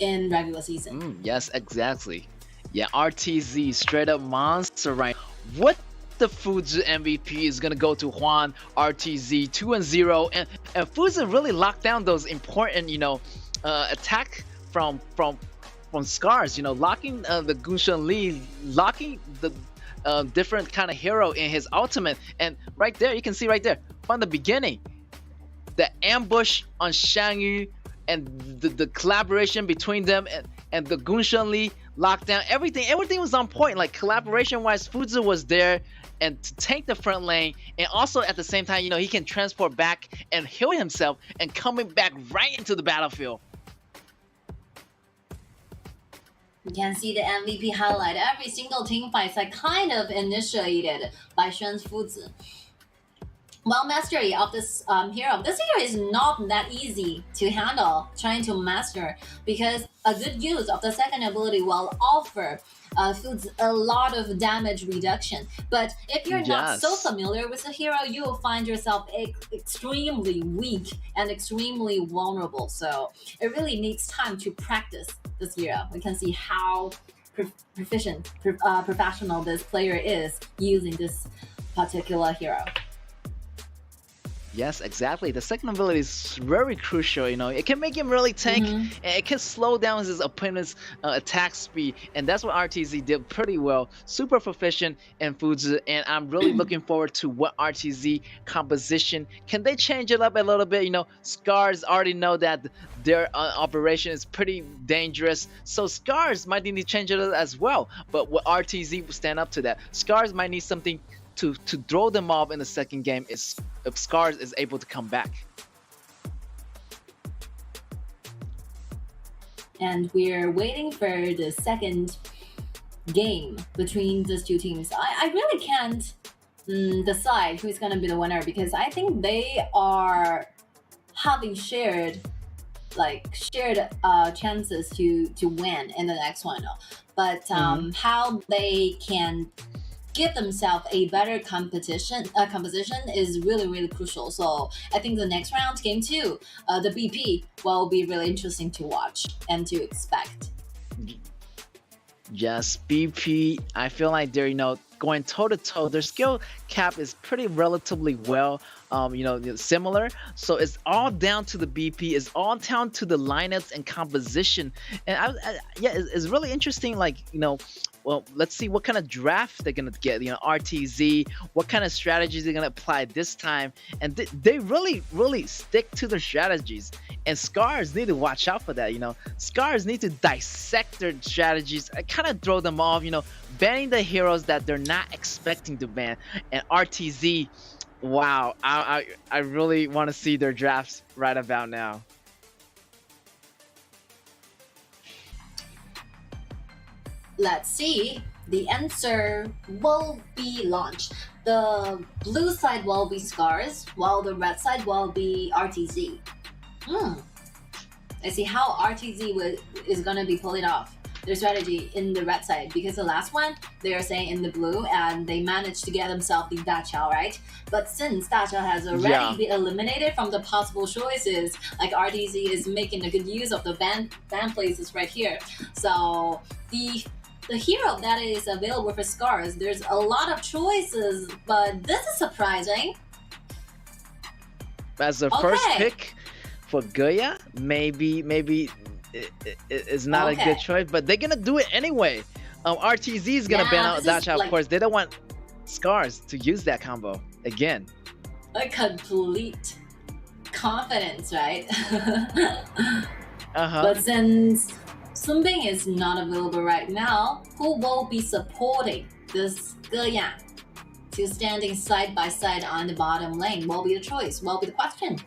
in regular season. Yes, exactly. Yeah, RTZ straight up monster, right? What the Fuzi MVP is gonna go to Juan RTZ 2-0, and Fuzi really locked down those important, you know, attack from Scars. You know, locking the Gunshan Li, locking the different kind of hero in his ultimate, and right there you can see right there from the beginning, the ambush on Shangyu and the collaboration between them and the Gunshan Li lockdown. Everything was on point. Like collaboration wise, Fuzi was there and to tank the front lane, and also at the same time, you know, he can transport back and heal himself and coming back right into the battlefield. You can see the MVP highlight. Every single team fight is like kind of initiated by Shen's Fuzi. Well, mastery of this hero. This hero is not that easy to handle, trying to master, because a good use of the second ability will offer Fuzi a lot of damage reduction. But if you're not so familiar with the hero, you will find yourself extremely weak and extremely vulnerable. So it really needs time to practice this hero. We can see how professional this player is using this particular hero. Yes, exactly. The second ability is very crucial. You know, it can make him really tank, and it can slow down his opponent's attack speed, and that's what RTZ did pretty well. Super proficient in Fuzi, and I'm really looking forward to what RTZ composition. Can they change it up a little bit? You know, Scars already know that their operation is pretty dangerous, so Scars might need to change it as well. But what RTZ will stand up to that. Scars might need something to throw them off in the second game if Scars is able to come back. and we're waiting for the second game between these two teams. I really can't decide who's going to be the winner because I think they are having shared chances to win in the next one, but how they can give themselves a better composition is really crucial. So I think the next round, game 2, the BP will be really interesting to watch and to expect. Yes, BP. I feel like they're going toe to toe. Their skill cap is pretty relatively well, similar. So it's all down to the BP. It's all down to the lineups and composition. And it's really interesting. Well, let's see what kind of draft they're gonna get. RTZ. What kind of strategies they're gonna apply this time, and they really stick to their strategies. And Scars need to watch out for that. Scars need to dissect their strategies, kind of throw them off. Banning the heroes that they're not expecting to ban. And RTZ, wow, I really want to see their drafts right about now. Let's see. The answer will be launched. The blue side will be Scars, while the red side will be RTZ. I see how RTZ is gonna be pulling off their strategy in the red side, because the last one they are saying in the blue, and they managed to get themselves the Dachao, right? But since Dachao has already been eliminated from the possible choices, like RTZ is making a good use of the ban places right here. So the hero that is available for Scars, there's a lot of choices, but this is surprising. As the first pick for Goya, maybe it's not a good choice, but they're gonna do it anyway. RTZ is gonna ban out Dacha, of course. They don't want Scars to use that combo again. A complete confidence, right? But since Sun Bing is not available right now, who will be supporting this Goya to standing side by side on the bottom lane? Will be the choice, will be the question.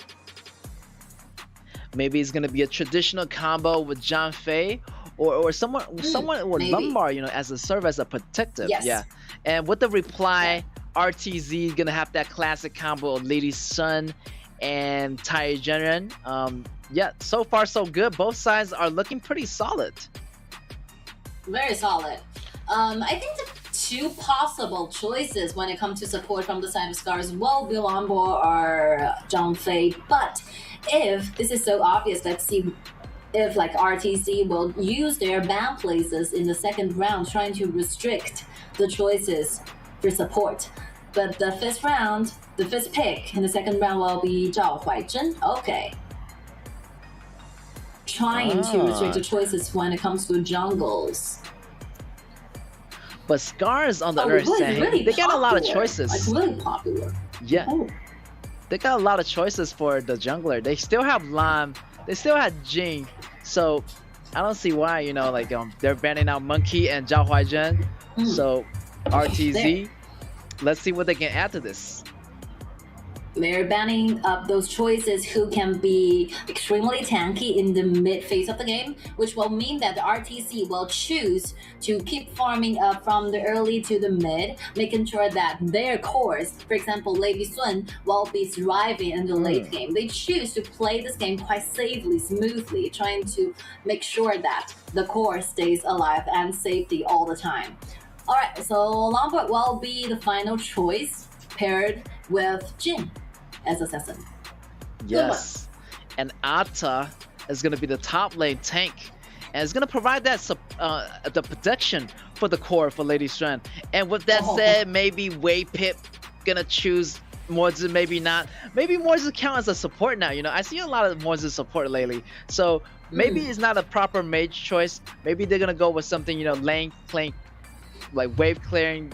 Maybe it's gonna be a traditional combo with John Fei or someone or Lumbar, as a serve as a protective. Yes. Yeah. And with the reply, RTZ is gonna have that classic combo of Lady Sun and Tai Jinren. Yeah, so far so good. Both sides are looking pretty solid. Very solid. I think the two possible choices when it comes to support from the side of Scars will be Lombo or Zhang Fei. But if this is so obvious, let's see if RTC will use their ban places in the second round, trying to restrict the choices for support. But the fifth pick in the second round will be Zhao Huaizhen. Okay. Trying to restrict the choices when it comes to jungles. But Scars on the other side, they got a lot of choices. Really popular. Yeah. They got a lot of choices for the jungler. They still have Lam, they still have Jing. So I don't see why, they're banning out Monkey and Zhao Huaizhen. So RTZ, let's see what they can add to this. They're banning up those choices who can be extremely tanky in the mid phase of the game, which will mean that the RTC will choose to keep farming up from the early to the mid, making sure that their cores, for example, Lady Sun, will be thriving in the late game. They choose to play this game quite safely, smoothly, trying to make sure that the core stays alive and safety all the time. Alright, so Lombard will be the final choice, paired with Jin as assassin. Yes. And Ata is going to be the top lane tank, and it's going to provide that the protection for the core for Lady Sun. And with that said, maybe Wei Pip gonna choose Mozu, maybe not. Maybe Mozu count as a support now. I see a lot of Mozu support lately, so maybe it's not a proper mage choice. Maybe they're gonna go with something lane playing, like wave clearing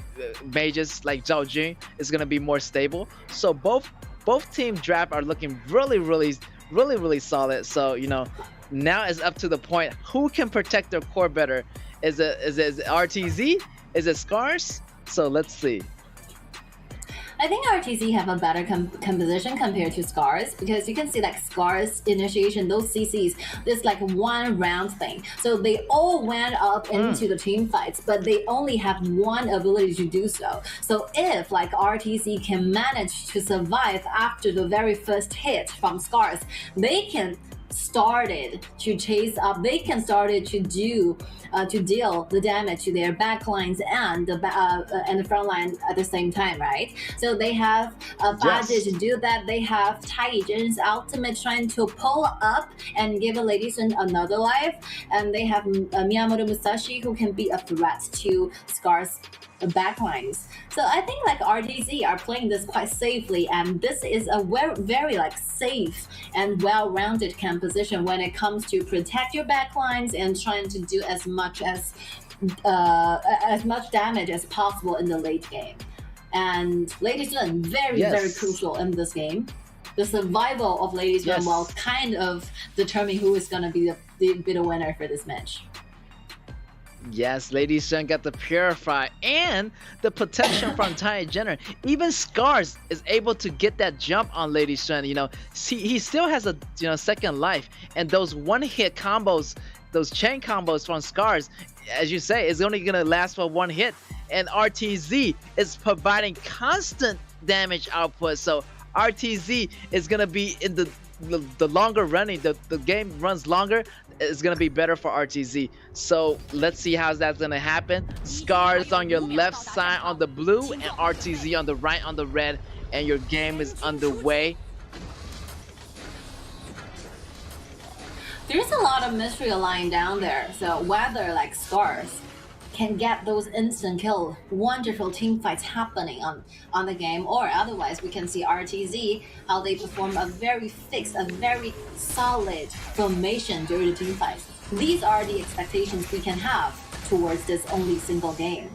mages like Zhao Jun is gonna be more stable. So both team draft are looking really solid. So now it's up to the point who can protect their core better. Is it RTZ? Is it Scars? So let's see. I think RTZ have a better composition compared to Scars because you can see like Scars initiation, those CCs, this like one round thing. So they all went up into the team fights, but they only have one ability to do so. So if like RTZ can manage to survive after the very first hit from Scars, they can started to chase up. They can started to do to deal the damage to their backlines and the front line at the same time, right? So they have a budget to do that. They have Taijin's ultimate trying to pull up and give a Lady Sun another life, and they have Miyamoto Musashi who can be a threat to Scar's backlines. So I think like RTZ are playing this quite safely, and this is a very like safe and well-rounded composition when it comes to protect your backlines and trying to do as much damage as possible in the late game. And Lady Sun very crucial in this game. The survival of Lady Sun will kind of determine who is going to be the winner for this match. Yes, Lady Sun got the Purify and the protection from Tai Jenner. Even Scars is able to get that jump on Lady Sun. You know, he still has a second life, and those one-hit combos, those chain combos from Scars, as you say, is only gonna last for one hit. And RTZ is providing constant damage output, so RTZ is gonna be in the longer running. The game runs longer. It's gonna be better for RTZ. So let's see how that's gonna happen. Scars on your left side on the blue and RTZ on the right on the red, and your game is underway. There's a lot of mystery lying down there. So whether like Scars can get those instant kill, wonderful team fights happening on the game, or otherwise we can see RTZ how they perform a very fixed, a very solid formation during the team fights. These are the expectations we can have towards this only single game.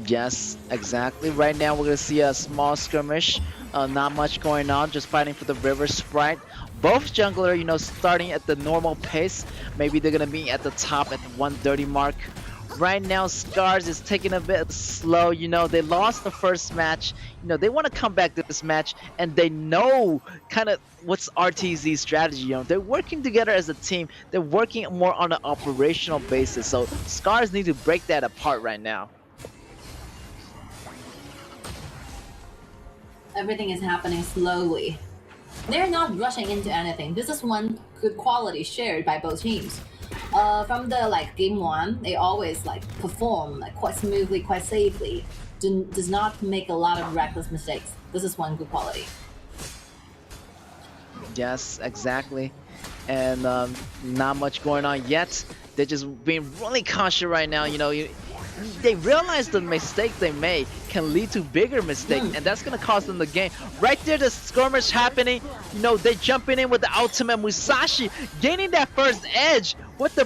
Yes, exactly. Right now we're gonna see a small skirmish. Not much going on, just fighting for the River Sprite. Both jungler, starting at the normal pace. Maybe they're gonna be at the top at the 130 mark. Right now, Scars is taking a bit slow. They lost the first match. They want to come back to this match, and they know kind of what's RTZ's strategy. They're working together as a team. They're working more on an operational basis. So Scars need to break that apart right now. Everything is happening slowly. They're not rushing into anything. This is one good quality shared by both teams. From the game one, they always perform quite smoothly, quite safely. Does not make a lot of reckless mistakes. This is one good quality. Yes, exactly. And not much going on yet. They're just being really cautious right now. They realize the mistake they made can lead to bigger mistakes, and that's gonna cost them the game. Right there, the skirmish happening. They jumping in with the ultimate. Musashi gaining that first edge with the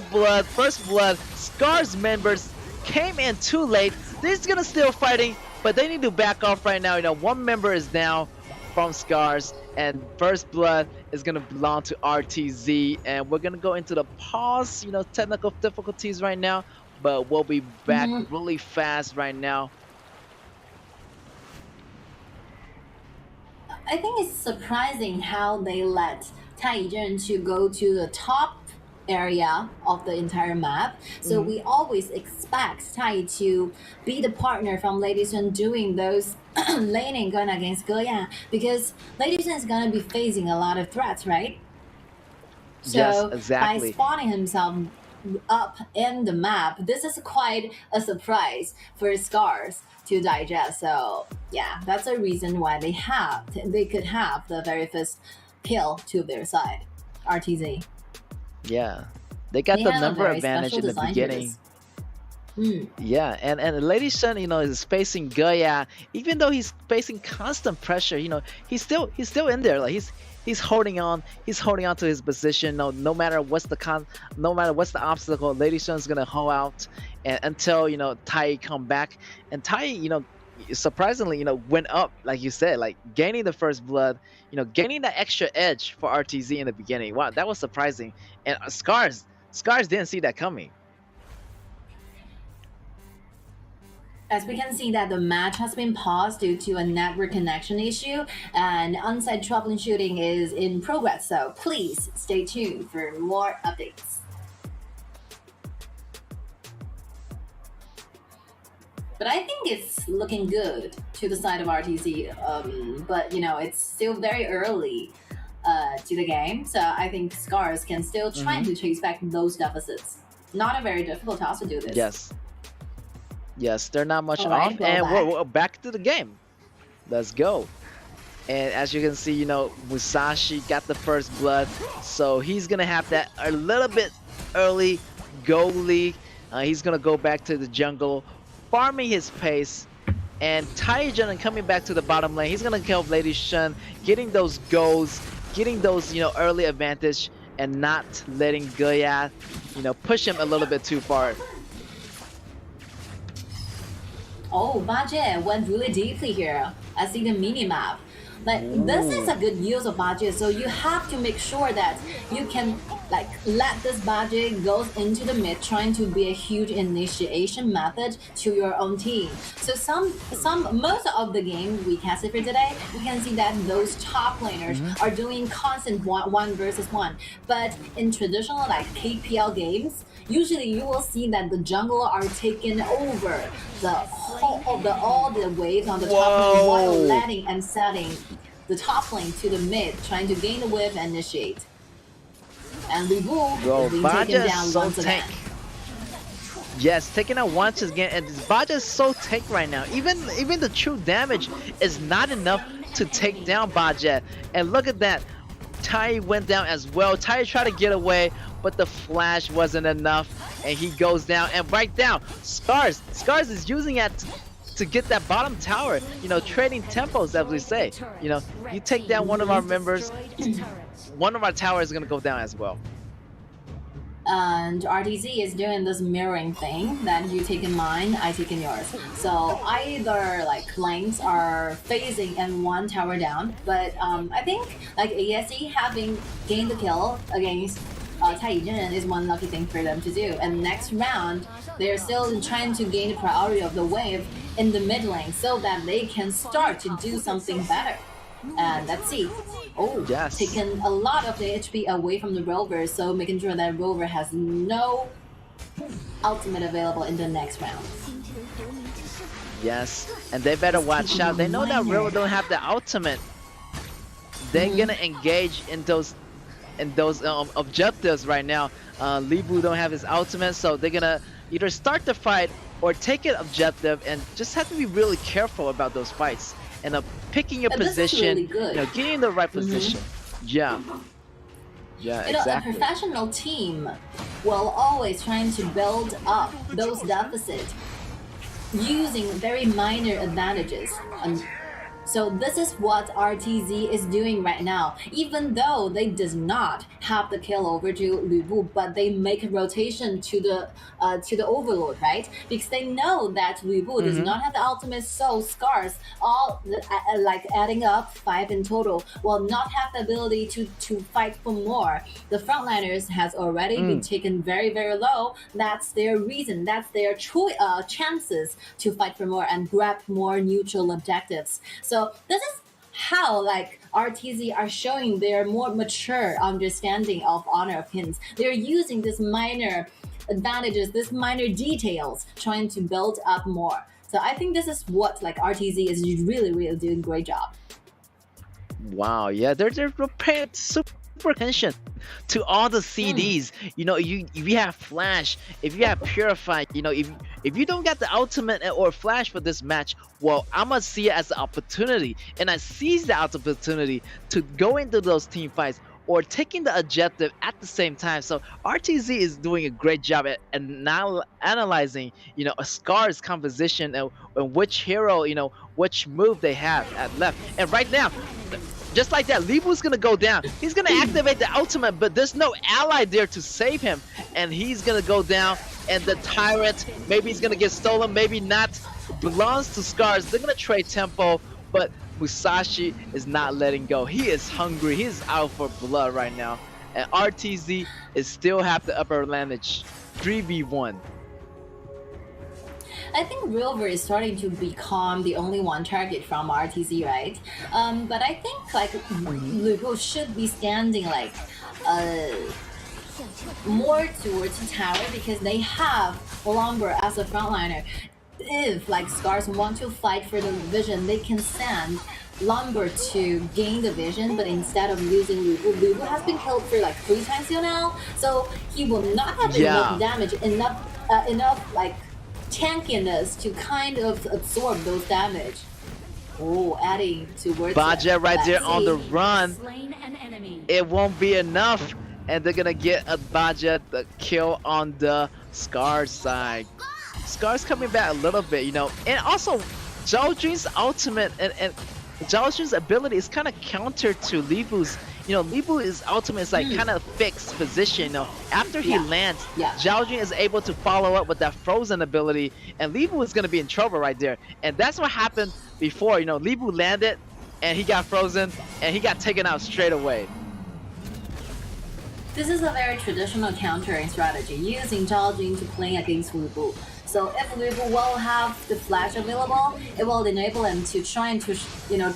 first blood. Scars members came in too late. They're just gonna still fighting, but they need to back off right now. One member is down from Scars, and first blood is gonna belong to RTZ. And we're gonna go into the pause. Technical difficulties right now. But we'll be back really fast right now. I think it's surprising how they let Taijin to go to the top area of the entire map. So we always expect Tai to be the partner from Lady Sun doing those laning going against KAW, because Lady Sun is gonna be facing a lot of threats, right? So yes, exactly. By spawning himself up in the map, this is quite a surprise for Scars to digest. So yeah, that's a reason why they could have the very first kill to their side. RTZ. Yeah, they got the number advantage in the beginning. Yeah, and Lady Sun, is facing KAW. Even though he's facing constant pressure, he's still in there. He's holding on. He's holding on to his position. No matter what's the obstacle, Lady Sun's gonna hold out until Tai come back. And Tai, surprisingly, went up, like you said, gaining the first blood. Gaining that extra edge for RTZ in the beginning. Wow, that was surprising. And Scars didn't see that coming. As we can see that the match has been paused due to a network connection issue, and on-site troubleshooting is in progress, so please stay tuned for more updates. But I think it's looking good to the side of RTZ, but it's still very early to the game, so I think Scars can still try to chase back those deficits. Not a very difficult task to do this. Yes, they're not much Alright, off, go and back. we're back to the game. Let's go. And as you can see, Musashi got the first blood, so he's gonna have that a little bit early gold league. He's gonna go back to the jungle, farming his pace, and Taijun coming back to the bottom lane. He's gonna kill Lady Shun, getting those goals, getting those early advantage, and not letting Goya push him a little bit too far. Oh, Baje went really deeply here. I see the mini map. Like this is a good use of Baje, so you have to make sure that you can let this Baje goes into the mid, trying to be a huge initiation method to your own team. So most of the game we can see for today, we can see that those top laners are doing constant one versus one. But in traditional KPL games, usually you will see that the jungle are taking over all the waves on the top lane while letting and setting the top lane to the mid, trying to gain the wave and initiate. And Li Bu is being taken down once again. Yes, taking out once again, and Baja is so tank right now. Even the true damage is not enough to take down Baja. And look at that, Tai went down as well. Tai tried to get away, but the flash wasn't enough, and he goes down. And right down, Scars is using it to get that bottom tower. Trading tempos, as we say. You take down one of our members, one of our towers is gonna go down as well. And RTZ is doing this mirroring thing that you take in mine, I take in yours. So either lanes are phasing and one tower down, but I think ASE having gained the kill against Taijin is one lucky thing for them to do. And next round, they're still trying to gain the priority of the wave in the mid lane so that they can start to do something better. And let's see. Oh, yes. Taking a lot of the HP away from the Rover, so making sure that Rover has no ultimate available in the next round. Yes, and they better watch out. They know that Rover don't have the ultimate. They're gonna engage in those objectives right now. Li Bu don't have his ultimate, so they're gonna either start the fight or take an objective, and just have to be really careful about those fights. And picking your position, really getting in the right position. Yeah, exactly. A professional team will always trying to build up those deficits using very minor advantages. So this is what RTZ is doing right now. Even though they does not have the kill over to Li Bu, but they make a rotation to the Overlord, right? Because they know that Li Bu does not have the ultimate, so Scars, all adding up 5 in total, will not have the ability to fight for more. The frontliners has already been taken very, very low. That's their reason. That's their chances to fight for more and grab more neutral objectives. So this is how RTZ are showing their more mature understanding of Honor of Hints. They're using this minor advantages, this minor details, trying to build up more. So I think this is what RTZ is really, really doing a great job. Wow, yeah, they're paying super attention to all the CDs. If you have Flash, if you have Purify, if you don't get the ultimate or Flash for this match, well, I'm gonna see it as an opportunity, and I seize the opportunity to go into those team fights or taking the objective at the same time. So RTZ is doing a great job at now analyzing, a Scar's composition and which hero, which move they have at left. And right now, just like that, Li Bu's gonna go down. He's gonna activate the ultimate, but there's no ally there to save him, and he's gonna go down. And the Tyrant, maybe he's gonna get stolen, maybe not. Belongs to Scars. They're gonna trade tempo, but Musashi is not letting go. He is hungry. He is out for blood right now, and RTZ is still have the upper advantage, 3v1. I think Rover is starting to become the only one target from RTZ, right? But I think like Lugo should be standing like more towards the tower because they have Lumber as a frontliner. If like Scars want to fight for the vision, they can send Lumber to gain the vision, but instead of using Lubu, Lubu has been killed for like 3 times till now, so he will not have enough damage, enough like tankiness to kind of absorb those damage. Oh, adding towards Baja right Let's there on the see. run. Slain an enemy. It won't be enough, and they're gonna get a Baja the kill on the Scar side. Scar's coming back a little bit, you know, and also Zhao Jun's ultimate and Zhao Jun's ability is kind of counter to Li Bu's. You know, Li Bu's ultimate is like kind of fixed position. You know, after he lands, Zhao Jun is able to follow up with that frozen ability, and Li Bu is gonna be in trouble right there. And that's what happened before. You know, Li Bu landed, and he got frozen, and he got taken out straight away. This is a very traditional countering strategy, using Zhao Jun to play against Wu Bu. So if Wu Bu will have the flash available, it will enable him to try and to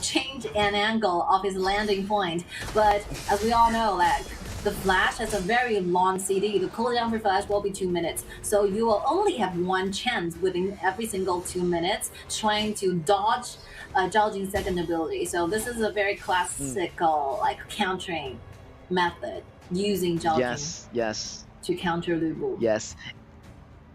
change an angle of his landing point. But as we all know, like the flash has a very long CD. The cooldown for flash will be 2 minutes, so you will only have one chance within every single 2 minutes trying to dodge Zhao Jun's second ability. So this is a very classical like countering method, using Zhao Jun to counter Lu Bu. Yes.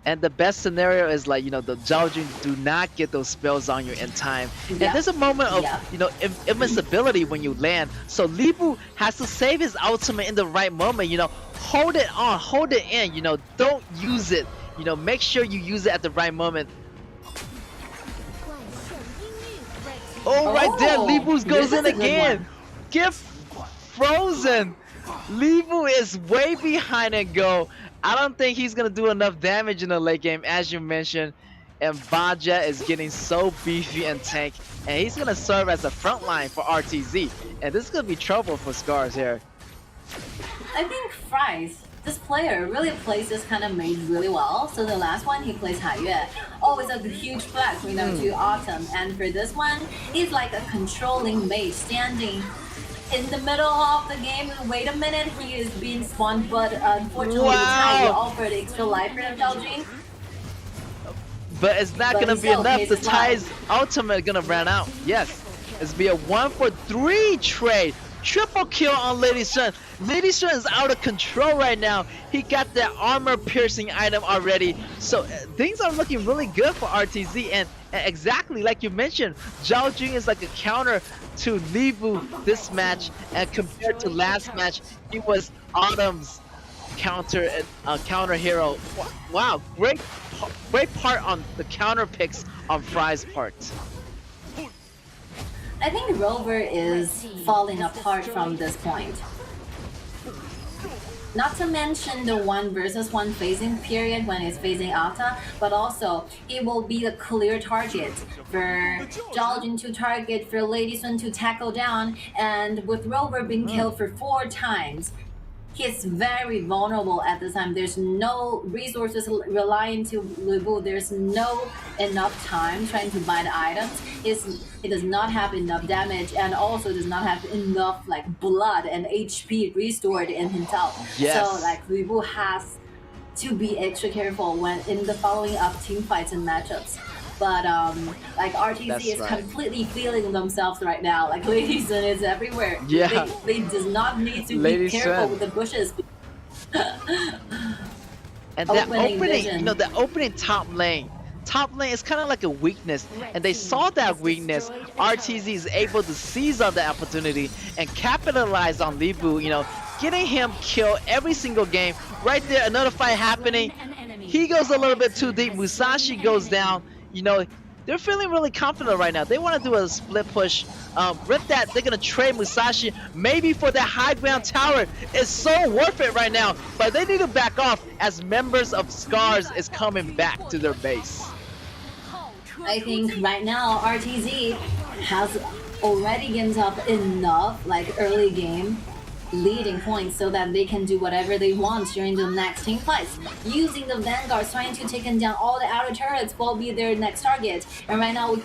And the best scenario is like, you know, the Zhao Jun do not get those spells on you in time. And there's a moment of, you know, invincibility when you land. So Li Bu has to save his ultimate in the right moment, you know, hold it on, hold it in, you know, don't use it. You know, make sure you use it at the right moment. Oh, right there, Li Bu goes in again. Get frozen. Li Bu is way behind and go. I don't think he's gonna do enough damage in the late game, as you mentioned. And Baja is getting so beefy and tank, and he's gonna serve as a front line for RTZ. And this is gonna be trouble for Scars here. I think Fries, this player, really plays this kind of mage really well. So the last one he plays Haiyue, always a huge flex, you know, to Autumn. And for this one, he's like a controlling mage standing in the middle of the game. Wait a minute, he is being spawned, but unfortunately the Tide offered extra life for Zhao Jun. But it's not gonna be enough. The Tide's ultimate gonna run out. Yes, it's be a 1-for-3 trade. Triple kill on Lady Sun. Lady Sun is out of control right now. He got that armor piercing item already. So things are looking really good for RTZ. And exactly like you mentioned, Zhao Jun is like a counter to Li Bu this match. And compared to last match, he was Autumn's counter hero. Wow, great part on the counter picks on Fry's part. I think Rover is falling apart from this point. Not to mention the 1-versus-1 phasing period when he's facing Ata, but also he will be the clear target for Zhao Jun to target, for Lady Sun to tackle down, and with Rover being killed for 4 times, he's very vulnerable at this time. There's no resources relying to Lu Bu. There's no enough time trying to buy the items. He does not have enough damage, and also does not have enough like blood and HP restored in himself. So like Lu Bu has to be extra careful when in the following up team fights and matchups. But like RTZ is completely feeling themselves right now. Like Lady Sun is everywhere. They does not need to be careful with the bushes. And that opening, you know, the opening top lane is kind of like a weakness, and they saw that weakness. RTZ is able to seize on the opportunity and capitalize on Li Bu, you know, getting him killed every single game. Right there, another fight happening. He goes a little bit too deep. Musashi goes down. You know, they're feeling really confident right now. They want to do a split push. With that, they're going to trade Musashi maybe for that high ground tower. It's so worth it right now. But they need to back off as members of Scars is coming back to their base. I think right now RTZ has already gained up enough like early game leading points so that they can do whatever they want during the next team fights. Using the vanguards, trying to take down all the outer turrets will be their next target. And right now,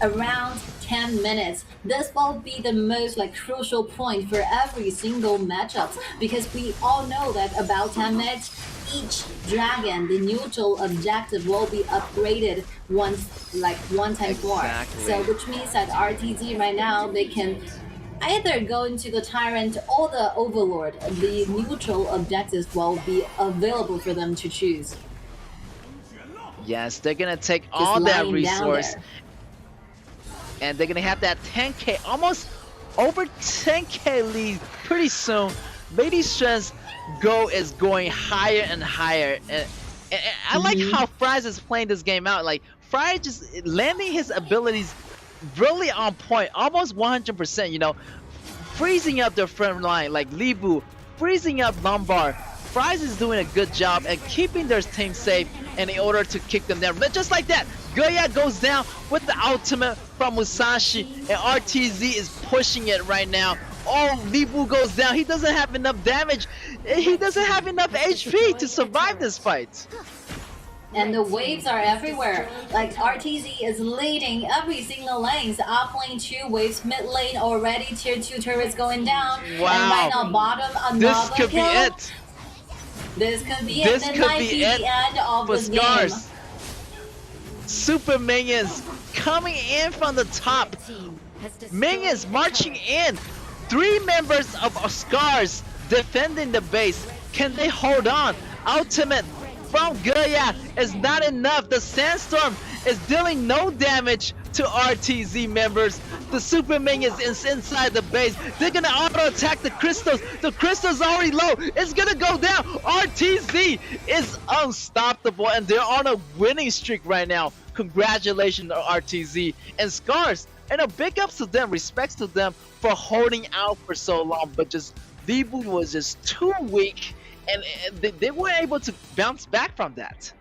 around 10 minutes. This will be the most crucial point for every single matchup because we all know that about 10 minutes each dragon, the neutral objective will be upgraded one time more. So which means that RTZ right now they can either go into the Tyrant or the Overlord. The neutral objectives will be available for them to choose. Yes, they're gonna take all that lying down resource, there. and they're gonna have that 10k, almost over 10k lead pretty soon. Lady Shen's go is going higher and higher, and I like how Fries is playing this game out. Like Fries just landing his abilities really on point, almost 100%. You know, freezing up their front line like Libu, freezing up Lombard. Fries is doing a good job at keeping their team safe and in order to kick them down. But just like that, KAW goes down with the ultimate from Musashi, and RTZ is pushing it right now. Oh, Libu goes down. He doesn't have enough damage. He doesn't have enough HP to survive this fight. And the waves are everywhere. Like RTZ is leading every single lanes. Up lane 2 waves, mid lane already tier 2 turrets going down. Wow. And right now bottom another This could kill. be it. This could be This it. This could might be be it the end of for this Scars. game. Super minions coming in from the top. Minions marching in. 3 members of Scars defending the base. Can they hold on? Ultimate from KAW is not enough. The Sandstorm is dealing no damage to RTZ members. The super minions is inside the base. They're gonna auto attack the crystals. The crystals already low. It's gonna go down. RTZ is unstoppable and they're on a winning streak right now. Congratulations to RTZ and Scars. And a big ups to them, respects to them for holding out for so long. But just Libu was just too weak, and they weren't able to bounce back from that.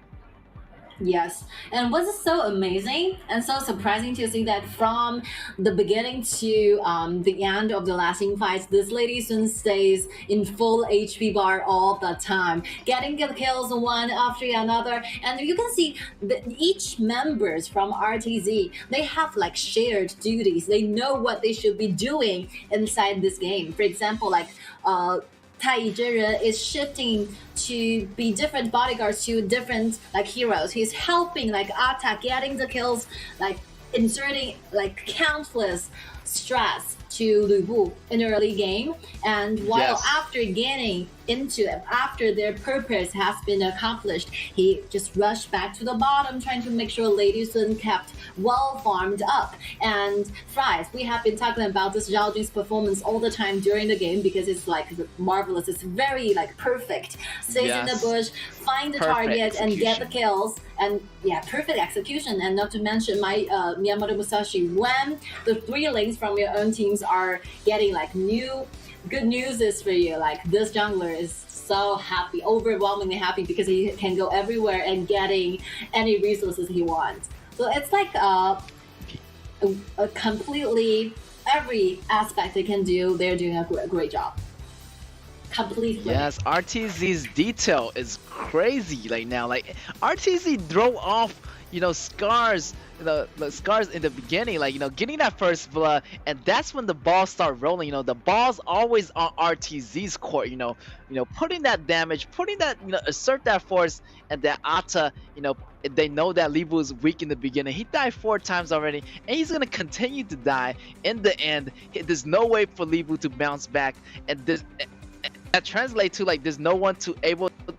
Yes, and what's so amazing and so surprising to see that from the beginning to the end of the last team fights, this Lady Sun stays in full HP bar all the time, getting the kills one after another. And you can see that each members from RTZ, they have like shared duties. They know what they should be doing inside this game. For example, like Tai Zhizhen is shifting to be different bodyguards to different like heroes. He's helping like attack, getting the kills, like inserting like countless strats to Lubu in the early game. And while after getting into it, after their purpose has been accomplished, he just rushed back to the bottom, trying to make sure Lady Sun kept well farmed up. And Fries, we have been talking about this Zhao Jun's performance all the time during the game because it's like marvelous. It's very like perfect. Stays in the bush, find the target, and get the kills. And yeah, perfect execution. And not to mention my Miyamoto Musashi, when the 3 lanes from your own teams are getting like good news is for you. Like this jungler is so happy, overwhelmingly happy because he can go everywhere and getting any resources he wants. So it's like a completely every aspect they can do, they're doing a great job. Completely. Yes, RTZ's detail is crazy right now. Like RTZ throw off, Scars, the Scars in the beginning, like getting that first blood, and that's when the balls start rolling. The ball's always on RTZ's court. Putting that damage, putting that assert that force, and that Ata, they know that Libu is weak in the beginning. He died 4 times already, and he's gonna continue to die in the end. There's no way for Libu to bounce back, and that translates to like there's no one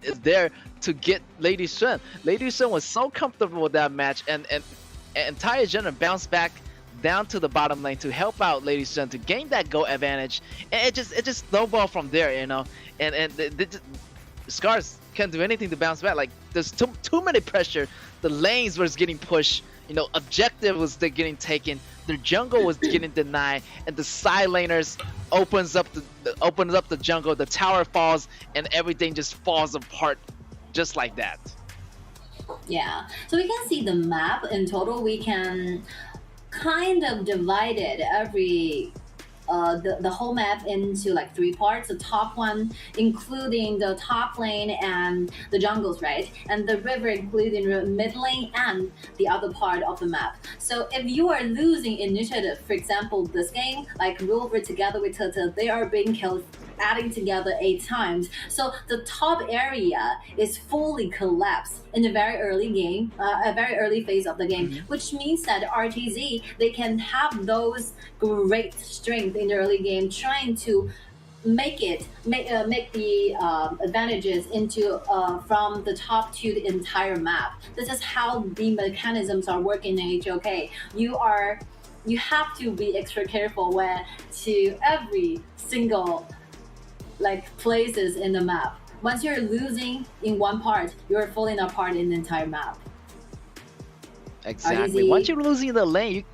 is there to get Lady Sun. Lady Sun was so comfortable with that match, and entire Jenner bounced back down to the bottom lane to help out Lady Sun to gain that go advantage, and it just snowballed from there, and Scars can't do anything to bounce back. Like there's too many pressure. The lanes was getting pushed, objective was getting taken, their jungle was getting denied, and the side laners opens up the jungle, the tower falls, and everything just falls apart just like that. Yeah, so we can see the map in total. We can kind of divide it every the whole map into like 3 parts. The top one including the top lane and the jungles, right? And the river including the mid lane and the other part of the map. So if you are losing initiative, for example, this game, like Rover together with Tata, they are being killed adding together 8 times. So the top area is fully collapsed in a very early game, a very early phase of the game, which means that RTZ, they can have those great strength in the early game, trying to make the advantages into from the top to the entire map. This is how the mechanisms are working in HOK. You have to be extra careful when to every single like places in the map. Once you're losing in one part, you're falling apart in the entire map. Exactly. RTZ. Once you're losing the lane,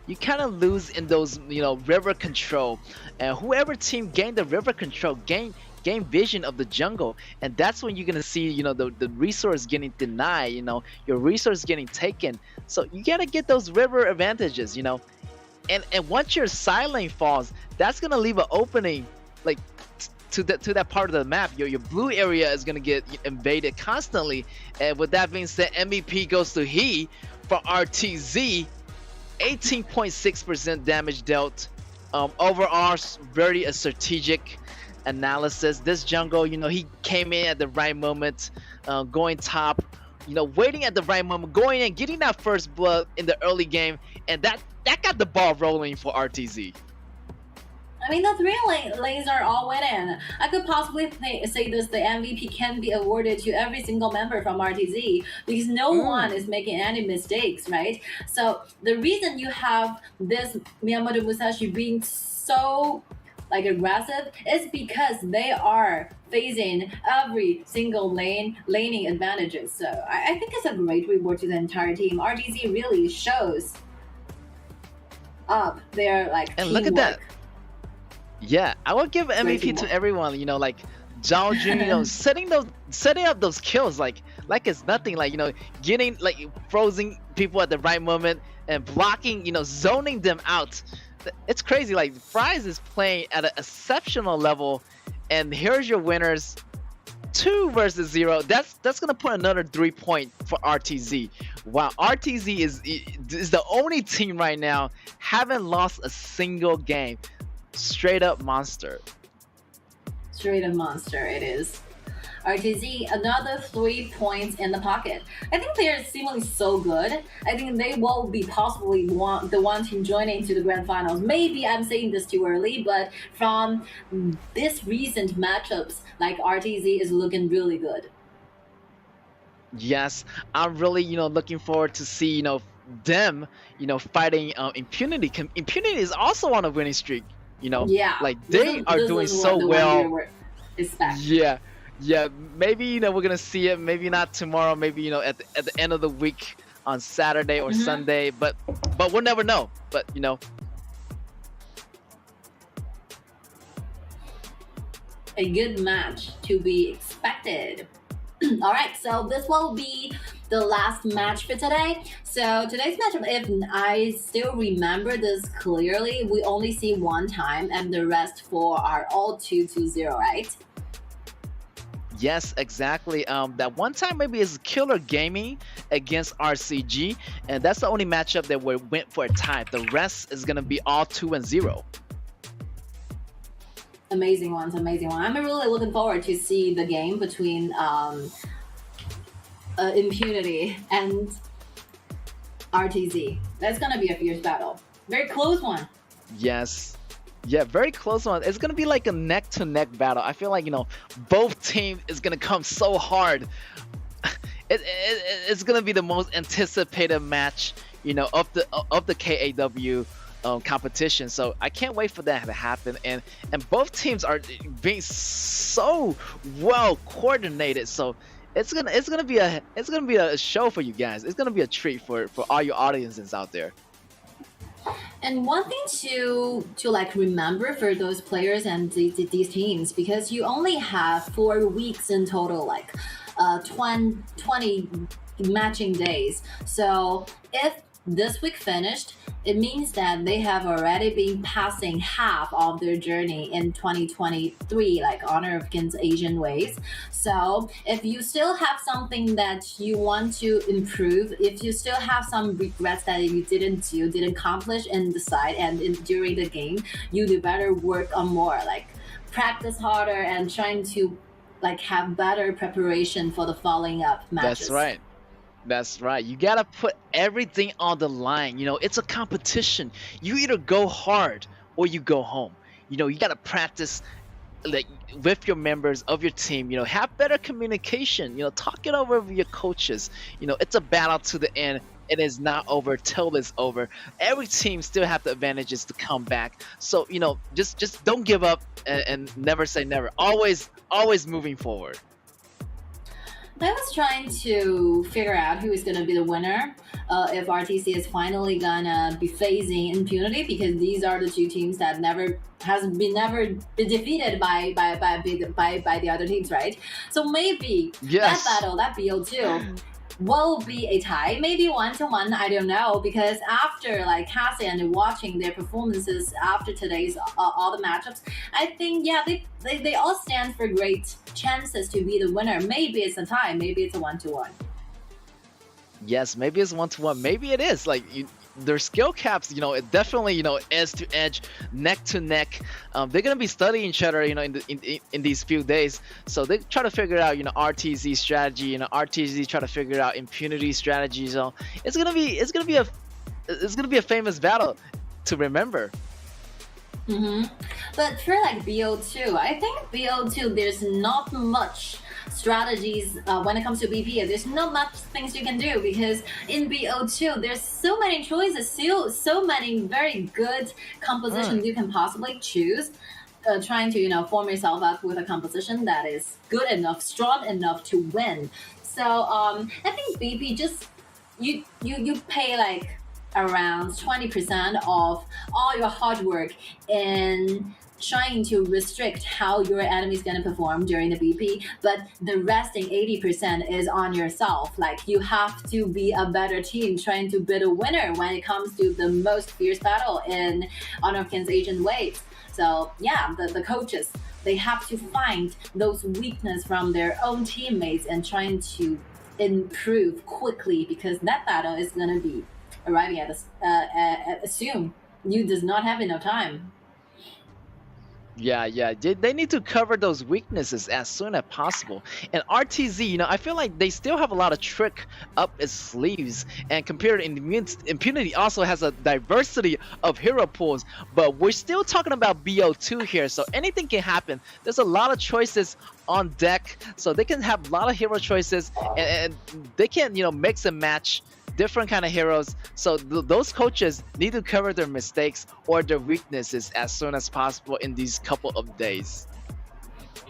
you kind of lose in those, river control. And whoever team gain the river control, gain vision of the jungle, and that's when you're gonna see, the resource getting denied. Your resource getting taken. So you gotta get those river advantages. And once your side lane falls, that's gonna leave an opening, like to that part of the map. Your blue area is gonna get invaded constantly. And with that being said, MVP goes to he for RTZ. 18.6% damage dealt. Overall, very strategic analysis. This jungle, he came in at the right moment, going top, waiting at the right moment, going in, getting that first blood in the early game, and that got the ball rolling for RTZ. I mean, the 3 lanes are all winning. I could possibly say this: the MVP can be awarded to every single member from RTZ because no one is making any mistakes, right? So the reason you have this Miyamoto Musashi being so aggressive is because they are facing every single laning advantages. So I think it's a great reward to the entire team. RTZ really shows up their And teamwork. look at that. Yeah, I would give MVP to everyone. Like Zhao Jun, setting up those kills like it's nothing. Getting frozen people at the right moment and blocking. Zoning them out. It's crazy. Fries is playing at an exceptional level, and here's your winners. 2 versus 0. That's gonna put another 3 point for RTZ. Wow, RTZ is the only team right now haven't lost a single game. Straight up monster. Straight up monster it is. RTZ, another 3 points in the pocket. I think they are seemingly so good. I think they will be possibly the one team joining to the grand finals. Maybe I'm saying this too early, but from this recent matchups, RTZ is looking really good. Yes, I'm really looking forward to see them fighting Impunity. Impunity is also on a winning streak. Yeah, they are doing so well. Yeah, maybe we're gonna see it. Maybe not tomorrow. Maybe at the end of the week on Saturday or Sunday. But we'll never know. But a good match to be expected. All right, so this will be the last match for today. So today's matchup, if I still remember this clearly, we only see one time, and the rest 4 are all 2-0, right? Yes, exactly. That one time maybe is Killer Gaming against RCG, and that's the only matchup that we went for a tie. The rest is gonna be all 2-0. Amazing ones. I'm really looking forward to see the game between Impunity and RTZ. That's gonna be a fierce battle. Very close one. Yes. Yeah, very close one. It's gonna be like a neck-to-neck battle. I feel like both teams is gonna come so hard. It's gonna be the most anticipated match, of the KAW competition. So I can't wait for that to happen. And both teams are being so well coordinated. So it's gonna be a show for you guys. It's gonna be a treat for all your audiences out there. And one thing to remember for those players and these teams, because you only have 4 weeks in total, 20 matching days. So if this week finished it means that they have already been passing half of their journey in 2023, like Honor Against Asian Ways. So if you still have something that you want to improve, if you still have some regrets that you didn't do, didn't accomplish in the side and during the game, you do better work on more, like practice harder and trying to like have better preparation for the following up matches. That's right. That's right. You gotta put everything on the line. It's a competition. You either go hard or you go home. You gotta practice like with your members of your team. Have better communication. Talk it over with your coaches. It's a battle to the end. It is not over till it's over. Every team still have the advantages to come back. So just don't give up and never say never. Always moving forward. I was trying to figure out who is going to be the winner. If RTC is finally gonna be facing Impunity, because these are the two teams that never been defeated by the other teams, right? So maybe Yes. that battle, that BO2, will be a tie, maybe 1-1. I don't know, because after like Cassie and watching their performances after today's all the matchups, I think they all stand for great chances to be the winner. Maybe it's a tie, maybe it's a 1-1. Yes, maybe it's 1-1. Maybe it is. Like their skill caps, it definitely, edge to edge, neck to neck. They're gonna be studying each other, in these few days. So they try to figure out, RTZ strategy. RTZ try to figure out Impunity strategy. So it's gonna be a famous battle to remember. But for like BO2, I think BO2 there's not much strategies when it comes to BP. There's not much things you can do, because in BO2 there's so many choices, so many very good compositions you can possibly choose. Trying to form yourself up with a composition that is good enough, strong enough to win. So I think BP just you pay like around 20% of all your hard work in trying to restrict how your enemy is going to perform during the BP, but the resting 80% is on yourself. Like you have to be a better team trying to be a winner when it comes to the most fierce battle in Honor Against Asian Waves. So yeah, the coaches, they have to find those weaknesses from their own teammates and trying to improve quickly, because that battle is going to be arriving at soon. You does not have enough time. Yeah. They need to cover those weaknesses as soon as possible. And RTZ, I feel like they still have a lot of trick up its sleeves. And compared to Impunity also has a diversity of hero pools. But we're still talking about BO2 here, so anything can happen. There's a lot of choices on deck, so they can have a lot of hero choices, and they can, mix and match different kind of heroes. So those coaches need to cover their mistakes or their weaknesses as soon as possible in these couple of days.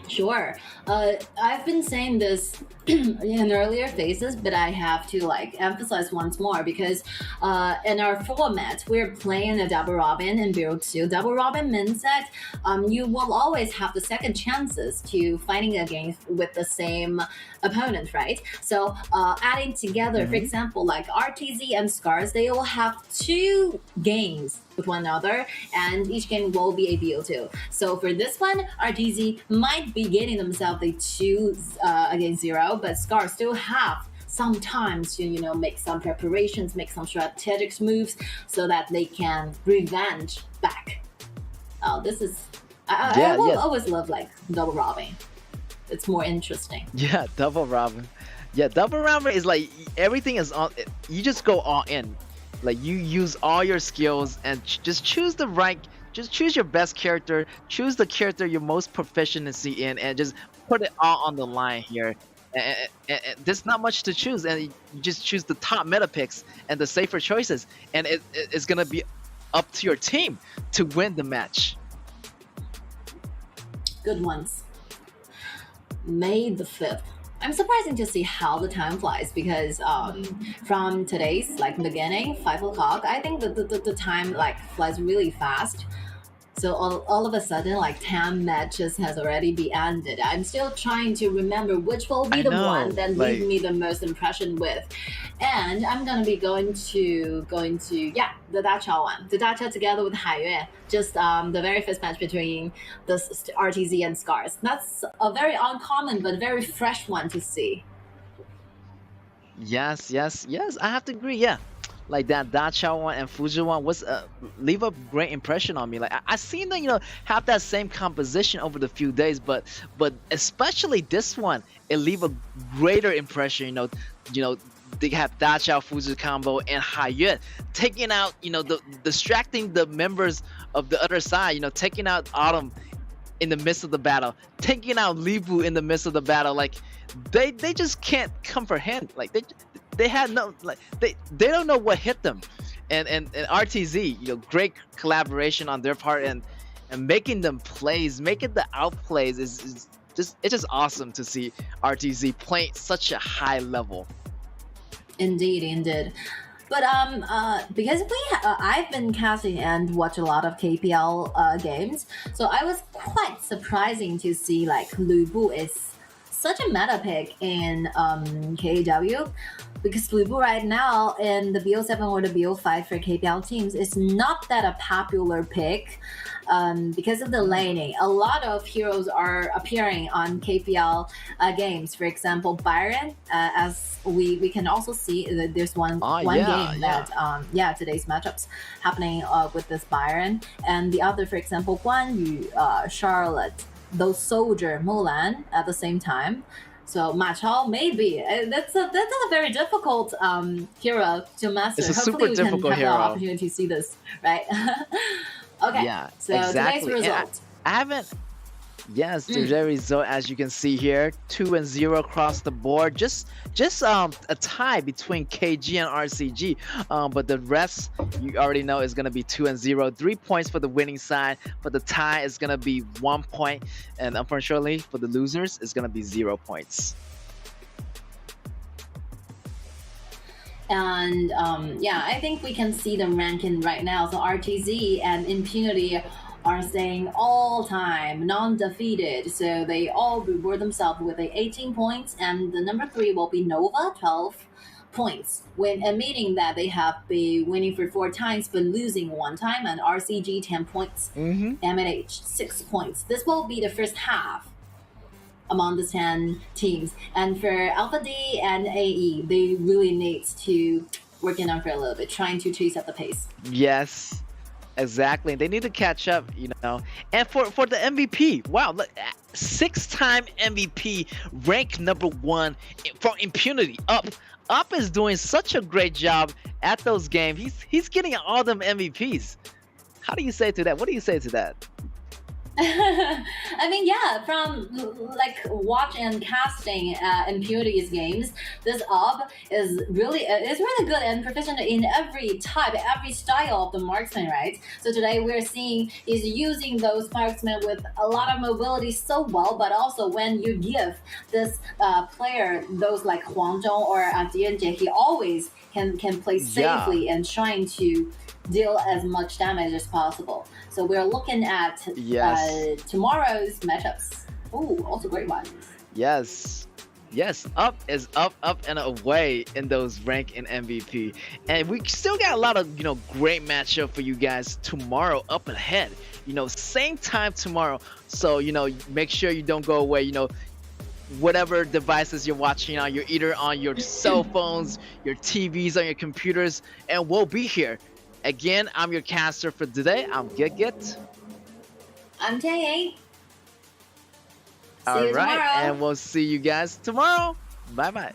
Sure. I've been saying this in earlier phases, but I have to emphasize once more, because in our format, we're playing a double robin in Build 2. Double robin means that you will always have the second chances to fighting against with the same opponent, right? So adding together, for example, like RTZ and Scars, they will have 2 games with one another, and each game will be a BO2. So for this one, RTZ might be getting themselves a 2 against 0, but Scar still have some time to make some preparations, make some strategic moves, so that they can revenge back. This is I always love like double robbing. It's more interesting. Yeah, double robin. Yeah, double robin is like everything is on. You just go all in. Like you use all your skills and just choose your best character, choose the character you're most proficiency in, and just put it all on the line here. And there's not much to choose, and you just choose the top meta picks and the safer choices, and it's gonna be up to your team to win the match. Good ones. May the 5th. I'm surprising to see how the time flies, because from today's beginning 5 o'clock, I think the time flies really fast. So all of a sudden, like 10 matches has already been ended. I'm still trying to remember which will be I the know, one that like- leave me the most impression with. And I'm gonna be going to the Dacha one, the Dacha together with Haiyue. Just the very first match between the RTZ and Scars. That's a very uncommon but very fresh one to see. Yes, yes, yes. I have to agree. Yeah, like that Dacha one and Fuji one was leave a great impression on me. Like I seen them, have that same composition over the few days, but especially this one, it leave a greater impression. They have Dacha Fuji combo and Haiyue taking out, distracting the members of the other side. Taking out Autumn in the midst of the battle, taking out Libu in the midst of the battle. Like they just can't comprehend. Like they had no, like they don't know what hit them. And RTZ, great collaboration on their part, and making them plays, making the outplays is just, it's just awesome to see RTZ playing such a high level. Indeed. But because I've been casting and watch a lot of KPL games, so I was quite surprising to see like Lubu is such a meta pick in KAW, because Lubu right now in the BO7 or the BO5 for KPL teams is not that a popular pick. Because of the laning, a lot of heroes are appearing on KPL games. For example, Byron, as we can also see that there's one game that today's matchups happening with this Byron, and the other, for example, Guan Yu, Charlotte, those Soldier, Mulan at the same time. So Ma Chao maybe that's a very difficult hero to master. It's a Hopefully super we can difficult have hero. the opportunity to see this, right? Okay. Yeah, So exactly. today's result. I haven't. Yes, the result, as you can see here, 2-0 across the board. Just a tie between KG and RCG. But the rest, you already know, is gonna be 2-0. 3 points for the winning side, but the tie is gonna be 1 point, and unfortunately for the losers, it's gonna be 0 points. And I think we can see them ranking right now. So RTZ and Impunity are staying all time non-defeated. So they all reward themselves with 18 points, and the number 3 will be Nova, 12 points. When admitting that they have been winning for 4 times but losing 1 time, and RCG 10 points, MNH 6 points. This will be the first half among the 10 teams. And for Alpha D and AE, they really need to work it on for a little bit, trying to chase up the pace. Yes, exactly. They need to catch up, And for the MVP, wow, look, 6-time MVP, rank number 1 for Impunity. Up is doing such a great job at those games. He's getting all them MVPs. How do you say to that? What do you say to that? I mean, from like watch and casting Impurity's games, this Up is really good and proficient in every type, every style of the marksman, right? So today we're seeing is using those marksmen with a lot of mobility so well, but also when you give this player those like Huang Zhong or DNJ, he always can play safely and trying to deal as much damage as possible. So we're looking at tomorrow's matchups. Oh, also great ones. Yes, Up is up and away in those rank and MVP, and we still got a lot of great matchup for you guys tomorrow up ahead. Same time tomorrow. So make sure you don't go away. Whatever devices you're watching on, you're either on your cell phones, your TVs, on your computers, and we'll be here. Again, I'm your caster for today. I'm Git. I'm Tae. All right, and we'll see you guys tomorrow. Bye-bye.